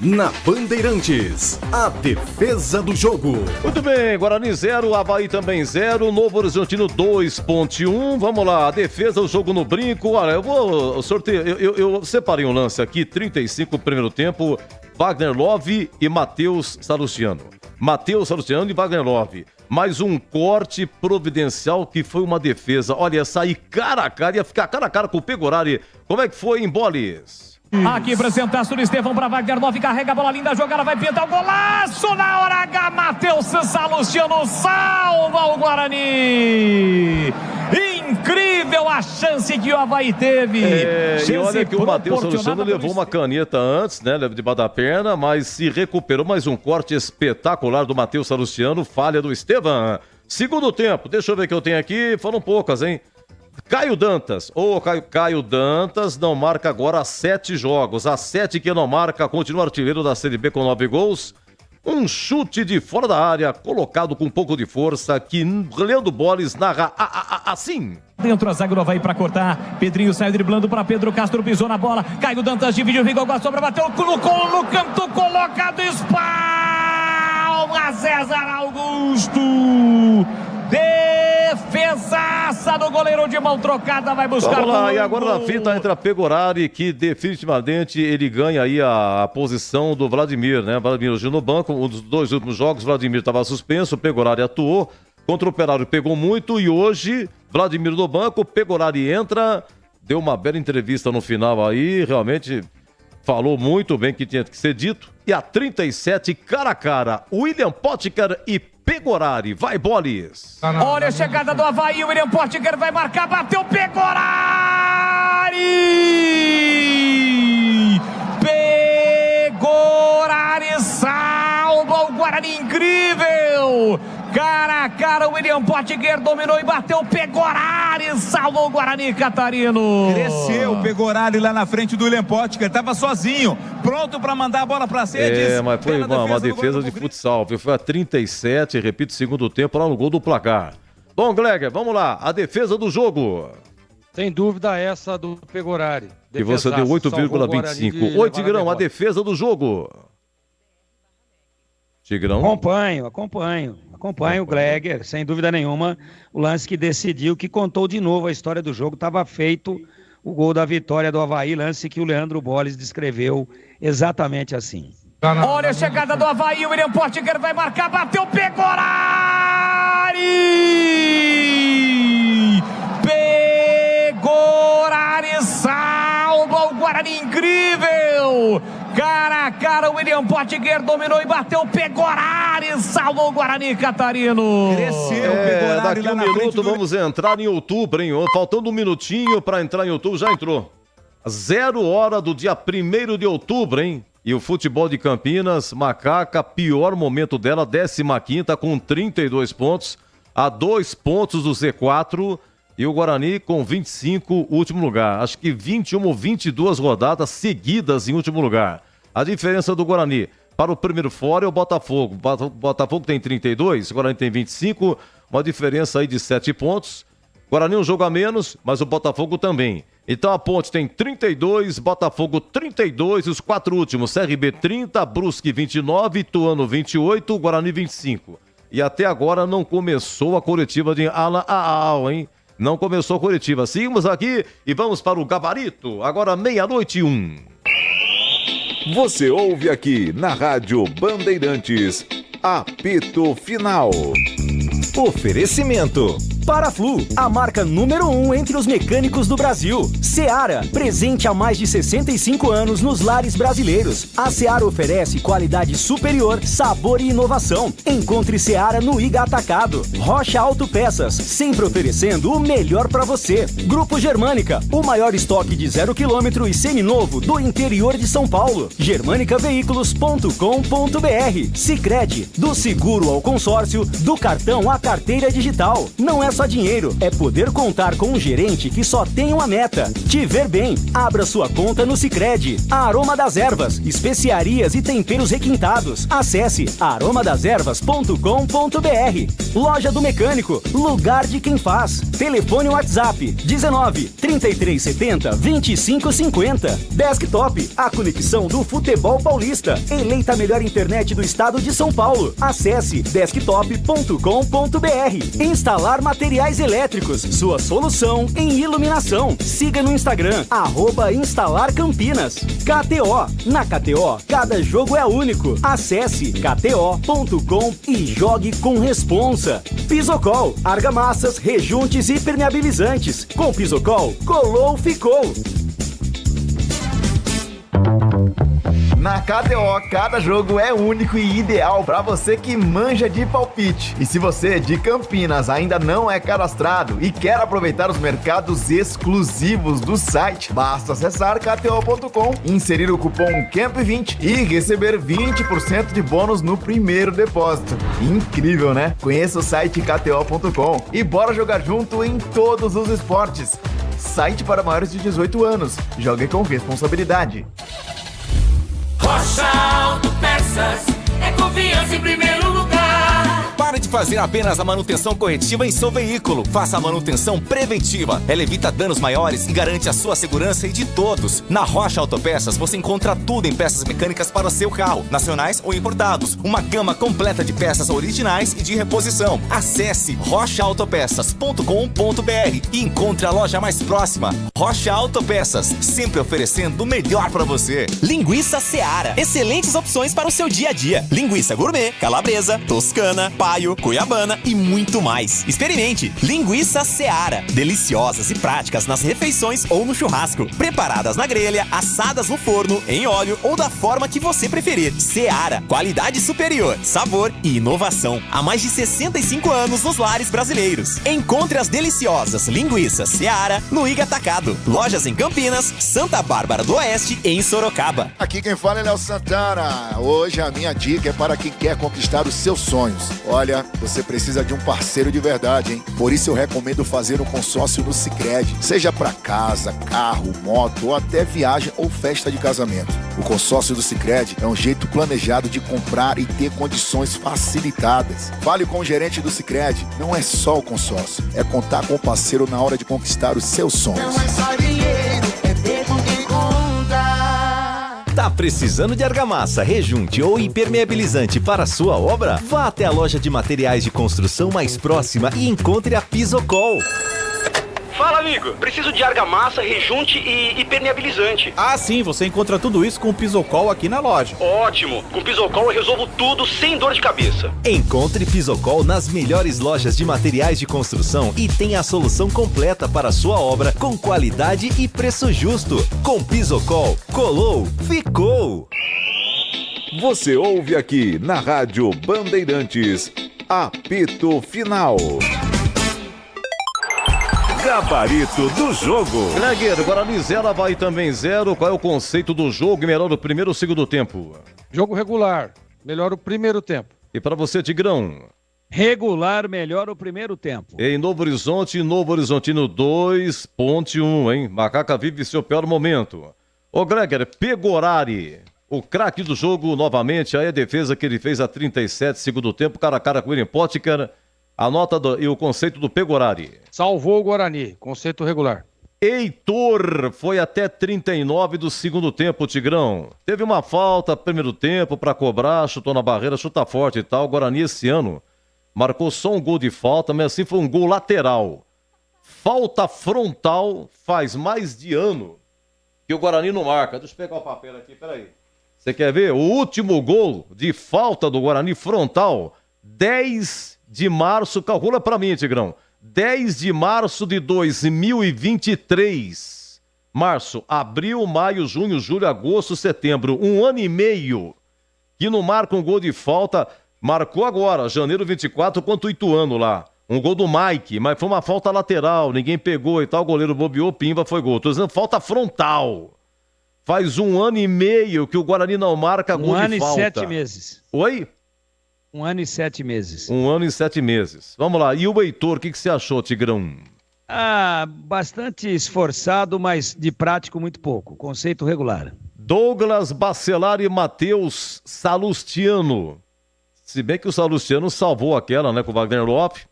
Na Bandeirantes, a defesa do jogo. Muito bem, Guarani 0, Avaí também 0, Novo Horizontino 2.1. Vamos lá, a defesa, o jogo no brinco. Olha, eu vou sortear, eu separei um lance aqui, 35 primeiro tempo, Wagner Love e Matheus Salustiano. Matheus Salustiano e Wagner Love. Mais um corte providencial que foi uma defesa. Olha, ia sair cara a cara, ia ficar cara a cara com o Pegorari. Como é que foi em Bolis? Aqui apresentação do Estevão para Wagner Love, carrega a bola linda, a jogada vai pintar o golaço na hora H, Matheus Salustiano salva o Guarani. Incrível a chance que o Avaí teve. E olha que o Matheus Salustiano levou uma caneta antes, né, debaixo da perna, mas se recuperou. Mais um corte espetacular do Matheus Salustiano, falha do Estevão. Segundo tempo, deixa eu ver o que eu tenho aqui, foram poucas, hein? Caio Dantas, Caio Dantas não marca agora há 7 jogos, há 7 que não marca, continua artilheiro da Série B com 9 gols. Um chute de fora da área, colocado com um pouco de força, que Leandro Bolis narra assim. Dentro a zaga do Avaí para cortar, Pedrinho saiu driblando para Pedro Castro, pisou na bola, Caio Dantas dividiu, Vigor com a sobra, bateu no canto, colocado, espalma César Augusto. Defesaça do goleiro de mão trocada, vai buscar. Vamos lá, e agora na fita entra Pegorari, que definitivamente ele ganha aí a posição do Vladimir, né? Vladimir hoje no banco, um dos 2 últimos jogos, Vladimir estava suspenso, Pegorari atuou, contra o Operário pegou muito e hoje, Vladimir no banco, Pegorari entra, deu uma bela entrevista no final aí, realmente falou muito bem que tinha que ser dito. E a 37, cara a cara, William Potker e Pegorari, vai Bolis. Olha a chegada do Avaí, o William Potker vai marcar, bateu Pegorari! Pegorari salva o Guarani, incrível! Cara a cara, o William Potker dominou e bateu Pegorari, salvou o Guarani Catarino. Cresceu o Pegorari lá na frente do William Potker, estava sozinho, pronto para mandar a bola para Cedes. Mas foi uma defesa de futsal, foi a 37, repito, segundo tempo, lá no gol do placar. Bom, Gleger, vamos lá, a defesa do jogo. Sem dúvida essa do Pegorari. E você deu 8,25. Oi, Tigrão, a defesa do jogo. Tigrão? Acompanho o Gleger, sem dúvida nenhuma, o lance que decidiu, que contou de novo a história do jogo, estava feito o gol da vitória do Avaí, lance que o Leandro Bolis descreveu exatamente assim. Olha a chegada do Avaí, o William Potker vai marcar, bateu Pegorari! Pegorari salva o Guarani, incrível! Cara a cara, o William Potker dominou e bateu Pegorari, salvou o Guarani Catarino. Cresceu o Pegorari daqui um minuto vamos entrar em outubro, hein? Faltando um minutinho para entrar em outubro, já entrou. 0 hora do dia 1º de outubro, hein? E o futebol de Campinas, Macaca, pior momento dela, 15ª com 32 pontos, a 2 pontos do Z4... E o Guarani com 25, último lugar. Acho que 21 ou 22 rodadas seguidas em último lugar. A diferença do Guarani, Para o primeiro fora é o Botafogo. O Botafogo tem 32, o Guarani tem 25, uma diferença aí de 7 pontos. Guarani um jogo a menos, mas o Botafogo também. Então a Ponte tem 32, Botafogo 32, os 4 últimos, CRB 30, Brusque 29, Ituano 28, Guarani 25. E até agora não começou a coletiva de Alan Aal, hein? Não começou a coletiva. Seguimos aqui e vamos para o gabarito. Agora 00:01. Você ouve aqui na Rádio Bandeirantes, apito final. Oferecimento. Paraflu, a marca número 1 entre os mecânicos do Brasil. Seara, presente há mais de 65 anos nos lares brasileiros. A Seara oferece qualidade superior, sabor e inovação. Encontre Seara no Iga Atacado. Rocha Autopeças, sempre oferecendo o melhor para você. Grupo Germânica, o maior estoque de 0 km e seminovo do interior de São Paulo. germanicaveículos.com.br. Sicredi, do seguro ao consórcio, do cartão à carteira digital. Não é só dinheiro, é poder contar com um gerente que só tem uma meta: te ver bem. Abra sua conta no Sicredi. A Aroma das Ervas, especiarias e temperos requintados. Acesse aromadeservas.com.br. Loja do Mecânico, lugar de quem faz. Telefone WhatsApp 19 3370 2550. Desktop, a conexão do futebol paulista. Eleita a melhor internet do estado de São Paulo. Acesse desktop.com.br. Instalar materiais elétricos, sua solução em iluminação. Siga no Instagram, @instalarcampinas. KTO, na KTO, cada jogo é único. Acesse kto.com e jogue com responsa. Pisocol, argamassas, rejuntes e permeabilizantes. Com Pisocol, colou, ficou. Na KTO, cada jogo é único e ideal para você que manja de palpite. E se você de Campinas ainda não é cadastrado e quer aproveitar os mercados exclusivos do site, basta acessar kto.com, inserir o cupom CAMP20 e receber 20% de bônus no primeiro depósito. Incrível, né? Conheça o site kto.com e bora jogar junto em todos os esportes. Site para maiores de 18 anos. Jogue com responsabilidade. Rocha Autopeças, é confiança em primeiro lugar. Pare de fazer apenas a manutenção corretiva em seu veículo. Faça a manutenção preventiva. Ela evita danos maiores e garante a sua segurança e de todos. Na Rocha Autopeças você encontra tudo em peças mecânicas para o seu carro, nacionais ou importados. Uma gama completa de peças originais e de reposição. Acesse rochaautopeças.com.br e encontre a loja mais próxima. Rocha Autopeças, sempre oferecendo o melhor para você. Linguiça Seara, excelentes opções para o seu dia a dia. Linguiça gourmet, calabresa, toscana, paio, cuiabana e muito mais. Experimente Linguiça Seara, deliciosas e práticas nas refeições ou no churrasco, preparadas na grelha, assadas no forno, em óleo ou da forma que você preferir. Seara, qualidade superior, sabor e inovação. Há mais de 65 anos nos lares brasileiros. Encontre as deliciosas linguiças Seara no Iga Atacado. Lojas em Campinas, Santa Bárbara do Oeste e em Sorocaba. Aqui quem fala é Léo Santana. Hoje a minha dica é para quem quer conquistar os seus sonhos. Olha, você precisa de um parceiro de verdade, hein? Por isso eu recomendo fazer um consórcio no Sicredi. Seja para casa, carro, moto ou até viagem ou festa de casamento. O consórcio do Sicredi é um jeito planejado de comprar e ter condições facilitadas. Fale com o gerente do Sicredi. Não é só o consórcio, é contar com o parceiro na hora de conquistar os seus sonhos. Não é só dinheiro, é ter com quem conta. Tá precisando de argamassa, rejunte ou impermeabilizante para a sua obra? Vá até a loja de materiais de construção mais próxima e encontre a Pisocol. Fala, amigo. Preciso de argamassa, rejunte e impermeabilizante. Ah, sim. Você encontra tudo isso com o Pisocol aqui na loja. Ótimo. Com o Pisocol eu resolvo tudo sem dor de cabeça. Encontre Pisocol nas melhores lojas de materiais de construção e tenha a solução completa para a sua obra com qualidade e preço justo. Com Pisocol, colou, ficou. Você ouve aqui na Rádio Bandeirantes, apito final. Gabarito do jogo. Gregueiro, Guarani 0, Avaí também 0. Qual é o conceito do jogo? Melhor o primeiro ou o segundo tempo? Jogo regular. Melhor o primeiro tempo. E para você, Tigrão? Regular, melhor o primeiro tempo. Em Novo Horizonte, Novo Horizontino 2, Ponte 1, hein? Macaca vive seu pior momento. Ô, Greger, Pegorari. O craque do jogo, novamente, aí a defesa que ele fez a 37, segundo tempo, cara a cara com o William Potker. A nota e o conceito do Pegorari. Salvou o Guarani, conceito regular. Heitor foi até 39 do segundo tempo, Tigrão. Teve uma falta primeiro tempo para cobrar, chutou na barreira, chuta forte e tal. O Guarani esse ano marcou só um gol de falta, mas assim foi um gol lateral. Falta frontal faz mais de ano que o Guarani não marca. Deixa eu pegar o papel aqui, peraí. Você quer ver? O último gol de falta do Guarani frontal, 10 de março, calcula pra mim, Tigrão. 10 de março de 2023. Março, abril, maio, junho, julho, agosto, setembro. 1 ano e meio que não marca um gol de falta. Marcou agora, janeiro 24, contra o Ituano lá. Um gol do Mike, mas foi uma falta lateral, ninguém pegou e tal. O goleiro bobeou, pimba, foi gol. Tô dizendo falta frontal. Faz 1 ano e meio que o Guarani não marca gol de falta. 1 ano e 7 meses. Oi? 1 ano e 7 meses. 1 ano e 7 meses. Vamos lá. E o Heitor, o que você achou, Tigrão? Bastante esforçado, mas de prático muito pouco. Conceito regular. Douglas Bacelar e Matheus Salustiano. Se bem que o Salustiano salvou aquela, né, com o Wagner Lopes.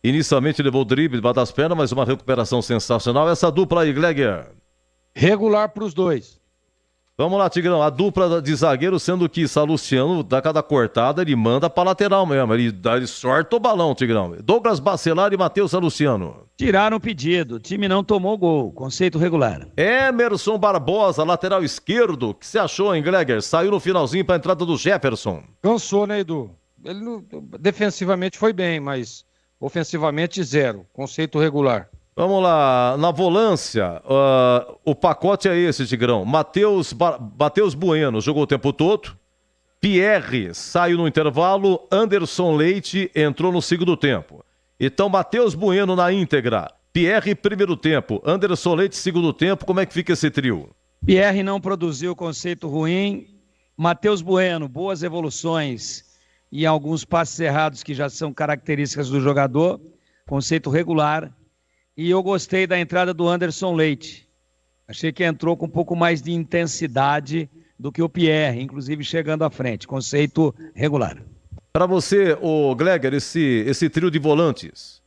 Inicialmente levou o drible debaixo das pernas, mas uma recuperação sensacional. Essa dupla aí, Gleger. Regular para os dois. Vamos lá, Tigrão. A dupla de zagueiro, sendo que Salustiano, da cada cortada, ele manda pra lateral mesmo. Ele sorta o balão, Tigrão. Douglas Bacelar e Matheus Salustiano. Tiraram o pedido. O time não tomou gol. Conceito regular. Emerson Barbosa, lateral esquerdo. O que você achou, hein, Gleger? Saiu no finalzinho pra entrada do Jefferson. Cansou, né, Edu? Ele defensivamente foi bem, mas ofensivamente zero. Conceito regular. Vamos lá, na volância, o pacote é esse, Tigrão. Matheus Bueno jogou o tempo todo. Pierre saiu no intervalo. Anderson Leite entrou no segundo tempo. Então, Matheus Bueno na íntegra. Pierre, primeiro tempo. Anderson Leite, segundo tempo. Como é que fica esse trio? Pierre não produziu conceito ruim. Matheus Bueno, boas evoluções e alguns passes errados que já são características do jogador. Conceito regular. E eu gostei da entrada do Anderson Leite. Achei que entrou com um pouco mais de intensidade do que o Pierre, inclusive chegando à frente. Conceito regular. Para você, o Gleger, esse trio de volantes.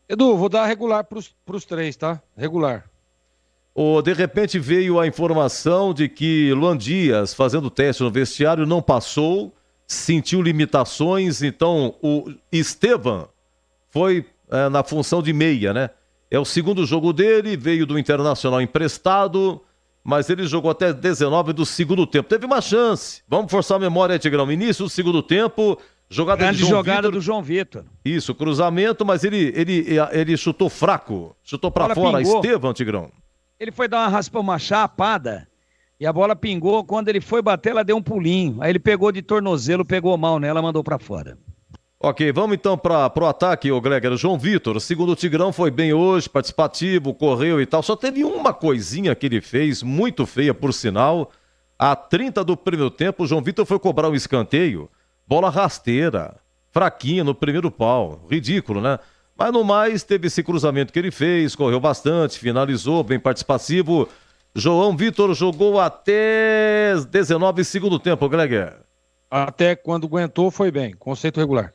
Edu, vou dar regular para os três, tá? Regular. De repente veio a informação de que Luan Dias, fazendo teste no vestiário, não passou, sentiu limitações, então o Estevan foi na função de meia, né? É o segundo jogo dele, veio do Internacional emprestado, mas ele jogou até 19 do segundo tempo. Teve uma chance. Vamos forçar a memória aí, Tigrão. Início do segundo tempo, grande jogada do João Vitor. Isso, cruzamento, mas ele chutou fraco. Chutou pra fora. Pingou. Estevam, Tigrão. Ele foi dar uma chapada e a bola pingou. Quando ele foi bater, ela deu um pulinho. Aí ele pegou de tornozelo, pegou mal nela, mandou pra fora. Ok, vamos então pro ataque, o Gleger. João Vitor, segundo o Tigrão, foi bem hoje, participativo, correu e tal. Só teve uma coisinha que ele fez, muito feia por sinal. A 30 do primeiro tempo, o João Vitor foi cobrar um escanteio. Bola rasteira, fraquinha no primeiro pau. Ridículo, né? Mas no mais, teve esse cruzamento que ele fez, correu bastante, finalizou, bem participativo. João Vitor jogou até 19 segundo tempo, Gleger. Até quando aguentou, foi bem. Conceito regular.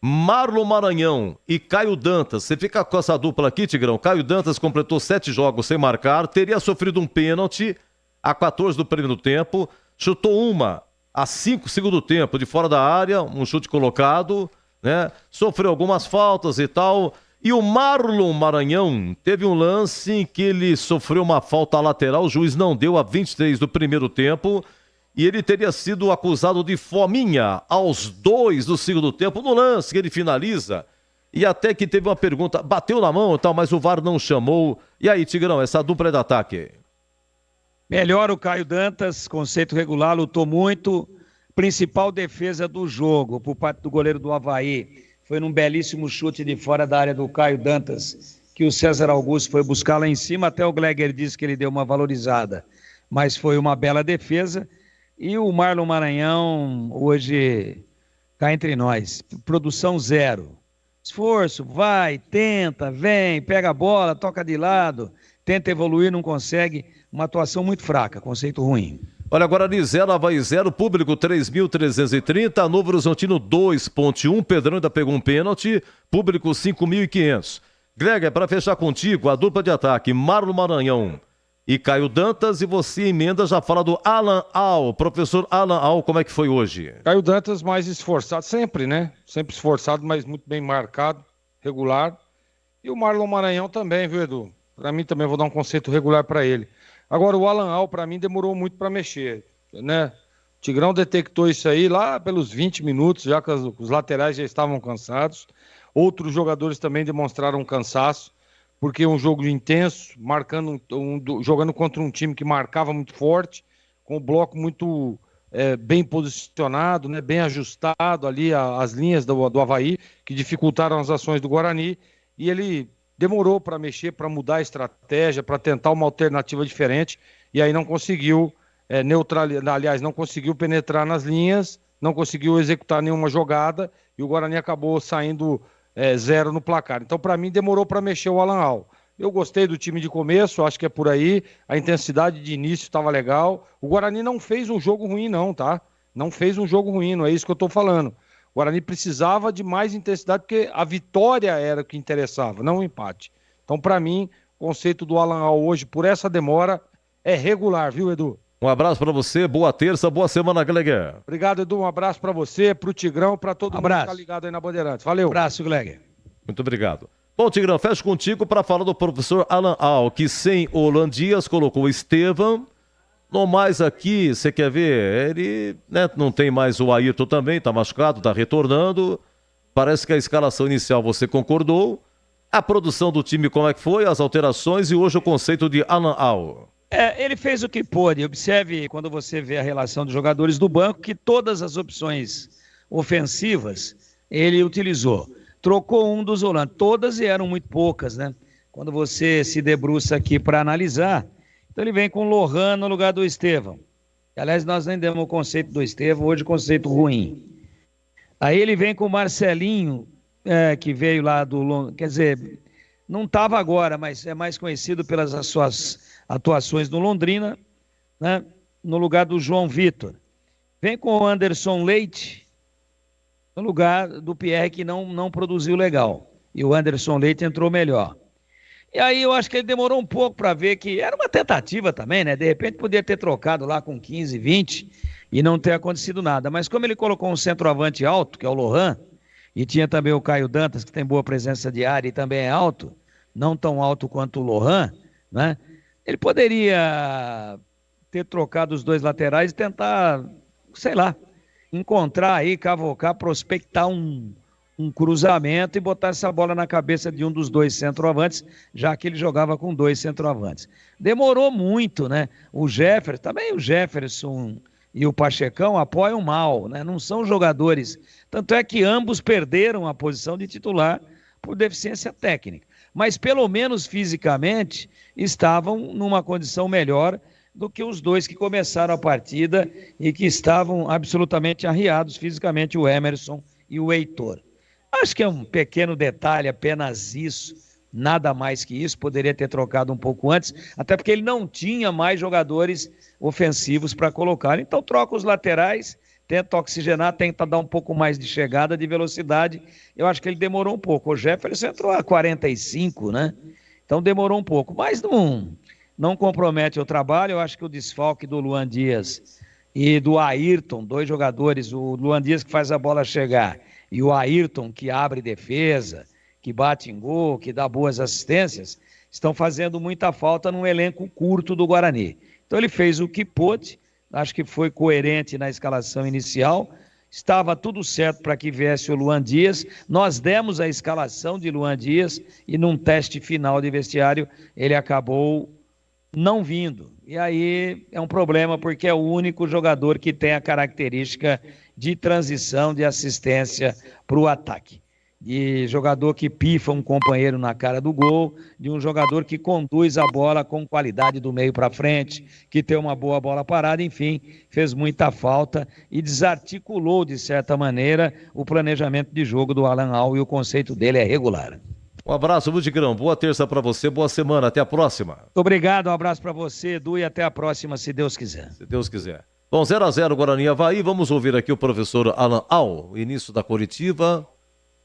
Marlon Maranhão e Caio Dantas. Você fica com essa dupla aqui, Tigrão. Caio Dantas completou 7 jogos sem marcar, teria sofrido um pênalti a 14 do primeiro tempo, chutou uma a 5 segundo tempo de fora da área, um chute colocado, né? Sofreu algumas faltas e tal. E o Marlon Maranhão teve um lance em que ele sofreu uma falta lateral, o juiz não deu a 23 do primeiro tempo. E ele teria sido acusado de fominha aos 2 do segundo tempo, no lance que ele finaliza. E até que teve uma pergunta, bateu na mão e tal, mas o VAR não chamou. E aí, Tigrão, essa dupla é de ataque? Melhor o Caio Dantas, conceito regular, lutou muito. Principal defesa do jogo, por parte do goleiro do Avaí. Foi num belíssimo chute de fora da área do Caio Dantas, que o César Augusto foi buscar lá em cima. Até o Gleger disse que ele deu uma valorizada. Mas foi uma bela defesa. E o Marlon Maranhão, hoje, cá entre nós, produção zero. Esforço, vai, tenta, vem, pega a bola, toca de lado, tenta evoluir, não consegue. uma atuação muito fraca, conceito ruim. Olha, Guarani 0, Avaí 0, público 3.330, Novo Horizontino 2.1, Pedrão ainda pegou um pênalti, público 5.500. Greg, para fechar contigo, a dupla de ataque, Marlon Maranhão e Caio Dantas, e você emenda, já fala do Alan Al. Professor Alan Al, como é que foi hoje? Caio Dantas mais esforçado, sempre, né? Sempre esforçado, mas muito bem marcado, regular. E o Marlon Maranhão também, viu, Edu? Para mim também vou dar um conceito regular para ele. Agora, o Alan Al, para mim, demorou muito para mexer, né? O Tigrão detectou isso aí lá pelos 20 minutos, já que os laterais já estavam cansados. Outros jogadores também demonstraram cansaço, porque é um jogo intenso, jogando contra um time que marcava muito forte, com o bloco muito bem posicionado, né, bem ajustado ali as linhas do Avaí, que dificultaram as ações do Guarani, e ele demorou para mexer, para mudar a estratégia, para tentar uma alternativa diferente, e aí não conseguiu não conseguiu penetrar nas linhas, não conseguiu executar nenhuma jogada, e o Guarani acabou saindo 0 no placar. Então, para mim, demorou para mexer o Alan Al. Eu gostei do time de começo, acho que é por aí, a intensidade de início estava legal. O Guarani não fez um jogo ruim não, tá? Não fez um jogo ruim, não é isso que eu estou falando. O Guarani precisava de mais intensidade, porque a vitória era o que interessava, não o empate. Então, para mim, o conceito do Alan Al hoje, por essa demora, é regular, viu, Edu? Um abraço para você, boa terça, boa semana, Gleger. Obrigado, Edu, um abraço para você, para o Tigrão, para todo mundo que tá ligado aí na Bandeirantes. Valeu. Abraço, Gleger. Muito obrigado. Bom, Tigrão, fecho contigo para falar do professor Alan Al, que sem o Holandias colocou o Estevam. No mais aqui, você quer ver, ele não tem mais o Ayrton também, tá machucado, tá retornando. Parece que a escalação inicial você concordou. A produção do time, como é que foi, as alterações e hoje o conceito de Alan Al. Ele fez o que pôde. Observe, quando você vê a relação dos jogadores do banco, que todas as opções ofensivas ele utilizou. Trocou um dos holandeses, todas e eram muito poucas, né? Quando você se debruça aqui para analisar, então ele vem com o Lohan no lugar do Estevão. Aliás, nós nem demos o conceito do Estevão, hoje conceito ruim. Aí ele vem com o Marcelinho, que veio lá do... Quer dizer, não estava agora, mas é mais conhecido pelas suas atuações no Londrina, né? No lugar do João Vitor. Vem com o Anderson Leite, no lugar do Pierre, que não produziu legal. E o Anderson Leite entrou melhor. E aí eu acho que ele demorou um pouco para ver que era uma tentativa também, né? De repente podia ter trocado lá com 15, 20 e não ter acontecido nada. Mas como ele colocou um centroavante alto, que é o Lohan, e tinha também o Caio Dantas, que tem boa presença de área e também é alto, não tão alto quanto o Lohan, né? Ele poderia ter trocado os dois laterais e tentar, sei lá, encontrar aí, cavocar, prospectar um cruzamento e botar essa bola na cabeça de um dos dois centroavantes, já que ele jogava com dois centroavantes. Demorou muito, né? O Jefferson e o Pachecão apoiam mal, né? Não são jogadores. Tanto é que ambos perderam a posição de titular por deficiência técnica. Mas pelo menos fisicamente estavam numa condição melhor do que os dois que começaram a partida e que estavam absolutamente arriados fisicamente, o Emerson e o Heitor. Acho que é um pequeno detalhe, apenas isso, nada mais que isso, poderia ter trocado um pouco antes, até porque ele não tinha mais jogadores ofensivos para colocar. Então troca os laterais, tenta oxigenar, tenta dar um pouco mais de chegada, de velocidade. Eu acho que ele demorou um pouco. O Jefferson entrou a 45, né? Então demorou um pouco, mas não compromete o trabalho. Eu acho que o desfalque do Luan Dias e do Ayrton, dois jogadores, o Luan Dias que faz a bola chegar e o Ayrton que abre defesa, que bate em gol, que dá boas assistências, estão fazendo muita falta num elenco curto do Guarani. Então ele fez o que pôde, acho que foi coerente na escalação inicial, estava tudo certo para que viesse o Luan Dias, nós demos a escalação de Luan Dias e num teste final de vestiário ele acabou não vindo. E aí é um problema porque é o único jogador que tem a característica de transição, de assistência para o ataque. De jogador que pifa um companheiro na cara do gol, de um jogador que conduz a bola com qualidade do meio para frente, que tem uma boa bola parada, enfim, fez muita falta e desarticulou, de certa maneira, o planejamento de jogo do Alan Al, e o conceito dele é regular. Um abraço, Budigrão. Boa terça para você, boa semana. Até a próxima. Obrigado, um abraço para você, Edu, e até a próxima, se Deus quiser. Se Deus quiser. Bom, 0-0 Guarani e Avaí. Vamos ouvir aqui o professor Alan Al, início da coletiva,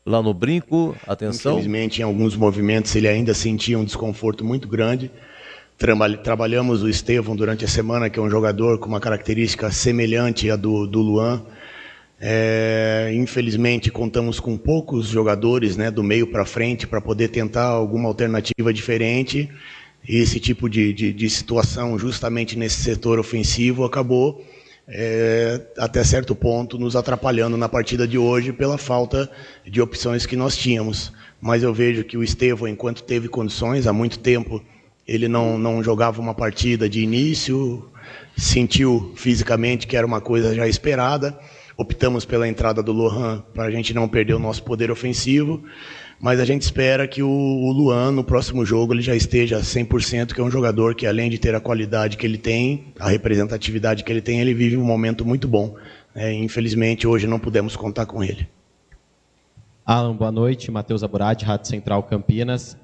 lá no Brinco. Atenção. Infelizmente, em alguns movimentos, ele ainda sentia um desconforto muito grande. Trabalhamos o Estevão durante a semana, que é um jogador com uma característica semelhante à do Luan. Infelizmente, contamos com poucos jogadores, né, do meio para frente para poder tentar alguma alternativa diferente. E esse tipo de situação, justamente nesse setor ofensivo, acabou até certo ponto nos atrapalhando na partida de hoje pela falta de opções que nós tínhamos. Mas eu vejo que o Estevão, enquanto teve condições, há muito tempo ele não jogava uma partida de início, sentiu fisicamente que era uma coisa já esperada. Optamos pela entrada do Lohan para a gente não perder o nosso poder ofensivo, mas a gente espera que o Luan, no próximo jogo, ele já esteja 100%, que é um jogador que, além de ter a qualidade que ele tem, a representatividade que ele tem, ele vive um momento muito bom. Infelizmente, hoje não pudemos contar com ele. Alan, boa noite. Matheus Aburad, Rádio Central Campinas.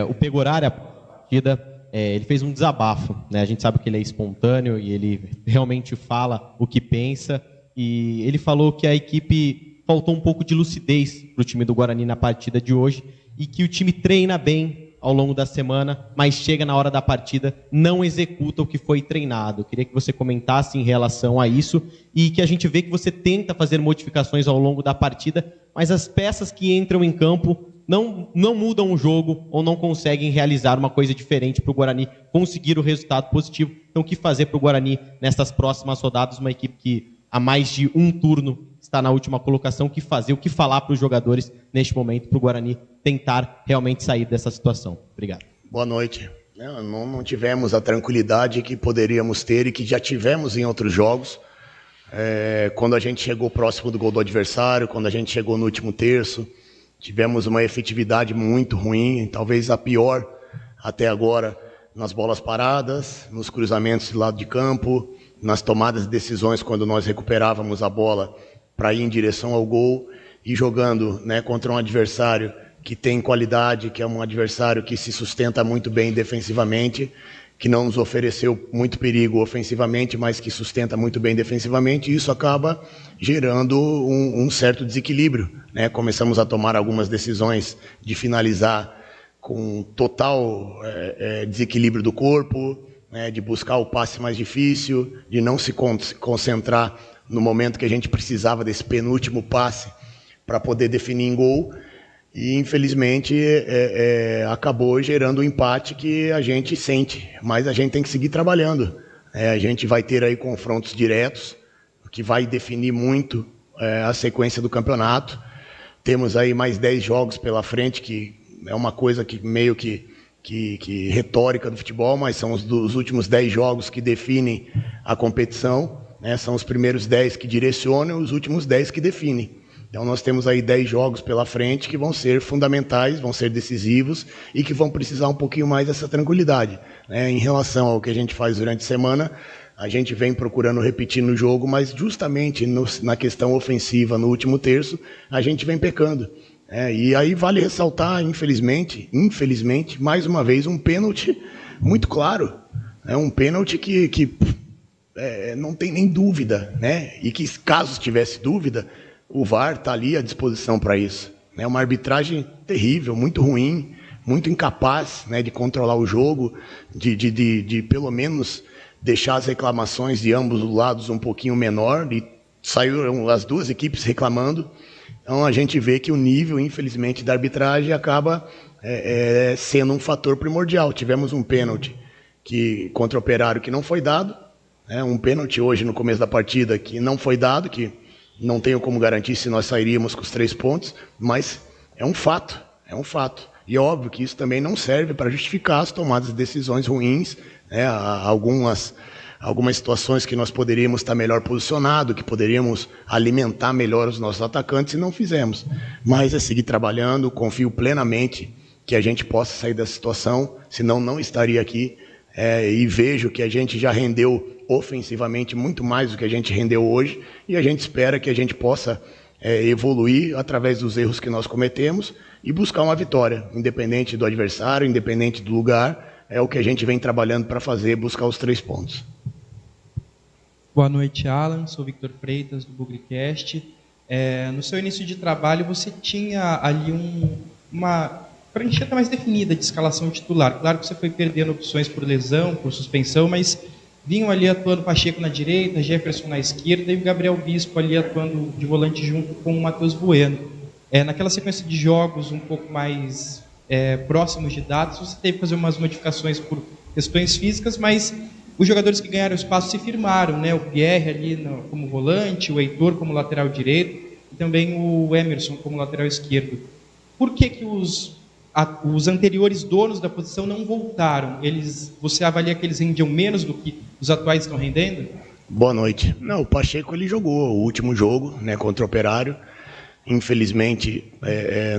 O Pegorari, a partida, ele fez um desabafo, né? A gente sabe que ele é espontâneo e ele realmente fala o que pensa. E ele falou que a equipe faltou um pouco de lucidez para o time do Guarani na partida de hoje e que o time treina bem ao longo da semana, mas chega na hora da partida, não executa o que foi treinado. Eu queria que você comentasse em relação a isso e que a gente vê que você tenta fazer modificações ao longo da partida, mas as peças que entram em campo não mudam o jogo ou não conseguem realizar uma coisa diferente para o Guarani conseguir o resultado positivo. Então, o que fazer para o Guarani nessas próximas rodadas, uma equipe que há mais de um turno está na última colocação, o que fazer, o que falar para os jogadores neste momento, para o Guarani tentar realmente sair dessa situação. Obrigado. Boa noite. Não tivemos a tranquilidade que poderíamos ter e que já tivemos em outros jogos. Quando a gente chegou próximo do gol do adversário, quando a gente chegou no último terço, tivemos uma efetividade muito ruim, talvez a pior até agora, nas bolas paradas, nos cruzamentos de lado de campo, nas tomadas de decisões quando nós recuperávamos a bola para ir em direção ao gol e jogando, né, contra um adversário que tem qualidade, que é um adversário que se sustenta muito bem defensivamente, que não nos ofereceu muito perigo ofensivamente, mas que sustenta muito bem defensivamente, e isso acaba gerando um certo desequilíbrio, né? Começamos a tomar algumas decisões de finalizar com total desequilíbrio do corpo, de buscar o passe mais difícil, de não se concentrar no momento que a gente precisava desse penúltimo passe para poder definir em gol. E, infelizmente, acabou gerando um empate que a gente sente, mas a gente tem que seguir trabalhando. A gente vai ter aí confrontos diretos, que vai definir muito a sequência do campeonato. Temos aí mais 10 jogos pela frente, que é uma coisa que meio que retórica do futebol, mas são os últimos 10 jogos que definem a competição, né? São os primeiros 10 que direcionam e os últimos 10 que definem. Então nós temos aí 10 jogos pela frente que vão ser fundamentais, vão ser decisivos e que vão precisar um pouquinho mais dessa tranquilidade, né? Em relação ao que a gente faz durante a semana, a gente vem procurando repetir no jogo, mas justamente na questão ofensiva, no último terço, a gente vem pecando. E aí vale ressaltar, infelizmente, mais uma vez, um pênalti muito claro. Um pênalti que não tem nem dúvida, né? E que, caso tivesse dúvida, o VAR está ali à disposição para isso. É uma arbitragem terrível, muito ruim, muito incapaz, né, de controlar o jogo, de pelo menos deixar as reclamações de ambos os lados um pouquinho menor, e saíram as duas equipes reclamando. Então a gente vê que o nível, infelizmente, da arbitragem acaba sendo um fator primordial. Tivemos um pênalti contra o Operário que não foi dado, um pênalti hoje no começo da partida que não foi dado, que não tenho como garantir se nós sairíamos com os 3 pontos, mas é um fato. E é óbvio que isso também não serve para justificar as tomadas de decisões ruins, algumas situações que nós poderíamos estar melhor posicionado, que poderíamos alimentar melhor os nossos atacantes e não fizemos. Mas é seguir trabalhando, confio plenamente que a gente possa sair dessa situação, senão não estaria aqui. E vejo que a gente já rendeu ofensivamente muito mais do que a gente rendeu hoje, e a gente espera que a gente possa evoluir através dos erros que nós cometemos e buscar uma vitória, independente do adversário, independente do lugar. É o que a gente vem trabalhando para fazer, buscar os 3 pontos. Boa noite, Alan. Sou Victor Freitas, do Bugrecast. No seu início de trabalho, você tinha ali uma prancheta mais definida de escalação titular. Claro que você foi perdendo opções por lesão, por suspensão, mas vinham ali atuando Pacheco na direita, Jefferson na esquerda e o Gabriel Bispo ali atuando de volante junto com o Matheus Bueno. Naquela sequência de jogos um pouco mais próximos de datas, você teve que fazer umas modificações por questões físicas, mas os jogadores que ganharam espaço se firmaram, né? O Pierre ali como volante, o Heitor como lateral direito e também o Emerson como lateral esquerdo. Por que os anteriores donos da posição não voltaram? Você avalia que eles rendiam menos do que os atuais estão rendendo? Boa noite. Não, o Pacheco ele jogou o último jogo, né, contra o Operário. Infelizmente,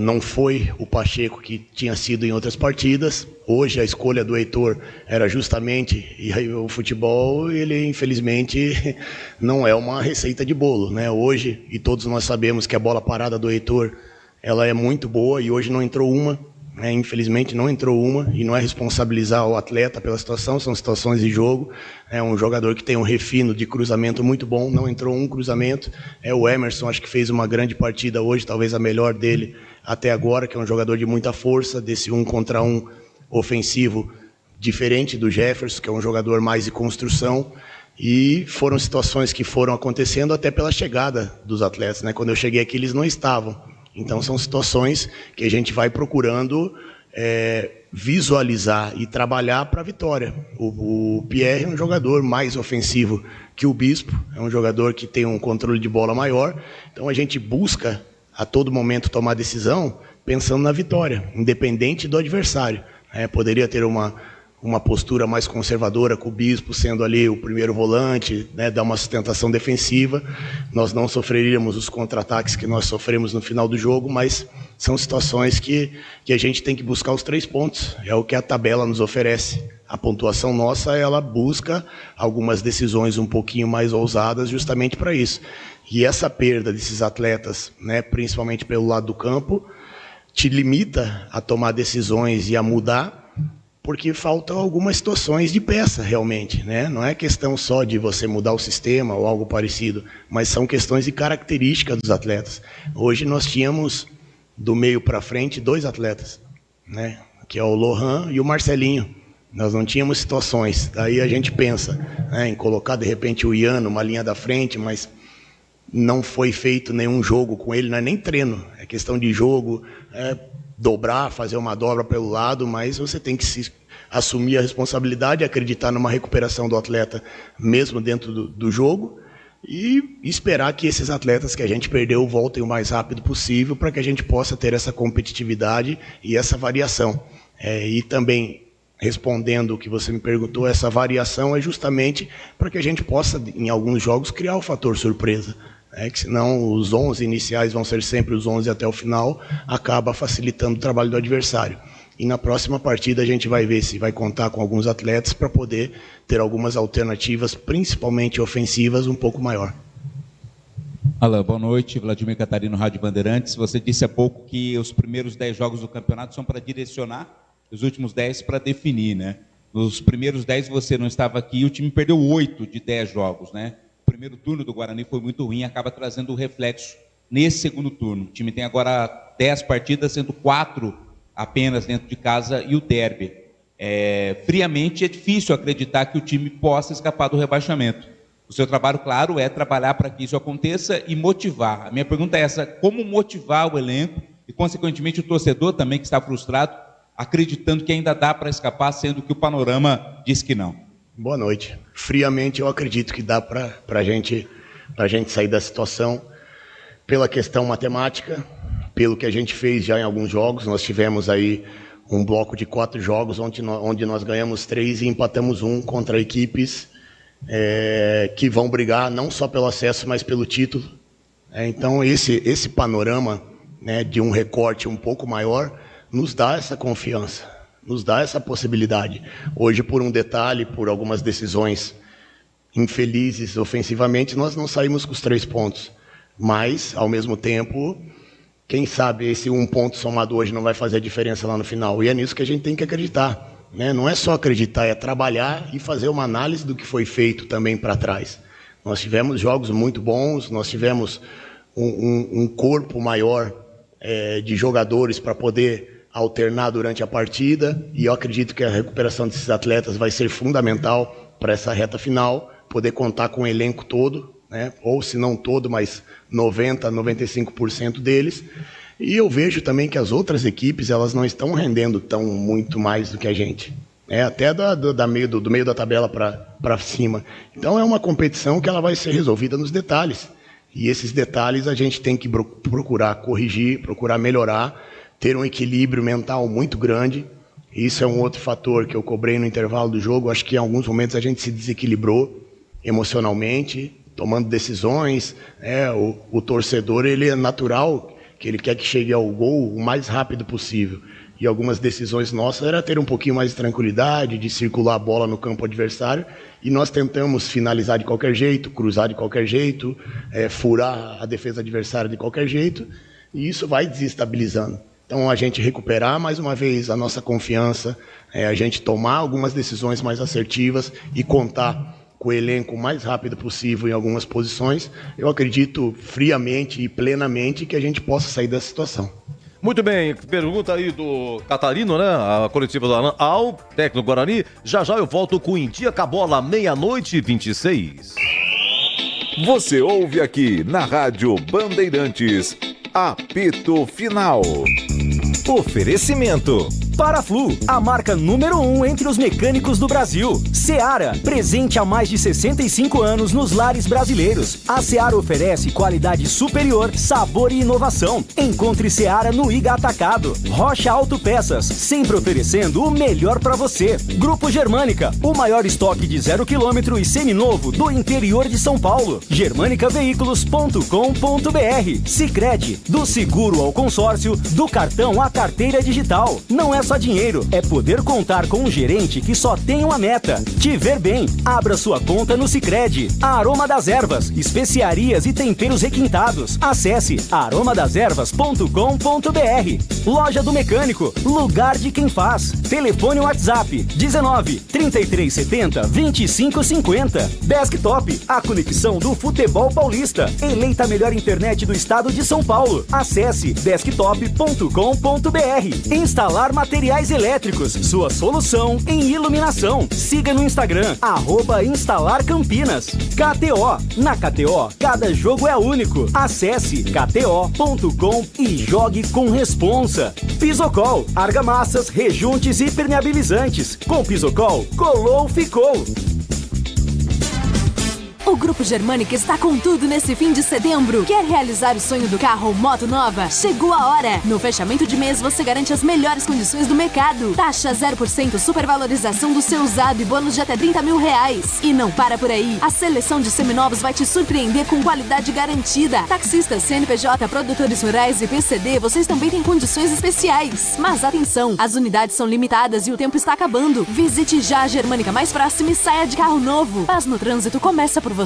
não foi o Pacheco que tinha sido em outras partidas. Hoje a escolha do Heitor era justamente, e o futebol, ele infelizmente não é uma receita de bolo, né? Hoje, e todos nós sabemos que a bola parada do Heitor, ela é muito boa e hoje não entrou uma. Infelizmente não entrou uma, e não é responsabilizar o atleta pela situação, são situações de jogo. É um jogador que tem um refino de cruzamento muito bom, não entrou um cruzamento. O Emerson acho que fez uma grande partida hoje, talvez a melhor dele até agora, que é um jogador de muita força, desse 1 contra 1 ofensivo, diferente do Jefferson, que é um jogador mais de construção. E foram situações que foram acontecendo até pela chegada dos atletas, né? Quando eu cheguei aqui eles não estavam. Então são situações que a gente vai procurando visualizar e trabalhar para a vitória. O Pierre é um jogador mais ofensivo que o Bispo, é um jogador que tem um controle de bola maior, então a gente busca a todo momento tomar decisão pensando na vitória, independente do adversário. Poderia ter uma postura mais conservadora, com o Bispo sendo ali o primeiro volante, né, dar uma sustentação defensiva. Nós não sofreríamos os contra-ataques que nós sofremos no final do jogo, mas são situações que a gente tem que buscar os 3 pontos. É o que a tabela nos oferece. A pontuação nossa, ela busca algumas decisões um pouquinho mais ousadas justamente para isso. E essa perda desses atletas, né, principalmente pelo lado do campo, te limita a tomar decisões e a mudar, porque faltam algumas situações de peça, realmente, né? Não é questão só de você mudar o sistema ou algo parecido, mas são questões de característica dos atletas. Hoje nós tínhamos, do meio para frente, 2 atletas, né? Que é o Lohan e o Marcelinho. Nós não tínhamos situações. Daí a gente pensa, né, em colocar, de repente, o Ian numa linha da frente, mas não foi feito nenhum jogo com ele, não é nem treino, é questão de jogo, dobrar, fazer uma dobra pelo lado, mas você tem que assumir a responsabilidade, acreditar numa recuperação do atleta mesmo dentro do jogo e esperar que esses atletas que a gente perdeu voltem o mais rápido possível para que a gente possa ter essa competitividade e essa variação. E também, respondendo o que você me perguntou, essa variação é justamente para que a gente possa, em alguns jogos, criar o fator surpresa. Que senão os 11 iniciais vão ser sempre os 11 até o final, acaba facilitando o trabalho do adversário. E na próxima partida a gente vai ver se vai contar com alguns atletas para poder ter algumas alternativas, principalmente ofensivas, um pouco maior. Alain, boa noite. Vladimir Catarino, Rádio Bandeirantes. Você disse há pouco que os primeiros 10 jogos do campeonato são para direcionar, os últimos 10 para definir, né? Nos primeiros 10 você não estava aqui e o time perdeu 8 de 10 jogos, né? O primeiro turno do Guarani foi muito ruim, acaba trazendo o reflexo nesse segundo turno. O time tem agora 10 partidas, sendo 4 apenas dentro de casa e o derby. Friamente é difícil acreditar que o time possa escapar do rebaixamento. O seu trabalho, claro, é trabalhar para que isso aconteça e motivar. A minha pergunta é essa: como motivar o elenco e, consequentemente, o torcedor também que está frustrado, acreditando que ainda dá para escapar, sendo que o panorama diz que não? Boa noite. Friamente eu acredito que dá para a gente sair da situação pela questão matemática, pelo que a gente fez já em alguns jogos. Nós tivemos aí um bloco de 4 jogos onde nós ganhamos 3 e empatamos 1 contra equipes que vão brigar não só pelo acesso, mas pelo título. Então esse panorama, né, de um recorte um pouco maior nos dá essa confiança, nos dá essa possibilidade. Hoje, por um detalhe, por algumas decisões infelizes ofensivamente, nós não saímos com os 3 pontos. Mas, ao mesmo tempo, Quem sabe esse um ponto somado hoje não vai fazer a diferença lá no final. E é nisso que a gente tem que acreditar, né? Não é só acreditar, é trabalhar e fazer uma análise do que foi feito também para trás. Nós tivemos jogos muito bons, nós tivemos um corpo maior de jogadores para poder alternar durante a partida, e eu acredito que a recuperação desses atletas vai ser fundamental para essa reta final, poder contar com o elenco todo, né? Ou se não todo, mas 90%, 95% deles. E eu vejo também que as outras equipes, elas não estão rendendo muito mais do que a gente. Até do meio da tabela para cima. Então é uma competição que ela vai ser resolvida nos detalhes. E esses detalhes a gente tem que procurar corrigir, procurar melhorar, ter um equilíbrio mental muito grande. Isso é um outro fator que eu cobrei no intervalo do jogo. Acho que em alguns momentos a gente se desequilibrou emocionalmente, tomando decisões. O torcedor, ele é natural que ele quer que chegue ao gol o mais rápido possível. E algumas decisões nossas era ter um pouquinho mais de tranquilidade, de circular a bola no campo adversário, e nós tentamos finalizar de qualquer jeito, cruzar de qualquer jeito, furar a defesa adversária de qualquer jeito, e isso vai desestabilizando. Então a gente recuperar mais uma vez a nossa confiança, a gente tomar algumas decisões mais assertivas e contar com o elenco o mais rápido possível em algumas posições, eu acredito friamente e plenamente que a gente possa sair dessa situação. Muito bem, pergunta aí do Catarino, né? A coletiva do Alan ao técnico Guarani. Já eu volto com o India Cabola, 00:26. Você ouve aqui na Rádio Bandeirantes, apito final. Oferecimento. Paraflu, a marca número 1 entre os mecânicos do Brasil. Seara, presente há mais de 65 anos nos lares brasileiros. A Seara oferece qualidade superior, sabor e inovação. Encontre Seara no Iga Atacado. Rocha Autopeças, sempre oferecendo o melhor para você. Grupo Germânica, o maior estoque de 0 km e seminovo do interior de São Paulo. germanicaveículos.com.br. Sicredi, do seguro ao consórcio, do cartão à carteira digital. Não é só dinheiro, é poder contar com um gerente que só tem uma meta: te ver bem. Abra sua conta no Sicredi. A Aroma das Ervas, especiarias e temperos requintados. Acesse aromadeservas.com.br. Loja do Mecânico, lugar de quem faz. Telefone WhatsApp 19 3370 2550. Desktop, a conexão do futebol paulista. Eleita a melhor internet do estado de São Paulo. Acesse desktop.com.br. Instalar materiais elétricos, sua solução em iluminação. Siga no Instagram, @instalarcampinas. KTO, na KTO, cada jogo é único. Acesse kto.com e jogue com responsa. Pisocol, argamassas, rejuntes e permeabilizantes. Com Pisocol, colou, ficou. O Grupo Germânica está com tudo nesse fim de setembro. Quer realizar o sonho do carro ou moto nova? Chegou a hora! No fechamento de mês você garante as melhores condições do mercado. Taxa 0% supervalorização do seu usado e bônus de até R$30 mil. E não para por aí. A seleção de seminovos vai te surpreender com qualidade garantida. Taxistas, CNPJ, produtores rurais e PCD, vocês também têm condições especiais. Mas atenção, as unidades são limitadas e o tempo está acabando. Visite já a Germânica mais próxima e saia de carro novo. Paz no trânsito começa por você.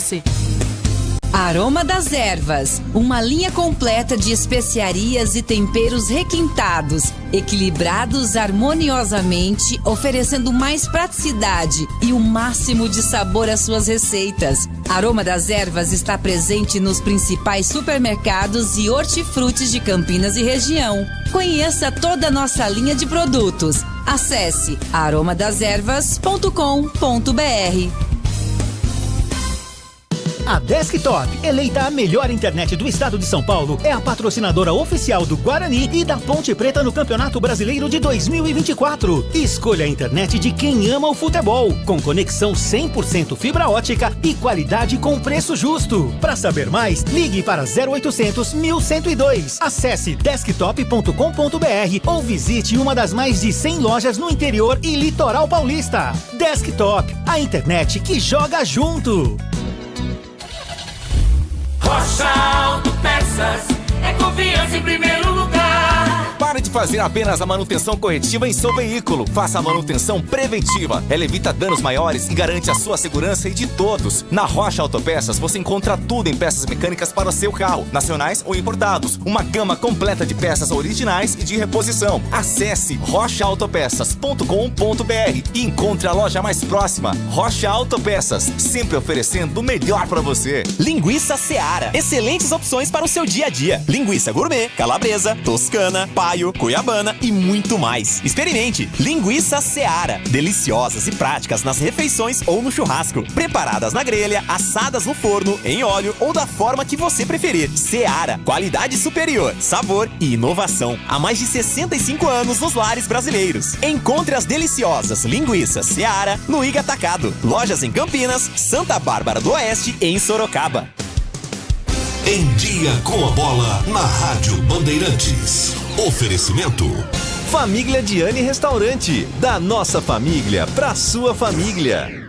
Aroma das Ervas, uma linha completa de especiarias e temperos requintados, equilibrados harmoniosamente, oferecendo mais praticidade e o máximo de sabor às suas receitas. Aroma das Ervas está presente nos principais supermercados e hortifrutis de Campinas e região. Conheça toda a nossa linha de produtos. Acesse aromadeservas.com.br. A Desktop, eleita a melhor internet do estado de São Paulo, é a patrocinadora oficial do Guarani e da Ponte Preta no Campeonato Brasileiro de 2024. Escolha a internet de quem ama o futebol, com conexão 100% fibra ótica e qualidade com preço justo. Para saber mais, ligue para 0800 1102. Acesse desktop.com.br ou visite uma das mais de 100 lojas no interior e litoral paulista. Desktop, a internet que joga junto. Rocha Autopeças é confiança em primeiro lugar. Pare de fazer apenas a manutenção corretiva em seu veículo. Faça a manutenção preventiva. Ela evita danos maiores e garante a sua segurança e de todos. Na Rocha Autopeças você encontra tudo em peças mecânicas para o seu carro, nacionais ou importados. Uma gama completa de peças originais e de reposição. Acesse rochaautopeças.com.br e encontre a loja mais próxima. Rocha Autopeças, sempre oferecendo o melhor para você. Linguiça Seara. Excelentes opções para o seu dia a dia. Linguiça gourmet, calabresa, toscana, paio, cuiabana e muito mais. Experimente. Linguiça Seara. Deliciosas e práticas nas refeições ou no churrasco. Preparadas na grelha, assadas no forno, em óleo ou da forma que você preferir. Seara. Qualidade superior, sabor e inovação. Há mais de 65 anos nos lares brasileiros. Encontre as deliciosas linguiças Seara no Iga Atacado. Lojas em Campinas, Santa Bárbara do Oeste e em Sorocaba. Em Dia com a Bola, na Rádio Bandeirantes. Oferecimento. Família Diani Restaurante. Da nossa família pra sua família.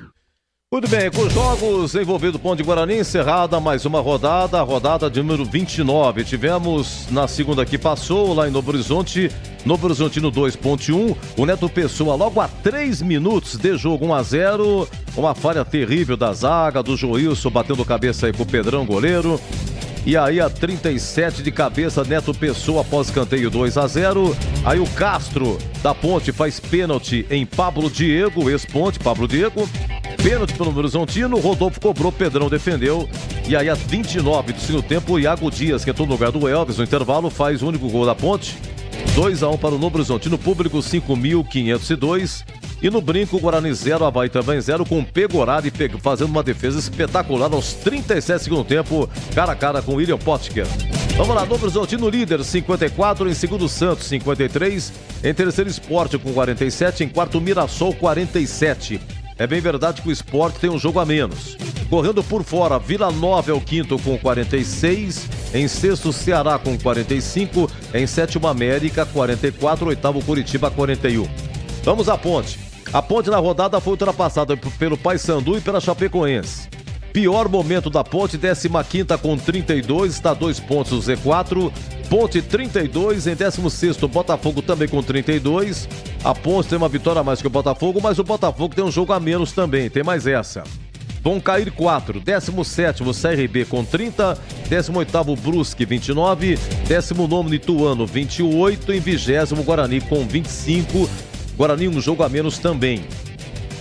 Muito bem, com os jogos envolvendo Ponte Guarani, encerrada mais uma rodada, a rodada de número 29. Tivemos na segunda que passou, lá em Novo Horizonte, Novo Horizontino 2, Ponte 1. O Neto Pessoa, logo a 3 minutos de jogo, 1-0. Uma falha terrível da zaga, do Joilson, batendo cabeça aí com o Pedrão, goleiro. E aí a 37 de cabeça, Neto Pessoa após escanteio 2-0. Aí o Castro da Ponte faz pênalti em Pablo Diego, ex-Ponte, Pablo Diego. Pênalti pelo Horizontino, Rodolfo cobrou, Pedrão defendeu. E aí a 29 do segundo tempo, o Iago Dias, que entrou no lugar do Elvis no intervalo, faz o único gol da Ponte. 2-1 para o Novo Horizontino, público 5.502. E no brinco, Guarani 0, Avaí também 0, com o Pegorari fazendo uma defesa espetacular aos 37 do segundo tempo, cara a cara com o William Potker. Vamos lá, Novo Horizontino líder, 54, em segundo Santos, 53, em terceiro Sport com 47, em quarto Mirassol, 47. É bem verdade que o Sport tem um jogo a menos. Correndo por fora, Vila Nova é o quinto com 46, em sexto Ceará com 45, em sétimo América 44, oitavo Curitiba 41. Vamos à Ponte. A Ponte na rodada foi ultrapassada pelo Paysandu e pela Chapecoense. Pior momento da Ponte, 15ª com 32, está a 2 pontos do Z4. Ponte 32, em 16º, Botafogo também com 32. A Ponte tem uma vitória a mais que o Botafogo, mas o Botafogo tem um jogo a menos também, tem mais essa. Vão cair 4, 17º CRB com 30, 18º Brusque 29, 19º Ituano 28, em 20º Guarani com 25. Guarani um jogo a menos também.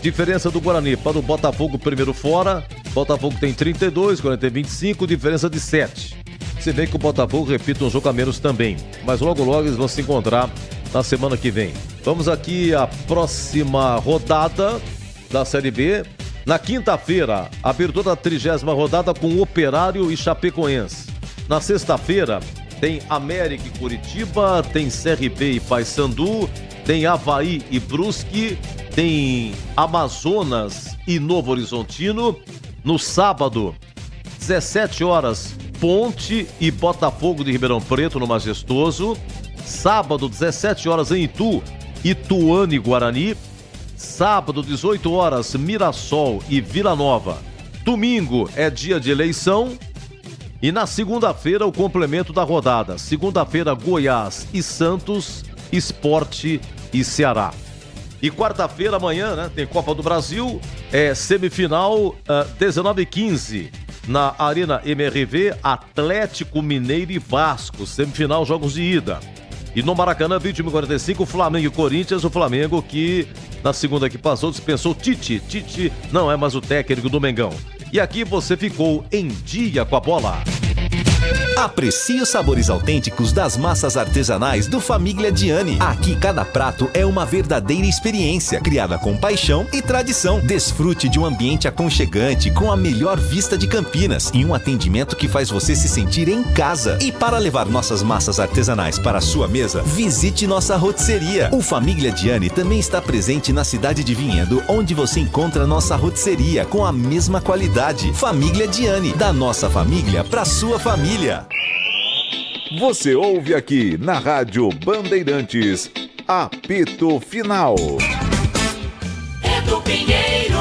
Diferença do Guarani para o Botafogo primeiro fora. Botafogo tem 32, Guarani tem 25, diferença de 7. Você vê que o Botafogo, repita, um jogo a menos também. Mas logo logo eles vão se encontrar na semana que vem. Vamos aqui à próxima rodada da Série B. Na quinta-feira, abertura da 30ª rodada com Operário e Chapecoense. Na sexta-feira, tem América e Curitiba, tem CRB e Paysandu, tem Avaí e Brusque, tem Amazonas e Novo Horizontino. No sábado, 17 horas, Ponte e Botafogo de Ribeirão Preto no Majestoso. Sábado, 17 horas em Itu, Ituano e Guarani. Sábado, 18 horas, Mirassol e Vila Nova. Domingo é dia de eleição. E na segunda-feira, o complemento da rodada. Segunda-feira, Goiás e Santos, Sport e Ceará. E quarta-feira, amanhã, né, tem Copa do Brasil, semifinal 19h15. Na Arena MRV, Atlético Mineiro e Vasco, semifinal, jogos de ida. E no Maracanã, 21h45, Flamengo e Corinthians, o Flamengo que na segunda que passou dispensou Tite. Tite não é mais o técnico do Mengão. E aqui você ficou em dia com a bola. Aprecie os sabores autênticos das massas artesanais do Família Diani. Aqui cada prato é uma verdadeira experiência, criada com paixão e tradição. Desfrute de um ambiente aconchegante, com a melhor vista de Campinas e um atendimento que faz você se sentir em casa. E para levar nossas massas artesanais para a sua mesa, visite nossa rotisseria. O Família Diani também está presente na cidade de Vinhedo, onde você encontra nossa rotisseria com a mesma qualidade. Família Diani, da nossa família para sua família. Você ouve aqui na Rádio Bandeirantes, apito final. Edu Pinheiro.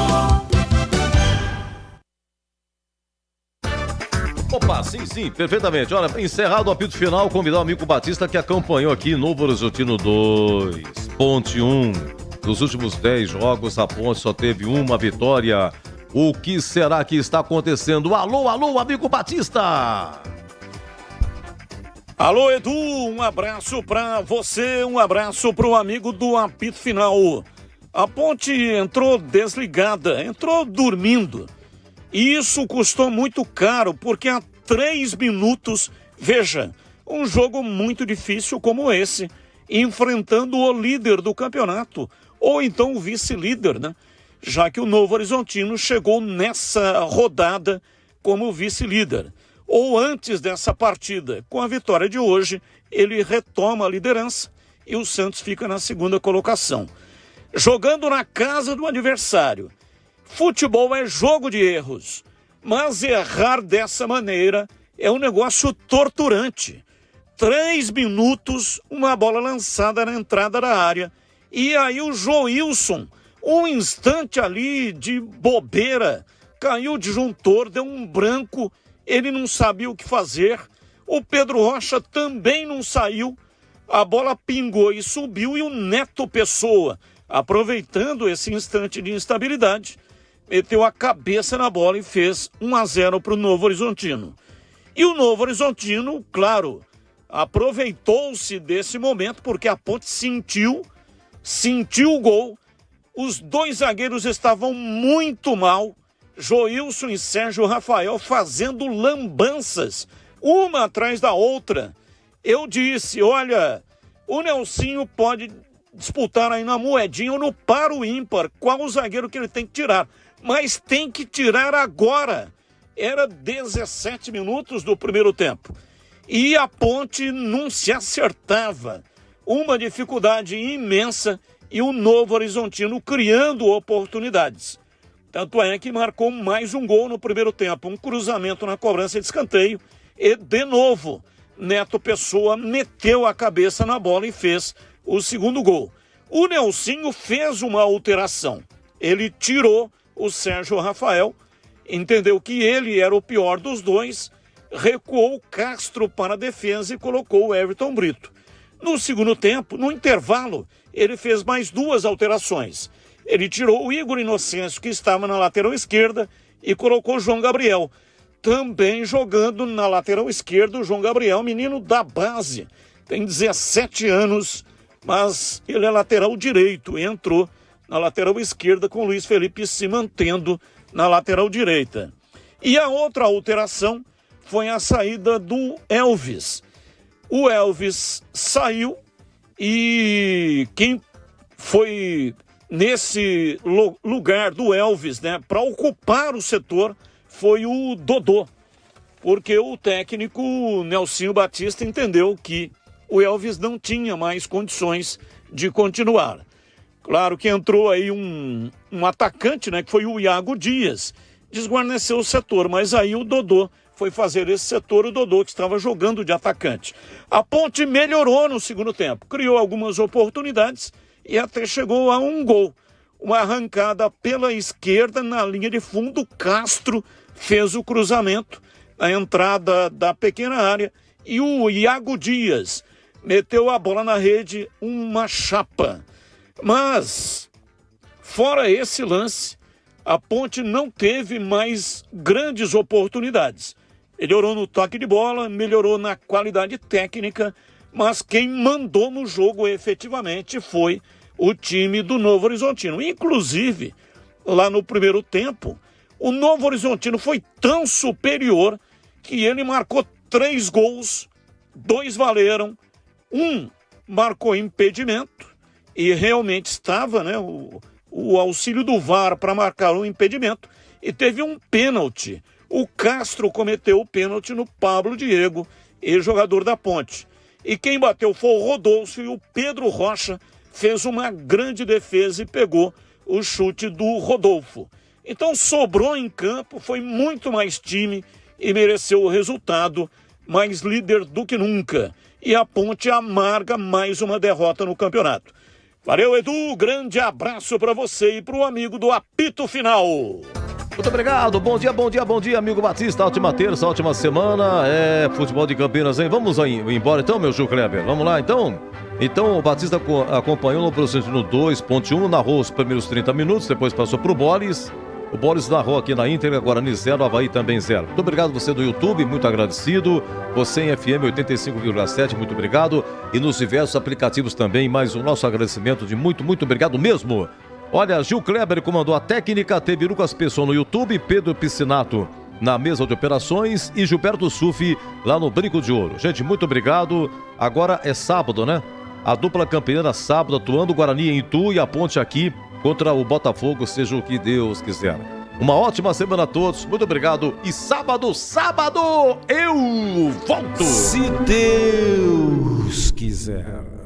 Opa, sim, perfeitamente. Olha, encerrado o apito final, convidar o amigo Batista que acompanhou aqui Novo Horizontino 2, Ponte 1. Dos últimos 10 jogos, a Ponte só teve uma vitória. O que será que está acontecendo? Alô, amigo Batista! Alô, Edu, um abraço pra você, um abraço pro amigo do apito final. A Ponte entrou desligada, entrou dormindo. E isso custou muito caro, porque há 3 minutos, veja, um jogo muito difícil como esse, enfrentando o líder do campeonato, ou então o vice-líder, né? Já que o Novo Horizontino chegou nessa rodada como vice-líder. Ou antes dessa partida, com a vitória de hoje, ele retoma a liderança e o Santos fica na segunda colocação. Jogando na casa do adversário. Futebol é jogo de erros, mas errar dessa maneira é um negócio torturante. 3 minutos, uma bola lançada na entrada da área, e aí o Joilson, um instante ali de bobeira, caiu o disjuntor, deu um branco, ele não sabia o que fazer, o Pedro Rocha também não saiu, a bola pingou e subiu, e o Neto Pessoa, aproveitando esse instante de instabilidade, meteu a cabeça na bola e fez 1-0 para o Novo Horizontino. E o Novo Horizontino, claro, aproveitou-se desse momento porque a Ponte sentiu o gol. Os 2 zagueiros estavam muito mal, Joilson e Sérgio Rafael fazendo lambanças, uma atrás da outra. Eu disse, olha, o Nelsinho pode disputar aí na moedinha ou no par o ímpar, qual o zagueiro que ele tem que tirar. Mas tem que tirar agora. Era 17 minutos do primeiro tempo. E a Ponte não se acertava. Uma dificuldade imensa e o Novo Horizontino criando oportunidades. Tanto é que marcou mais um gol no primeiro tempo. Um cruzamento na cobrança de escanteio. E, de novo, Neto Pessoa meteu a cabeça na bola e fez o segundo gol. O Nelsinho fez uma alteração. Ele tirou o Sérgio Rafael, entendeu que ele era o pior dos dois, recuou o Castro para a defesa e colocou o Everton Brito. No segundo tempo, no intervalo, ele fez mais 2 alterações. Ele tirou o Igor Inocêncio, que estava na lateral esquerda, e colocou o João Gabriel. Também jogando na lateral esquerda, o João Gabriel, menino da base, tem 17 anos, mas ele é lateral direito, entrou na lateral esquerda com o Luiz Felipe se mantendo na lateral direita. E a outra alteração foi a saída do Elvis. O Elvis saiu e quem foi nesse lugar do Elvis, né, para ocupar o setor foi o Dodô, porque o técnico Nelsinho Batista entendeu que o Elvis não tinha mais condições de continuar. Claro que entrou aí um atacante, né, que foi o Iago Dias, desguarneceu o setor, mas aí o Dodô foi fazer esse setor, o Dodô que estava jogando de atacante. A Ponte melhorou no segundo tempo, criou algumas oportunidades e até chegou a um gol. Uma arrancada pela esquerda na linha de fundo, Castro fez o cruzamento na entrada da pequena área e o Iago Dias meteu a bola na rede, uma chapa. Mas, fora esse lance, a Ponte não teve mais grandes oportunidades. Melhorou no toque de bola, melhorou na qualidade técnica, mas quem mandou no jogo efetivamente foi o time do Novo Horizontino. Inclusive, lá no primeiro tempo, o Novo Horizontino foi tão superior que ele marcou 3 gols, 2 valeram, 1 marcou impedimento, e realmente estava, né, o auxílio do VAR para marcar um impedimento, e teve um pênalti. O Castro cometeu o pênalti no Pablo Diego, ex-jogador da Ponte. E quem bateu foi o Rodolfo, e o Pedro Rocha fez uma grande defesa e pegou o chute do Rodolfo. Então sobrou em campo, foi muito mais time e mereceu o resultado, mais líder do que nunca. E a Ponte amarga mais uma derrota no campeonato. Valeu, Edu, grande abraço para você e para o amigo do apito final. Muito obrigado, bom dia, amigo Batista, ótima terça, ótima semana, futebol de Campinas, hein? Vamos embora então, meu Gil Kleber, vamos lá então? Então o Batista acompanhou no Procedino 2.1, narrou os primeiros 30 minutos, depois passou pro Boris, o Boris narrou aqui na íntegra, Guarani 0, Avaí também 0. Muito obrigado você do YouTube, muito agradecido, você em FM 85,7, muito obrigado, e nos diversos aplicativos também, mais o nosso agradecimento de muito obrigado mesmo. Olha, Gil Kleber comandou a técnica, teve Lucas Pessoa no YouTube, Pedro Piscinato na mesa de operações e Gilberto Sufi lá no Brinco de Ouro. Gente, muito obrigado. Agora é sábado, né? A dupla campeã sábado atuando, Guarani em Itu e a Ponte aqui contra o Botafogo, seja o que Deus quiser. Uma ótima semana a todos, muito obrigado. E sábado, eu volto! Se Deus quiser.